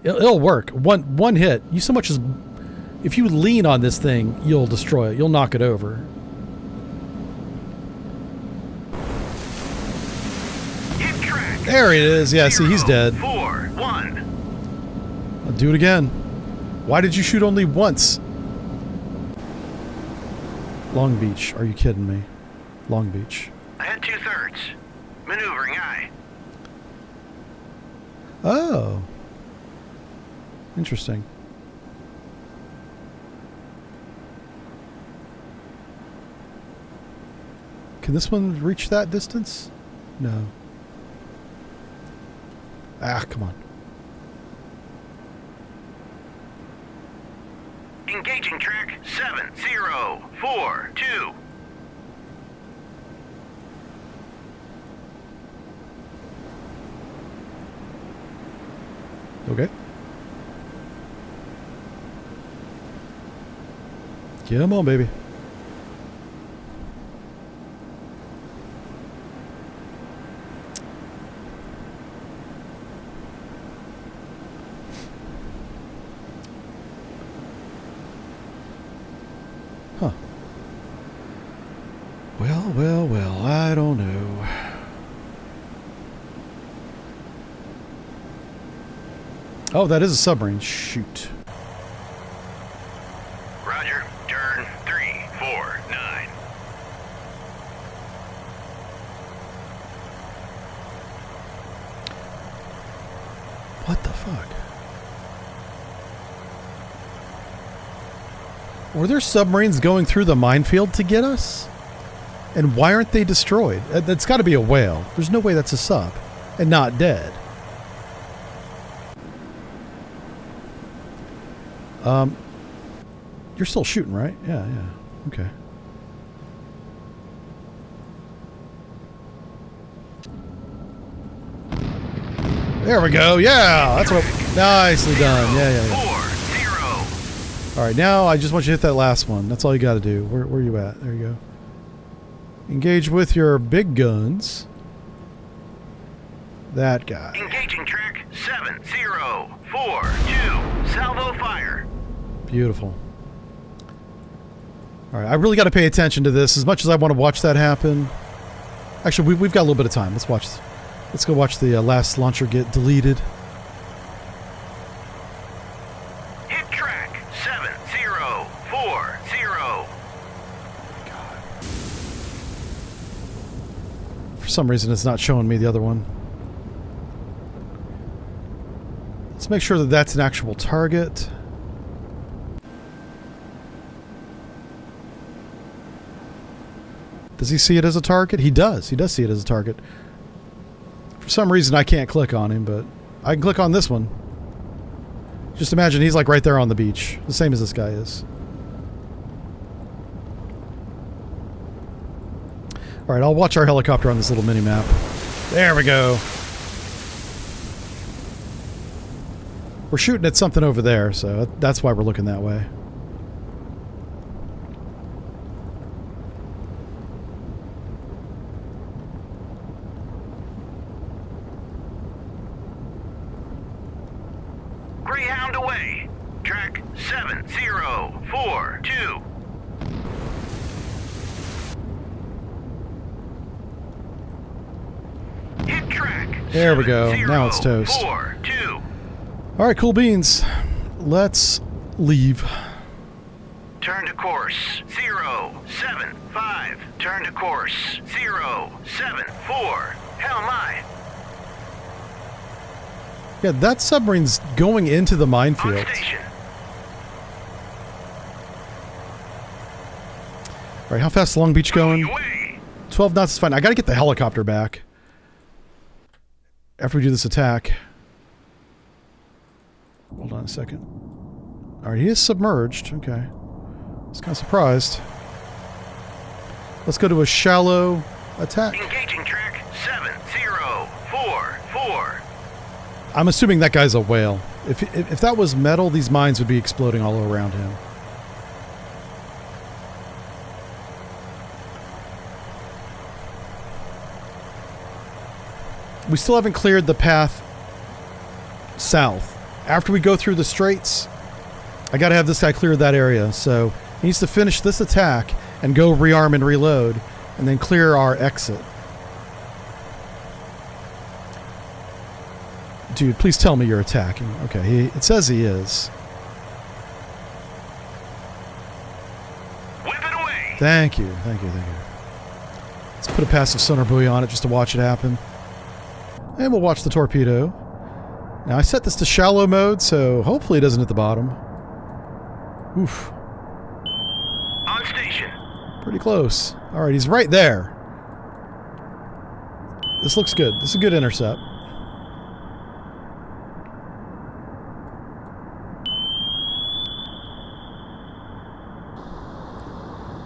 It'll work. One hit. You so much as... If you lean on this thing, you'll destroy it. You'll knock it over. There it is. Yeah, see, he's dead. 4, 1. I'll do it again. Why did you shoot only once? Long Beach. Are you kidding me? Long Beach. Ahead 2/3. Maneuvering aye. Oh. Interesting. Can this one reach that distance? No. Ah, come on. Engaging track 7042. Okay. Come on, baby. Huh. Well, I don't know. Oh, that is a submarine. Shoot. Roger. Turn 349. What the fuck? Were there submarines going through the minefield to get us? And why aren't they destroyed? That's got to be a whale. There's no way that's a sub. And not dead. You're still shooting, right? Yeah. Okay. There we go. Yeah, that's what. Nicely done. Yeah. 4, 0. All right, now I just want you to hit that last one. That's all you got to do. Where are you at? There you go. Engage with your big guns. That guy. Engaging track 7042. Salvo fire. Beautiful. All right, I really got to pay attention to this as much as I want to watch that happen. Actually, we've got a little bit of time. Let's watch. Let's go watch the last launcher get deleted. Hit track 7040. God. For some reason, it's not showing me the other one. Let's make sure that that's an actual target. Does he see it as a target? He does. He does see it as a target. For some reason, I can't click on him, but I can click on this one. Just imagine he's like right there on the beach. The same as this guy is. All right, I'll watch our helicopter on this little mini-map. There we go. We're shooting at something over there, so that's why we're looking that way. Greyhound away. Track 7042. Hit track. There we go. Now it's toast. 7042. All right, cool beans. Let's leave. Turn to course 075. Turn to course 074. Hell my. Yeah, that submarine's going into the minefield. On station. All right, how fast is Long Beach going? Away. 12 knots is fine. I got to get the helicopter back after we do this attack. Hold on a second. All right, he is submerged. Okay. I was kind of surprised. Let's go to a shallow attack. Engaging track 7044. I'm assuming that guy's a whale. If that was metal, these mines would be exploding all around him. we still haven't cleared the path south. After we go through the straits, I got to have this guy clear that area. So he needs to finish this attack and go rearm and reload, and then clear our exit. Dude, please tell me you're attacking. Okay, it says he is. Whip it away. Thank you. Let's put a passive sonar buoy on it just to watch it happen. And we'll watch the torpedo. Now, I set this to shallow mode, so hopefully it doesn't hit the bottom. Oof. On station. Pretty close. All right, he's right there. This looks good. This is a good intercept.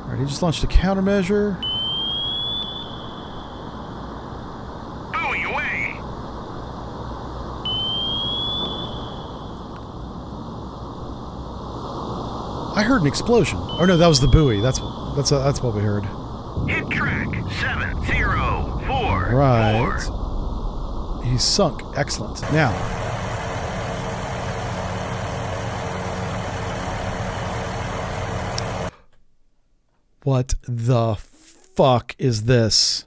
All right, he just launched a countermeasure. Buoy away. I heard an explosion. Oh no, that was the buoy. That's what we heard. Hit track 704. Right. He's sunk. Excellent. Now. What the fuck is this?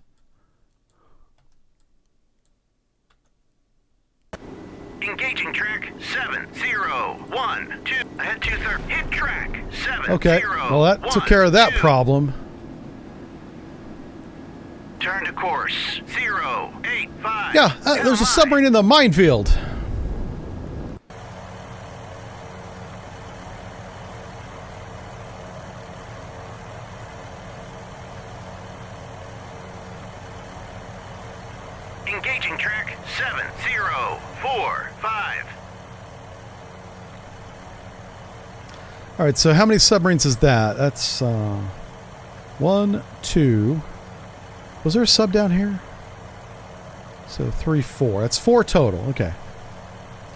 Engaging track 701. Ahead 230. Hit track 7. Okay. Well, that took care of that problem. Turn to course 085. Yeah, there's a submarine in the minefield. Engaging track 7045. All right, so how many submarines is that? That's 1, 2. Was there a sub down here? So 3, 4. That's 4 total. Okay.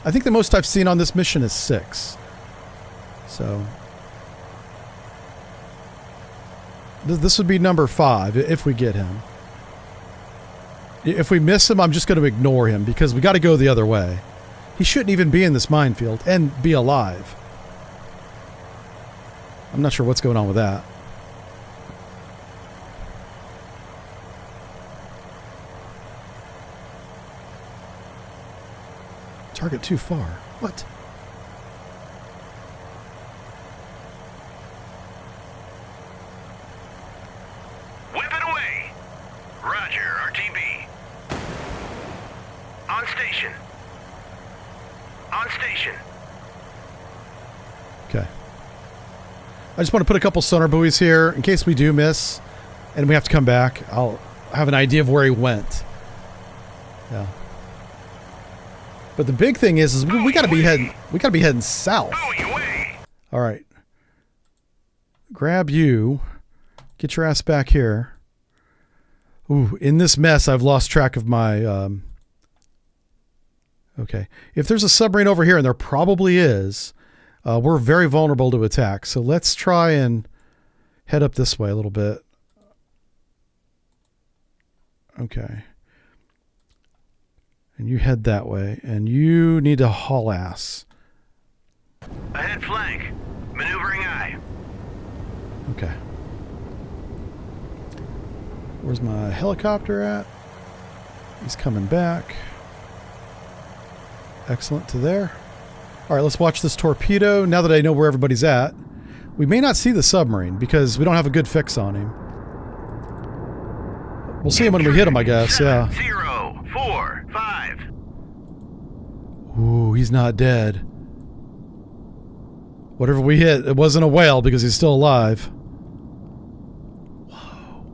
I think the most I've seen on this mission is 6. So this would be number 5 if we get him. If we miss him, I'm just going to ignore him because we got to go the other way. He shouldn't even be in this minefield and be alive. I'm not sure what's going on with that. Target too far. What? Whip it away. Roger, RTB. On station. On station. Okay. I just want to put a couple sonar buoys here in case we do miss and we have to come back. I'll have an idea of where he went. Yeah. But the big thing is we got to be heading south. Buoy away. All right. Grab you. Get your ass back here. Ooh, in this mess, I've lost track of my... Okay. If there's a submarine over here, and there probably is, we're very vulnerable to attack. So let's try and head up this way a little bit. Okay. And you head that way. And you need to haul ass. Ahead flank. Maneuvering eye. Okay. Where's my helicopter at? He's coming back. Excellent to there. All right, let's watch this torpedo. Now that I know where everybody's at, we may not see the submarine because we don't have a good fix on him. We'll see him when we hit him, I guess. Yeah. 045. Ooh, he's not dead. Whatever we hit, it wasn't a whale because he's still alive. Whoa.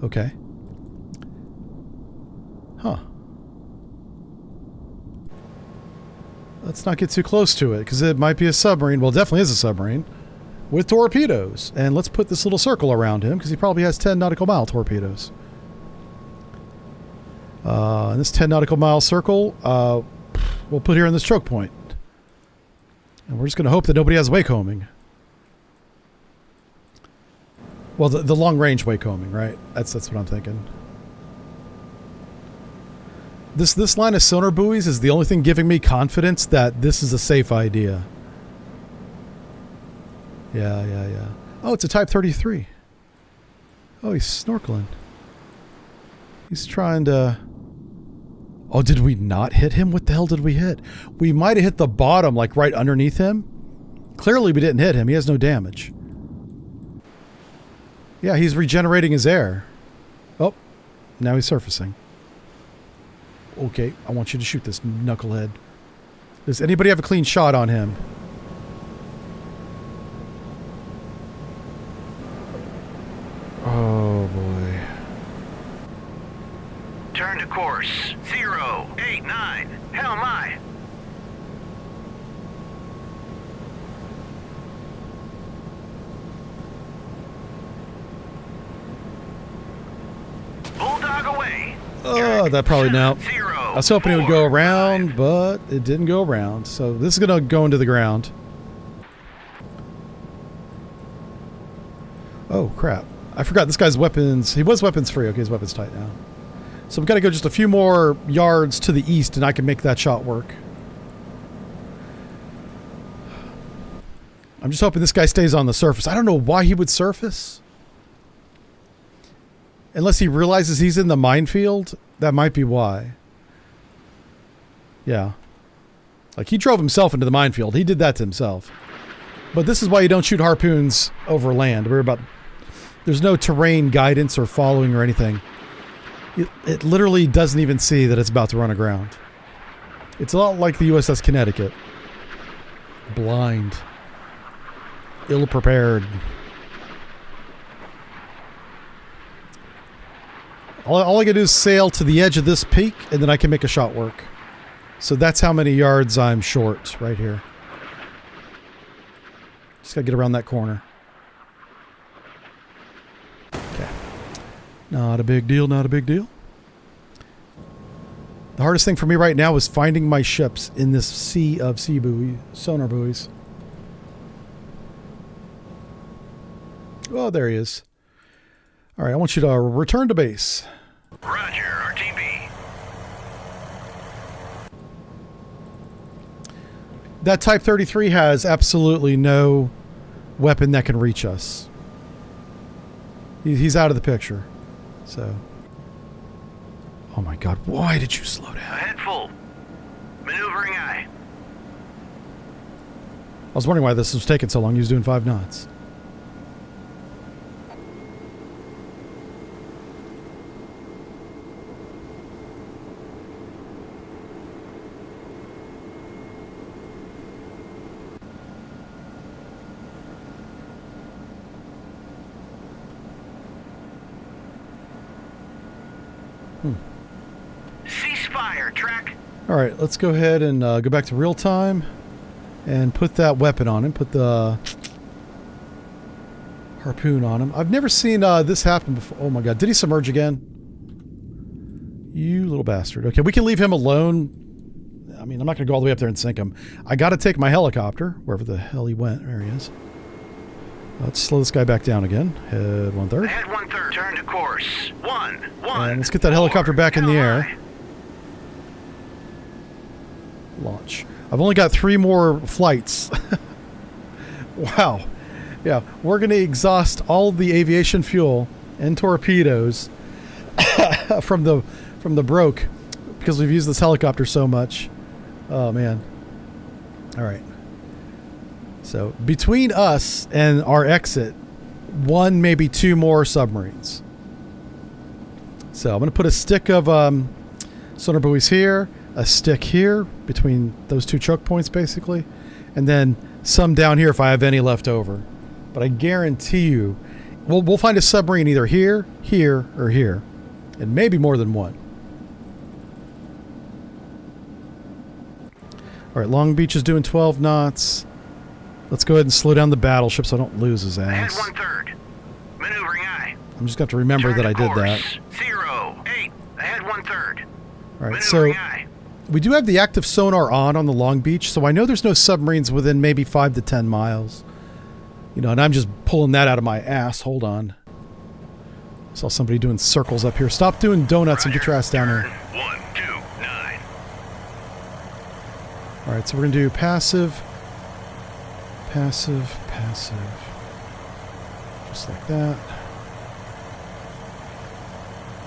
Okay. Huh. Let's not get too close to it because it might be a submarine. Well, it definitely is a submarine with torpedoes. And let's put this little circle around him because he probably has 10 nautical mile torpedoes. And this 10 nautical mile circle, we'll put here in this choke point. And we're just going to hope that nobody has waycombing. Well, the long range waycombing, right? That's what I'm thinking. This line of sonar buoys is the only thing giving me confidence that this is a safe idea. Yeah. Oh, it's a Type 33. Oh, he's snorkeling. He's trying to... Oh, did we not hit him? What the hell did we hit? We might have hit the bottom, like right underneath him. Clearly we didn't hit him. He has no damage. Yeah, he's regenerating his air. Oh, now he's surfacing. Okay, I want you to shoot this knucklehead. Does anybody have a clean shot on him? Oh, boy. Turn to course 089. Hell my. Bulldog away. Oh, that probably now. I was hoping it would go around, but it didn't go around. So this is going to go into the ground. Oh, crap. I forgot this guy's weapons. He was weapons free. Okay, his weapon's tight now. So we've got to go just a few more yards to the east and I can make that shot work. I'm just hoping this guy stays on the surface. I don't know why he would surface. Unless he realizes he's in the minefield. That might be why. Yeah. Like he drove himself into the minefield. He did that to himself. But this is why you don't shoot harpoons over land. There's no terrain guidance or following or anything. It literally doesn't even see that it's about to run aground. It's a lot like the USS Connecticut. Blind. Ill-prepared. All I gotta do is sail to the edge of this peak, and then I can make a shot work. So that's how many yards I'm short right here. Just gotta get around that corner. Okay. Not a big deal, not a big deal. The hardest thing for me right now is finding my ships in this sea of sonar buoys. Oh, there he is. All right, I want you to return to base. Roger, RTB. That Type 33 has absolutely no weapon that can reach us. He's out of the picture. So. Oh my God, why did you slow down? Ahead full. Maneuvering eye. I was wondering why this was taking so long. He was doing 5 knots. Ceasefire, track. All right, let's go ahead and go back to real time and put that weapon on him. Put the harpoon on him. I've never seen this happen before. Oh my God, did he submerge again? You little bastard. Okay, we can leave him alone. I mean, I'm not going to go all the way up there and sink him. I got to take my helicopter, wherever the hell he went. There he is. Let's slow this guy back down again. Head 1/3. Head 1/3. Turn to course 1. And let's get that helicopter back in the air. Launch. I've only got 3 more flights. Wow. Yeah, we're going to exhaust all the aviation fuel and torpedoes from the broke because we've used this helicopter so much. Oh man. All right. So between us and our exit, 1, maybe 2 more submarines. So I'm going to put a stick of sonar buoys here, a stick here between those 2 choke points basically, and then some down here if I have any left over. But I guarantee you, we'll find a submarine either here, here, or here, and maybe more than 1. All right, Long Beach is doing 12 knots. Let's go ahead and slow down the battleship so I don't lose his Head ass. 1/3. Maneuvering eye. I'm just going to have to remember that I did that. 08. Ahead 1/3. All right, so Maneuvering eye. we do have the active sonar on the Long Beach, so I know there's no submarines within maybe 5 to 10 miles. You know, and I'm just pulling that out of my ass. Hold on. Saw somebody doing circles up here. Stop doing donuts and get your ass down here. 129. All right, so we're going to do passive, passive, passive. Just like that.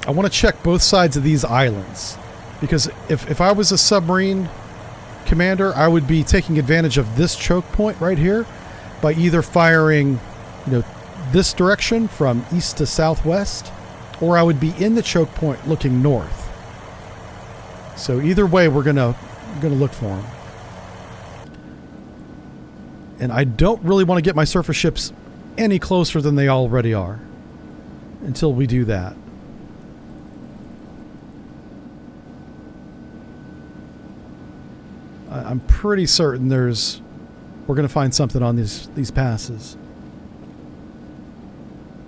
I want to check both sides of these islands. Because if I was a submarine commander, I would be taking advantage of this choke point right here by either firing, this direction from east to southwest, or I would be in the choke point looking north. So either way, we're gonna look for them. And I don't really want to get my surface ships any closer than they already are until we do that. I'm pretty certain we're going to find something on these passes.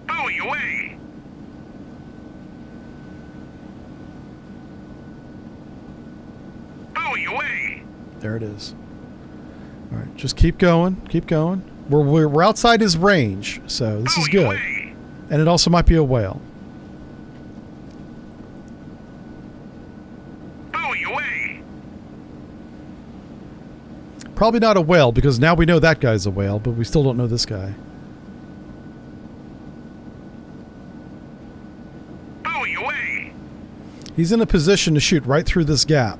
Buoy away! Buoy away! There it is. All right, just keep going, keep going. We're outside his range, so this is good. Away. And it also might be a whale. Buoy away! Probably not a whale, because now we know that guy's a whale, but we still don't know this guy. Buoy away! He's in a position to shoot right through this gap.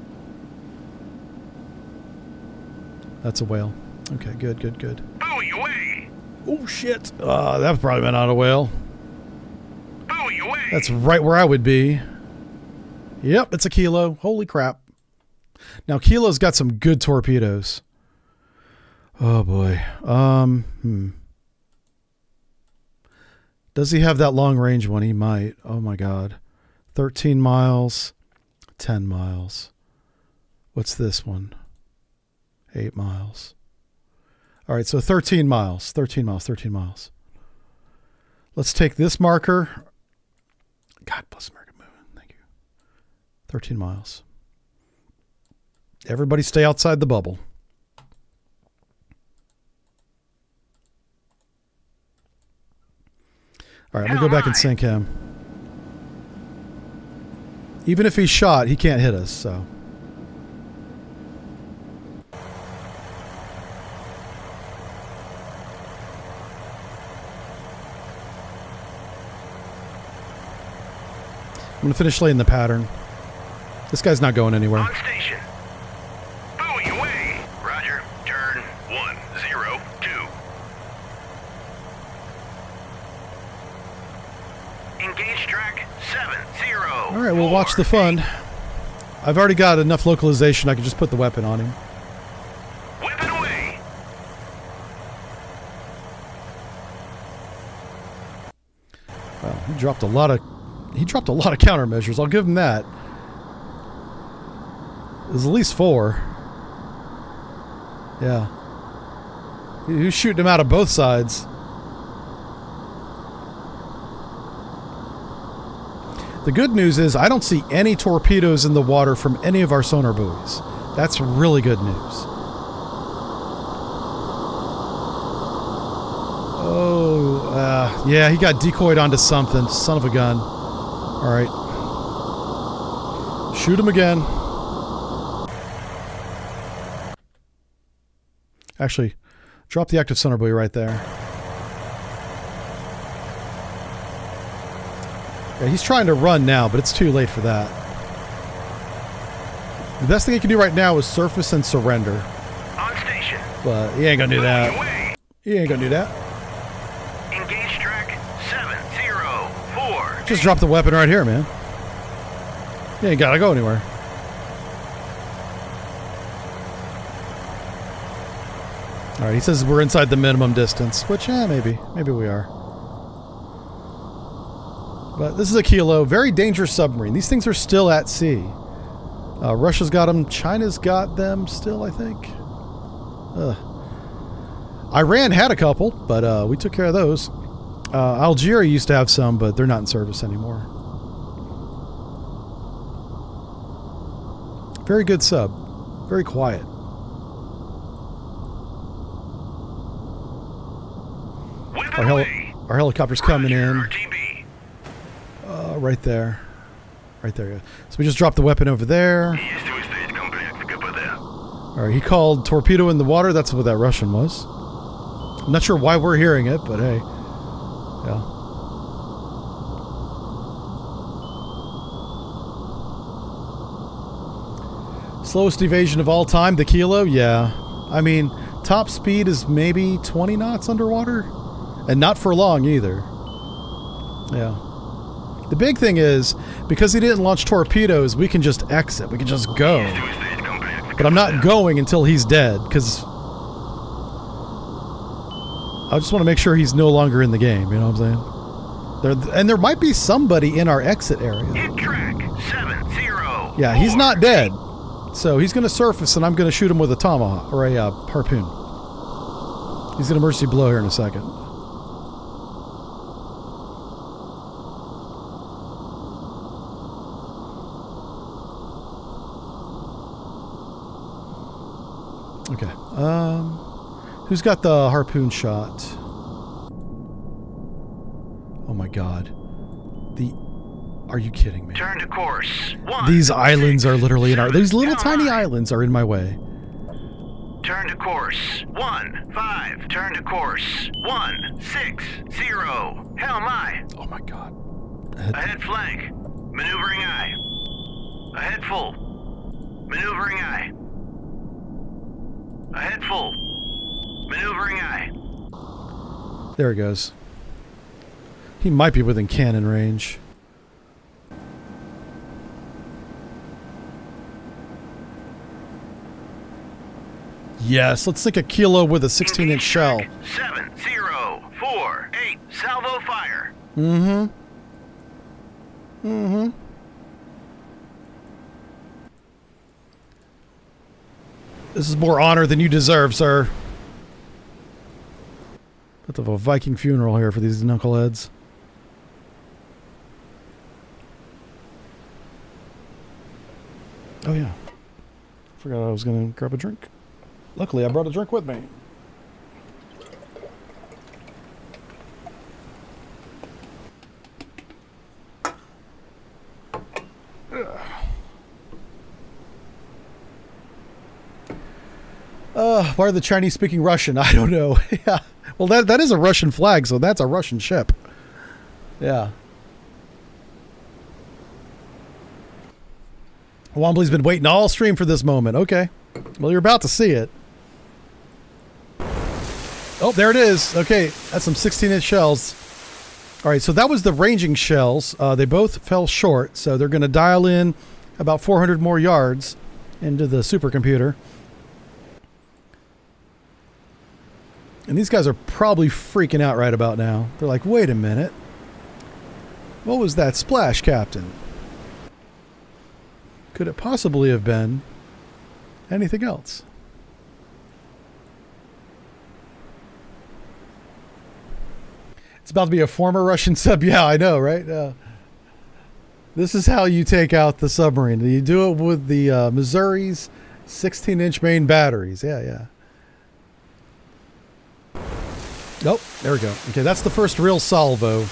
That's a whale. Okay, good, good, good. Buoy away! Oh, shit. That probably not a whale. Buoy away! That's right where I would be. Yep, it's a Kilo. Holy crap. Now, Kilo's got some good torpedoes. Oh, boy. Does he have that long-range one? He might. Oh, my God. 13 miles. 10 miles. What's this one? 8 miles. All right, so 13 miles. 13 miles. 13 miles. Let's take this marker. God bless American moving. Thank you. 13 miles. Everybody stay outside the bubble. All right, I'm going to go back and sink him. Even if he's shot, he can't hit us, so. I'm going to finish laying the pattern. This guy's not going anywhere. On station. Buoy away! Roger. Turn 102. Engage track 70. All right, we'll watch the fun. I've already got enough localization. I can just put the weapon on him. Weapon away! Well, he dropped a lot of countermeasures. I'll give him that. There's at least 4. Yeah. He was shooting him out of both sides. The good news is I don't see any torpedoes in the water from any of our sonar buoys. That's really good news. Oh, yeah, he got decoyed onto something. Son of a gun. All right. Shoot him again. Actually, drop the active sonar buoy right there. Yeah, he's trying to run now, but it's too late for that. The best thing he can do right now is surface and surrender. On station. But he ain't gonna do that. Away. He ain't gonna do that. Engage track 704. Just drop the weapon right here, man. He ain't gotta go anywhere. All right, he says we're inside the minimum distance, which, maybe we are. But this is a Kilo, very dangerous submarine. These things are still at sea. Russia's got them. China's got them still, I think. Iran had a couple, but we took care of those. Algeria used to have some, but they're not in service anymore. Very good sub. Very quiet. Our helicopter's coming in. Right there. Right there, yeah. So we just dropped the weapon over there. All right, he called torpedo in the water. That's what that Russian was. I'm not sure why we're hearing it, but hey. Yeah. Slowest evasion of all time, the Kilo? Yeah. I mean, top speed is maybe 20 knots underwater. And not for long either. Yeah. The big thing is, because he didn't launch torpedoes, we can just exit. We can just go. But I'm not going until he's dead, because I just want to make sure he's no longer in the game, you know what I'm saying? And there might be somebody in our exit area. Hit track 70. Yeah, he's not dead. So he's going to surface, and I'm going to shoot him with a tomahawk, or a harpoon. He's going to mercy blow here in a second. Okay. Who's got the harpoon shot? Oh my god. Are you kidding me? Turn to course. These islands are literally in our... These little tiny islands are in my way. Turn to course. 15. Turn to course. 160. Hell my. Oh my god. Ahead flank. Maneuvering eye. Ahead full. Maneuvering eye. Ahead full. Maneuvering eye. There he goes. He might be within cannon range. Yes, let's think a Kilo with a 16-inch shell. 7048. Salvo fire. Mm-hmm. Mm-hmm. This is more honor than you deserve, sir. Bit of a Viking funeral here for these knuckleheads. Oh yeah. Forgot I was gonna grab a drink. Luckily, I brought a drink with me. Why are the Chinese speaking Russian? I don't know. Yeah. Well, that is a Russian flag, so that's a Russian ship. Yeah. Wombly's been waiting all stream for this moment. Okay. Well, you're about to see it. Oh, there it is. Okay, that's some 16-inch shells. All right, so that was the ranging shells. They both fell short, so they're going to dial in about 400 more yards into the supercomputer. And these guys are probably freaking out right about now. They're like, wait a minute. What was that splash, Captain? Could it possibly have been anything else? It's about to be a former Russian sub. Yeah, I know, right? This is how you take out the submarine. You do it with the Missouri's 16-inch main batteries. Yeah, yeah. Nope, there we go. Okay, that's the first real salvo.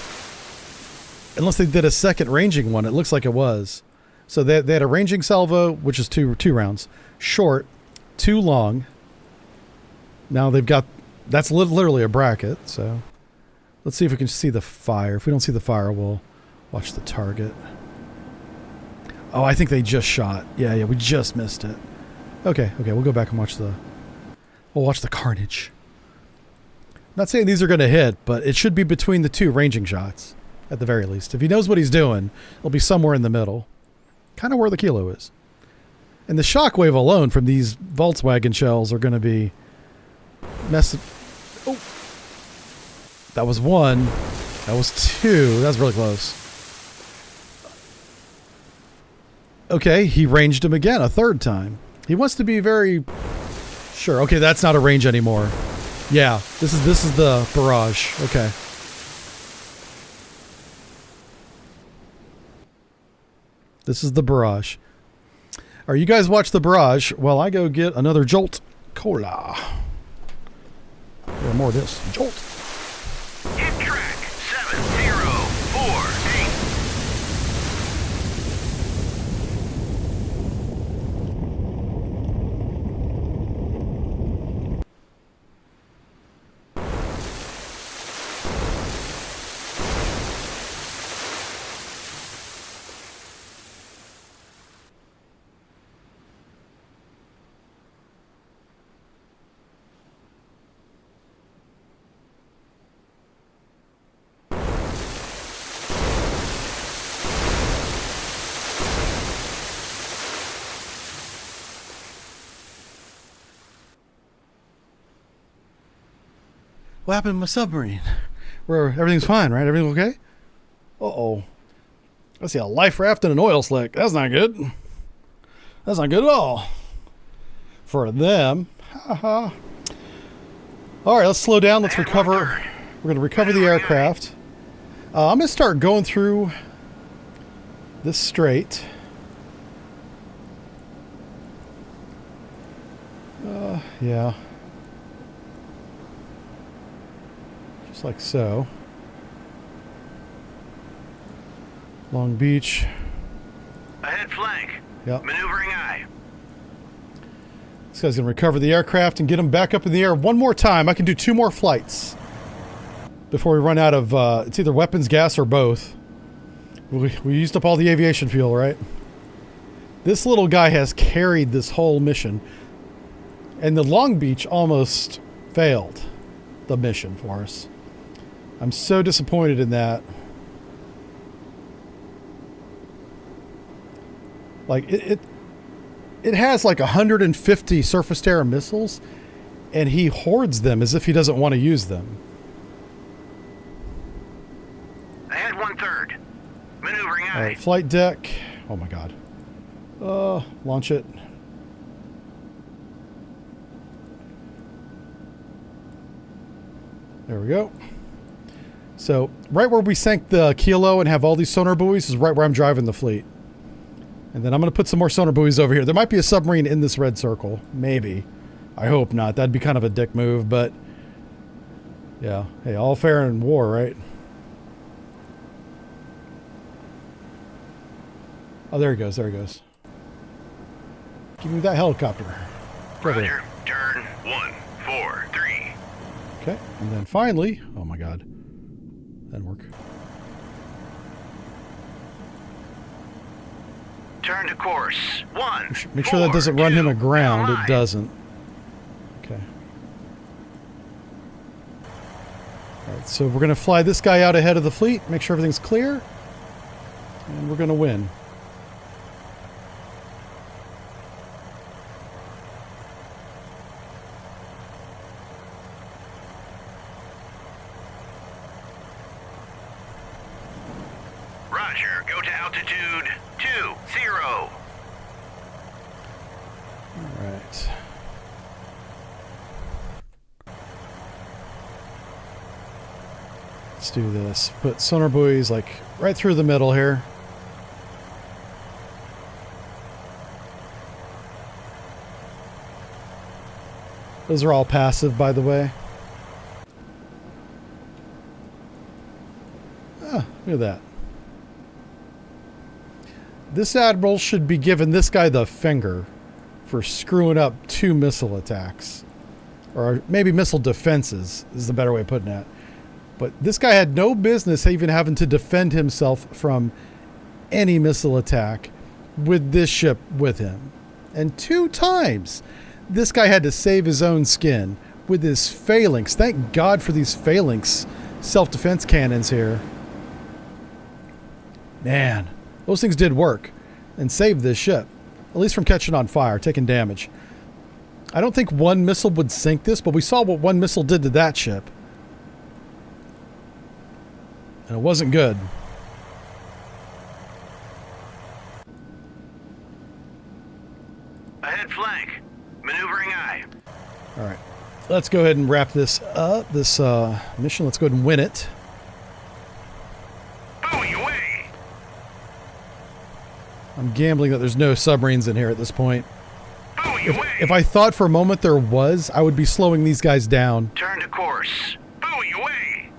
Unless they did a second ranging one. It looks like it was. So they had a ranging salvo, which is two rounds. Short, 2 long. Now they've got... That's literally a bracket, so... Let's see if we can see the fire. If we don't see the fire, we'll watch the target. Oh, I think they just shot. Yeah, we just missed it. Okay, we'll go back and watch the... We'll watch the carnage. Not saying these are going to hit, but it should be between the 2 ranging shots, at the very least. If he knows what he's doing, it'll be somewhere in the middle. Kind of where the Kilo is. And the shockwave alone from these Volkswagen shells are going to be... Oh! That was 1. That was 2. That was really close. Okay, he ranged him again a 3rd time. He wants to be very... Sure, okay, that's not a range anymore. Yeah, this is the barrage. Okay. This is the barrage. All right, you guys watch the barrage while I go get another Jolt Cola. Or more of this. Jolt. Hit track 7048. What happened to my submarine? Where everything's fine, right? Everything okay? Uh-oh. I see a life raft and an oil slick. That's not good. That's not good at all. For them. Haha. All right, let's slow down. Let's recover. We're going to recover the aircraft. I'm going to start going through this strait. Yeah. Just like so. Long Beach. Ahead flank. Yep. Maneuvering eye. This guy's going to recover the aircraft and get them back up in the air one more time. I can do 2 more flights before we run out of, it's either weapons, gas, or both. We used up all the aviation fuel, right? This little guy has carried this whole mission. And the Long Beach almost failed the mission for us. I'm so disappointed in that. Like, it has like 150 surface-to-air missiles, and he hoards them as if he doesn't want to use them. Ahead 1/3. Maneuvering eye. All right, flight deck. Oh my God. Launch it. There we go. So, right where we sank the Kilo and have all these sonar buoys is right where I'm driving the fleet. And then I'm going to put some more sonar buoys over here. There might be a submarine in this red circle. Maybe. I hope not. That'd be kind of a dick move, but... yeah. Hey, all fair in war, right? Oh, there he goes. There he goes. Give me that helicopter. Roger. Turn 143. Okay. And then finally... oh my God. That'd work. Turn to course. 1. Make sure that doesn't run him aground. It doesn't. Okay. Alright, so we're going to fly this guy out ahead of the fleet. Make sure everything's clear. And we're going to win. Roger. Go to altitude 20. Alright. Let's do this. Put sonar buoys like right through the middle here. Those are all passive, by the way. Ah, look at that. This admiral should be giving this guy the finger for screwing up 2 missile attacks. Or maybe missile defenses is the better way of putting that. But this guy had no business even having to defend himself from any missile attack with this ship with him. And 2 times this guy had to save his own skin with his phalanx. Thank God for these phalanx self-defense cannons here. Man, those things did work and saved this ship. At least from catching on fire, taking damage. I don't think 1 missile would sink this, but we saw what 1 missile did to that ship. And it wasn't good. Ahead flank. Maneuvering eye. Alright. Let's go ahead and wrap this up, this mission. Let's go ahead and win it. Buoy away. I'm gambling that there's no submarines in here at this point. Buoy away. If I thought for a moment there was, I would be slowing these guys down. Turn to course. Buoy away.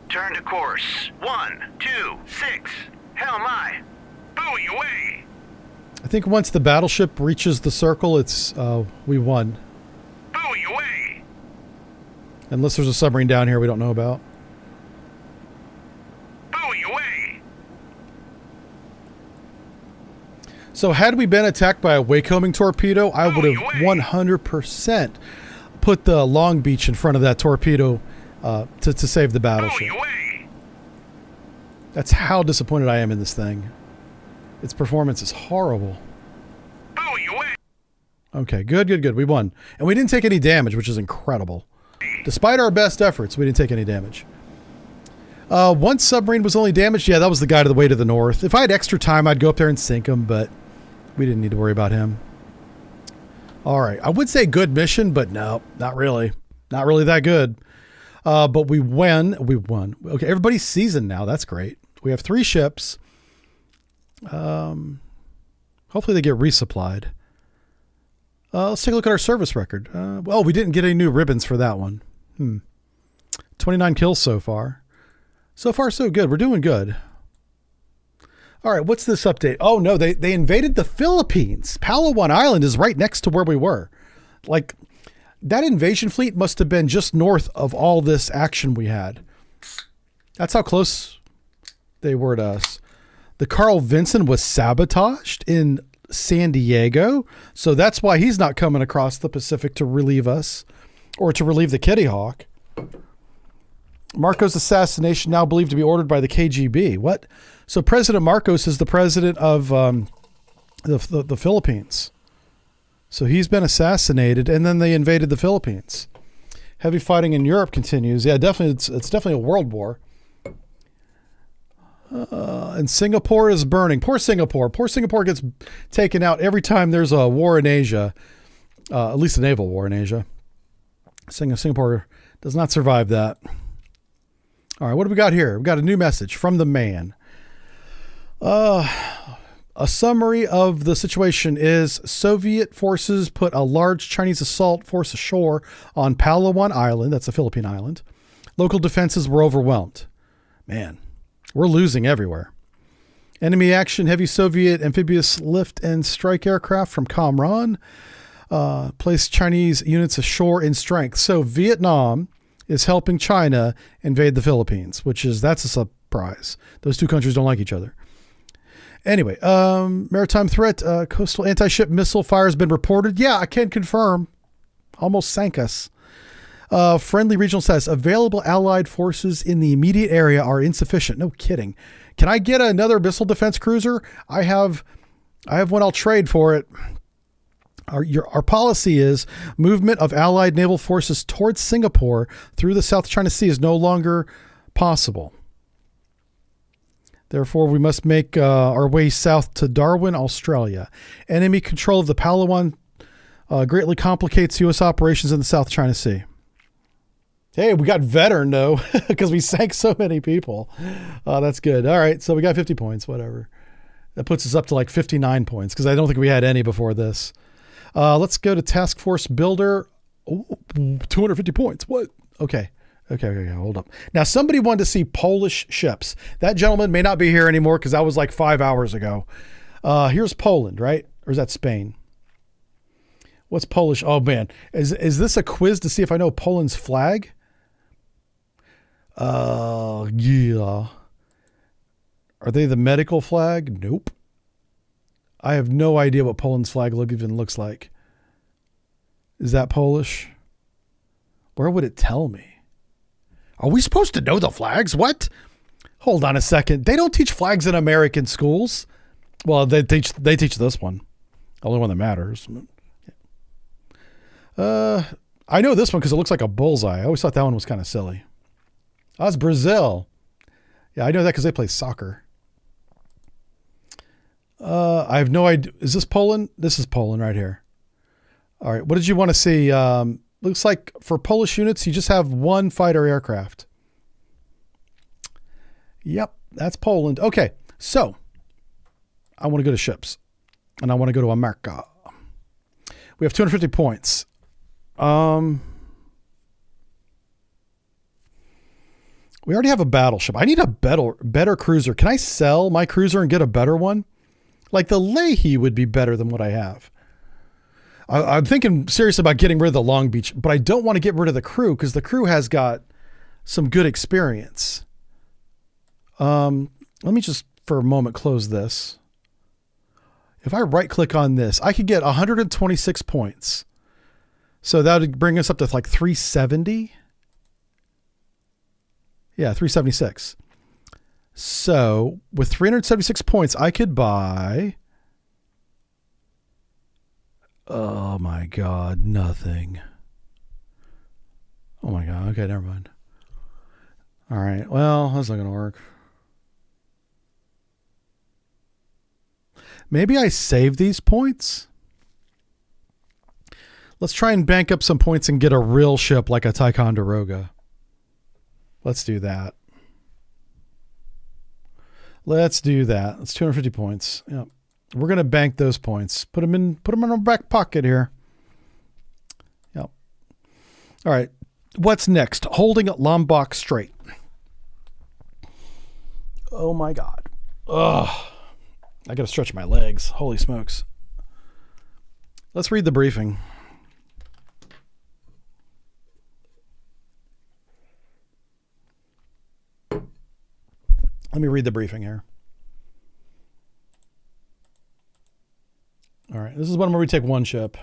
Turn to course. 126. Hell my. Buoy away. I think once the battleship reaches the circle, it's we won. Buoy away. Unless there's a submarine down here we don't know about. Buoy away. So had we been attacked by a wake-homing torpedo, I would have 100% put the Long Beach in front of that torpedo to save the battleship. Buoy away. That's how disappointed I am in this thing. Its performance is horrible. Buoy away. Okay, good. We won. And we didn't take any damage, which is incredible. Despite our best efforts, we didn't take any damage. One submarine was only damaged. Yeah, that was the guy to the way to the north. If I had extra time, I'd go up there and sink him, but we didn't need to worry about him. All right. I would say good mission, but no, not really. Not really that good. But we won. We won. Okay, everybody's seasoned now. That's great. We have 3 ships. Hopefully they get resupplied. Let's take a look at our service record. Well, we didn't get any new ribbons for that one. 29 kills so far. So far, so good. We're doing good. All right, what's this update? Oh, no, they invaded the Philippines. Palawan Island is right next to where we were. Like, that invasion fleet must have been just north of all this action we had. That's how close they were to us. The Carl Vinson was sabotaged in San Diego, so that's why he's not coming across the Pacific to relieve us or to relieve the Kitty Hawk. Marcos assassination now believed to be ordered by the KGB. What? So President Marcos is the president of the Philippines. So he's been assassinated, and then they invaded the Philippines. Heavy fighting in Europe continues. Yeah, definitely. It's definitely a world war. And Singapore is burning. Poor Singapore. Poor Singapore gets taken out every time there's a war in Asia, at least a naval war in Asia. Singapore does not survive that. All right, what do we got here? We got a new message from the man. A summary of the situation is Soviet forces put a large Chinese assault force ashore on Palawan Island. That's a Philippine island. Local defenses were overwhelmed. Man, we're losing everywhere. Enemy action, heavy Soviet amphibious lift and strike aircraft from Kamran placed Chinese units ashore in strength. So Vietnam is helping China invade the Philippines, that's a surprise. Those two countries don't like each other. Anyway, maritime threat, coastal anti-ship missile fire has been reported. Yeah, I can confirm. Almost sank us. Friendly regional status. Available Allied forces in the immediate area are insufficient. No kidding. Can I get another missile defense cruiser? I have one. I'll trade for it. Our policy is movement of Allied naval forces towards Singapore through the South China Sea is no longer possible. Therefore, we must make our way south to Darwin, Australia. Enemy control of the Palawan greatly complicates U.S. operations in the South China Sea. Hey, we got veteran, though, because we sank so many people. That's good. All right, so we got 50 points, whatever. That puts us up to like 59 points, because I don't think we had any before this. Let's go to Task Force Builder. Ooh, 250 points. What? Okay, hold up. Now, somebody wanted to see Polish ships. That gentleman may not be here anymore because that was like 5 hours ago. Here's Poland, right? Or is that Spain? What's Polish? Oh, man. Is this a quiz to see if I know Poland's flag? Yeah. Are they the medical flag? Nope. I have no idea what Poland's flag even looks like. Is that Polish? Where would it tell me? Are we supposed to know the flags? What? Hold on a second. They don't teach flags in American schools. Well, they teach this one. The only one that matters. I know this one because it looks like a bullseye. I always thought that one was kind of silly. That's Brazil. Yeah, I know that because they play soccer. I have no idea. Is this Poland? This is Poland right here. All right. What did you want to see? Looks like for Polish units, you just have one fighter aircraft. Yep, that's Poland. Okay, so I want to go to ships, and I want to go to America. We have 250 points. We already have a battleship. I need a better cruiser. Can I sell my cruiser and get a better one? Like the Leahy would be better than what I have. I'm thinking seriously about getting rid of the Long Beach, but I don't want to get rid of the crew because the crew has got some good experience. Let me just for a moment close this. If I right click on this, I could get 126 points. So that would bring us up to like 370. Yeah, 376. So with 376 points, I could buy... Oh my God, nothing. Oh my God. Okay, never mind. All right. Well, that's not going to work. Maybe I save these points. Let's try and bank up some points and get a real ship like a Ticonderoga. Let's do that. Let's do that. It's 250 points. Yep. We're going to bank those points. Put them in our back pocket here. Yep. All right. What's next? Holding at Lombok Strait. Oh my God. Ugh. I got to stretch my legs. Holy smokes. Let's read the briefing. Let me read the briefing here. All right. This is one where we take one ship.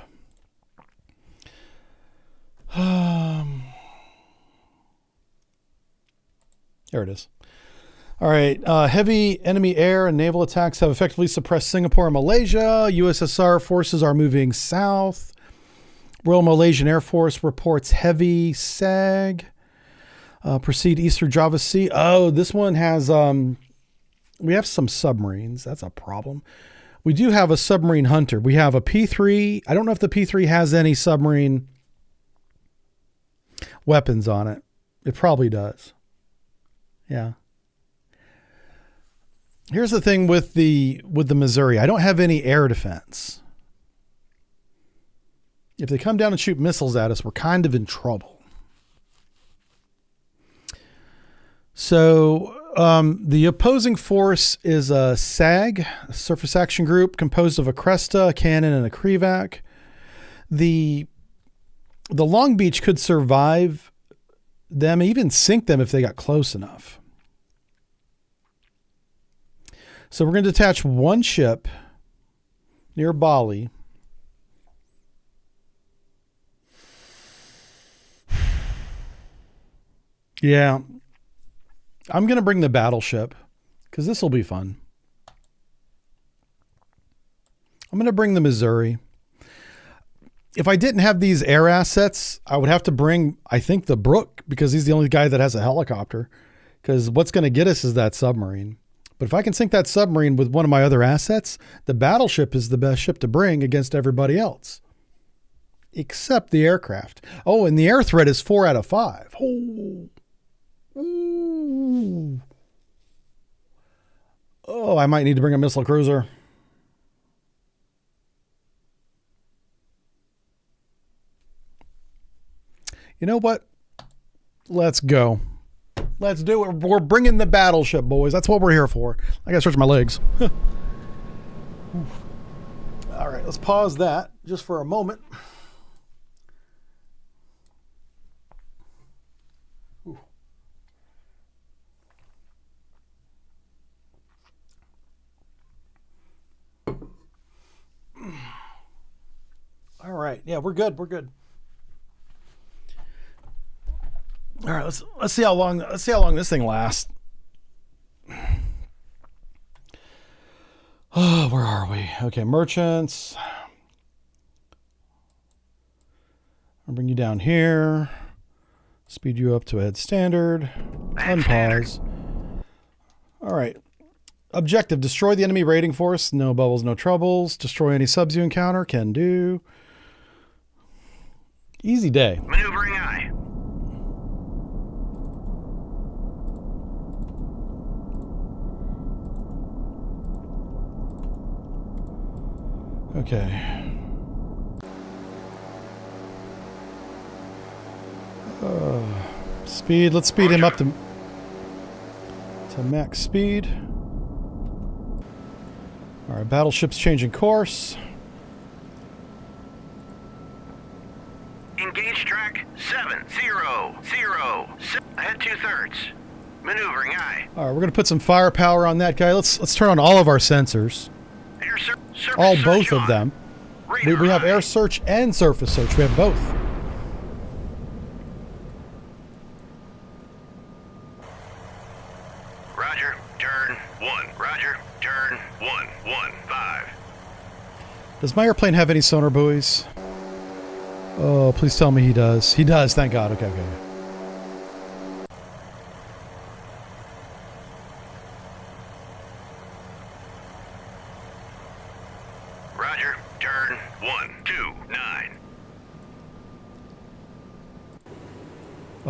There it is. All right. Heavy enemy air and naval attacks have effectively suppressed Singapore and Malaysia. USSR forces are moving south. Royal Malaysian Air Force reports heavy SAG. Proceed east through Java Sea. Oh, this one has, we have some submarines. That's a problem. We do have a submarine hunter. We have a P3. I don't know if the P3 has any submarine weapons on it. It probably does. Yeah. Here's the thing with the Missouri. I don't have any air defense. If they come down and shoot missiles at us, we're kind of in trouble. So the opposing force is a SAG, a surface action group, composed of a Cresta, a cannon, and a Krevac. The Long Beach could survive them, even sink them if they got close enough. So we're going to detach one ship near Bali. Yeah. I'm going to bring the battleship because this will be fun. I'm going to bring the Missouri. If I didn't have these air assets, I would have to bring, I think, the Brook because he's the only guy that has a helicopter because what's going to get us is that submarine. But if I can sink that submarine with one of my other assets, the battleship is the best ship to bring against everybody else. Except the aircraft. Oh, and the air threat is 4 out of 5. Oh. Ooh. Oh, I might need to bring a missile cruiser. You know what? Let's go. Let's do it. We're bringing the battleship, boys. That's what we're here for. I gotta stretch my legs. All right, let's pause that just for a moment. All right. Yeah, we're good. We're good. All right, let's see how long this thing lasts. Oh, where are we? Okay, merchants. I'll bring you down here. Speed you up to head standard. Unpause. All right. Objective: destroy the enemy raiding force. No bubbles, no troubles. Destroy any subs you encounter. Can do. Easy day. Maneuvering eye. Okay. Speed. Let's speed him up to max speed. All right, battleship's changing course. Engage track 700. Ahead 2/3. Maneuvering eye. All right, we're gonna put some firepower on that guy. Let's turn on all of our sensors. Both of them. We have air search and surface search. We have both. Roger. Turn 1. Roger. Turn 115. Does my airplane have any sonar buoys? Oh, please tell me he does. He does. Thank God. Okay.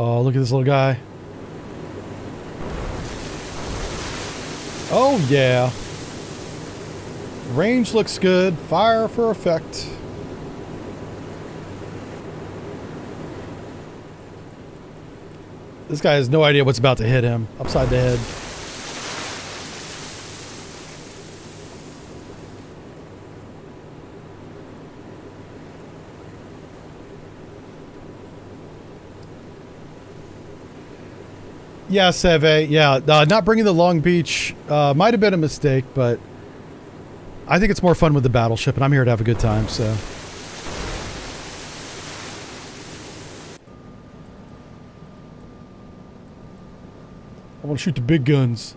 Oh, look at this little guy. Oh, yeah. Range looks good. Fire for effect. This guy has no idea what's about to hit him. Upside the head. Yeah, Seve. Yeah, not bringing the Long Beach might have been a mistake, but I think it's more fun with the battleship, and I'm here to have a good time, so. I want to shoot the big guns.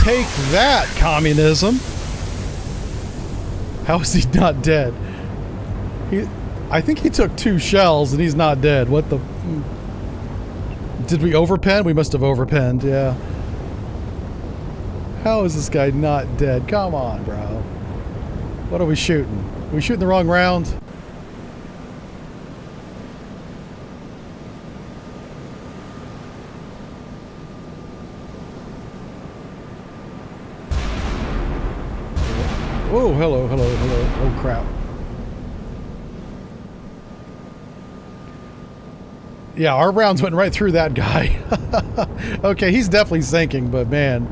Take that, communism. How is he not dead? I think he took 2 shells and he's not dead. What the... Did we overpen? We must have overpenned, yeah. How is this guy not dead? Come on, bro. What are we shooting? Are we shooting the wrong round? Oh, hello, hello, hello. Oh, crap. Yeah, our rounds went right through that guy. Okay, he's definitely sinking, but man,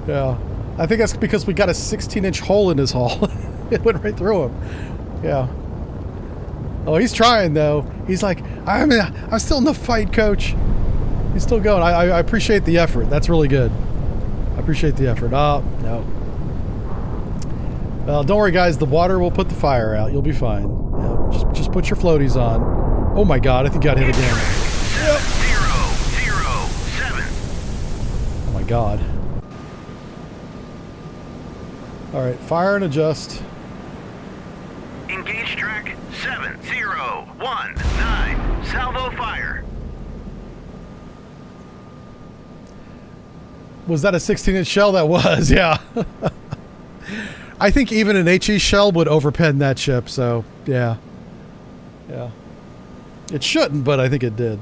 yeah. I think that's because we got a 16-inch hole in his hull. It went right through him. Yeah. Oh, he's trying, though. He's like, I'm still in the fight, coach. He's still going. I appreciate the effort. That's really good. I appreciate the effort. Oh, no. Well, don't worry, guys. The water will put the fire out. You'll be fine. Yeah, just put your floaties on. Oh my God! I think I got hit again. Yep. 007. Oh my God! All right, fire and adjust. Engage track 7019. Salvo fire. Was that a 16-inch shell? That was, yeah. I think even an HE shell would overpen that ship, so yeah. Yeah. It shouldn't, but I think it did.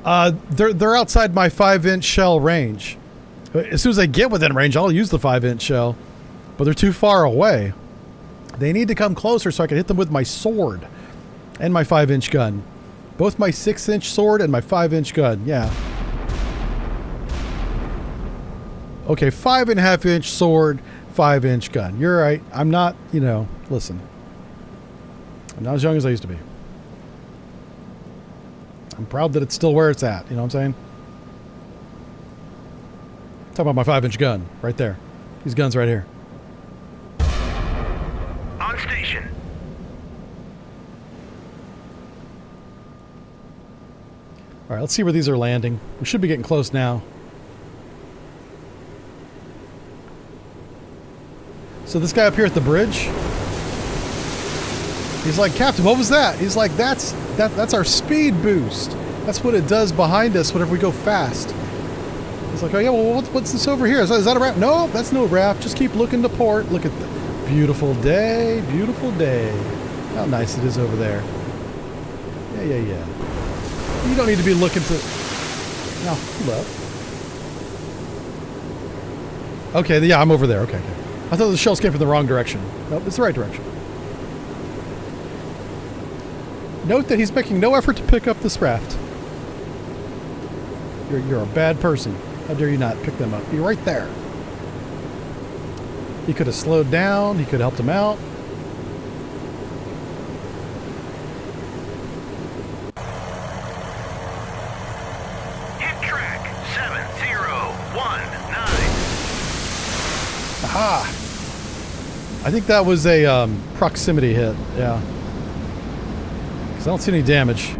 They're outside my 5-inch shell range. As soon as I get within range, I'll use the 5-inch shell, but they're too far away. They need to come closer so I can hit them with my sword and my 5-inch gun. Both my 6-inch sword and my 5-inch gun, yeah. Okay, 5.5-inch sword, 5-inch gun. You're right. I'm not, you know, listen. I'm not as young as I used to be. I'm proud that it's still where it's at. You know what I'm saying? Talk about my 5-inch gun right there. These guns right here. On station. All right, let's see where these are landing. We should be getting close now. So this guy up here at the bridge, he's like, Captain, what was that? He's like, that's our speed boost. That's what it does behind us whenever we go fast. He's like, oh yeah, well, what's this over here? Is that a raft? No, that's no raft. Just keep looking to port. Look at the beautiful day, beautiful day. How nice it is over there. Yeah, yeah, yeah. You don't need to be looking to... No, hold up. Okay, yeah, I'm over there. Okay, okay. I thought the shells came from the wrong direction. Nope, it's the right direction. Note that he's making no effort to pick up this raft. You're a bad person. How dare you not pick them up? You're right there. He could have slowed down. He could have helped him out. Ah! I think that was a proximity hit, yeah. Because I don't see any damage. I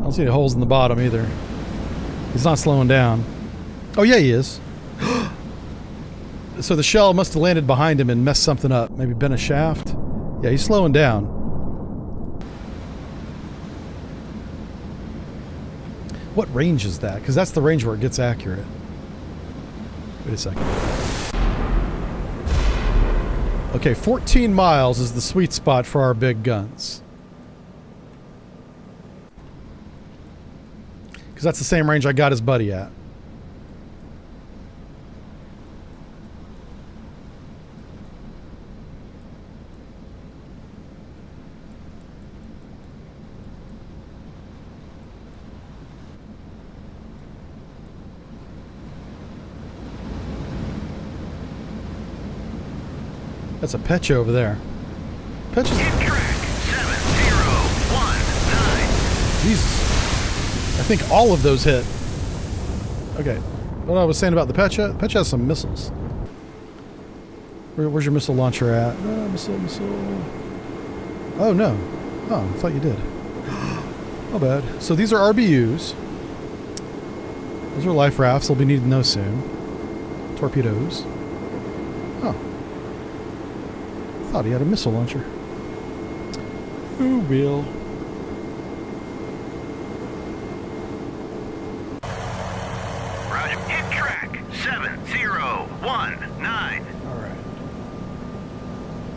don't see any holes in the bottom either. He's not slowing down. Oh yeah, he is. So the shell must have landed behind him and messed something up. Maybe bent a shaft. Yeah, he's slowing down. What range is that? Because that's the range where it gets accurate. Wait a second. Okay, 14 miles is the sweet spot for our big guns. Because that's the same range I got his buddy at. That's a Petcha over there. Petcha's... Hit track 7019. Jesus. I think all of those hit. Okay. What I was saying about the Petcha? Petcha has some missiles. Where's your missile launcher at? Missile. Oh, no. Oh, I thought you did. Oh, bad. So these are RBUs. Those are life rafts. They'll be needing those soon. Torpedoes. Oh. Thought he had a missile launcher. Who will? Roger. Hit track 7019. All right.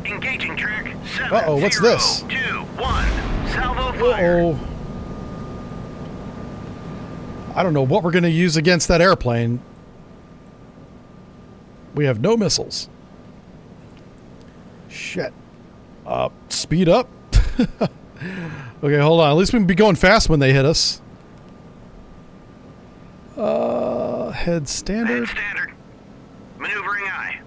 Engaging track 7021. Uh-oh, what's this? Salvo fire. Uh-oh. I don't know what we're going to use against that airplane. We have no missiles. Shit. Speed up. Okay, hold on. At least we can be going fast when they hit us. Head standard. Head standard. Maneuvering eye.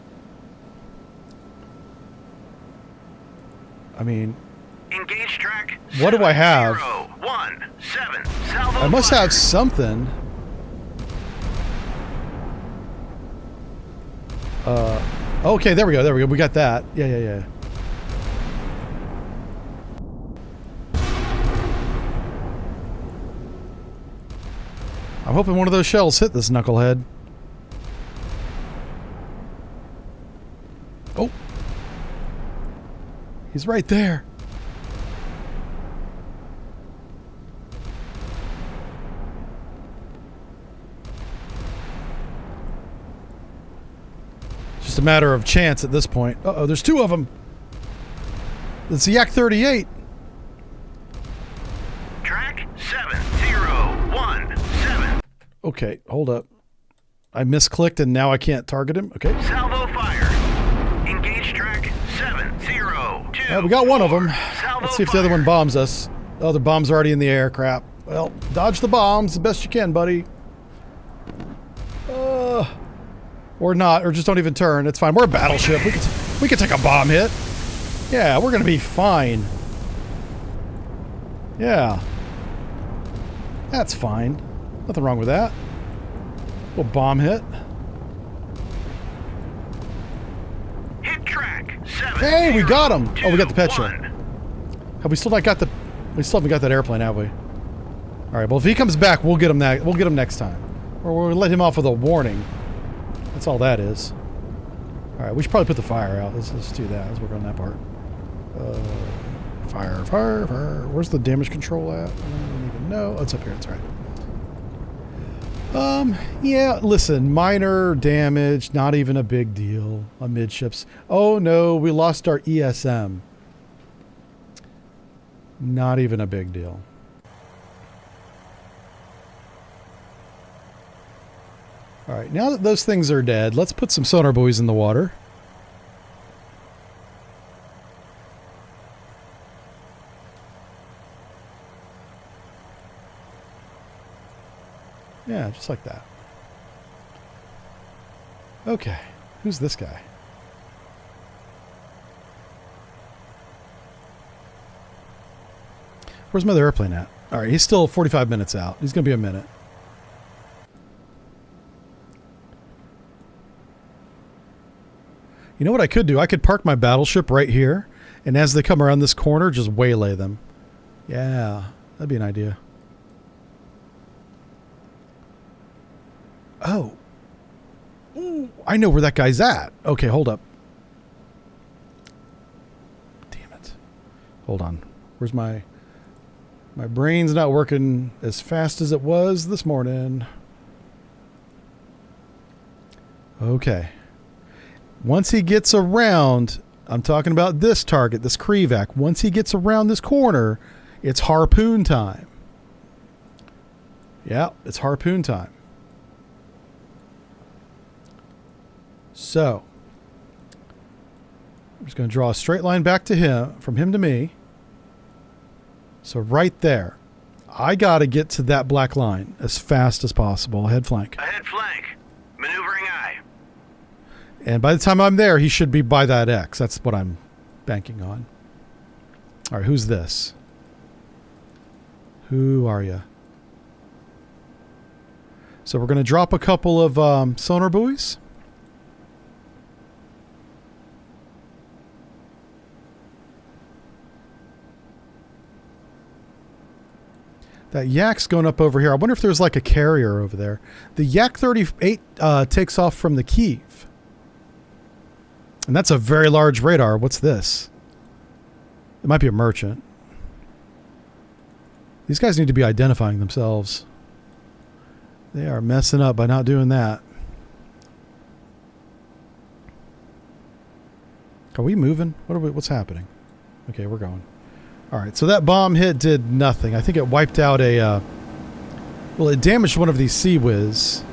I mean, Engage track. What do I have? 7017. Salvo I must fire. have something. Okay, there we go. There we go. We got that. Yeah. I'm hoping one of those shells hit this knucklehead. Oh. He's right there. Just a matter of chance at this point. Uh-oh, there's two of them. It's the Yak-38. Track 7017. Okay, hold up. I misclicked and now I can't target him. Okay. Salvo fire. Engage track 702. Well, we got one of them. Salvo Let's see if the other one bombs us. Oh, the bomb's already in the air. Crap. Well, dodge the bombs the best you can, buddy. Or not, or just don't even turn. It's fine. We're a battleship. We can take a bomb hit. Yeah, we're gonna be fine. Yeah. That's fine. Nothing wrong with that. Little bomb hit. Hit track 7. Hey, we got him. Oh, we got the Petcha. Have we still not got the? We still haven't got that airplane, have we? All right. Well, if he comes back, we'll get him that. We'll get him next time, or we'll let him off with a warning. That's all that is. All right. We should probably put the fire out. Let's do that. Let's work on that part. Fire. Where's the damage control at? I don't even know. Oh, it's up here. That's right. Yeah, listen, minor damage, not even a big deal. Amidships. Oh no, we lost our ESM. Not even a big deal. All right, now that those things are dead, let's put some sonar buoys in the water. Yeah, just like that. Okay, who's this guy? Where's my other airplane at? All right, he's still 45 minutes out. He's going to be a minute. You know what I could do? I could park my battleship right here, and as they come around this corner, just waylay them. Yeah, that'd be an idea. Oh. Ooh, I know where that guy's at. Okay, hold up. Damn it. Hold on. Where's my brain's not working as fast as it was this morning. Okay. Once he gets around, I'm talking about this target, this Krevac. Once he gets around this corner, it's harpoon time. Yeah, it's harpoon time. So, I'm just going to draw a straight line back to him, from him to me. So right there, I got to get to that black line as fast as possible. Ahead flank. Ahead flank. Maneuvering eye. And by the time I'm there, he should be by that X. That's what I'm banking on. All right, who's this? Who are you? So we're going to drop a couple of sonar buoys. That Yak's going up over here. I wonder if there's like a carrier over there. The Yak 38 takes off from the Kiev. And that's a very large radar. What's this? It might be a merchant. These guys need to be identifying themselves. They are messing up by not doing that. Are we moving? What's happening? Okay, we're going. All right, so that bomb hit did nothing. I think it wiped out a... well, it damaged one of these Sea Whiz.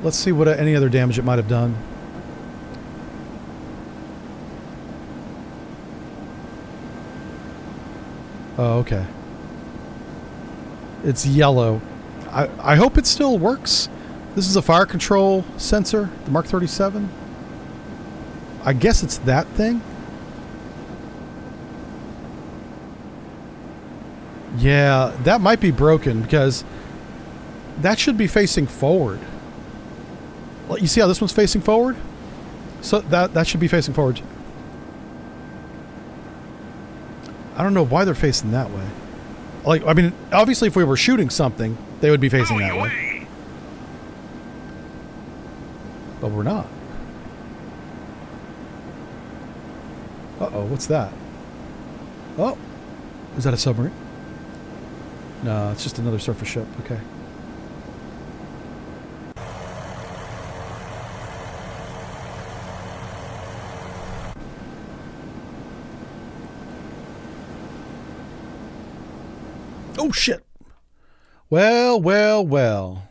Let's see what any other damage it might have done. Oh, okay. It's yellow. I hope it still works. This is a fire control sensor, the Mark 37. I guess it's that thing. Yeah, that might be broken because that should be facing forward. Well, you see how this one's facing forward? So that should be facing forward. I don't know why they're facing that way. Like, I mean, obviously if we were shooting something, they would be facing that way. But we're not. Uh-oh, what's that? Oh, is that a submarine? No, it's just another surface ship. Okay. Oh, shit. Well, well, well.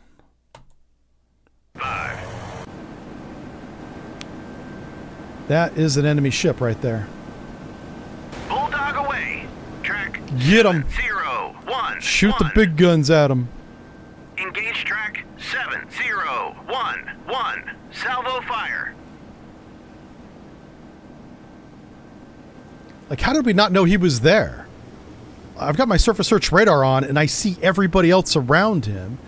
5. That is an enemy ship right there. Bulldog away. Track. Get 'em. 0, 1. Shoot the big guns at them. Engage track 7, 0, 1, 1. Salvo fire. Like, how did we not know he was there? I've got my surface search radar on, and I see everybody else around him.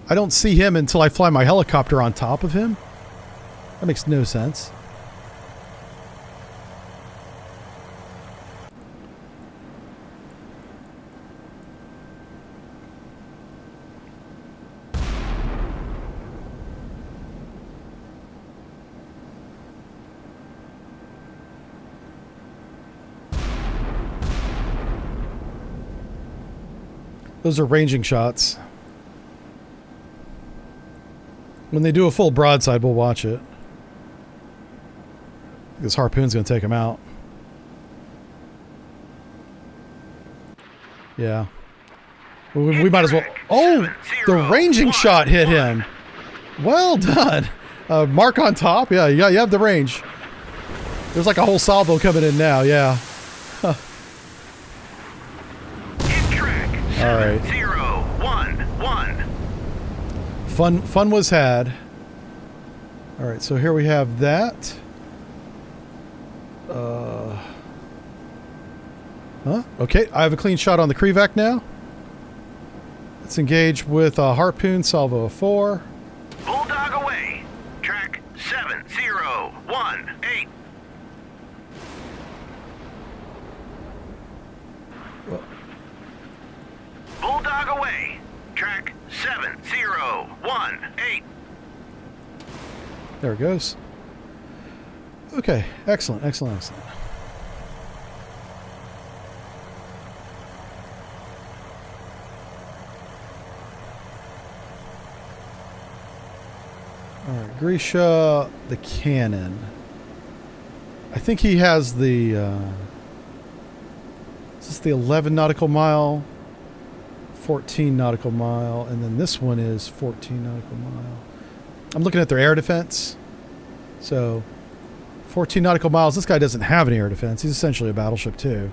I don't see him until I fly my helicopter on top of him. That makes no sense. Those are ranging shots. When they do a full broadside, we'll watch it. This harpoon's going to take him out. Yeah. We might as well... Oh! The ranging shot hit him. Well done. Mark on top. Yeah, you have the range. There's like a whole salvo coming in now. Yeah. All right. 0, 1, 1. Fun was had. All right, so here we have that. Okay, I have a clean shot on the Krevac now. Let's engage with a harpoon salvo of 4. Bulldog away. Track 7. 18. Bulldog away. Track 7018. There it goes. Okay, excellent, excellent, excellent. All right, Grisha, the cannon. I think he has the, is this the 11 nautical mile, 14 nautical mile, and then this one is 14 nautical mile. I'm looking at their air defense. So, 14 nautical miles. This guy doesn't have any air defense. He's essentially a battleship too.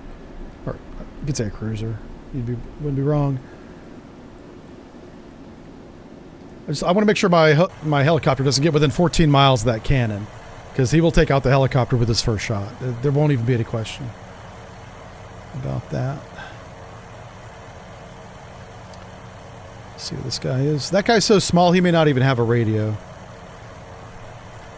Or, you could say a cruiser. Wouldn't be wrong. I want to make sure my helicopter doesn't get within 14 miles of that cannon, because he will take out the helicopter with his first shot. There won't even be any question about that. Let's see what this guy is. That guy's so small he may not even have a radio.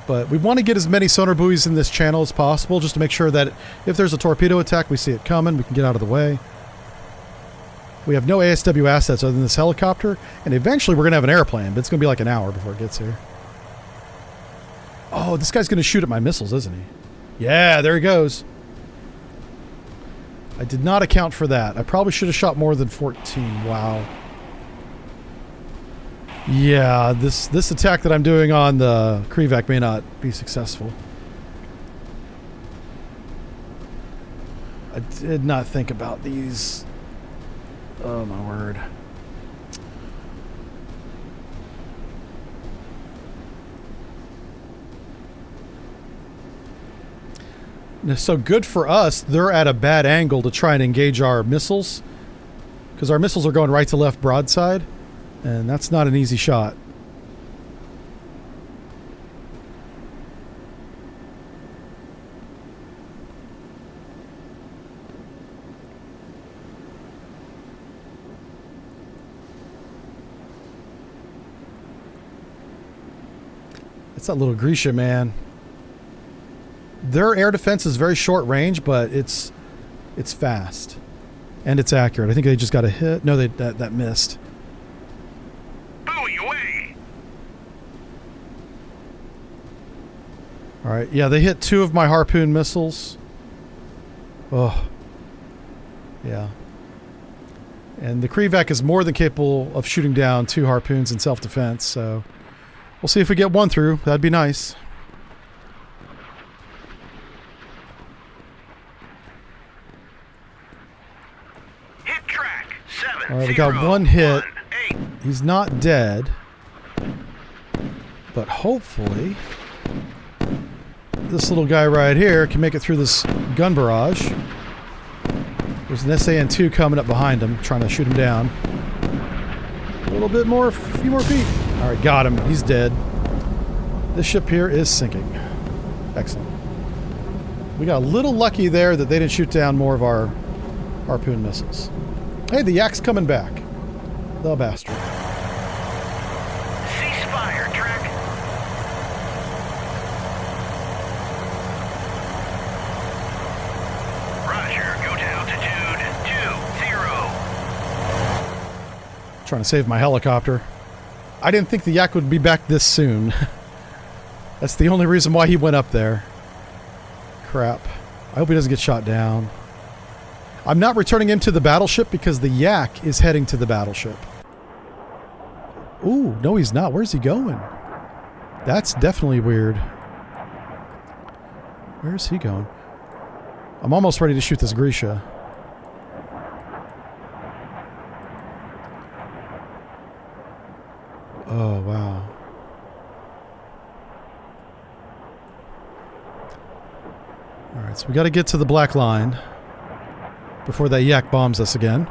But we want to get as many sonar buoys in this channel as possible, just to make sure that if there's a torpedo attack, we see it coming, we can get out of the way. We have no ASW assets other than this helicopter, and eventually we're going to have an airplane, but it's going to be like an hour before it gets here. Oh, this guy's going to shoot at my missiles, isn't he? Yeah, there he goes. I did not account for that. I probably should have shot more than 14. Wow. Yeah, this attack that I'm doing on the Krivak may not be successful. I did not think about these. Oh my word. So good for us, they're at a bad angle to try and engage our missiles, because our missiles are going right to left broadside, and that's not an easy shot. It's that little Grisha, man. Their air defense is very short range, but it's fast and it's accurate. I think they just got a hit. No, that missed. Buoy away. All right, yeah, they hit 2 of my harpoon missiles. Oh, yeah. And the Krivak is more than capable of shooting down 2 harpoons in self-defense. So we'll see if we get 1 through. That'd be nice. All right, we got 1 hit. He's not dead, but hopefully this little guy right here can make it through this gun barrage. There's an SAN-2 coming up behind him, trying to shoot him down. A little bit more, a few more feet. All right, got him. He's dead. This ship here is sinking. Excellent. We got a little lucky there that they didn't shoot down more of our harpoon missiles. Hey, the yak's coming back. The bastard. Ceasefire, Trek. Roger, go to altitude 20. Trying to save my helicopter. I didn't think the yak would be back this soon. That's the only reason why he went up there. Crap. I hope he doesn't get shot down. I'm not returning him to the battleship because the yak is heading to the battleship. Ooh, no he's not. Where's he going? That's definitely weird. Where's he going? I'm almost ready to shoot this Grisha. Oh, wow. Alright, so we got to get to the black line before that yak bombs us again.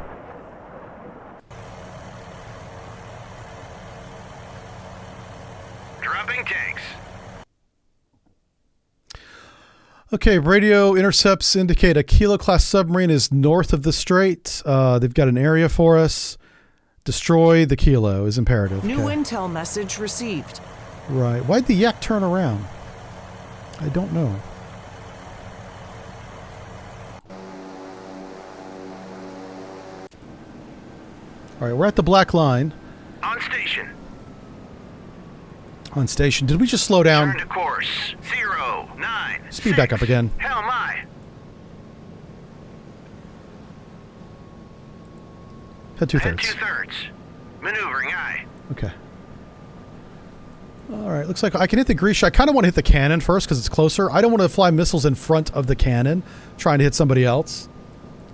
Dropping tanks. Okay, radio intercepts indicate a Kilo-class submarine is north of the strait. They've got an area for us. Destroy the Kilo is imperative. New okay. intel message received. Right. Why'd the yak turn around? I don't know. All right, we're at the black line. On station. On station. Did we just slow down? Turn to course. 09. Speed back up again. Hell my. Head 2/3. Head 2/3. Maneuvering aye. Okay. All right, looks like I can hit the Grisha. I kind of want to hit the cannon first because it's closer. I don't want to fly missiles in front of the cannon, trying to hit somebody else.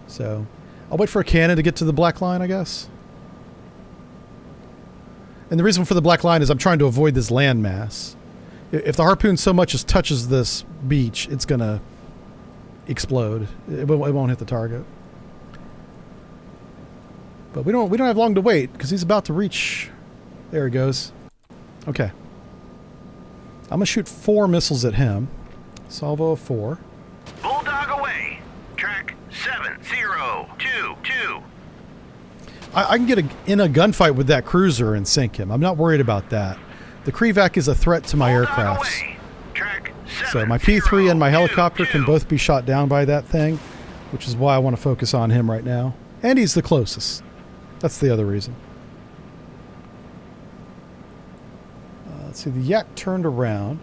So I'll wait for a cannon to get to the black line, I guess. And the reason for the black line is I'm trying to avoid this landmass. If the harpoon so much as touches this beach, it's going to explode. It won't hit the target. But we don't have long to wait because he's about to reach. There he goes. Okay. I'm going to shoot 4 missiles at him. Salvo of 4. Bulldog away. Track 7022. I can get in a gunfight with that cruiser and sink him. I'm not worried about that. The Krevac is a threat to my aircrafts. So my P3 and my helicopter can both be shot down by that thing, which is why I want to focus on him right now. And he's the closest. That's the other reason. Let's see, the Yak turned around.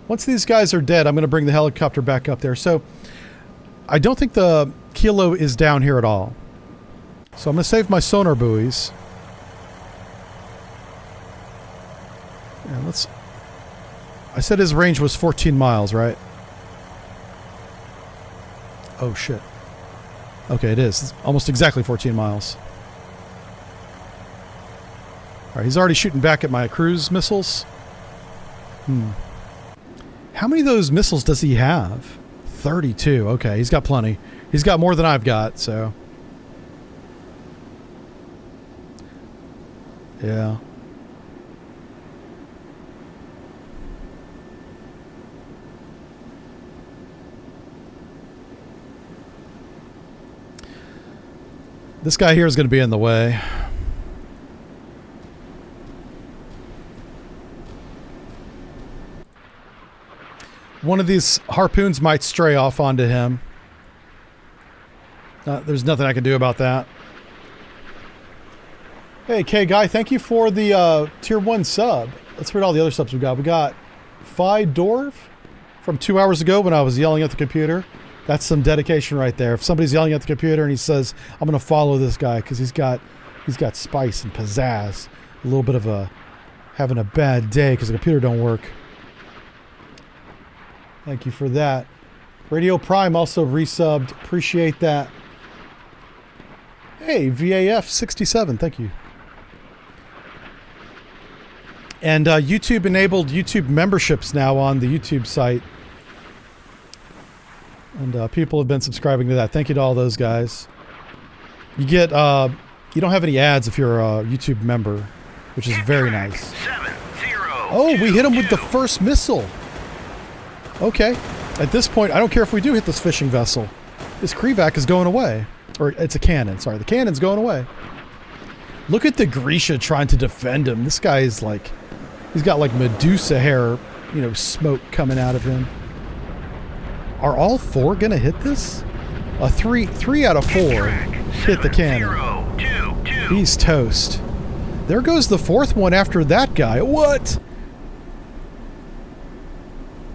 Once these guys are dead, I'm going to bring the helicopter back up there. So I don't think the Kilo is down here at all. So I'm going to save my sonar buoys. And let's... I said his range was 14 miles, right? Oh, shit. Okay, it is. It's almost exactly 14 miles. All right, he's already shooting back at my cruise missiles. How many of those missiles does he have? 32. Okay, he's got plenty. He's got more than I've got, so... Yeah. This guy here is going to be in the way. One of these harpoons might stray off onto him. There's nothing I can do about that. Hey, K-Guy, thank you for the Tier 1 sub. Let's read all the other subs we got. We got Dorf from 2 hours ago when I was yelling at the computer. That's some dedication right there. If somebody's yelling at the computer and he says, I'm going to follow this guy because he's got spice and pizzazz. A little bit of having a bad day because the computer don't work. Thank you for that. Radio Prime also resubbed. Appreciate that. Hey, VAF67, thank you. And YouTube enabled YouTube memberships now on the YouTube site. And people have been subscribing to that. Thank you to all those guys. You get, you don't have any ads if you're a YouTube member, which is very nice. Oh, we hit him with the first missile. Okay. At this point, I don't care if we do hit this fishing vessel. This Krevac is going away. Or it's a cannon, sorry. The cannon's going away. Look at the Grisha trying to defend him. This guy is like... He's got like Medusa hair, you know, smoke coming out of him. Are all 4 going to hit this? Three out of 4 hit the cannon. He's toast. There goes the 4th one after that guy. What?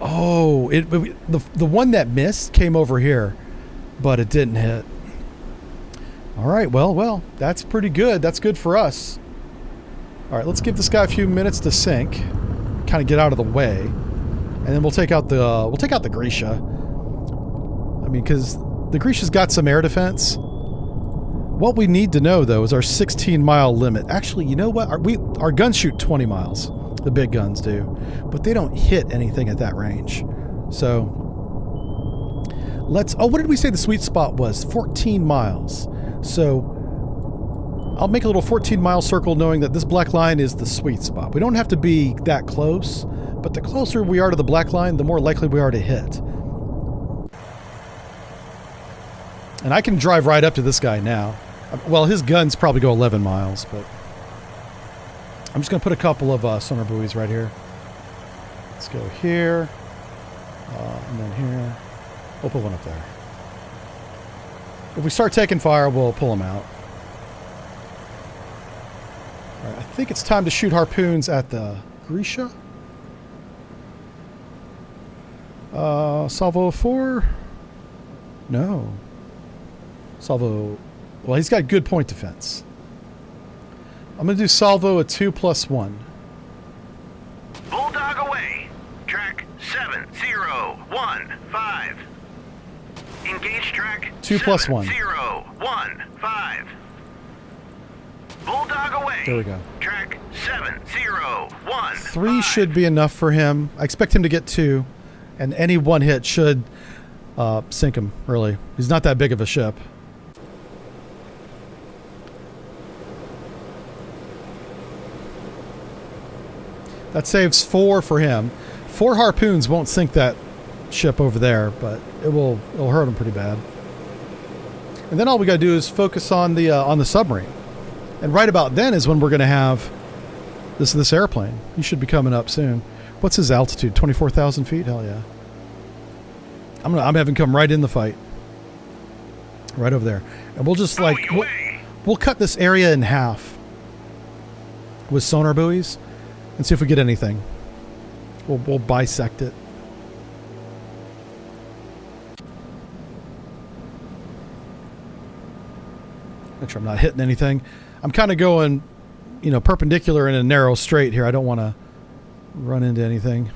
Oh, the one that missed came over here, but it didn't hit. All right, well, that's pretty good. That's good for us. All right, let's give this guy a few minutes to sink, kind of get out of the way, and then we'll take out the Grisha. I mean, because the Grisha's got some air defense. What we need to know though is our 16-mile limit. Actually, you know what? Our guns shoot 20 miles. The big guns do, but they don't hit anything at that range. So let's. Oh, what did we say the sweet spot was? 14 miles. So I'll make a little 14-mile circle knowing that this black line is the sweet spot. We don't have to be that close, but the closer we are to the black line, the more likely we are to hit. And I can drive right up to this guy now. Well, his guns probably go 11 miles, but I'm just going to put a couple of sonar buoys right here. Let's go here. And then here. We'll put one up there. If we start taking fire, we'll pull them out. All right, I think it's time to shoot harpoons at the Grisha. Salvo 4? No. Salvo... Well, he's got good point defense. I'm going to do salvo a 2+1. Bulldog away. Track 7015. Engage track 2+1. 7015. Bulldog away. There we go. Track 701. 3 should be enough for him. I expect him to get 2. And any one hit should sink him, really. He's not that big of a ship. That saves 4 for him. 4 harpoons won't sink that ship over there, but it'll hurt him pretty bad. And then all we got to do is focus on the submarine. And right about then is when we're going to have this airplane. He should be coming up soon. What's his altitude? 24,000 feet? Hell yeah. I'm having him come right in the fight. Right over there. And we'll just like we'll cut this area in half with sonar buoys and see if we get anything. We'll bisect it. Make sure I'm not hitting anything. I'm kind of going, perpendicular in a narrow straight here. I don't want to run into anything.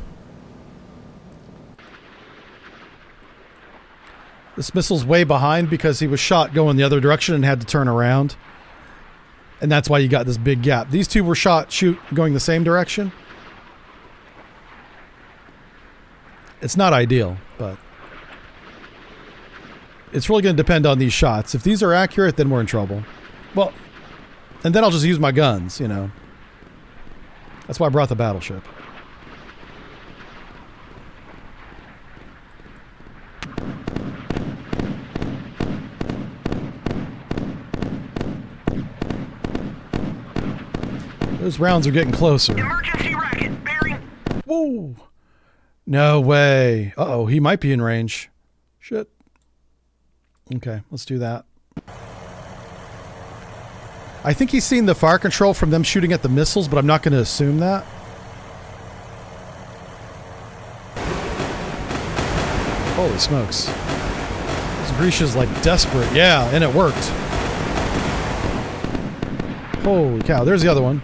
This missile's way behind because he was shot going the other direction and had to turn around. And that's why you got this big gap. These two were shoot going the same direction. It's not ideal, but it's really going to depend on these shots. If these are accurate, then we're in trouble. Well, and then I'll just use my guns, That's why I brought the battleship. Those rounds are getting closer. Emergency racket bearing. Whoa. No way. Uh-oh, he might be in range. Shit. Okay, let's do that. I think he's seen the fire control from them shooting at the missiles, but I'm not going to assume that. Holy smokes. This Grisha's like desperate. Yeah, and it worked. Holy cow, there's the other one.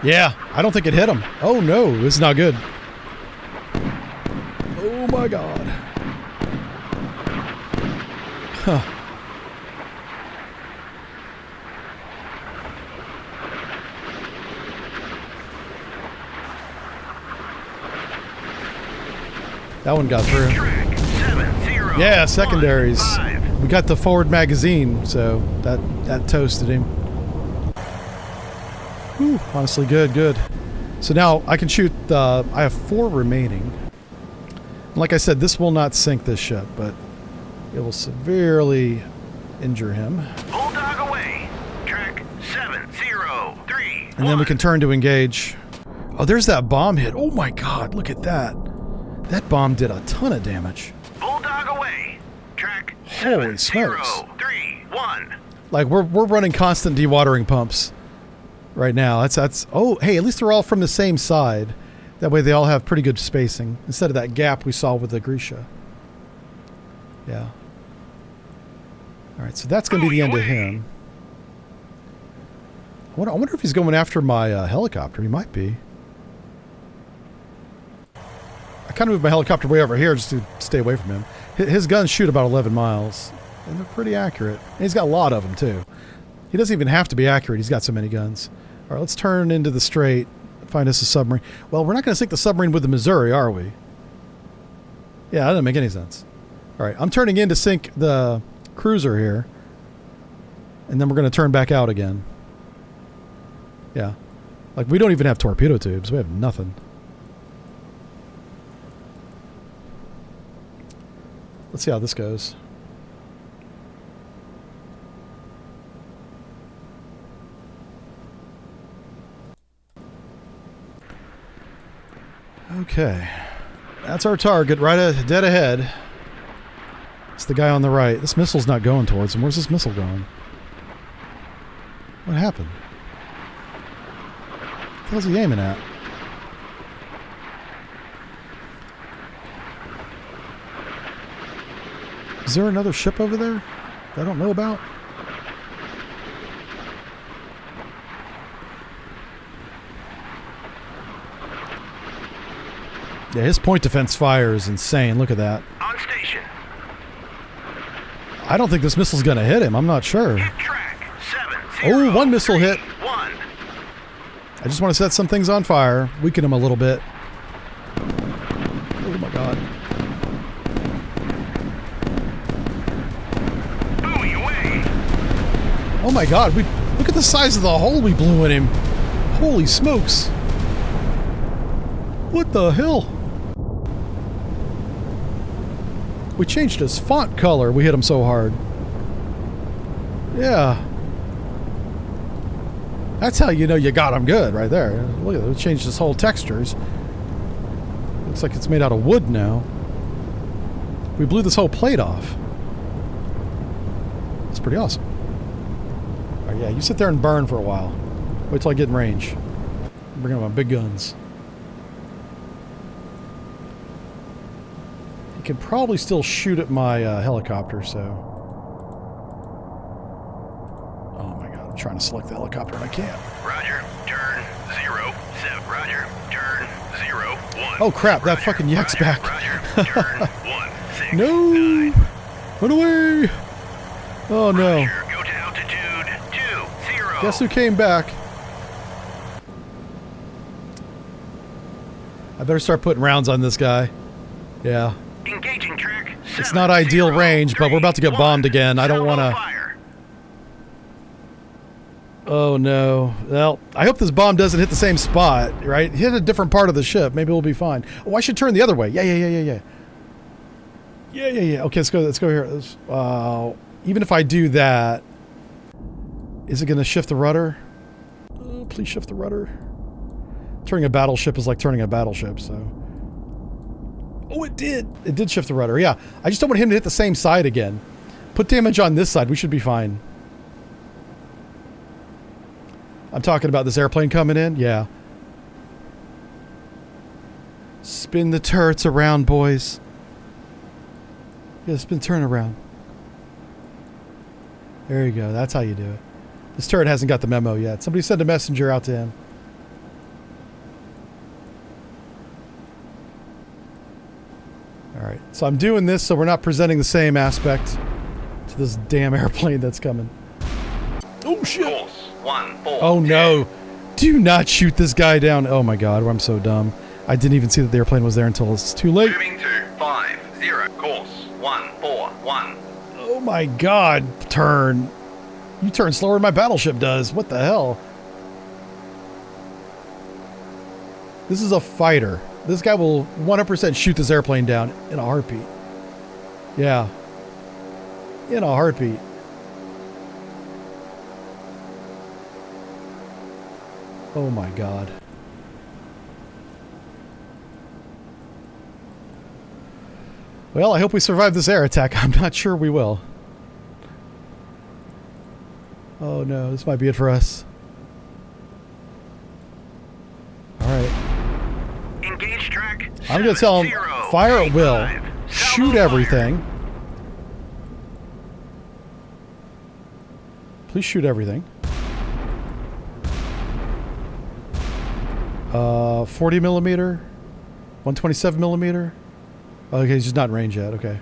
Yeah, I don't think it hit him. Oh no, this is not good. Oh my god. Huh. That one got through. Yeah, secondaries. We got the forward magazine, so that toasted him. Whew, honestly, good. So now I can shoot I have 4 remaining. Like I said, this will not sink this ship, but it will severely injure him. Bulldog away. Track 703. And then we can turn to engage. Oh, there's that bomb hit. Oh my god, look at that. That bomb did a ton of damage. Bulldog away. Track Holy smokes. 7031. Like we're running constant dewatering pumps right now. That's oh, hey, at least they're all from the same side. That way they all have pretty good spacing instead of that gap we saw with the Grisha. Yeah. All right, so that's going to be the end of him. I wonder if he's going after my helicopter. He might be. I kind of moved my helicopter way over here just to stay away from him. His guns shoot about 11 miles, and they're pretty accurate. And he's got a lot of them, too. He doesn't even have to be accurate. He's got so many guns. All right, let's turn into the strait. Find us a submarine. Well, we're not going to sink the submarine with the Missouri, are we? Yeah, that doesn't make any sense. All right, I'm turning in to sink the cruiser here. And then we're going to turn back out again. Yeah. Like, we don't even have torpedo tubes. We have nothing. Let's see how this goes. Okay. That's our target, dead ahead. It's the guy on the right. This missile's not going towards him. Where's this missile going? What happened? What the hell's he aiming at? Is there another ship over there that I don't know about? Yeah, his point defense fire is insane. Look at that. On station. I don't think this missile's going to hit him. I'm not sure. Hit track. Oh, one missile hit. 1. I just want to set some things on fire. Weaken him a little bit. Oh my god. Buoy away. Oh my god. Look at the size of the hole we blew in him. Holy smokes. What the hell? We changed his font color. We hit him so hard. Yeah. That's how you know you got him good right there. Look at it. We changed his whole textures. Looks like it's made out of wood now. We blew this whole plate off. That's pretty awesome. All right, yeah, you sit there and burn for a while. Wait till I get in range. Bring up my big guns. Can probably still shoot at my helicopter, so... Oh my god, I'm trying to select the helicopter and I can't. Roger, turn 0, 7. Roger, turn 0, 1. Oh crap, that Roger, fucking yak's Roger, back. Roger, turn 1, 6, No! 9. Run away! Oh no. Roger, go to altitude 2, 0. Guess who came back? I better start putting rounds on this guy. Yeah. Engaging track 7, It's not ideal 0, range, but we're about to get 3, bombed again. I don't want to... fire. Oh no. Well, I hope this bomb doesn't hit the same spot, right? Hit a different part of the ship. Maybe we'll be fine. Oh, I should turn the other way. Yeah. Okay, let's go here. Even if I do that, is it going to shift the rudder? Oh, please shift the rudder. Turning a battleship is like turning a battleship, so... Oh, it did. It did shift the rudder. Yeah. I just don't want him to hit the same side again. Put damage on this side. We should be fine. I'm talking about this airplane coming in. Yeah. Spin the turrets around, boys. Yeah, spin turn around. There you go. That's how you do it. This turret hasn't got the memo yet. Somebody send a messenger out to him. Alright, so I'm doing this so we're not presenting the same aspect to this damn airplane that's coming. Oh shit! Course 1, 4. Oh no! Do not shoot this guy down! Oh my god, I'm so dumb. I didn't even see that the airplane was there until it's too late. Moving to 5, 0. Course 1, 4, 1. Oh my god, turn. You turn slower than my battleship does. What the hell? This is a fighter. This guy will 100% shoot this airplane down in a heartbeat. Yeah. In a heartbeat. Oh my god. Well, I hope we survive this air attack. I'm not sure we will. Oh no, this might be it for us. Alright. Engage track 7, I'm going to tell him, 0, fire at will, 5. shoot Salvo everything. Please shoot everything. 40 millimeter, 127 millimeter. Okay, he's just not in range yet. Okay.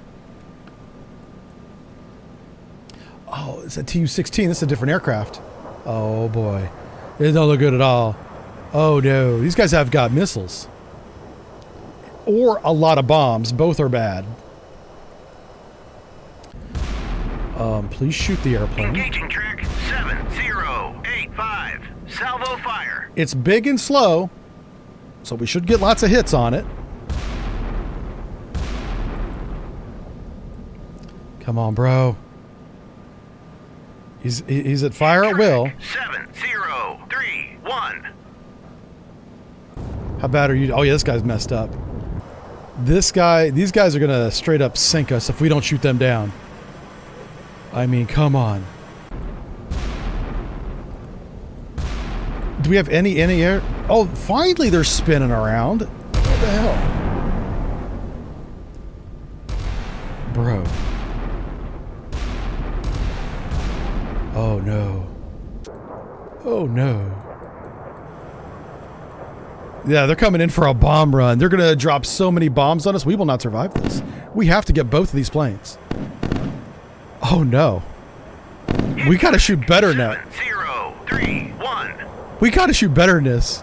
Oh, it's a Tu-16. This is a different aircraft. Oh boy, it don't look good at all. Oh no, these guys have got missiles. Or a lot of bombs. Both are bad. Please shoot the airplane. Engaging track 7085. Salvo fire. It's big and slow, so we should get lots of hits on it. Come on, bro. He's at fire at will. 7031. How bad are you? Oh yeah, this guy's messed up. These guys are gonna straight up sink us if we don't shoot them down. I mean, come on. Do we have any air? Oh, finally they're spinning around. What the hell? Bro. Oh no. Oh no. Yeah, they're coming in for a bomb run. They're gonna drop so many bombs on us. We will not survive this. We have to get both of these planes. Oh no. We gotta shoot better now. 0, 3, 1. We gotta shoot better than this.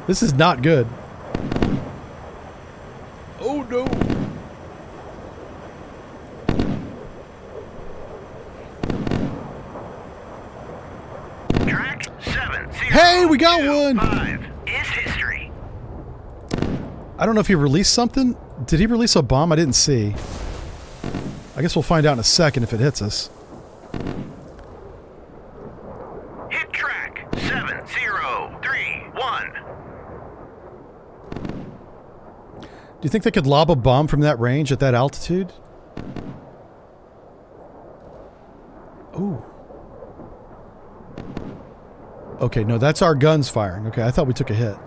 This is not good. Oh no. Track 7, 0, Hey, we got 2, one! 5 is history. I don't know if he released something. Did he release a bomb? I didn't see. I guess we'll find out in a second if it hits us. Hit track 7, 0, 3, 1. Do you think they could lob a bomb from that range at that altitude? Ooh. Okay, no, that's our guns firing. Okay, I thought we took a hit.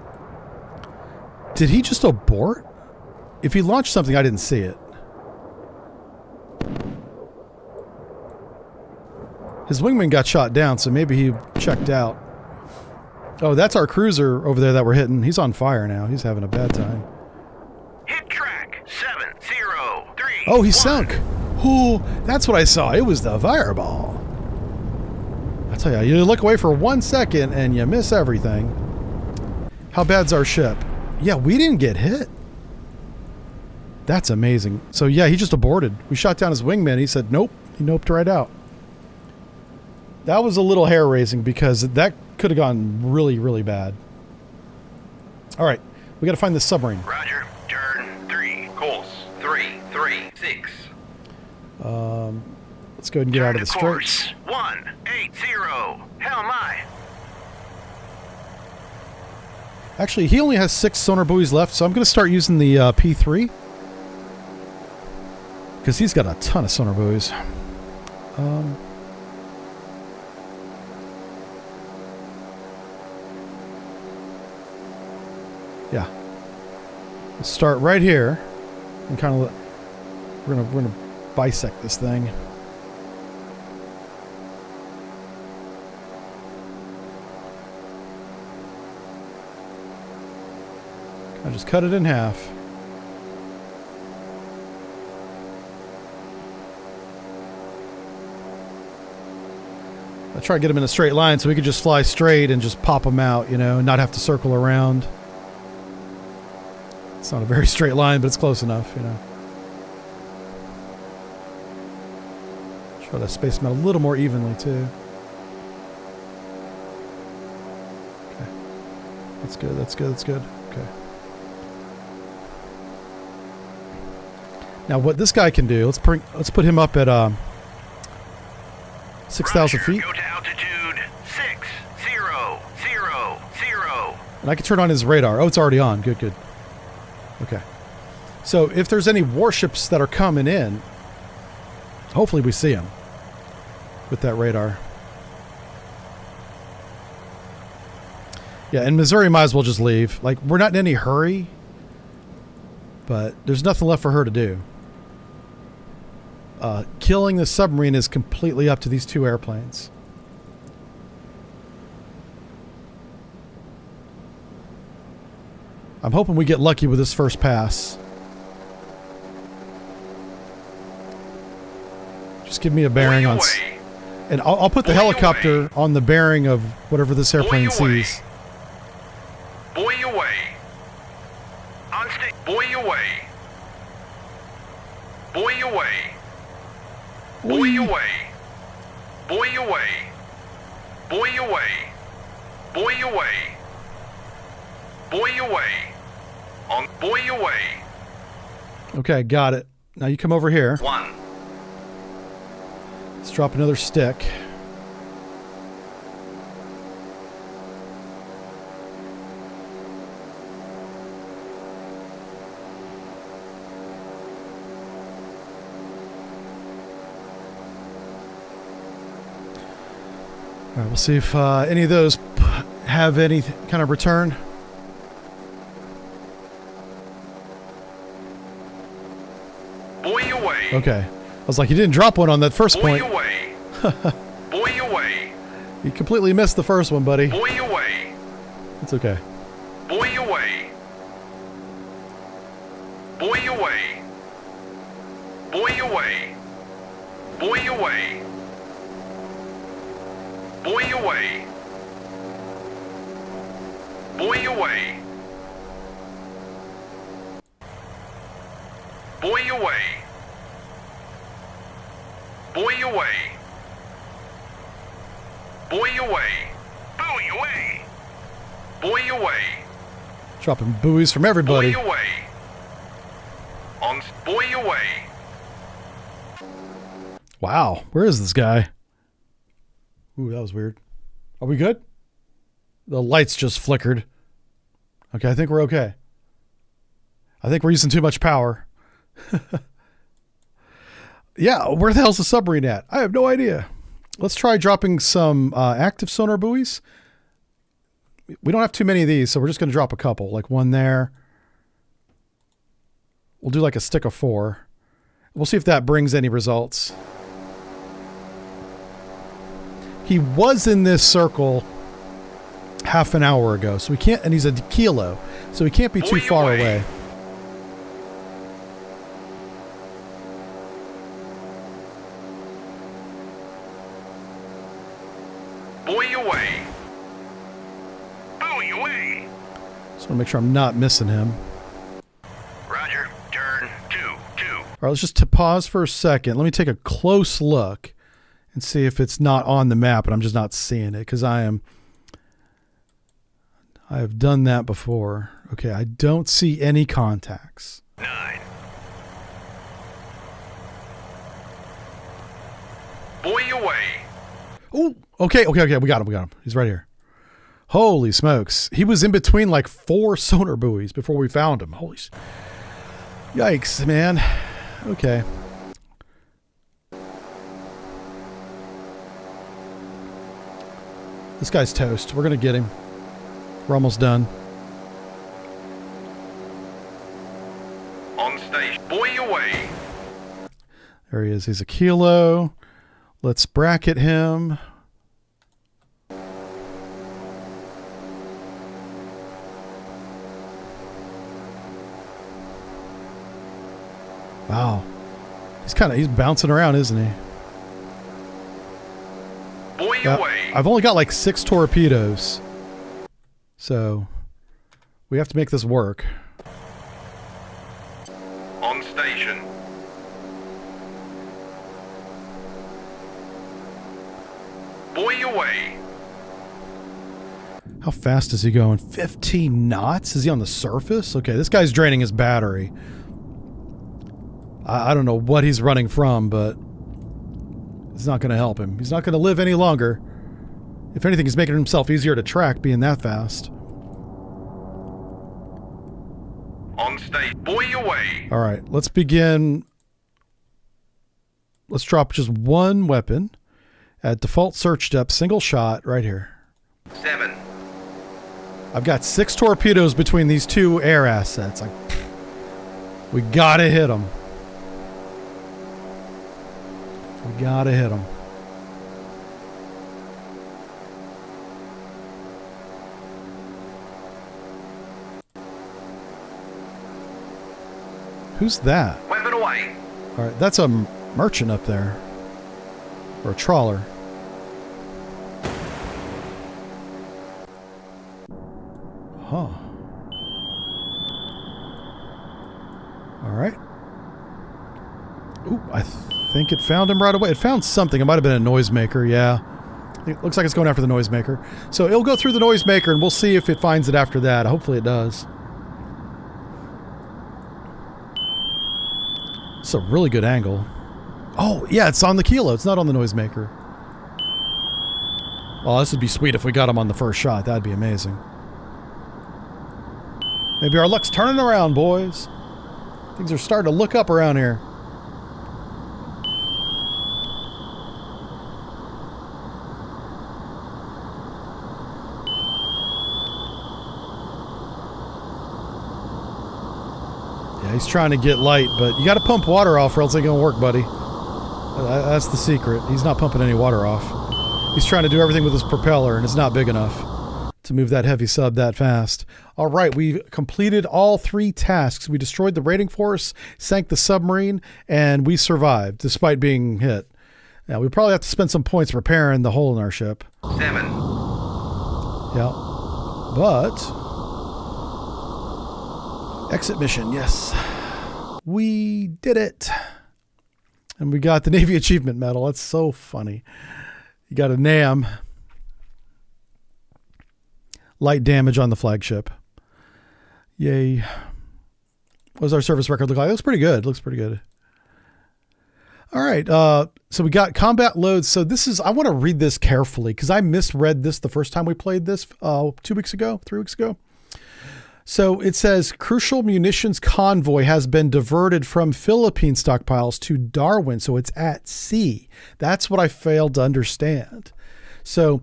Did he just abort? If he launched something, I didn't see it. His wingman got shot down, so maybe he checked out. Oh, that's our cruiser over there that we're hitting. He's on fire now. He's having a bad time. Hit track 7, 0, 3. Oh, he 1. sunk. Oh, that's what I saw. It was the fireball. I tell you, you look away for 1 second and you miss everything. How bad's our ship? Yeah, we didn't get hit. That's amazing. So yeah, he just aborted. We shot down his wingman. He said, nope. He noped right out. That was a little hair-raising because that could have gone really, really bad. All right, we got to find this submarine. Roger. Turn 3. Course 336. Let's go ahead and get out of the straits. 180. Hell my. Actually, he only has 6 sonar buoys left, so I'm going to start using the P3. Because he's got a ton of sonar buoys. Yeah. Let's start right here. And kind of... We're gonna bisect this thing. I just cut it in half. I try to get them in a straight line so we could just fly straight and just pop them out, you know, and not have to circle around. It's not a very straight line, but it's close enough, you know. Try to space them out a little more evenly, too. Okay. That's good, that's good, that's good. Okay. Now, what this guy can do, let's put him up at 6,000 feet. Go to altitude 6000. And I can turn on his radar. Oh, it's already on. Good, good. Okay. So if there's any warships that are coming in, hopefully we see them with that radar. Yeah, and Missouri might as well just leave. Like, we're not in any hurry, but there's nothing left for her to do. Killing the submarine is completely up to these 2 airplanes. I'm hoping we get lucky with this first pass. Just give me a bearing on... And I'll put the helicopter on the bearing of whatever this airplane sees. Buoy away. On stick. Buoy away. Buoy away. Buoy away. Buoy away. Buoy away. Buoy away. Buoy away. On buoy away. Okay, got it. Now you come over here. 1. Let's drop another stick. All right, we'll see if any of those have any kind of return. Buoy away. Okay. I was like, you didn't drop one on that first Buoy point. away. Buoy away. You completely missed the first one, buddy. Buoy away. It's okay. Buoy away. Buoy away. Buoy away. Buoy away. Buoy away. Buoy away. Buoy away. Buoy away. Buoy away. Buoy away. Buoy away. Dropping buoys from everybody. Buoy away. Buoy away. Wow. Where is this guy? Ooh, that was weird. Are we good? The lights just flickered. Okay, I think we're okay. I think we're using too much power. Yeah, where the hell's the submarine at? I have no idea. Let's try dropping some active sonar buoys. We don't have too many of these, so we're just going to drop a couple. Like one there. We'll do like a stick of 4. We'll see if that brings any results. He was in this circle half an hour ago, so we can't, and he's a kilo, so he can't be too far away. Buoy away. Buoy away. Just want to make sure I'm not missing him. Roger. Turn 2-2. All right, let's just pause for a second. Let me take a close look and see if it's not on the map and I'm just not seeing it, because I have done that before. Okay, I don't see any contacts. 9. Buoy away. Oh, okay. We got him. He's right here. Holy smokes. He was in between like 4 sonar buoys before we found him. Holy yikes, man. Okay. This guy's toast. We're going to get him. We're almost done. On station. Buoy away. There he is. He's a kilo. Let's bracket him. Wow. He's bouncing around, isn't he? Buoy Yeah, away. I've only got like 6 torpedoes. So we have to make this work. On station. Buoy away. How fast is he going? 15 knots? Is he on the surface? Okay, this guy's draining his battery. I don't know what he's running from, but it's not going to help him. He's not going to live any longer. If anything, he's making himself easier to track being that fast. On station. Buoy away. All right, let's begin. Let's drop just one weapon at default search depth, single shot right here. 7. I've got 6 torpedoes between these 2 air assets. We gotta hit them. We gotta hit them. Who's that? Weapon away. All right, that's a merchant up there. Or a trawler. Huh. All right. Ooh, I think it found him right away. It found something. It might have been a noisemaker, yeah. It looks like it's going after the noisemaker. So it'll go through the noisemaker and we'll see if it finds it after that. Hopefully it does. It's a really good angle. Oh, yeah, it's on the kilo. It's not on the noisemaker. Oh, this would be sweet if we got him on the first shot. That'd be amazing. Maybe our luck's turning around, boys. Things are starting to look up around here. He's trying to get light, but you got to pump water off or else it ain't going to work, buddy. That's the secret. He's not pumping any water off. He's trying to do everything with his propeller, and it's not big enough to move that heavy sub that fast. All right, we completed all 3 tasks. We destroyed the raiding force, sank the submarine, and we survived despite being hit. Now, we probably have to spend some points repairing the hole in our ship. 7. Yeah. But exit mission, yes. We did it. And we got the Navy Achievement Medal. That's so funny. You got a NAM. Light damage on the flagship. Yay. What does our service record look like? It looks pretty good. Looks pretty good. All right. So we got combat loads. So this is, I want to read this carefully because I misread this the first time we played this 2 weeks ago, 3 weeks ago. So it says crucial munitions convoy has been diverted from Philippine stockpiles to Darwin. So it's at sea. That's what I failed to understand. So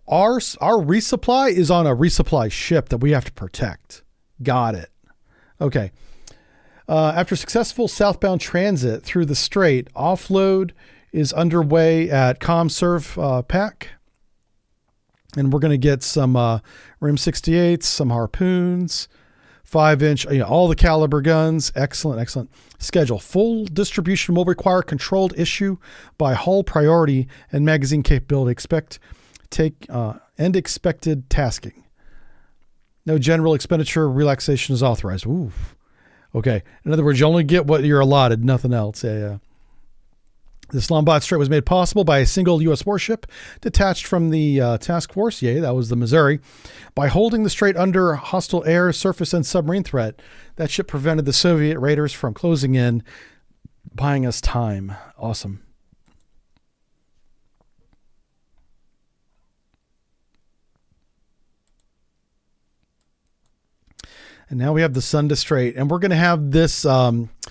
our resupply is on a resupply ship that we have to protect. Got it. Okay. After successful southbound transit through the strait, offload is underway at ComServe Pack. And we're going to get some RIM 68s, some harpoons, 5-inch, all the caliber guns. Excellent, excellent. Schedule. Full distribution will require controlled issue by hull priority and magazine capability. Expected tasking. No general expenditure relaxation is authorized. Ooh. Okay. In other words, you only get what you're allotted, nothing else. Yeah. This Lombard Strait was made possible by a single U.S. warship detached from the task force. Yay, that was the Missouri. By holding the strait under hostile air, surface, and submarine threat, that ship prevented the Soviet raiders from closing in, buying us time. Awesome. And now we have the Sunda Strait, and we're going to have this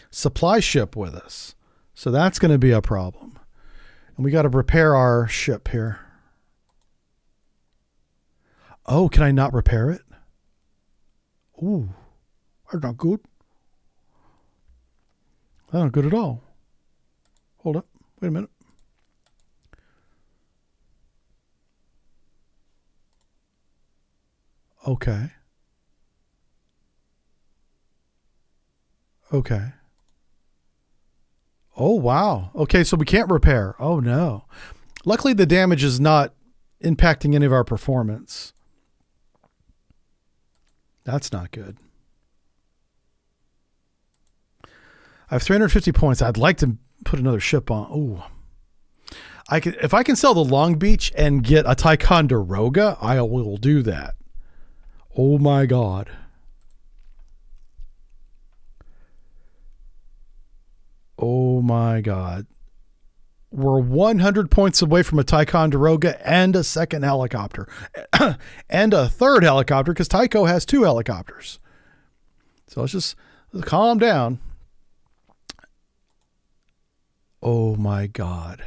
supply ship with us. So that's going to be a problem. And we got to repair our ship here. Oh, can I not repair it? Ooh, that's not good. That's not good at all. Hold up. Wait a minute. Okay. Okay. Oh, wow. Okay, so we can't repair. Oh, no. Luckily, the damage is not impacting any of our performance. That's not good. I have 350 points. I'd like to put another ship on. Ooh. If I can sell the Long Beach and get a Ticonderoga, I will do that. Oh, my God. Oh my God. We're 100 points away from a Ticonderoga and a second helicopter and a third helicopter because Tycho has 2 helicopters. So let's calm down. Oh my God.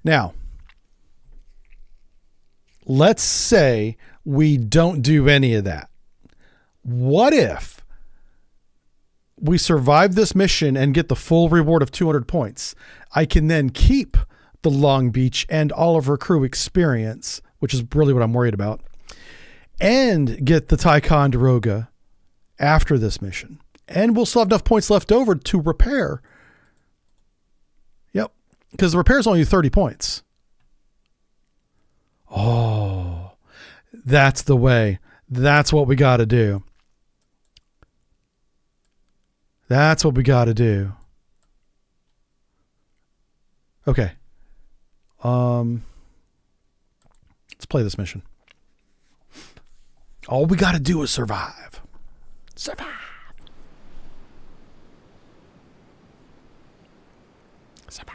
Now, let's say we don't do any of that. What if we survive this mission and get the full reward of 200 points? I can then keep the Long Beach and all of her crew experience, which is really what I'm worried about, and get the Ticonderoga after this mission. And we'll still have enough points left over to repair. Yep. Because the repair is only 30 points. Oh, that's the way. That's what we got to do. That's what we got to do. Okay. Let's play this mission. All we got to do is survive. Survive. Survive.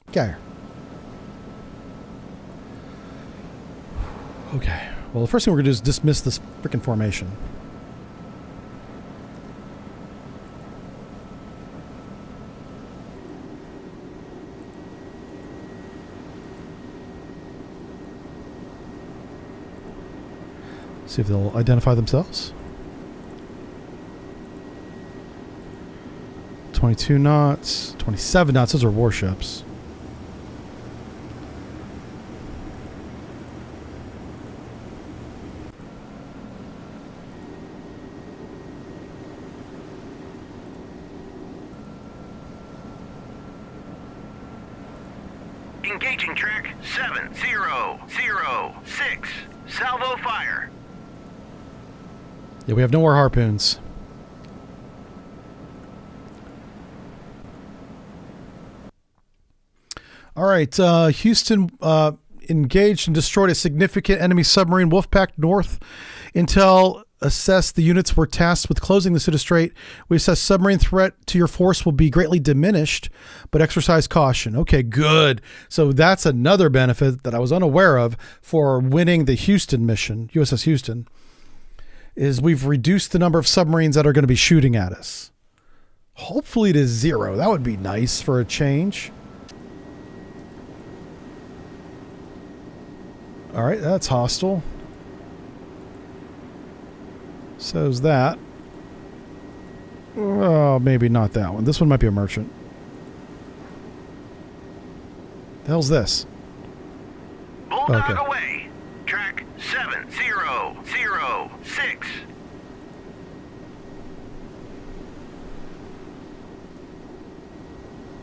Okay. Okay. Well, the first thing we're going to do is dismiss this freaking formation. See if they'll identify themselves. 22 knots, 27 knots. Those are warships. Engaging track 7006. Salvo fire. Yeah, we have no more harpoons. All right, Houston engaged and destroyed a significant enemy submarine, Wolfpack North. Intel assessed the units were tasked with closing the Suda Strait. We assess submarine threat to your force will be greatly diminished, but exercise caution. Okay, good. So that's another benefit that I was unaware of for winning the Houston mission, USS Houston, is we've reduced the number of submarines that are going to be shooting at us. Hopefully to 0. That would be nice for a change. All right, that's hostile. So's that. Oh, maybe not that one. This one might be a merchant. The hell's this? Bulldog Okay. away. Track 7006.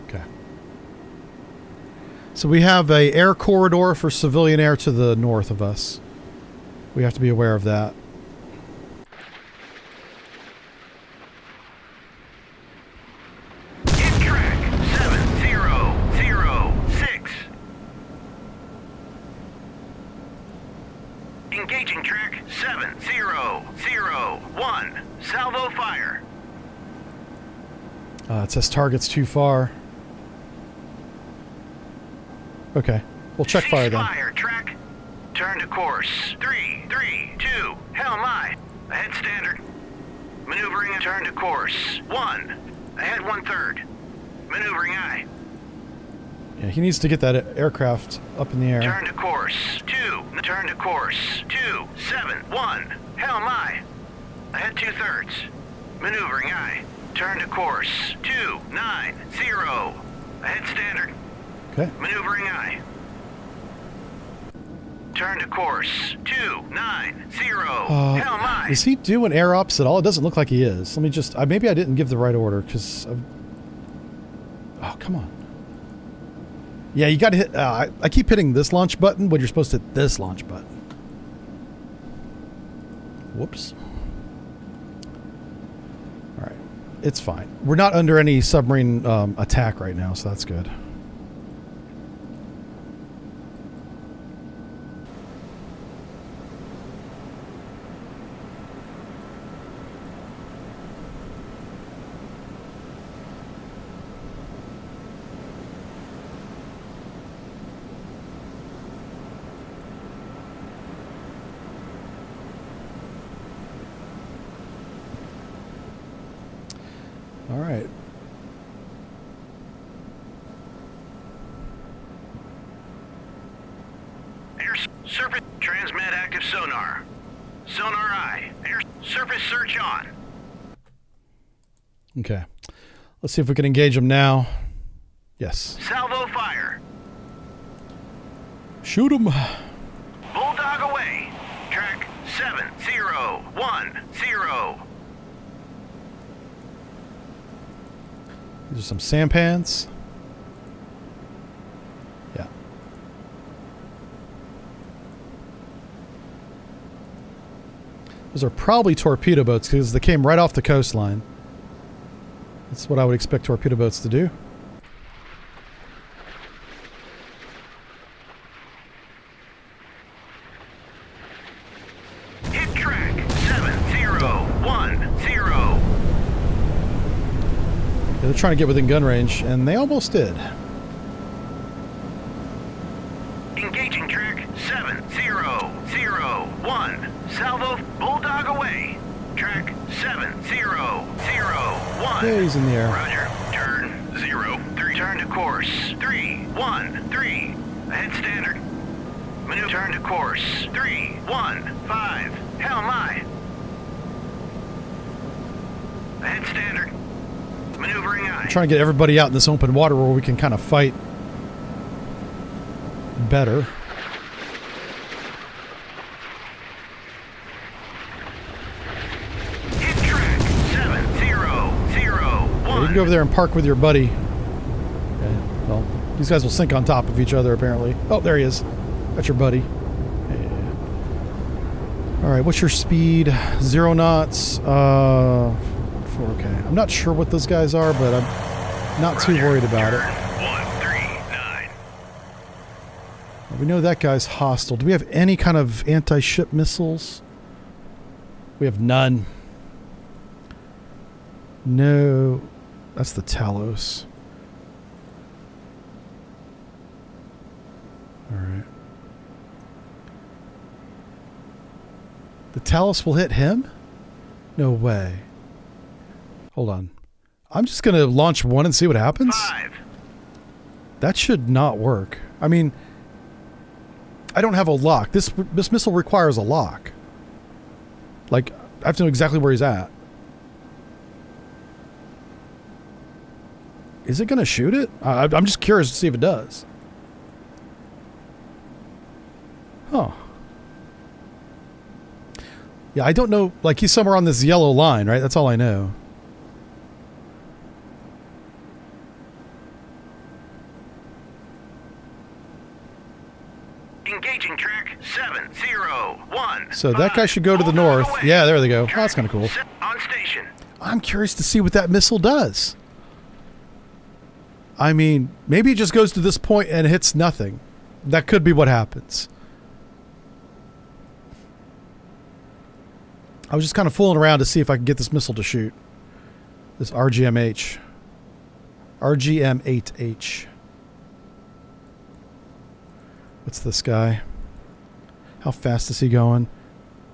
Okay. So we have a air corridor for civilian air to the north of us. We have to be aware of that. Hit track 7006. Engaging track 7001. Salvo fire. It says target's too far. Okay. We'll check fire then. Fire track. Turn to course. 332. Hell my. Ahead standard. Maneuvering and turn to course. 1. Ahead 1/3. Maneuvering aye. Yeah, he needs to get that aircraft up in the air. Turn to course. 2. Turn to course. 271. Hell my. Ahead 2/3. Maneuvering aye. Turn to course. 290. Ahead standard. Okay. Maneuvering aye. Turn to course. 290. Hell my. Is he doing air ops at all? It doesn't look like he is. Let me just... maybe I didn't give the right order because... Oh, come on. Yeah, you got to hit... I keep hitting this launch button when you're supposed to hit this launch button. Whoops. All right. It's fine. We're not under any submarine attack right now, so that's good. All right. Air surface transmit active sonar. Sonar aye. Air surface search on. Okay. Let's see if we can engage him now. Yes. Salvo fire. Shoot him. Bulldog away. Track 7010. These are some sampans. Yeah. Those are probably torpedo boats because they came right off the coastline. That's what I would expect torpedo boats to do. Hit track 7010. They're trying to get within gun range, and they almost did. Engaging track 7001. Salvo Bulldog away. Track 7001. Yeah, he's in the air. Roger. Turn 03. Turn to course 313. Ahead standard. Maneuver. Turn to course. 3, 1, 5. Hell my. Ahead standard. Maneuvering aye. I'm trying to get everybody out in this open water where we can kind of fight better. Hit track. 7001. Yeah, you can go over there and park with your buddy. Okay, well, these guys will sink on top of each other apparently. Oh, there he is. That's your buddy. Yeah. All right, what's your speed? 0 knots. 4, okay. I'm not sure what those guys are, but I'm not too worried about it. 139. We know that guy's hostile. Do we have any kind of anti-ship missiles? We have none. No. That's the Talos. Alright. The Talos will hit him? No way. Hold on. I'm just going to launch one and see what happens. 5. That should not work. I mean, I don't have a lock. This missile requires a lock. Like, I have to know exactly where he's at. Is it going to shoot it? I'm just curious to see if it does. Huh. Yeah, I don't know. Like, he's somewhere on this yellow line, right? That's all I know. Engaging track 701. So that guy should go to the north. Yeah, there they go. Oh, that's kind of cool. On station. I'm curious to see what that missile does. I mean, maybe it just goes to this point and hits nothing. That could be what happens. I was just kind of fooling around to see if I could get this missile to shoot. This RGM-8H. What's this guy? How fast is he going?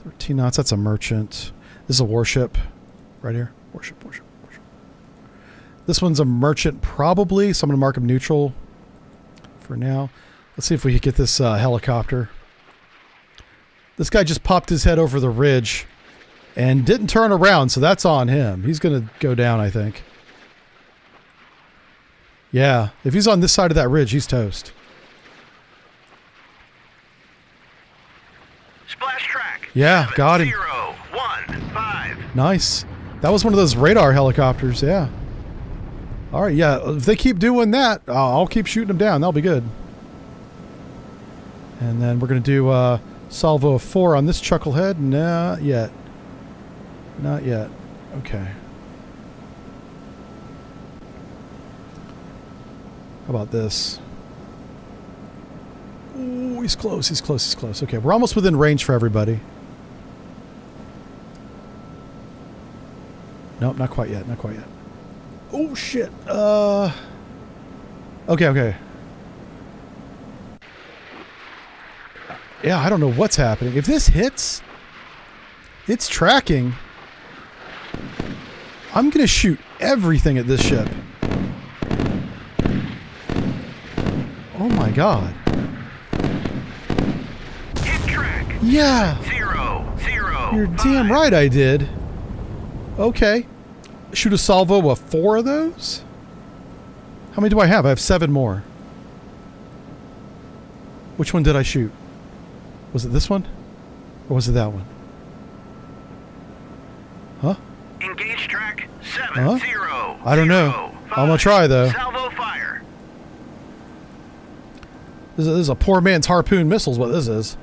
13 knots. That's a merchant. This is a warship. Right here. Warship. This one's a merchant probably. So I'm going to mark him neutral for now. Let's see if we can get this helicopter. This guy just popped his head over the ridge and didn't turn around, so that's on him. He's going to go down, I think. Yeah, if he's on this side of that ridge, he's toast. Splash track. Yeah, got him. 015. Nice. That was one of those radar helicopters, yeah. All right, yeah, if they keep doing that, I'll keep shooting them down. That'll be good. And then we're going to do salvo of 4 on this chucklehead. Not yet. Not yet. Okay. How about this? Ooh, he's close, he's close, he's close. Okay, we're almost within range for everybody. Nope, not quite yet, not quite yet. Oh, shit. Okay. Yeah, I don't know what's happening. If this hits, it's tracking. I'm going to shoot everything at this ship. Oh my god. Hit track. Yeah. 005. You're damn right I did. Okay. Shoot a salvo of 4 of those? How many do I have? I have 7 more. Which one did I shoot? Was it this one? Or was it that one? Huh? Engage track 705. I don't know. I'm gonna try though. Salvo fire. This is a poor man's harpoon missiles. What this is?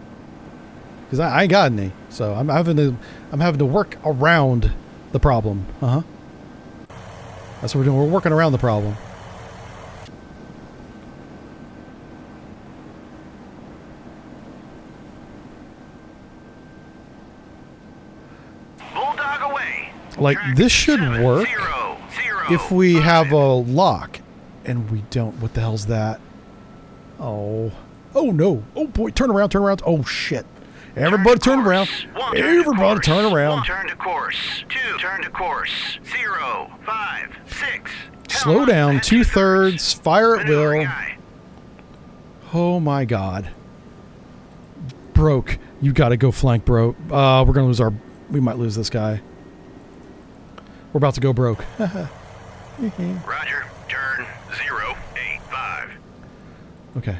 Because I ain't got any, so I'm having to work around the problem. That's what we're doing. We're working around the problem. Bulldog away. Like, Track this should work 705. if we have a lock. And we don't. What the hell's that? Oh. Oh, no. Oh, boy. Turn around. Turn around. Oh, shit. Everybody turn around. Everybody turn around. 1 turn to course. 2 turn to course. 0 5 6. Slow down. 2/3. Fire at will. Maneuvering aye. Oh, my God. Broke. You got to go flank, bro. We're going to lose our... We might lose this guy. We're about to go broke. Roger. Turn 085. Okay.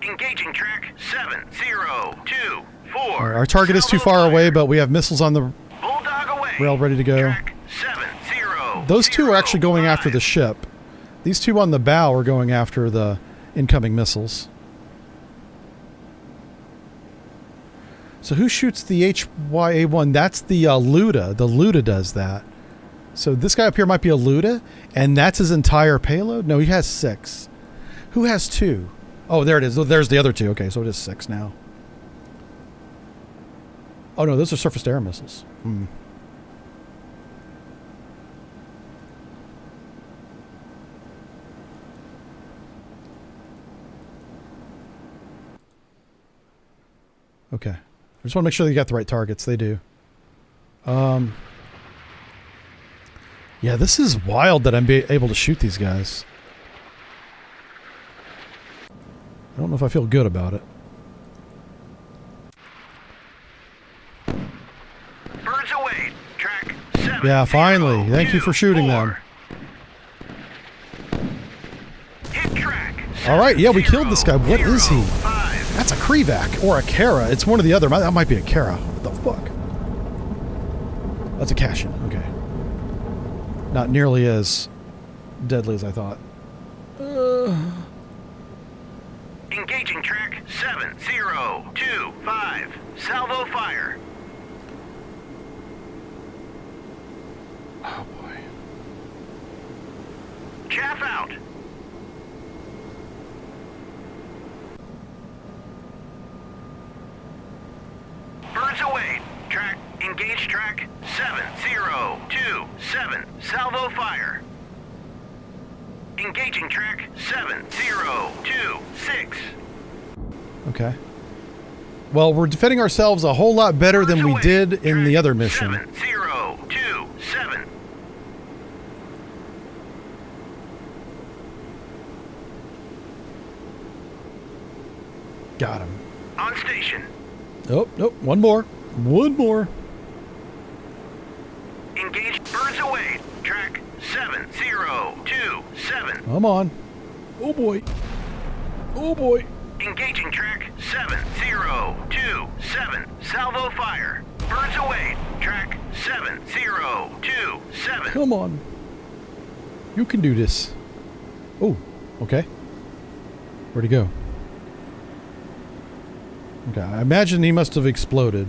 Engaging track 7024. All right, our target is too far away, but we have missiles on the Bulldog away. rail ready to go. Track 7005. Those two are actually going after the ship. These two on the bow are going after the incoming missiles. So who shoots the HYA-1? That's the Luda. The Luda does that. So this guy up here might be a Luda, and that's his entire payload? No, he has 6. Who has 2? Oh, there it is. There's the other 2. Okay, so it is 6 now. Oh, no, those are surface-to-air missiles. Okay. I just want to make sure that you got the right targets. They do. Yeah, this is wild that I'm able to shoot these guys. I don't know if I feel good about it. Birds away. Track 7. Yeah, finally. Thank you for shooting them. Hit track. All right, yeah, we killed this guy. What is he? 5. That's a Krivak or a Kara. It's one or the other. That might be a Kara. What the fuck? That's a Kashin. Okay. Not nearly as deadly as I thought. Engaging track 7025. Salvo fire. Oh boy. Chaff out. Birds away. Track. Engage track 7027. Salvo fire. Engaging track 7026. Okay. Well, we're defending ourselves a whole lot better than we did in the other mission. 7027. Got him. On station. Oh, nope. One more. One more. Engage. Birds away. Track 7027. Come on. Oh boy. Oh boy. Engaging track 7027. Salvo fire. Birds away. Track 7027. Come on. You can do this. Oh, okay. Where'd he go? Okay, I imagine he must have exploded.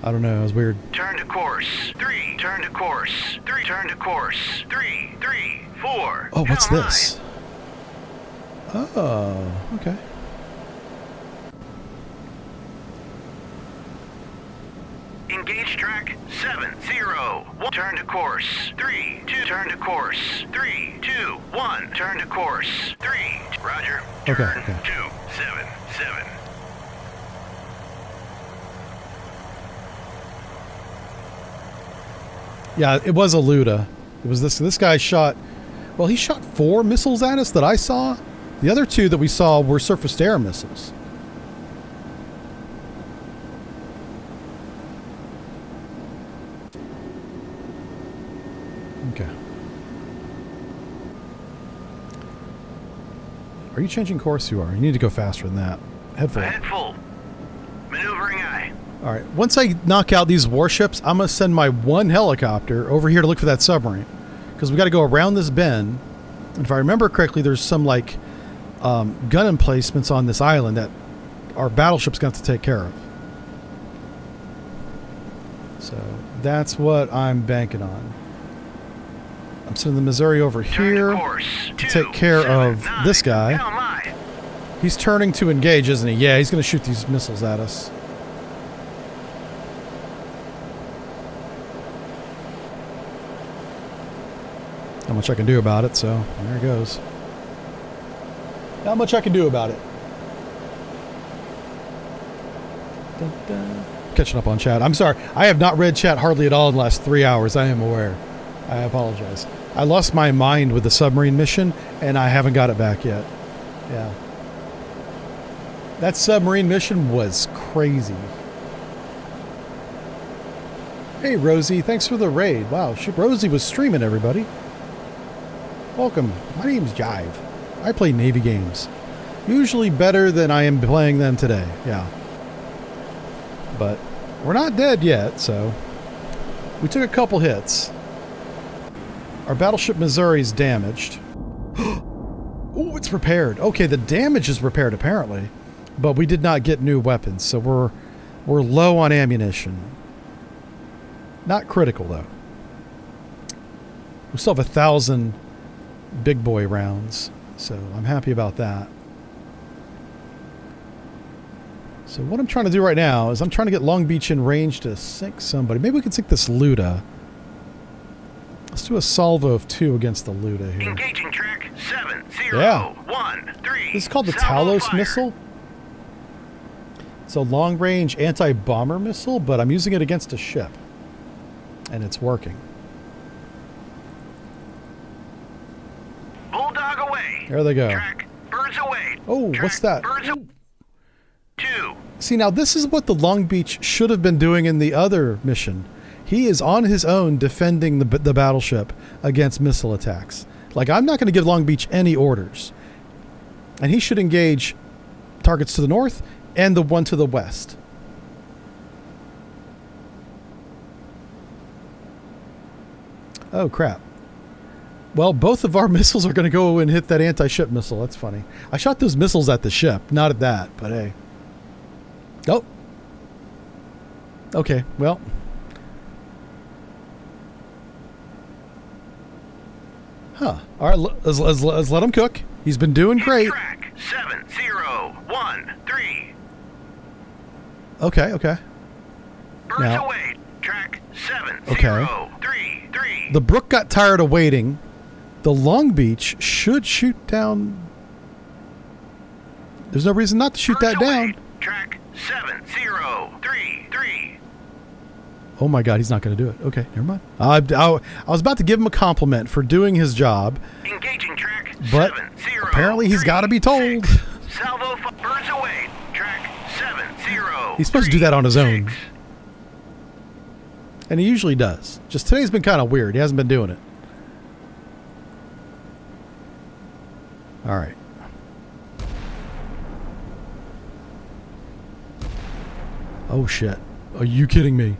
I don't know, it was weird. Turn to course. 3. Turn to course. 3. Turn to course. 3. 3. 4. Oh, what's How am this? Oh, okay. Engage track 70. Turn to course. 3. 2. Turn to course. 3. 2. 1. Turn to course. 3. Roger. Turn Okay. 277. Yeah, it was a Luda. It was this guy shot, well, he shot 4 missiles at us that I saw. The other 2 that we saw were surface-to-air missiles. Okay. Are you changing course? You are. You need to go faster than that. Head full. Head full. Maneuvering eye. All right. Once I knock out these warships, I'm going to send my 1 helicopter over here to look for that submarine. Because we got to go around this bend. And if I remember correctly, there's some like gun emplacements on this island that our battleship's got to take care of. So that's what I'm banking on. I'm sending the Missouri over here to take care of this guy. He's turning to engage, isn't he? Yeah, he's going to shoot these missiles at us. Not much I can do about it, so there it goes. Not much I can do about it. Dun, dun. Catching up on chat. I'm sorry. I have not read chat hardly at all in the last 3 hours. I am aware. I apologize. I lost my mind with the submarine mission, and I haven't got it back yet. Yeah. That submarine mission was crazy. Hey, Rosie. Thanks for the raid. Wow, Rosie was streaming, everybody. Welcome. My name's Jive. I play Navy games. Usually better than I am playing them today. Yeah. But we're not dead yet, so we took a couple hits. Our battleship Missouri is damaged. Oh, it's repaired. Okay, the damage is repaired apparently, but we did not get new weapons, so we're low on ammunition. Not critical though. We still have 1,000 big boy rounds, so I'm happy about that. So what I'm trying to do right now is I'm trying to get Long Beach in range to sink somebody. Maybe we can sink this Luda. Let's do a salvo of 2 against the Luda here. Engaging track 7013. This is called the Talos missile. It's a long-range anti-bomber missile, but I'm using it against a ship. And it's working. Bulldog away. There they go. Track birds away. Oh, track what's that? Birds 2. See, now this is what the Long Beach should have been doing in the other mission. He is on his own defending the battleship against missile attacks. Like, I'm not going to give Long Beach any orders. And he should engage targets to the north and the one to the west. Oh, crap. Well, both of our missiles are going to go and hit that anti-ship missile. That's funny. I shot those missiles at the ship, not at that, but hey. Oh. Okay, well. Huh. All right, let's let him cook. He's been doing great. Track 7013. Okay. Birds Now- away. Track 7033. The Brook got tired of waiting. The Long Beach should shoot down. There's no reason not to shoot Birds that down. away. Track 7033. Oh my God, he's not going to do it. Okay, never mind. I was about to give him a compliment for doing his job, Engaging track but apparently he's got to be told. Salvo birds away. Track 70. He's supposed to do that on his own. And he usually does. Just today's been kind of weird. He hasn't been doing it. All right. Oh, shit. Are you kidding me?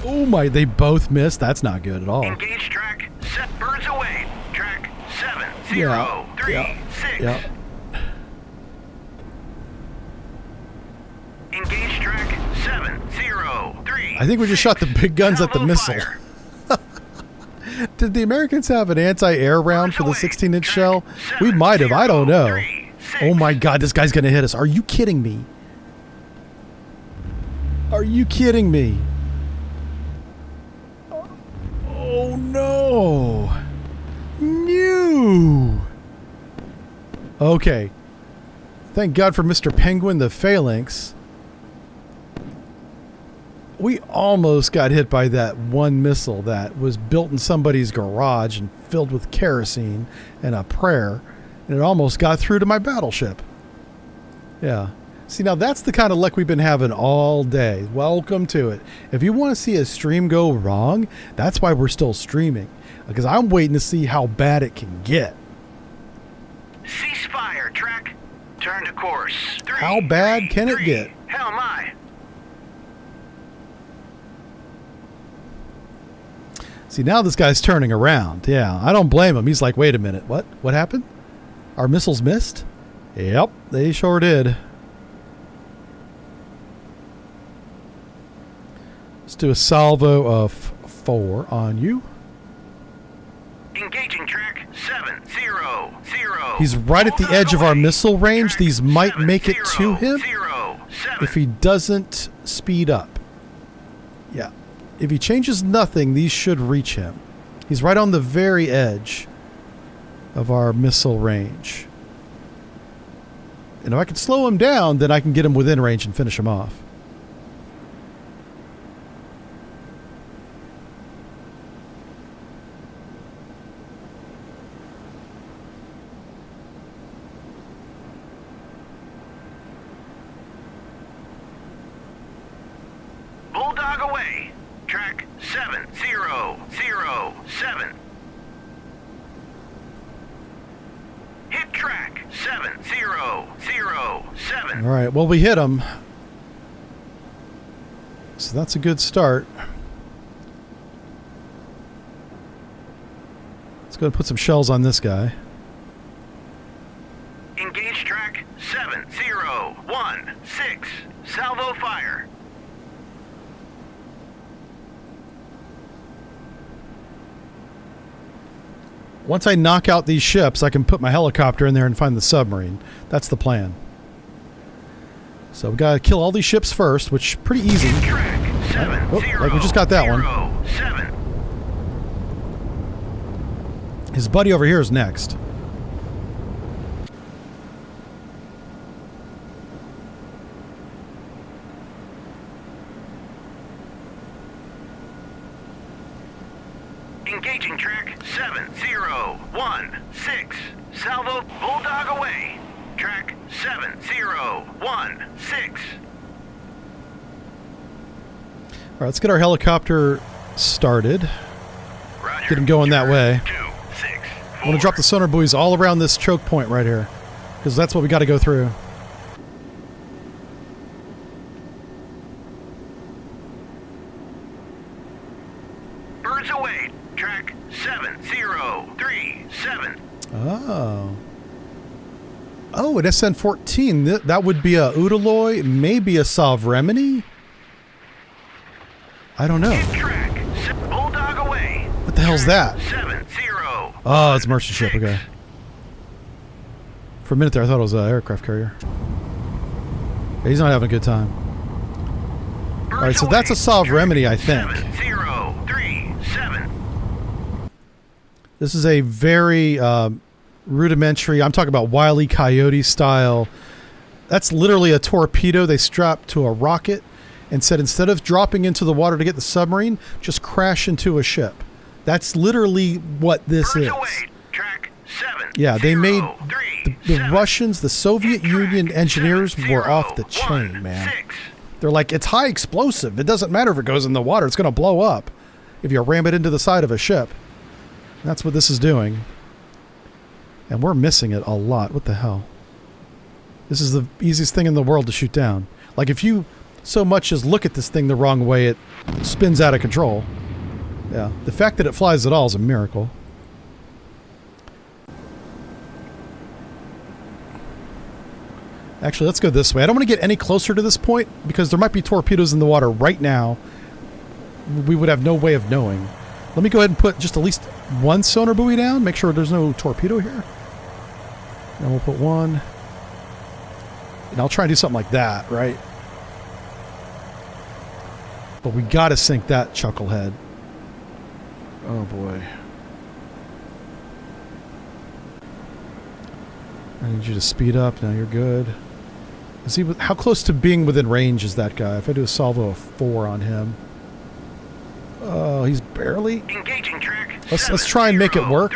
Oh, my. They both missed. That's not good at all. Engage track. Set birds away. Track 7036. Yeah. Engage track 703. I think we just shot the big guns at the missile. Did the Americans have an anti-air round for the 16-inch shell? We might have. I don't know. Oh my God, this guy's going to hit us. Are you kidding me? Are you kidding me? Oh no. No. Okay. Thank God for Mr. Penguin, the phalanx. We almost got hit by that one missile that was built in somebody's garage and filled with kerosene and a prayer, and it almost got through to my battleship. Yeah. See, now that's the kind of luck we've been having all day. Welcome to it. If you want to see a stream go wrong, that's why we're still streaming, because I'm waiting to see how bad it can get. Ceasefire track. Turn to course. How bad can it get? Hell my. See, now this guy's turning around. Yeah, I don't blame him. He's like, wait a minute. What? What happened? Our missiles missed? Yep, they sure did. Let's do a salvo of 4 on you. Engaging track 700. He's right at the edge of our missile range. These might make it to him if he doesn't speed up. Yeah. If he changes nothing, these should reach him. He's right on the very edge of our missile range. And if I can slow him down, then I can get him within range and finish him off. away. Track 7007. Hit track 7007. All right, well, we hit him. So that's a good start. Let's go and put some shells on this guy. Engage track 7016. Salvo fire. Once I knock out these ships, I can put my helicopter in there and find the submarine. That's the plan. So we gotta kill all these ships first, which is pretty easy. Track 7007. Like we just got that one. His buddy over here is next. Engaging track 7016. Salvo Bulldog away. Track 7016. All right, let's get our helicopter started. Roger. Get him going that way. 264. I want to drop the sonar buoys all around this choke point right here, because that's what we got to go through. Birds away. Track 7037. Oh. Oh, an SN-14. That would be a Udaloy, maybe a Sovremini? I don't know. Track Bulldog away. What the hell's that? 70. Oh, it's a merchant ship. Okay. For a minute there, I thought it was an aircraft carrier. Yeah, he's not having a good time. All right, so that's a Sovremini, I think. 7037. This is a very rudimentary, I'm talking about Wile E. Coyote style. That's literally a torpedo they strapped to a rocket and said instead of dropping into the water to get the submarine, just crash into a ship. That's literally what this is. Yeah, they made the Russians, the Soviet Union engineers were off the chain, man. They're like, it's high explosive. It doesn't matter if it goes in the water. It's going to blow up if you ram it into the side of a ship. That's what this is doing. And we're missing it a lot. What the hell? This is the easiest thing in the world to shoot down. Like, if you so much as look at this thing the wrong way, it spins out of control. Yeah. The fact that it flies at all is a miracle. Actually, let's go this way. I don't want to get any closer to this point because there might be torpedoes in the water right now. We would have no way of knowing. Let me go ahead and put just at least one sonar buoy down. Make sure there's no torpedo here. And we'll put one. And I'll try and do something like that, right? But we got to sink that chucklehead. Oh, boy. I need you to speed up. Now you're good. Is he, how close to being within range is that guy? If I do a salvo of 4 on him. Oh, he's barely. Engaging track. Let's try and make it work.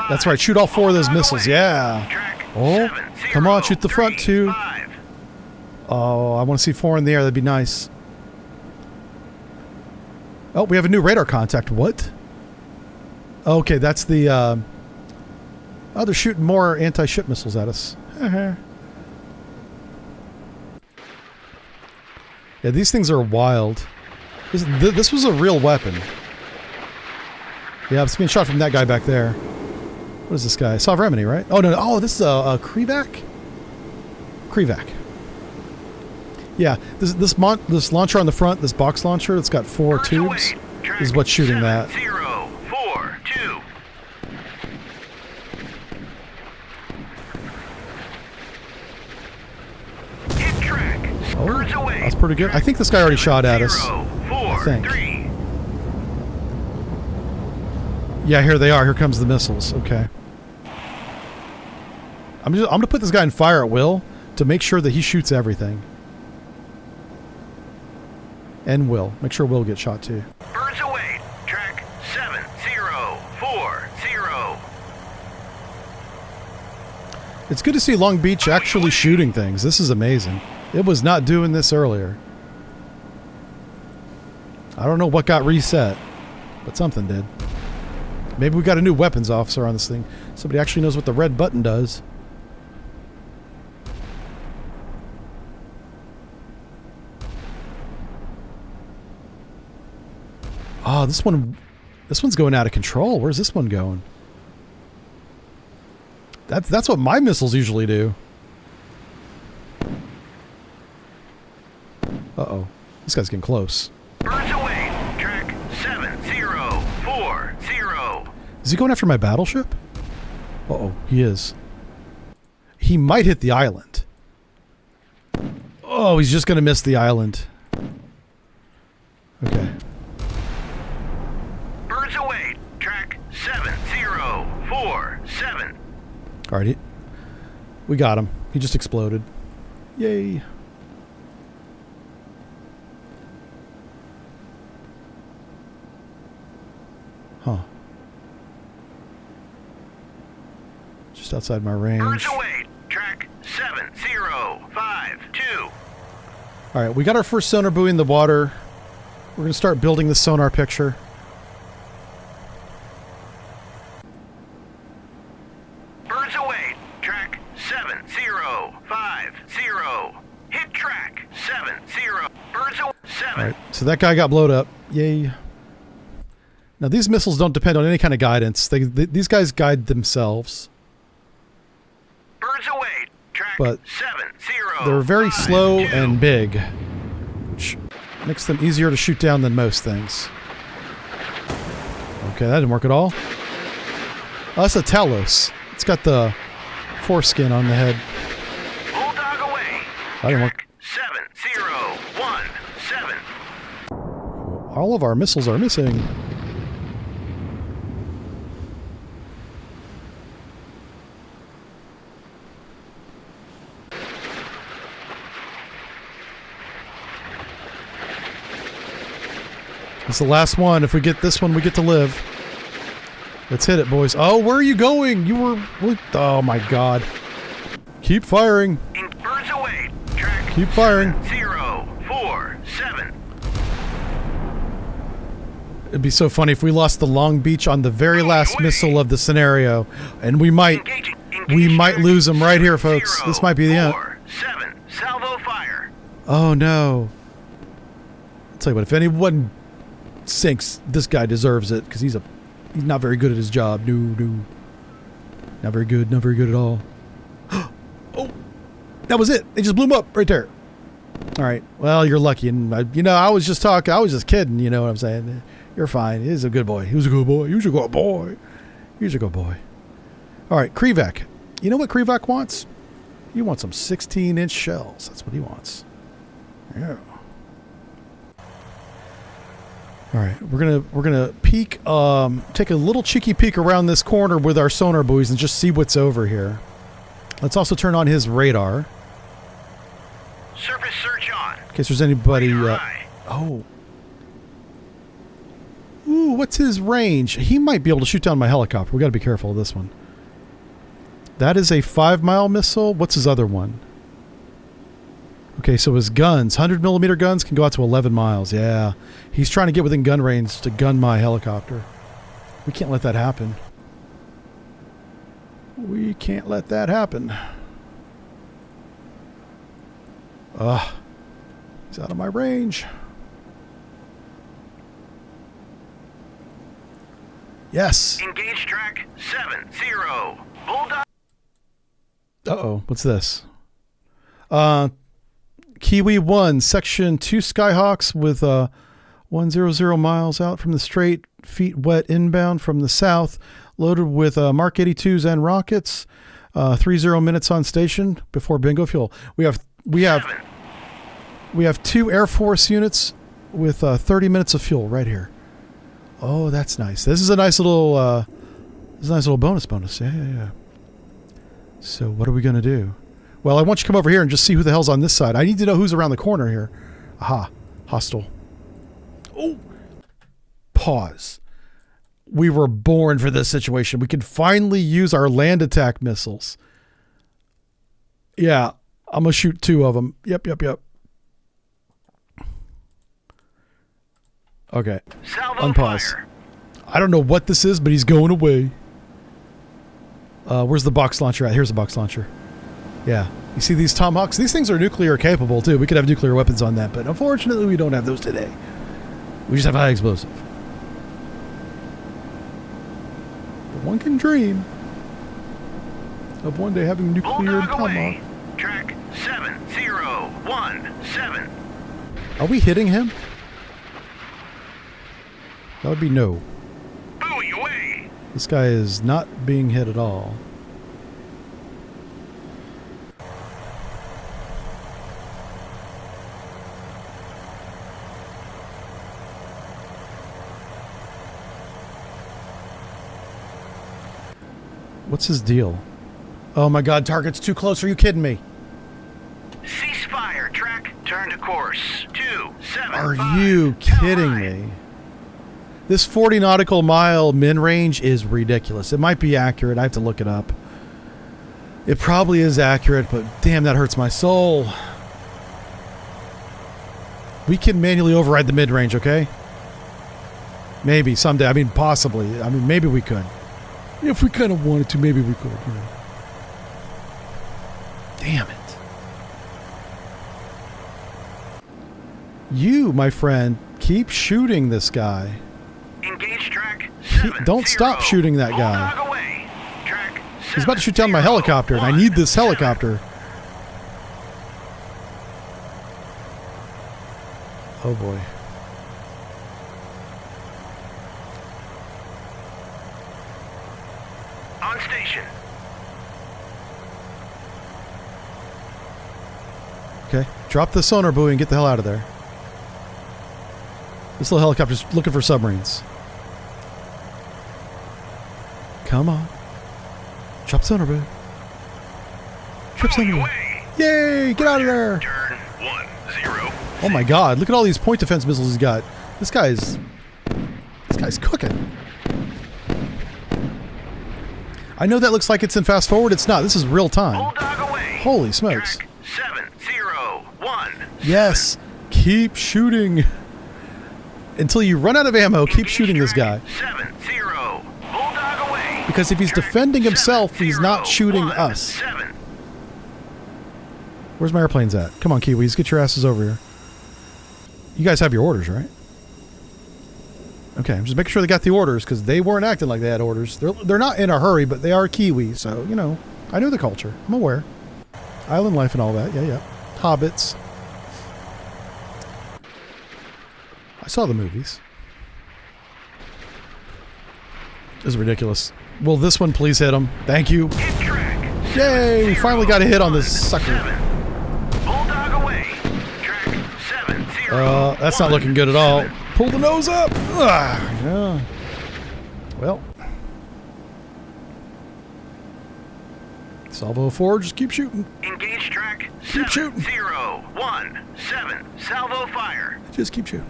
That's right. Shoot all 4 of those missiles. Yeah. Oh, come on. Shoot the front 2. Oh, I want to see 4 in the air. That'd be nice. Oh, we have a new radar contact. What? Okay, that's the... oh, they're shooting more anti-ship missiles at us. Yeah, these things are wild. This was a real weapon. Yeah, it's being shot from that guy back there. What is this guy? Sovremini, right? Oh, no. Oh, this is a Krivac? Krivac. Yeah, this launcher on the front, this box launcher, it's got 4 tubes, is what's shooting that. 7042. Hit track. Oh, that's pretty good. I think this guy already shot at us. I think. Yeah, here they are. Here comes the missiles. Okay. I'm going to put this guy in fire at will to make sure that he shoots everything. And Will. Make sure Will gets shot too. Birds away. Track 7040. It's good to see Long Beach actually shooting things. This is amazing. It was not doing this earlier. I don't know what got reset, but something did. Maybe we got a new weapons officer on this thing. Somebody actually knows what the red button does. Oh, this one's going out of control. Where's this one going? That's what my missiles usually do. Uh-oh. This guy's getting close. Birds away. Track 7040. Is he going after my battleship? Uh-oh, he is. He might hit the island. Oh, he's just going to miss the island. Okay. Birds away. Track 7047. All right, we got him. He just exploded. Yay. Huh. Just outside my range. Birds away. Track 7052. All right, we got our first sonar buoy in the water. We're going to start building the sonar picture. Birds away. Track 7050. Hit track 70. Birds away. 7. All right, so that guy got blowed up. Yay. Now, these missiles don't depend on any kind of guidance. These guys guide themselves. Birds away. Track But 70. they're very slow and big, which makes them easier to shoot down than most things. Okay, that didn't work at all. Oh, that's a Talos. It's got the foreskin on the head. Bulldog away. That didn't work. Track 7017. All of our missiles are missing. It's the last one. If we get this one, we get to live. Let's hit it, boys. Oh, where are you going? You were... Oh, my God. Keep firing. Birds away. Track Keep firing. 047. It'd be so funny if we lost the Long Beach on the very last missile of the scenario. And we might lose them right here, folks. This might be the end. 7. Salvo fire. Oh, no. I'll tell you what, if anyone sinks, this guy deserves it, because he's not very good at his job. No. Not very good at all. Oh, that was it. They just blew him up right there. All right. Well, you're lucky. And, I was just talking. I was just kidding. You know what I'm saying? You're fine. He's a good boy. He was a good boy. He was a good boy. He was a good boy. All right. Krivak. You know what Krivak wants? He wants some 16-inch shells. That's what he wants. Yeah. All right, we're gonna peek, take a little cheeky peek around this corner with our sonar buoys and just see what's over here. Let's also turn on his radar Surface search on. in case there's anybody. Right. Oh, ooh, what's his range? He might be able to shoot down my helicopter. We got to be careful of this one. That is a 5-mile missile. What's his other one? Okay, so his guns, 100mm guns, can go out to 11 miles. Yeah, he's trying to get within gun range to gun my helicopter. We can't let that happen. We can't let that happen. He's out of my range. Yes. Engage track 70. Bulldog. Uh-oh, what's this? Kiwi 1, Section 2 Skyhawks with 100 miles out from the strait, feet wet inbound from the south, loaded with Mark 82s and rockets, 30 minutes on station before bingo fuel. We have 2 Air Force units with 30 minutes of fuel right here. Oh, that's nice. This is a nice little bonus. Yeah. So what are we going to do? Well, I want you to come over here and just see who the hell's on this side. I need to know who's around the corner here. Aha. Hostile. Oh. Pause. We were born for this situation. We can finally use our land attack missiles. Yeah. I'm going to shoot 2 of them. Yep. Okay. Salvo Unpause. fire. I don't know what this is, but he's going away. Where's the box launcher at? Here's the box launcher. Yeah. You see these Tomahawks? These things are nuclear capable, too. We could have nuclear weapons on that, but unfortunately, we don't have those today. We just have high explosive. But one can dream of one day having nuclear Bulldog Tomahawk. away. Track 7017. Are we hitting him? That would be no. Buoy away. This guy is not being hit at all. What's his deal? Oh my god, target's too close. Are you kidding me? Ceasefire. Track. Turn to course. 275. Are you kidding me? This 40 nautical mile min range is ridiculous. It might be accurate. I have to look it up. It probably is accurate, but damn, that hurts my soul. We can manually override the mid range, okay? Maybe someday. I mean, possibly. I mean, maybe we could. If we kind of wanted to, maybe we could, you know. Damn it. You, my friend, keep shooting this guy. Engage track. Don't stop shooting that guy. Bulldog away. Track. He's about to shoot down my helicopter, and I need this helicopter. Oh boy. On station. Okay, drop the sonar buoy and get the hell out of there. This little helicopter's looking for submarines. Come on. Drop the sonar buoy. Drop sonar buoy. Yay! Get out of there! Turn 10. Oh my god, look at all these point defense missiles he's got. This guy's cooking. I know that looks like it's in fast forward. It's not. This is real time. Bulldog away. Holy smokes. Track 701. Yes. Keep shooting. Until you run out of ammo, keep shooting this guy. 70. Bulldog away. Because if he's Track defending himself, he's not shooting us. 717. Where's my airplanes at? Come on, Kiwis. Get your asses over here. You guys have your orders, right? Okay, I'm just making sure they got the orders because they weren't acting like they had orders. They're not in a hurry, but they are Kiwi, so, you know, I know the culture. I'm aware. Island life and all that. Yeah. Hobbits. I saw the movies. This is ridiculous. Will this one please hit him? Thank you. Hit track. Yay, we finally got a hit on this sucker. 7. Bulldog away. Track 70. That's not looking good at all. Pull the nose up. Yeah. Well. Salvo 4, just keep shooting. Engage track. Keep shooting. 7017. Salvo fire. Just keep shooting.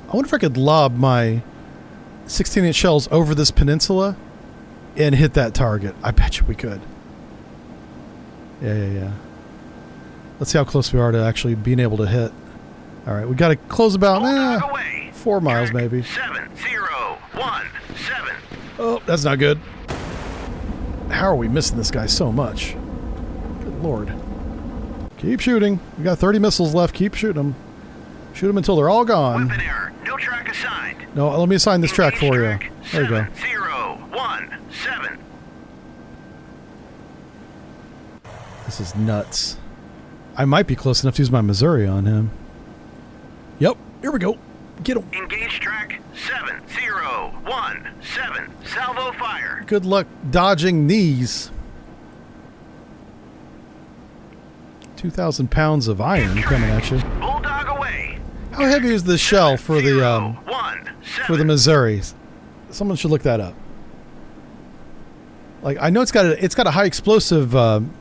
I wonder if I could lob my 16-inch shells over this peninsula and hit that target. I bet you we could. Yeah. Let's see how close we are to actually being able to hit. All right, we got to close about 4 miles maybe. 7017. Oh, that's not good. How are we missing this guy so much? Good Lord. Keep shooting. We got 30 missiles left. Keep shooting them. Shoot them until they're all gone. Weapon error. No track assigned. No, let me assign this track for you. Track There you go. 7017. This is nuts. I might be close enough to use my Missouri on him. Yep, here we go. Get him. Engage track 7017. Salvo fire. Good luck dodging these. 2,000 pounds of iron coming at you. Bulldog away. How heavy is this shell for the Missouri? Someone should look that up. Like, I know it's got a high explosive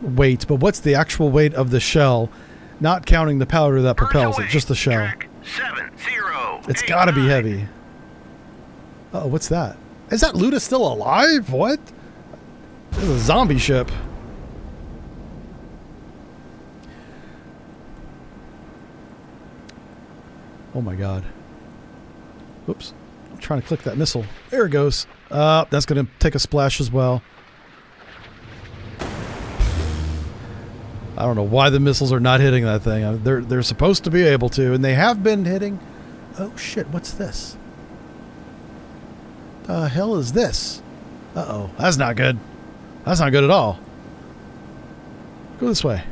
weight, but what's the actual weight of the shell? Not counting the powder that propels it, just the shell. It's got to be heavy. Uh-oh, what's that? Is that Luda still alive? What? This is a zombie ship. Oh my god. Oops. I'm trying to click that missile. There it goes. That's going to take a splash as well. I don't know why the missiles are not hitting that thing. They're supposed to be able to, and they have been hitting. Oh shit, what's this? The hell is this? Uh-oh. That's not good. That's not good at all. Go this way.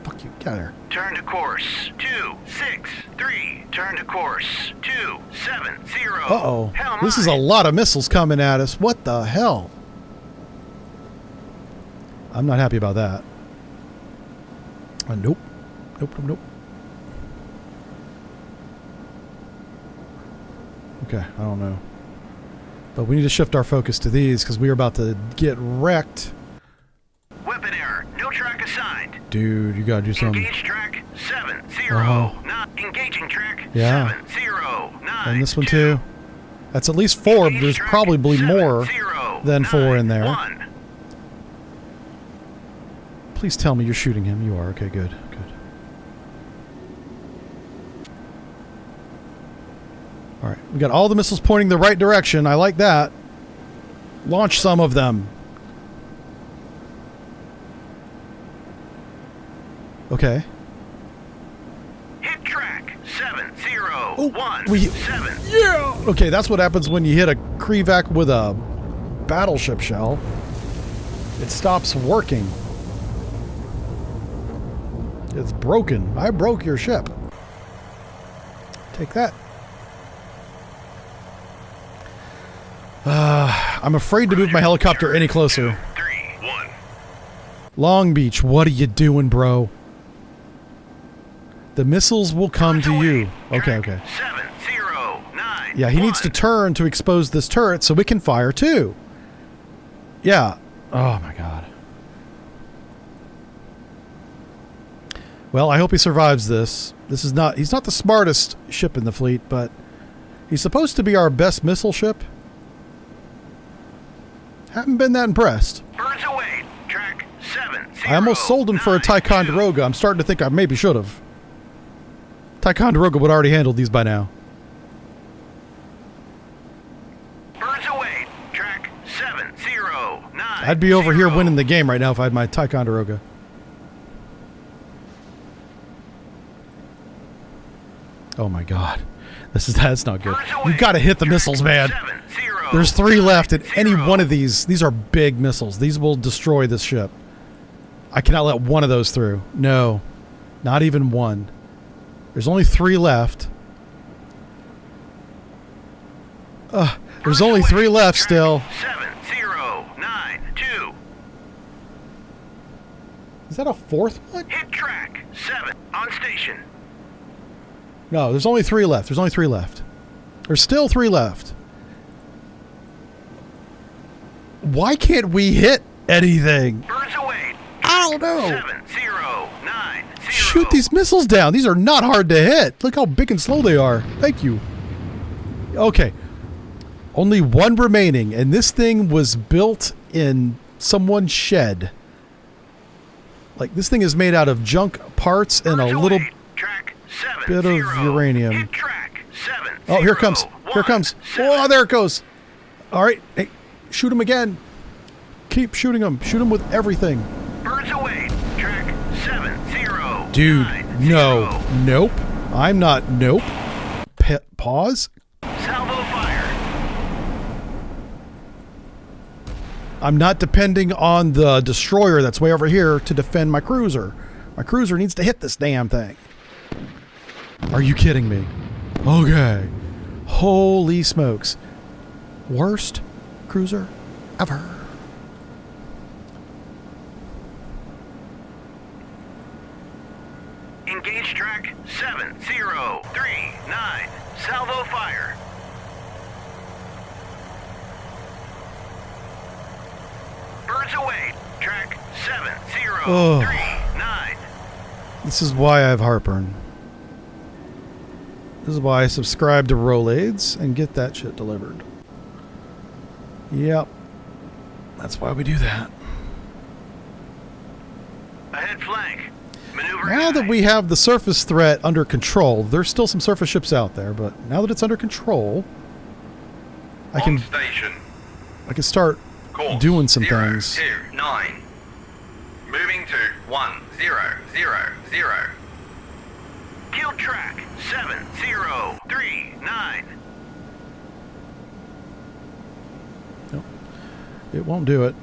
Fuck you. Get out of here. Turn to course 263. Turn to course 270. Uh-oh. Hell This is a lot of missiles coming at us. What the hell? I'm not happy about that. Nope. Nope. Okay, I don't know. But we need to shift our focus to these because we are about to get wrecked. Weapon error. No track assigned. Dude, you gotta do something. Engage track 709. Engaging track Yeah. 709. And this one too. That's at least 4. But there's probably more than 4 in there. 709. Please tell me you're shooting him. You are. Okay, good. All right, we got all the missiles pointing the right direction. I like that. Launch some of them. Okay. Hit track 701. Yeah. Okay, that's what happens when you hit a Krivak with a battleship shell. It stops working. It's broken. I broke your ship. Take that. I'm afraid to move my helicopter any closer. 3, 1. Long Beach, what are you doing, bro? The missiles will come to you. Okay. 709. Yeah, he needs to turn to expose this turret so we can fire too. Yeah. Oh my god. Well, I hope he survives this. He's not the smartest ship in the fleet, but he's supposed to be our best missile ship. Haven't been that impressed. Birds away. Track 709. I almost sold him for a Ticonderoga. I'm starting to think I maybe should have. Ticonderoga would already handled these by now. Birds away. Track 709. I'd be over here winning the game right now if I had my Ticonderoga. Oh my god. That's not good. You gotta hit the missiles, man. There's 3 left, and any one of these are big missiles. These will destroy this ship. I cannot let one of those through. No. Not even one. There's only 3 left. There's only 3 left still. 7092. Is that a 4th one? Hit track 7 on station. No, there's only 3 left. There's only 3 left. There's still 3 left. Why can't we hit anything? Birds away. I don't know. 7090. Shoot these missiles down. These are not hard to hit. Look how big and slow they are. Thank you. Okay. Only 1 remaining, and this thing was built in someone's shed. Like, this thing is made out of junk parts and a little bit of uranium. Oh, here it comes. Here it comes. Oh, there it goes. All right. Hey, shoot him again. Keep shooting him. Shoot him with everything. Birds away. Track 7090. Dude, no. Nope. I'm not. Nope. Pause. Salvo fire. I'm not depending on the destroyer that's way over here to defend my cruiser. My cruiser needs to hit this damn thing. Are you kidding me? Okay. Holy smokes. Worst cruiser ever. Engage track 7039. Salvo fire. Birds away. Track 7039. This is why I have heartburn. This is why I subscribe to Rolaids and get that shit delivered. Yep. That's why we do that. Ahead flank. Maneuvering Now that aye. we have the surface threat under control, there's still some surface ships out there, but now that it's under control, I On can station. start Course doing some 0, things. 2, 9. Moving to 1, 0, 0, 0. Kill track 7039. Nope. It won't do it.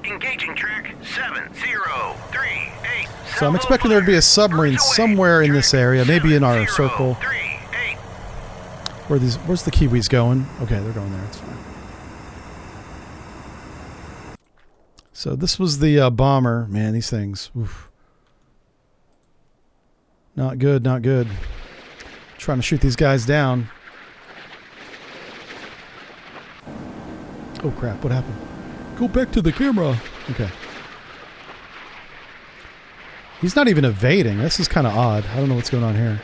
Engaging track 7038. So I'm expecting there to be a submarine somewhere in this area, maybe in our circle. 7038. Where's the Kiwis going? Okay, they're going there. It's fine. So this was the bomber. Man, these things. Oof. Not good, not good. Trying to shoot these guys down. Oh crap, what happened? Go back to the camera. Okay. He's not even evading. This is kind of odd. I don't know what's going on here.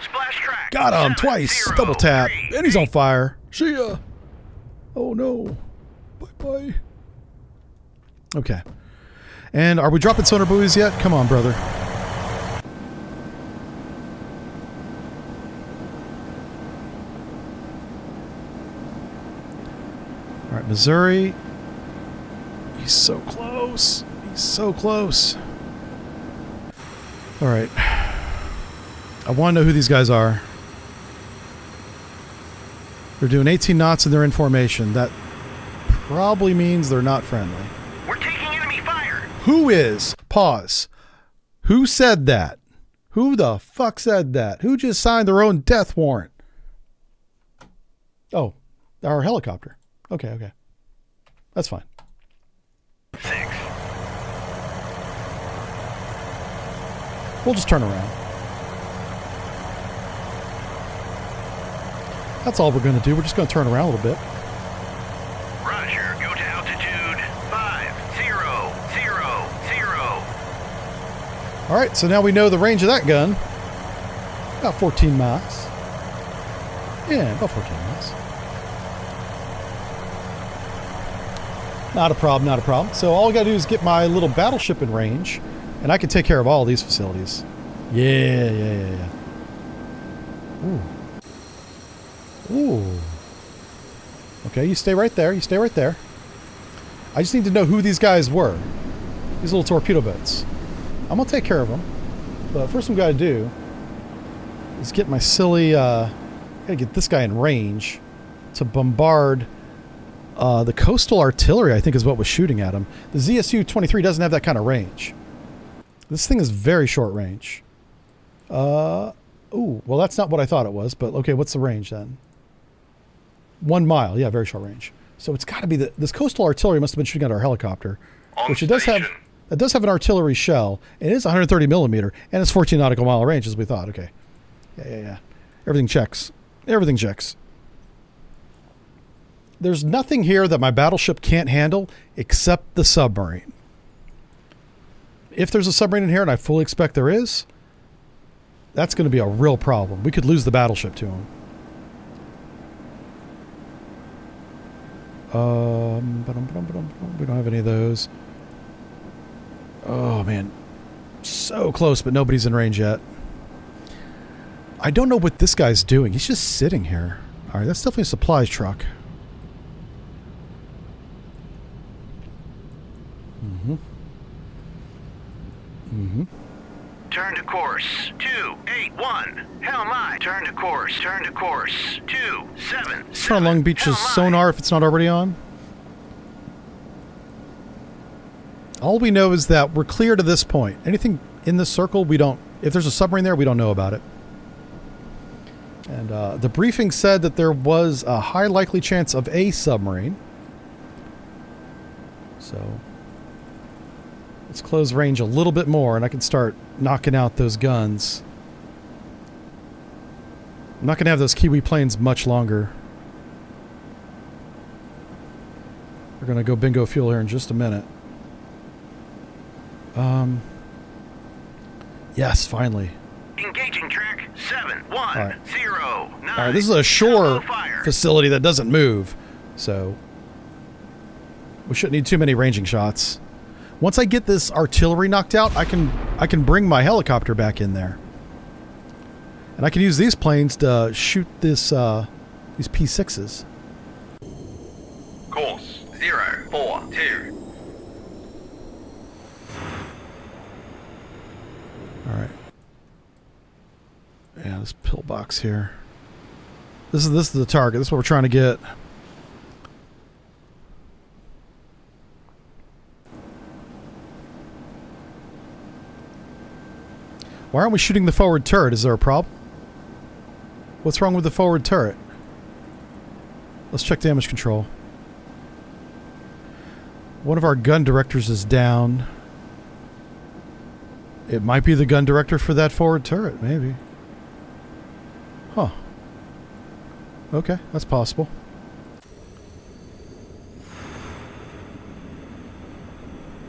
Splash track. Got him twice. Double tap. 7038. And he's on fire. See ya. Oh no. Bye-bye. Okay. And are we dropping sonar buoys yet? Come on, brother. All right, Missouri. He's so close. He's so close. All right. I want to know who these guys are. They're doing 18 knots and they're in formation. That probably means they're not friendly. We're taking enemy fire. Who is? Pause. Who said that? Who the fuck said that? Who just signed their own death warrant? Oh, our helicopter. Okay, okay. That's fine. 6. We'll just turn around. That's all we're going to do. We're just going to turn around a little bit. Roger. Go to altitude 5000. All right, so now we know the range of that gun. About 14 miles. Yeah, about 14 miles. Not a problem, not a problem. So all I got to do is get my little battleship in range, and I can take care of all these facilities. Yeah. Ooh. Ooh. Okay, you stay right there. You stay right there. I just need to know who these guys were. These little torpedo boats. I'm going to take care of them. But first thing we got to do is get my silly... got to get this guy in range to bombard the coastal artillery, I think is what was shooting at him. The ZSU-23 doesn't have that kind of range. This thing is very short range. Ooh, well that's not what I thought it was, but okay, what's the range then? 1 mile, yeah, very short range. So it's got to be this coastal artillery must have been shooting at our helicopter, On which it does have. station. It does have an artillery shell. It is 130 millimeter, and it's 14 nautical mile range as we thought. Okay, yeah. Everything checks. Everything checks. There's nothing here that my battleship can't handle except the submarine. If there's a submarine in here, and I fully expect there is, that's going to be a real problem. We could lose the battleship to him. We don't have any of those. Oh, man. So close, but nobody's in range yet. I don't know what this guy's doing. He's just sitting here. All right, that's definitely a supplies truck. Turn to course 281. Hell my. Turn to course. Turn to course 27. Let's try Long Beach's sonar if it's not already on. All we know is that we're clear to this point. Anything in this circle, we don't... If there's a submarine there, we don't know about it. And the briefing said that there was a high likely chance of a submarine. So... let's close range a little bit more and I can start knocking out those guns. I'm not going to have those Kiwi planes much longer. We're going to go bingo fuel here in just a minute. Yes, finally. Engaging track 7109. All right, this is a shore facility that doesn't move, so we shouldn't need too many ranging shots. Once I get this artillery knocked out, I can bring my helicopter back in there. And I can use these planes to shoot this these P6s. Course 042. All right. Yeah, this pillbox here. This is the target. This is what we're trying to get. Why aren't we shooting the forward turret? Is there a problem? What's wrong with the forward turret? Let's check damage control. One of our gun directors is down. It might be the gun director for that forward turret, maybe. Huh. Okay, that's possible.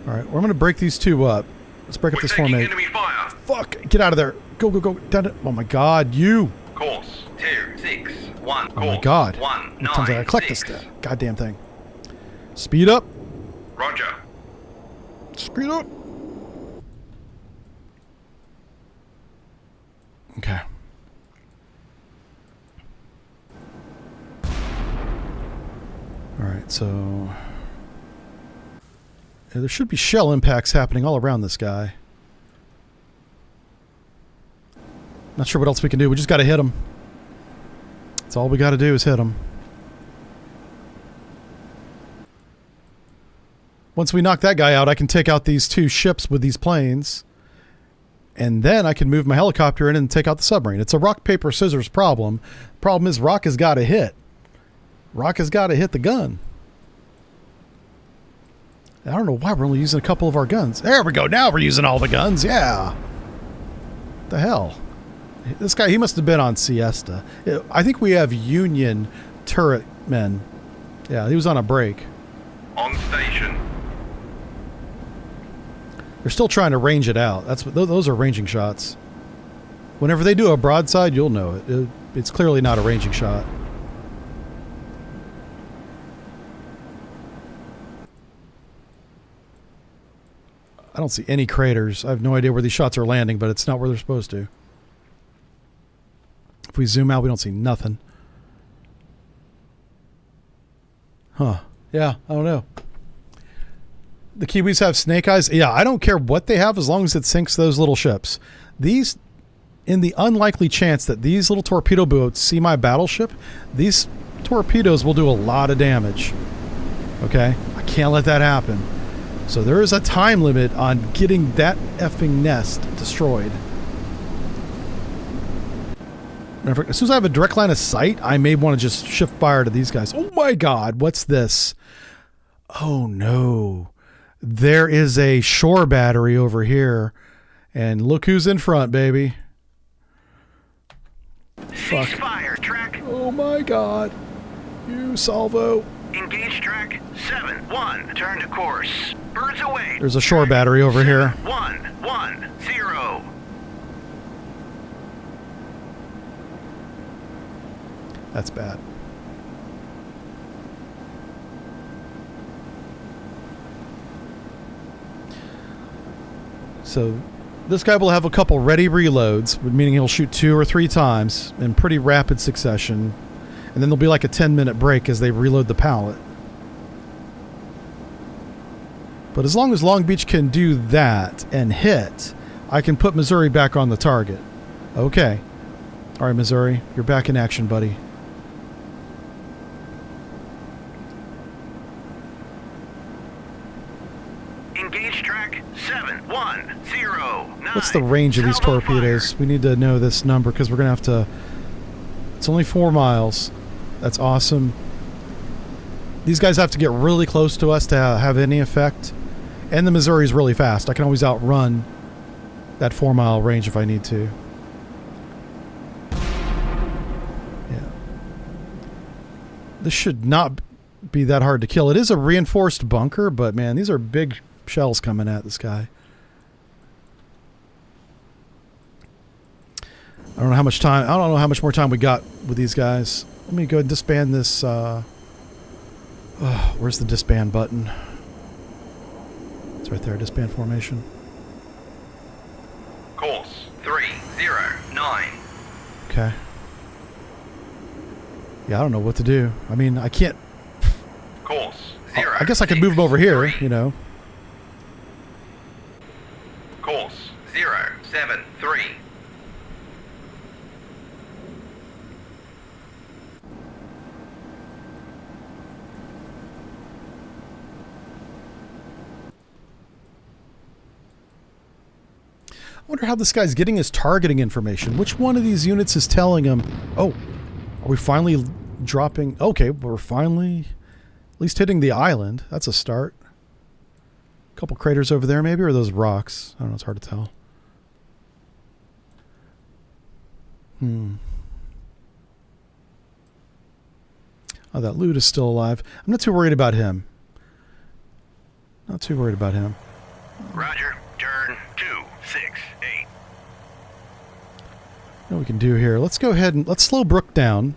Alright, well, I'm going to break these two up. Let's break up this formation. Enemy fire. Fuck! Get out of there! Go, go, go! Down it! Oh my god, you! Course 261. Oh my god. Course How many times I gotta collect this 196. goddamn thing? Speed up! Roger. Speed up! Okay. Alright, so... yeah, there should be shell impacts happening all around this guy. Not sure what else we can do. We just gotta hit him. That's all we gotta do is hit him. Once we knock that guy out, I can take out these two ships with these planes. And then I can move my helicopter in and take out the submarine. It's a rock, paper, scissors problem. Problem is rock has got to hit. Rock has got to hit the gun. I don't know why we're only using a couple of our guns. There we go. Now we're using all the guns. Yeah. What the hell? This guy, he must have been on siesta. I think we have Union turret men. Yeah, he was on a break. On station. They're still trying to range it out. That's what those are ranging shots. Whenever they do a broadside, you'll know it. It's clearly not a ranging shot. I don't see any craters. I have no idea where these shots are landing, but it's not where they're supposed to. If we zoom out, we don't see nothing. Huh. Yeah, I don't know. The Kiwis have snake eyes. Yeah, I don't care what they have as long as it sinks those little ships. These, in the unlikely chance that these little torpedo boats see my battleship, these torpedoes will do a lot of damage. Okay? I can't let that happen. So there is a time limit on getting that effing nest destroyed. As soon as I have a direct line of sight, I may want to just shift fire to these guys. Oh my god, what's this? Oh no. There is a shore battery over here. And look who's in front, baby. Fuck. Ceasefire, track. Oh my god. You salvo. Engage track 7-1. Turn to course. Birds away. There's a shore battery over here. 1-1-0. That's bad. So this guy will have a couple ready reloads, meaning he'll shoot 2 or 3 times in pretty rapid succession. And then there'll be like a 10-minute break as they reload the pallet. But as long as Long Beach can do that and hit, I can put Missouri back on the target. Okay. All right, Missouri, you're back in action, buddy. Engage track 7-1-0-9. What's the range of these torpedoes? We need to know this number because we're going to have to... It's only 4 miles. That's awesome. These guys have to get really close to us to have any effect. And the Missouri's really fast. I can always outrun that 4-mile range if I need to. Yeah. This should not be that hard to kill. It is a reinforced bunker, but man, these are big shells coming at this guy. I don't know how much time. I don't know how much more time we got with these guys. Let me go and disband this. Where's the disband button? It's right there, disband formation. Course 309. Okay. Yeah, I don't know what to do. I mean, I can't... Course 0. I guess I could move him over here, you know. Course 073. I wonder how this guy's getting his targeting information. Which one of these units is telling him... Oh, are we finally dropping... Okay, we're finally at least hitting the island. That's a start. A couple craters over there maybe, or those rocks. I don't know, it's hard to tell. Oh, that loot is still alive. I'm not too worried about him. Not too worried about him. Roger. Turn 268. You know what we can do here? Let's go ahead and let's slow Brook down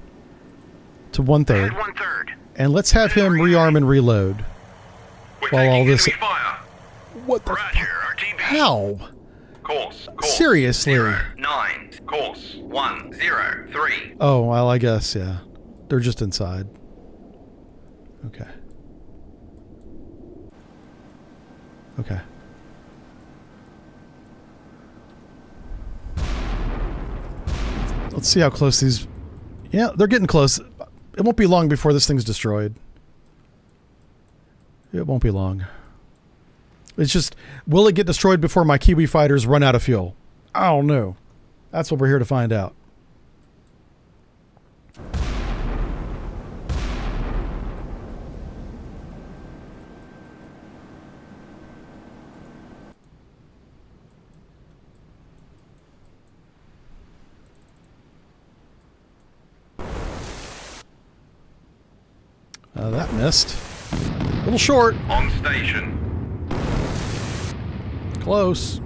to 1/3. Head 1/3. And let's have him rearm and reload. We're While taking all this... enemy fire. What the Roger. fuck? RTB. How? Course Seriously? 09. Course 103. Oh, well, I guess, yeah. They're just inside. Okay. Okay. Let's see how close these... Yeah, they're getting close. It won't be long before this thing's destroyed. It won't be long. It's just, will it get destroyed before my Kiwi fighters run out of fuel? I don't know. That's what we're here to find out. That missed. A little short. On station. Close.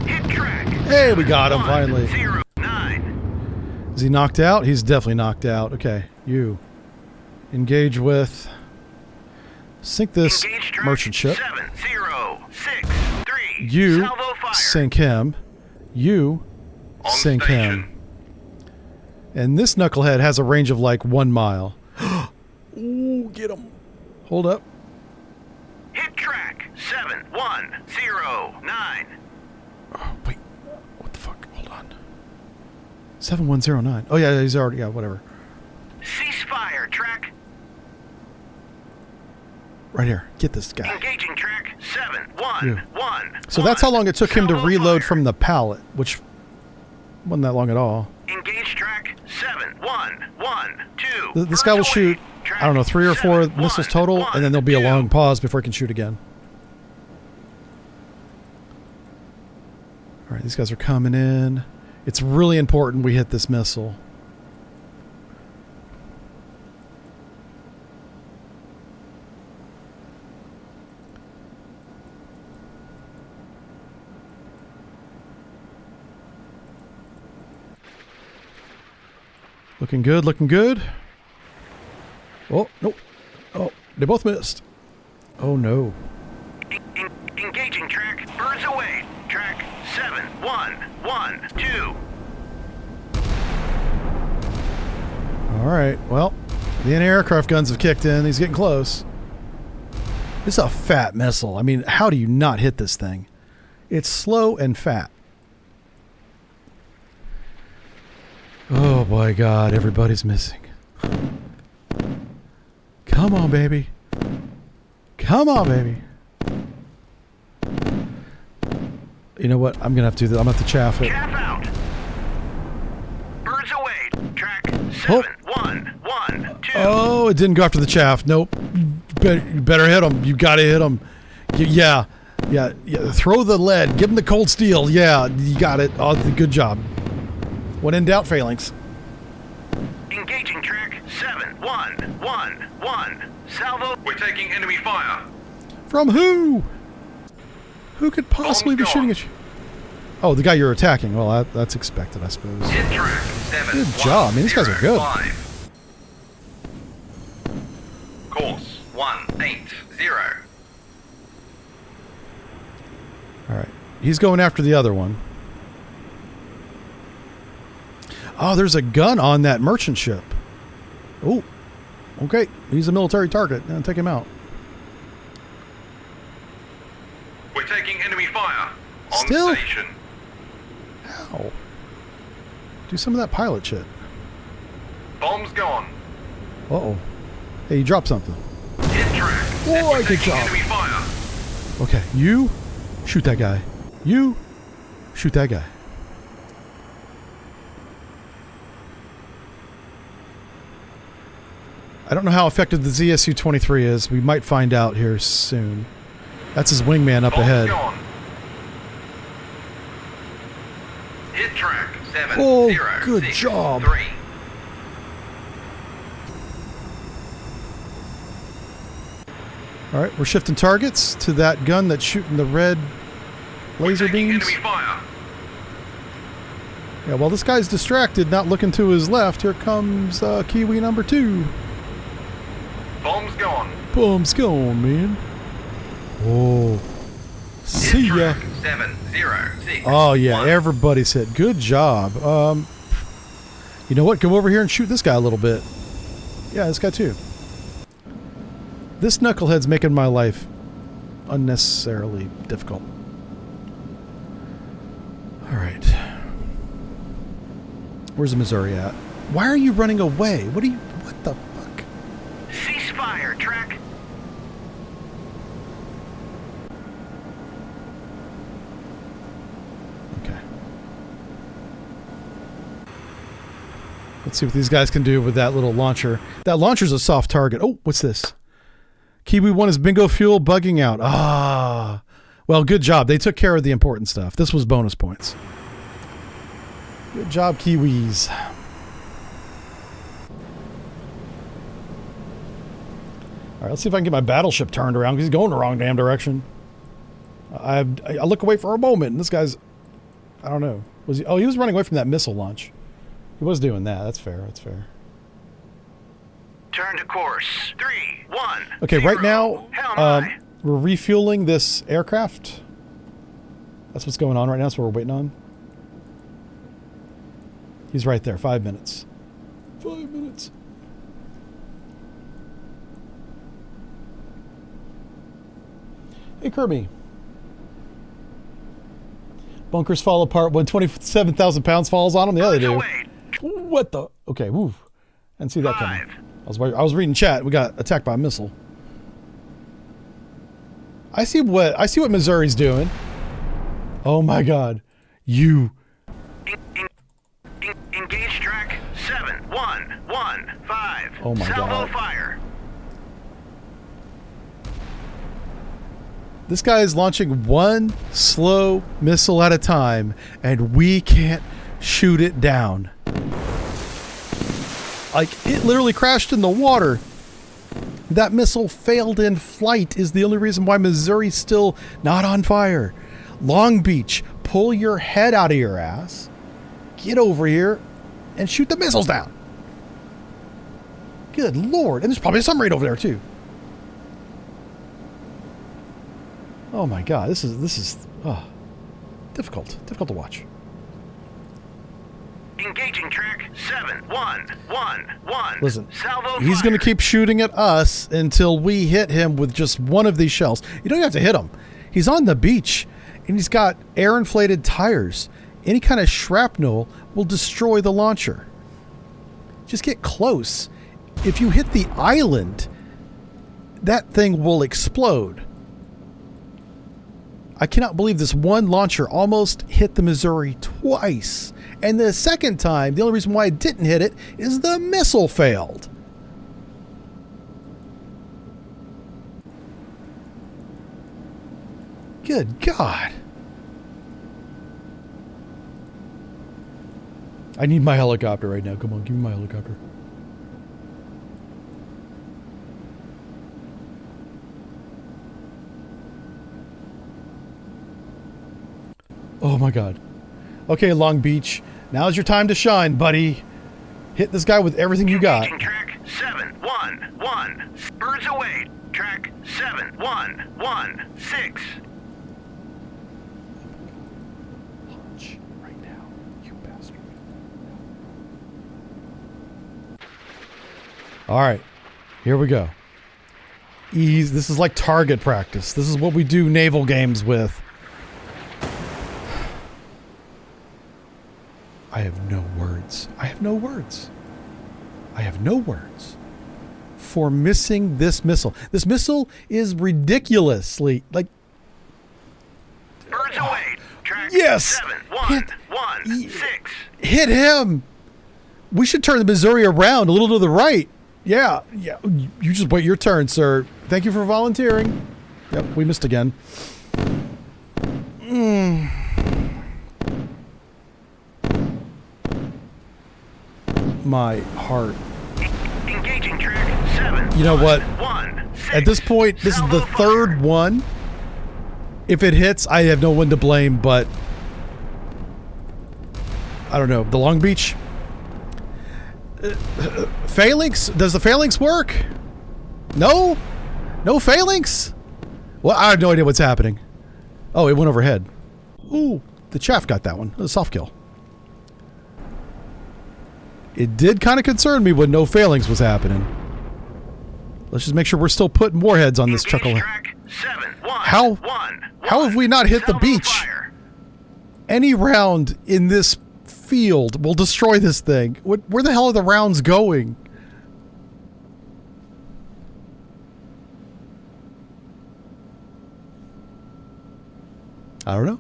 Hit track. Hey, we got him finally. 09. Is he knocked out? He's definitely knocked out. Okay, you. Engage with... Sink this Engage track merchant ship. 7063. You Salvo fire. sink him. You On sink station. him. And this knucklehead has a range of like 1 mile. Ooh, get him. Hold up. Hit track 7109. Oh, wait. What the fuck? Hold on. 7109. Oh, yeah, he's already... Yeah, whatever. Ceasefire track. Right here. Get this guy. Engaging track 711. So that's how long it took him to Salvo reload fire. from the pallet, which wasn't that long at all. Engage track 7112. This guy will shoot, I don't know, 3 or 4 missiles total, and then there'll be a long pause before he can shoot again. All right, these guys are coming in. It's really important we hit this missile. Looking good, looking good. Oh, nope. Oh, they both missed. Oh, no. Engaging track birds away. Track 7112. All right, well, the anti-aircraft guns have kicked in. He's getting close. This is a fat missile. I mean, how do you not hit this thing? It's slow and fat. Oh, my God, everybody's missing. Come on, baby. Come on, baby. You know what? I'm going to have to do that. I'm going to have to chaff it. Chaff out. Birds away. Track Oh. 7112. Oh, it didn't go after the chaff. Nope. You better hit him. You got to hit him. Yeah. Throw the lead. Give him the cold steel. Yeah, you got it. Oh, good job. When in doubt, phalanx. Engaging track 7111. Salvo. We're taking enemy fire. From who? Who could possibly be Bomb's shooting gone. at you? Oh, the guy you're attacking. Well, that's expected, I suppose. Hit track 7. Good job. Man, these guys are good. Course 180. he's going after the other one. Oh, there's a gun on that merchant ship. Oh, okay. He's a military target. Now take him out. We're taking enemy fire. On Still? station. How? Do some of that pilot shit. Bombs gone. Uh-oh. Hey, you dropped something. Hit track. Oh, We're good taking job. enemy fire. Okay, you shoot that guy. You shoot that guy. I don't know how effective the ZSU-23 is. We might find out here soon. That's his wingman up Bombs ahead. gone. Hit track. 7 Oh, 0 good 6 job. 3. All right, we're shifting targets to that gun that's shooting the red laser We're taking beams. enemy fire. Yeah, while this guy's distracted, not looking to his left, here comes Kiwi number 2. Bombs gone. Bombs gone, man. Oh. See Hit ya. track. 7 0 6 Oh, yeah, 1. everybody's hit. Good job. You know what? Come over here and shoot this guy a little bit. Yeah, this guy too. This knucklehead's making my life unnecessarily difficult. All right. Where's the Missouri at? Why are you running away? What the fuck? Ceasefire, track. Okay. Let's see what these guys can do with that little launcher. That launcher's a soft target. Oh, what's this? Kiwi 1 is bingo fuel bugging out. Ah. Well, good job. They took care of the important stuff. This was bonus points. Good job, Kiwis. All right, let's see if I can get my battleship turned around because he's going the wrong damn direction. I look away for a moment, and this guy's... I don't know. Was he? Oh, he was running away from that missile launch. He was doing that. That's fair. That's fair. Turn to course. 3 1. Okay, 0. right now, Hell my. we're refueling this aircraft. That's what's going on right now. That's what we're waiting on. He's right there. 5 minutes. 5 minutes. Hey, Kirby. Bunkers fall apart when 27,000 pounds falls on them. Yeah, they do. Away. What the? Okay, woo. I didn't see that coming. 5. I was reading chat. We got attacked by a missile. I see what Missouri's doing. Oh my God, you. Engage track 7 1 1 5. Oh my Salvo God. fire. This guy is launching one slow missile at a time, and we can't shoot it down. Like, it literally crashed in the water. That missile failed in flight is the only reason why Missouri's still not on fire. Long Beach, pull your head out of your ass, get over here, and shoot the missiles down. Good Lord. And there's probably a submarine over there, too. Oh my God, this is difficult to watch. Engaging track 7 1 1 1. Listen, Salvo he's fire. going to keep shooting at us until we hit him with just one of these shells. You don't have to hit him. He's on the beach, and he's got air-inflated tires. Any kind of shrapnel will destroy the launcher. Just get close. If you hit the island, that thing will explode. I cannot believe this one launcher almost hit the Missouri twice. And the second time, the only reason why it didn't hit it is the missile failed. Good God. I need my helicopter right now. Come on, give me my helicopter. Oh my God. Okay, Long Beach. Now's your time to shine, buddy. Hit this guy with everything you got. Engaging track 7 1 1. Birds away. Track 7 1 1 6. All right, here we go. This is like target practice. This is what we do naval games with. I have no words. I have no words. I have no words for missing this missile. This missile is ridiculously, like... Birds away. Track Yes! 7116. Hit him! We should turn the Missouri around a little to the right. Yeah. You just wait your turn, sir. Thank you for volunteering. Yep, we missed again. My heart. Engaging track 7. You know what? 116. At this point, this is the third one. If it hits, I have no one to blame, but I don't know. The Long Beach? Phalanx? Does the Phalanx work? No? No Phalanx? Well, I have no idea what's happening. Oh, it went overhead. Ooh, the Chaff got that one. A soft kill. It did kind of concern me when no Phalanx was happening. Let's just make sure we're still putting warheads on this chuckle. How have we not hit the beach? Any round in this field will destroy this thing. Where the hell are the rounds going? I don't know.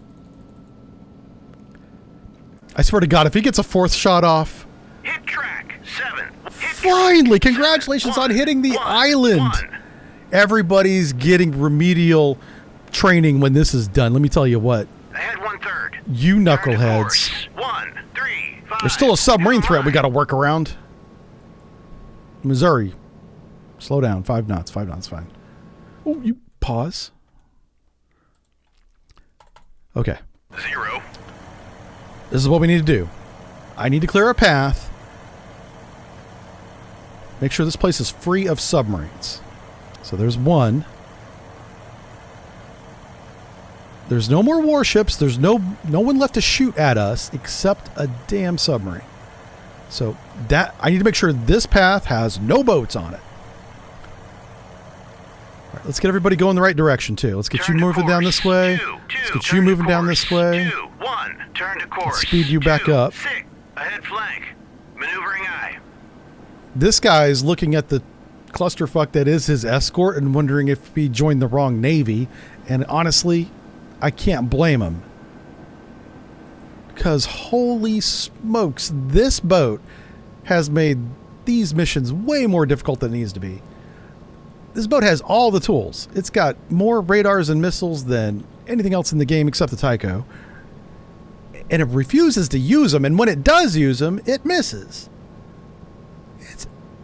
I swear to God, if he gets a fourth shot off. Hit track 7. Finally, congratulations on hitting the island. Everybody's getting remedial training when this is done. Let me tell you what. Ahead 1/3. You knuckleheads. 1, 3, 5. There's still a submarine threat we got to work around. Missouri. Slow down. 5 knots. 5 knots, fine. Oh, you pause. Okay. 0. This is what we need to do. I need to clear a path. Make sure this place is free of submarines. So there's one. There's no more warships. There's no one left to shoot at us except a damn submarine. So that I need to make sure this path has no boats on it. All right, let's get everybody going the right direction too. Let's get you moving down this way. Let's get you moving down this way. 2, 1. Turn to course. Let's speed you back up. 6. Ahead flank. Maneuvering eye. This guy is looking at the clusterfuck that is his escort and wondering if he joined the wrong navy. And honestly, I can't blame him. Because holy smokes, this boat has made these missions way more difficult than it needs to be. This boat has all the tools. It's got more radars and missiles than anything else in the game except the Tycho. And it refuses to use them. And when it does use them, it misses.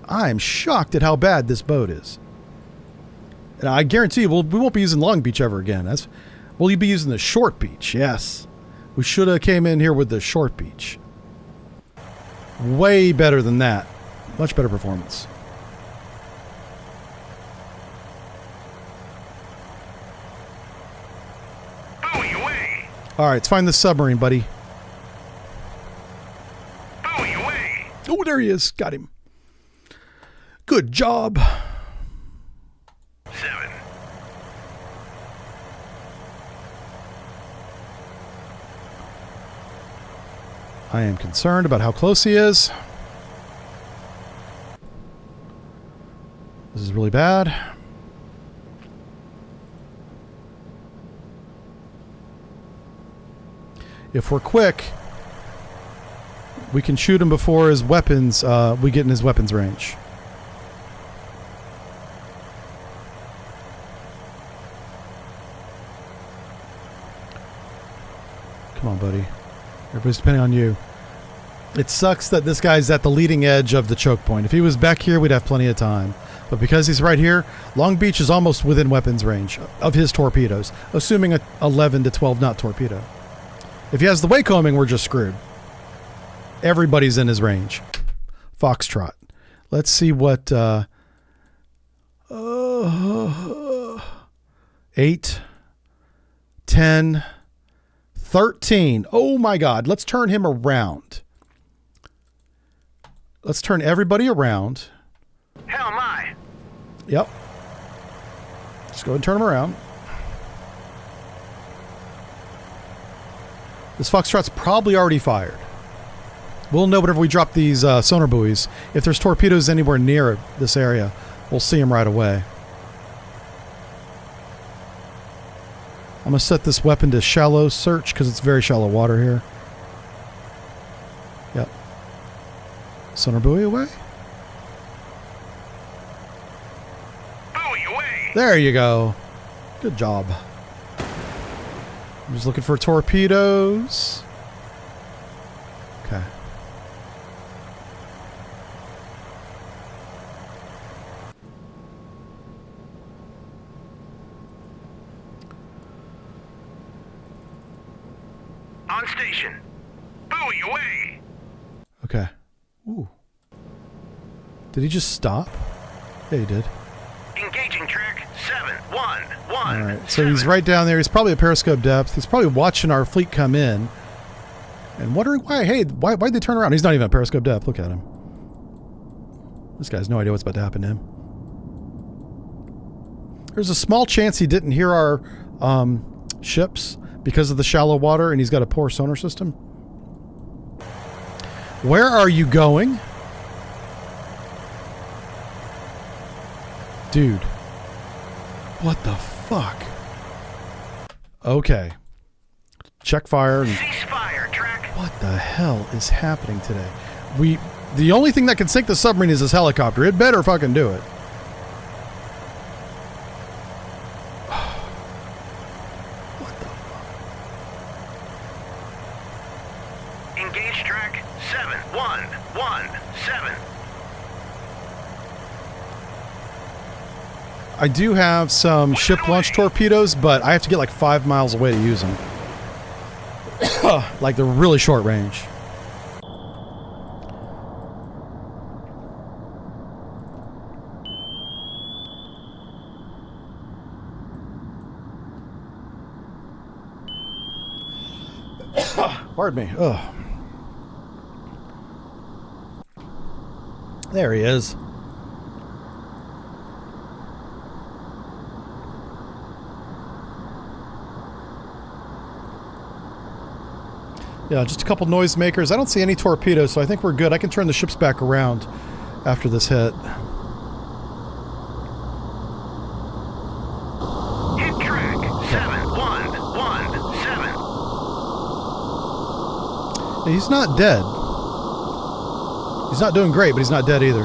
I'm shocked at how bad this boat is. And I guarantee you, we won't be using Long Beach ever again. We'll be using the Short Beach. Yes. We should have came in here with the Short Beach. Way better than that. Much better performance. Buoy away. All right, let's find the submarine, buddy. Buoy away. Oh, there he is. Got him. Good job. 7. I am concerned about how close he is. This is really bad. If we're quick, we can shoot him before his weapons, we get in his weapons range. Come on, buddy. Everybody's depending on you. It sucks that this guy's at the leading edge of the choke point. If he was back here, we'd have plenty of time. But because he's right here, Long Beach is almost within weapons range of his torpedoes, assuming a 11 to 12 knot torpedo. If he has the waycombing, we're just screwed. Everybody's in his range. Foxtrot. Let's see what... 8, 10... 13. Oh my God. Let's turn him around. Let's turn everybody around. Hell my. Yep. Just go ahead and turn him around. This Foxtrot's probably already fired. We'll know whenever we drop these sonar buoys. If there's torpedoes anywhere near this area, we'll see them right away. I'm going to set this weapon to shallow search because it's very shallow water here. Yep. Sonar buoy away. Buoy away. There you go. Good job. I'm just looking for torpedoes. Okay. On station. Buoy away. Okay. Ooh. Did he just stop? Yeah, he did. Engaging track 711. All right. So he's right down there. He's probably at periscope depth. He's probably watching our fleet come in and wondering why. Hey, why'd they turn around? He's not even at periscope depth. Look at him. This guy has no idea what's about to happen to him. There's a small chance he didn't hear our ships because of the shallow water, and he's got a poor sonar system. Where are you going? Dude. What the fuck? Okay. Check fire. And Ceasefire track. what the hell is happening today? The only thing that can sink the submarine is this helicopter. It better fucking do it. What the fuck? Engage track 7117. I do have some ship launch torpedoes, but I have to get like 5 miles away to use them. Like they're really short range. Pardon me. Ugh. There he is. Yeah, just a couple noisemakers. I don't see any torpedoes, so I think we're good. I can turn the ships back around after this hit. Hit track 7117. He's not dead. He's not doing great, but he's not dead either.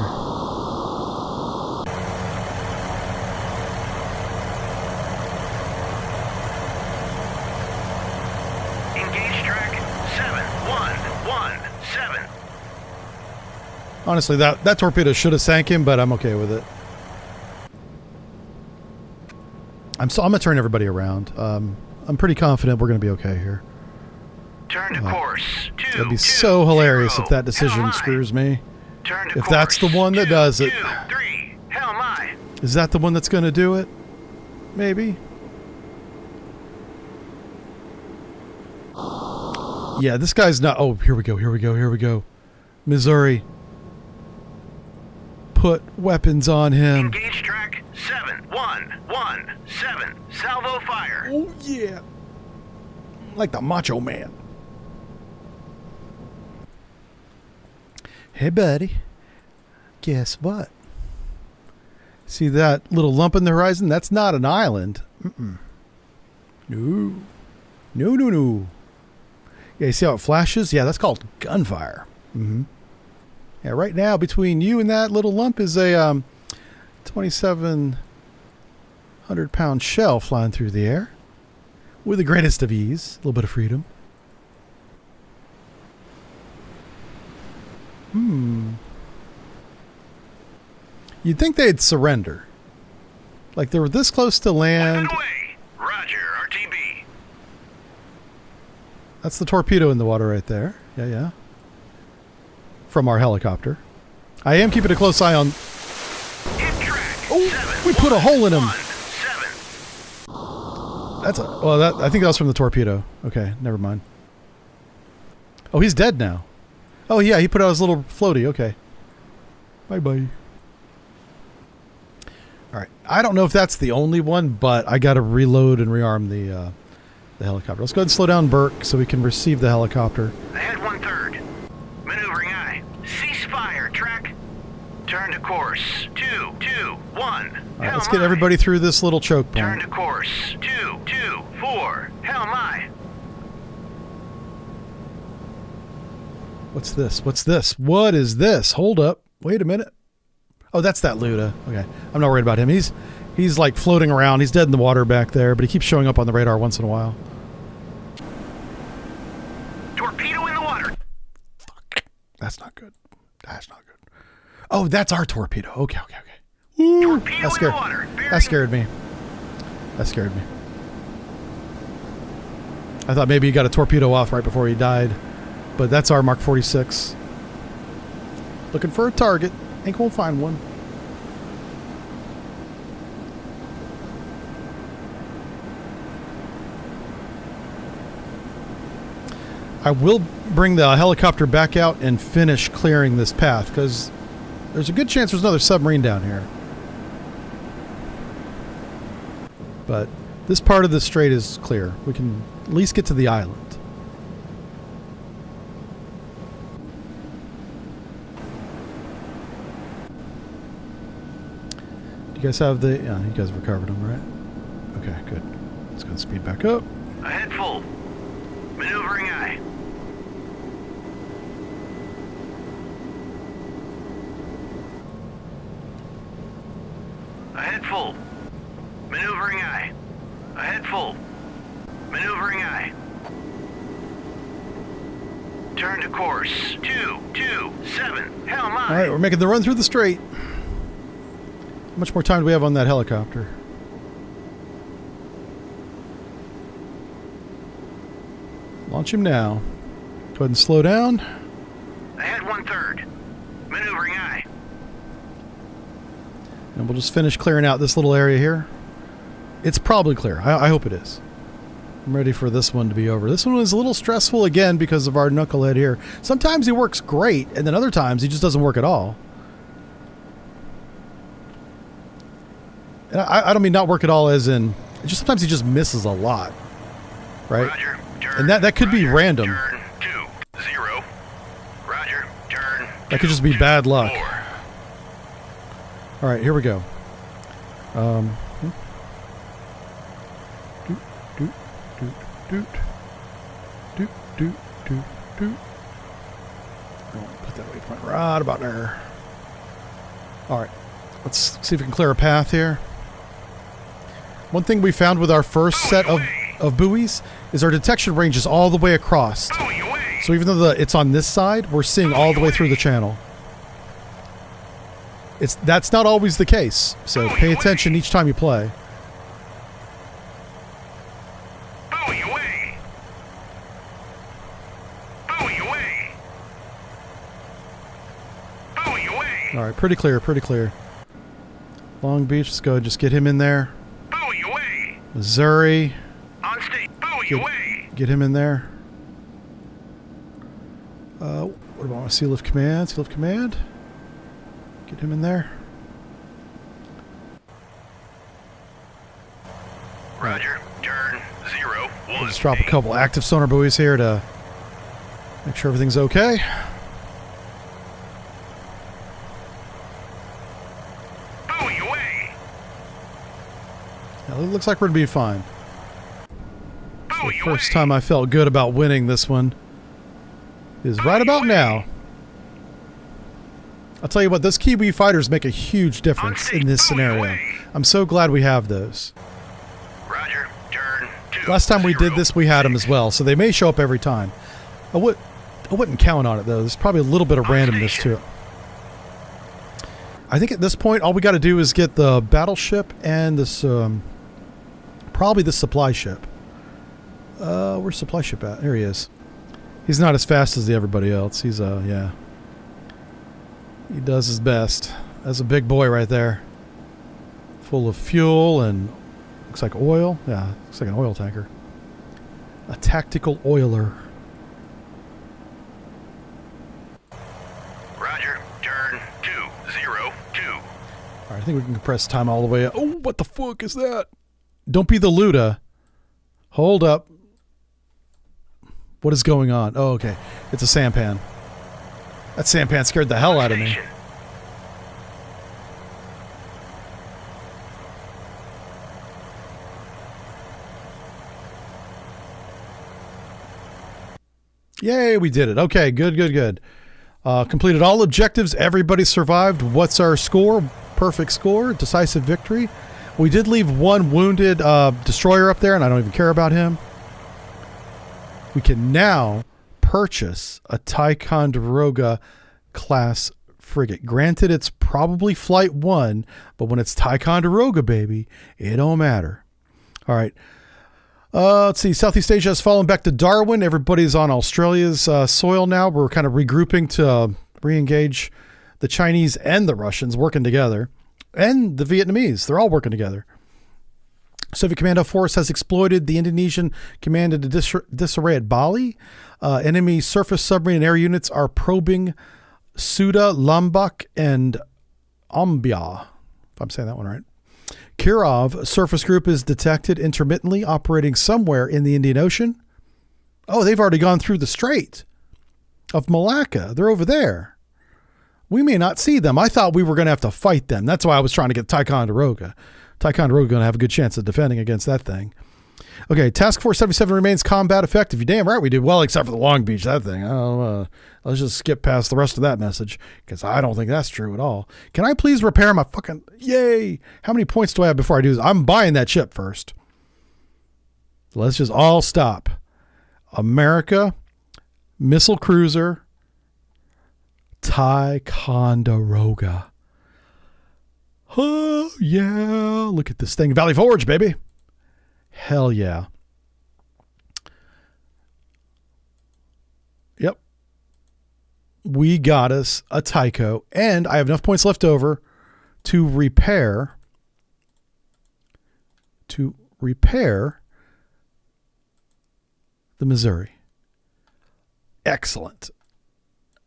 Engage track 7117. Honestly, that torpedo should have sank him, but I'm okay with it. I'm going to turn everybody around. I'm pretty confident we're going to be okay here. Turn to course. It'd be so hilarious if that decision screws me. Turn to If that's the course. one that does it. 223. Hell my. Is that the one that's going to do it? Maybe. Yeah, this guy's not... Oh, here we go. Missouri. Put weapons on him. Engage track 7117. Salvo fire. Oh, yeah. Like the Macho Man. Hey, buddy. Guess what? See that little lump in the horizon? That's not an island. Mm-mm. No. No. Yeah, you see how it flashes? Yeah, that's called gunfire. Mm-hmm. Yeah, right now between you and that little lump is a 2,700-pound shell flying through the air with the greatest of ease. A little bit of freedom. You'd think they'd surrender. Like they were this close to land. Weapon away. Roger, RTB. That's the torpedo in the water right there. Yeah. From our helicopter. I am keeping a close eye on... Hit track. Oh, we put a hole in him. 7. That's a... Well, I think that was from the torpedo. Okay, never mind. Oh, he's dead now. Oh, yeah, he put out his little floaty. Okay. Bye-bye. All right. I don't know if that's the only one, but I got to reload and rearm the helicopter. Let's go ahead and slow down Burke so we can receive the helicopter. Ahead 1/3. Maneuvering aye. Cease fire, track. Turn to course. 2, 2, 1. All right, let's get everybody through this little choke Turn point. to course. 2, 2, 4. Helm aye. What's this? What's this? What is this? Hold up. Wait a minute. Oh, that's that Luda. Okay. I'm not worried about him. He's like floating around. He's dead in the water back there, but he keeps showing up on the radar once in a while. Torpedo in the water. Fuck. That's not good. That's not good. Oh, that's our torpedo. Okay. Ooh, Torpedo in the water. that scared me. That scared me. I thought maybe he got a torpedo off right before he died. But that's our Mark 46. Looking for a target. Ain't gonna find one. I will bring the helicopter back out and finish clearing this path because there's a good chance there's another submarine down here. But this part of the strait is clear. We can at least get to the island. You guys have the... Yeah, you guys have recovered them, right? Okay, good. Let's go speed back up. Ahead full. Maneuvering aye. Ahead full. Maneuvering aye. Ahead full. Maneuvering aye. Turn to course. 2, 2, 7. Helm aye. All right, we're making the run through the strait. How much more time do we have on that helicopter? Launch him now. Go ahead and slow down. Ahead 1/3. Maneuvering aye. And we'll just finish clearing out this little area here. It's probably clear. I hope it is. I'm ready for this one to be over. This one was a little stressful again because of our knucklehead here. Sometimes he works great, and then other times he just doesn't work at all. And I don't mean not work at all as in... Just sometimes he just misses a lot. Right? Roger. Turn. And that could be random. Turn 2, 0. Roger. Turn. That could just be bad luck. 4. All right, here we go. Doot, doot, doot, doot. Doot, doot, doot, doot. I'll put that waypoint right about there. All right, let's see if we can clear a path here. One thing we found with our first set of buoys is our detection range is all the way across. Buoy away. So even though it's on this side, we're seeing all the way through the channel. That's not always the case, so pay attention each time you play. Buoy away. Buoy away. Buoy away. All right, pretty clear, pretty clear. Long Beach, let's go and just get him in there. Buoy away. Missouri, On state. Buoy away. get him in there. What about Sea Lift Command? Sea Lift Command. Get him in there. Roger. Turn 0, 1. Let's drop a couple active sonar buoys here to make sure everything's okay. Buoy away. Yeah, it looks like we're gonna be fine. So Buoy the first away. time I felt good about winning this one is right about now. I'll tell you what, those Kiwi fighters make a huge difference in this scenario. I'm so glad we have those. Roger. Turn 2. Last time we did this, we had them as well, so they may show up every time. I wouldn't count on it, though. There's probably a little bit of randomness to it. I think at this point, all we got to do is get the battleship and this, probably the supply ship. Where's supply ship at? Here he is. He's not as fast as everybody else. He's, yeah. He does his best. That's a big boy right there. Full of fuel and looks like oil. Yeah, looks like an oil tanker. A tactical oiler. Roger. Turn 2, 0, 2. All right, I think we can compress time all the way up. Oh, what the fuck is that? Don't be the Luda. Hold up. What is going on? Oh, okay. It's a sampan. That sampan scared the hell out of me. Yay, we did it. Okay, good, good, good. Completed all objectives. Everybody survived. What's our score? Perfect score. Decisive victory. We did leave one wounded destroyer up there, and I don't even care about him. We can now purchase a Ticonderoga class frigate. Granted, it's probably Flight 1, but when it's Ticonderoga, baby, it don't matter. All right. Let's see. Southeast Asia has fallen back to Darwin. Everybody's on Australia's soil now. We're kind of regrouping to re-engage the Chinese and the Russians working together. And the Vietnamese. They're all working together. Soviet Commando Force has exploited the Indonesian command into disarray at Bali. Enemy surface submarine and air units are probing Suda, Lombok, and Ambia, if I'm saying that one right. Kirov surface group is detected intermittently operating somewhere in the Indian Ocean. Oh, they've already gone through the Strait of Malacca. They're over there. We may not see them. I thought we were going to have to fight them. That's why I was trying to get Ticonderoga. Ticonderoga going to have a good chance of defending against that thing. Okay, Task Force 77 remains combat effective. You're damn right we did well, except for the Long Beach, that thing. Let's just skip past the rest of that message, because I don't think that's true at all. Can I please repair my fucking... Yay! How many points do I have before I do this? I'm buying that ship first. Let's just all stop. America, missile cruiser, Ticonderoga. Oh, yeah. Look at this thing. Valley Forge, baby. Hell yeah. Yep. We got us a Tycho, and I have enough points left over to repair the Missouri. Excellent.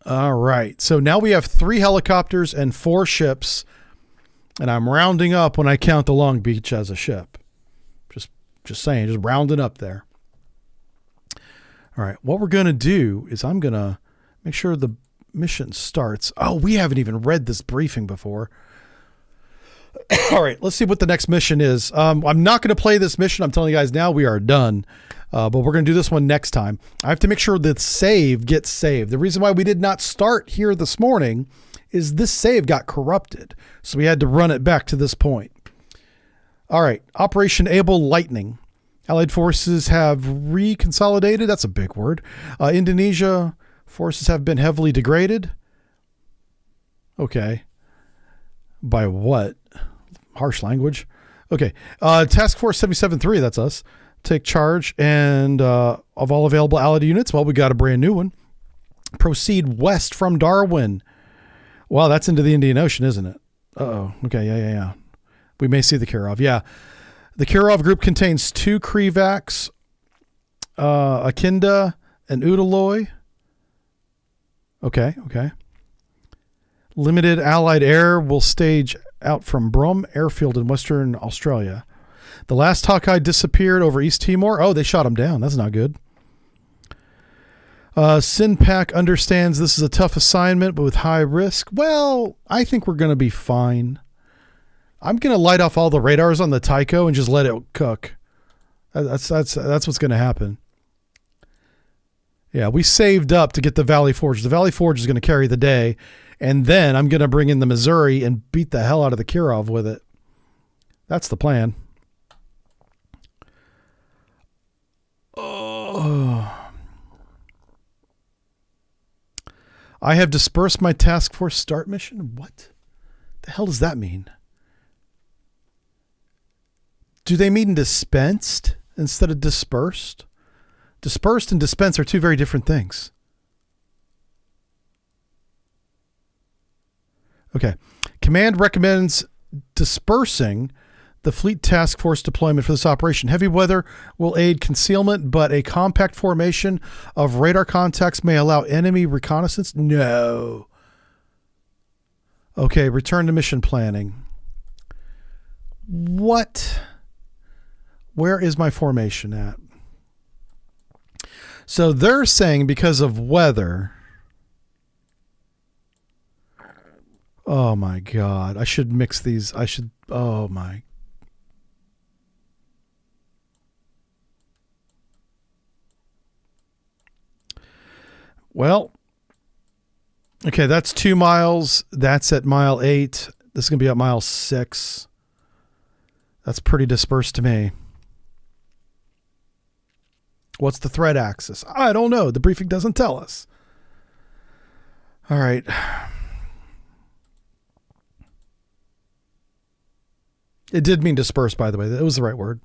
All right. So now we have 3 helicopters and 4 ships, and I'm rounding up when I count the Long Beach as a ship. Just saying, just rounding up there. All right, what we're going to do is I'm going to make sure the mission starts. Oh, we haven't even read this briefing before. All right, let's see what the next mission is. I'm not going to play this mission. I'm telling you guys now, we are done. But we're going to do this one next time. I have to make sure that save gets saved. The reason why we did not start here this morning is this save got corrupted. So we had to run it back to this point. All right, Operation Able Lightning. Allied forces have reconsolidated. That's a big word. Indonesia forces have been heavily degraded. Okay. By what? Harsh language. Okay. Task Force 77-3, that's us. Take charge and of all available allied units. Well, we got a brand new one. Proceed west from Darwin. Wow, that's into the Indian Ocean, isn't it? Uh-oh. Okay, yeah. We may see the Kirov. Yeah. The Kirov group contains 2 Krivacs, Akinda, and Udaloy. Okay. Limited Allied air will stage out from Brum Airfield in Western Australia. The last Hawkeye disappeared over East Timor. Oh, they shot him down. That's not good. Sinpak understands this is a tough assignment, but with high risk. Well, I think we're going to be fine. I'm going to light off all the radars on the Tycho and just let it cook. That's what's going to happen. Yeah, we saved up to get the Valley Forge. The Valley Forge is going to carry the day. And then I'm going to bring in the Missouri and beat the hell out of the Kirov with it. That's the plan. Oh. I have dispersed my task force start mission. What the hell does that mean? Do they mean dispensed instead of dispersed? Dispersed and dispense are 2 very different things. Okay. Command recommends dispersing the fleet task force deployment for this operation. Heavy weather will aid concealment, but a compact formation of radar contacts may allow enemy reconnaissance. No. Okay, return to mission planning. What? Where is my formation at? So they're saying because of weather. Oh my God. I should mix these. Oh my. Well, okay, that's 2 miles. That's at mile 8. This is going to be at mile 6. That's pretty dispersed to me. What's the threat axis? I don't know. The briefing doesn't tell us. All right. It did mean dispersed, by the way. That was the right word.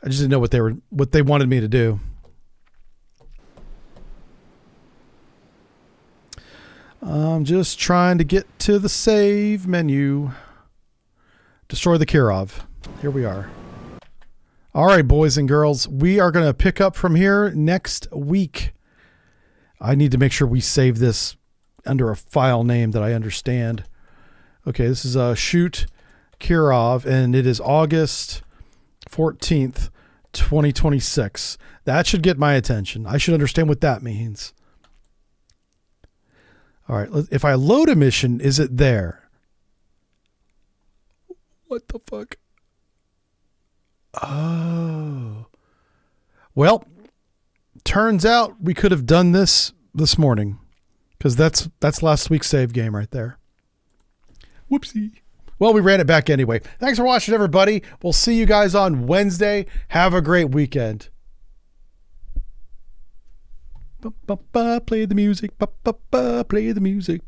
I just didn't know what they wanted me to do. I'm just trying to get to the save menu. Destroy the Kirov. Here we are. All right, boys and girls, we are going to pick up from here next week. I need to make sure we save this under a file name that I understand. Okay, this is Shoot Kirov, and it is August 14th, 2026. That should get my attention. I should understand what that means. All right, if I load a mission, is it there? What the fuck? Oh. Well, turns out we could have done this morning because that's last week's save game right there. Whoopsie. Well, we ran it back anyway. Thanks for watching, everybody. We'll see you guys on Wednesday. Have a great weekend. Play the music. Play the music.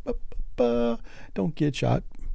Don't get shot.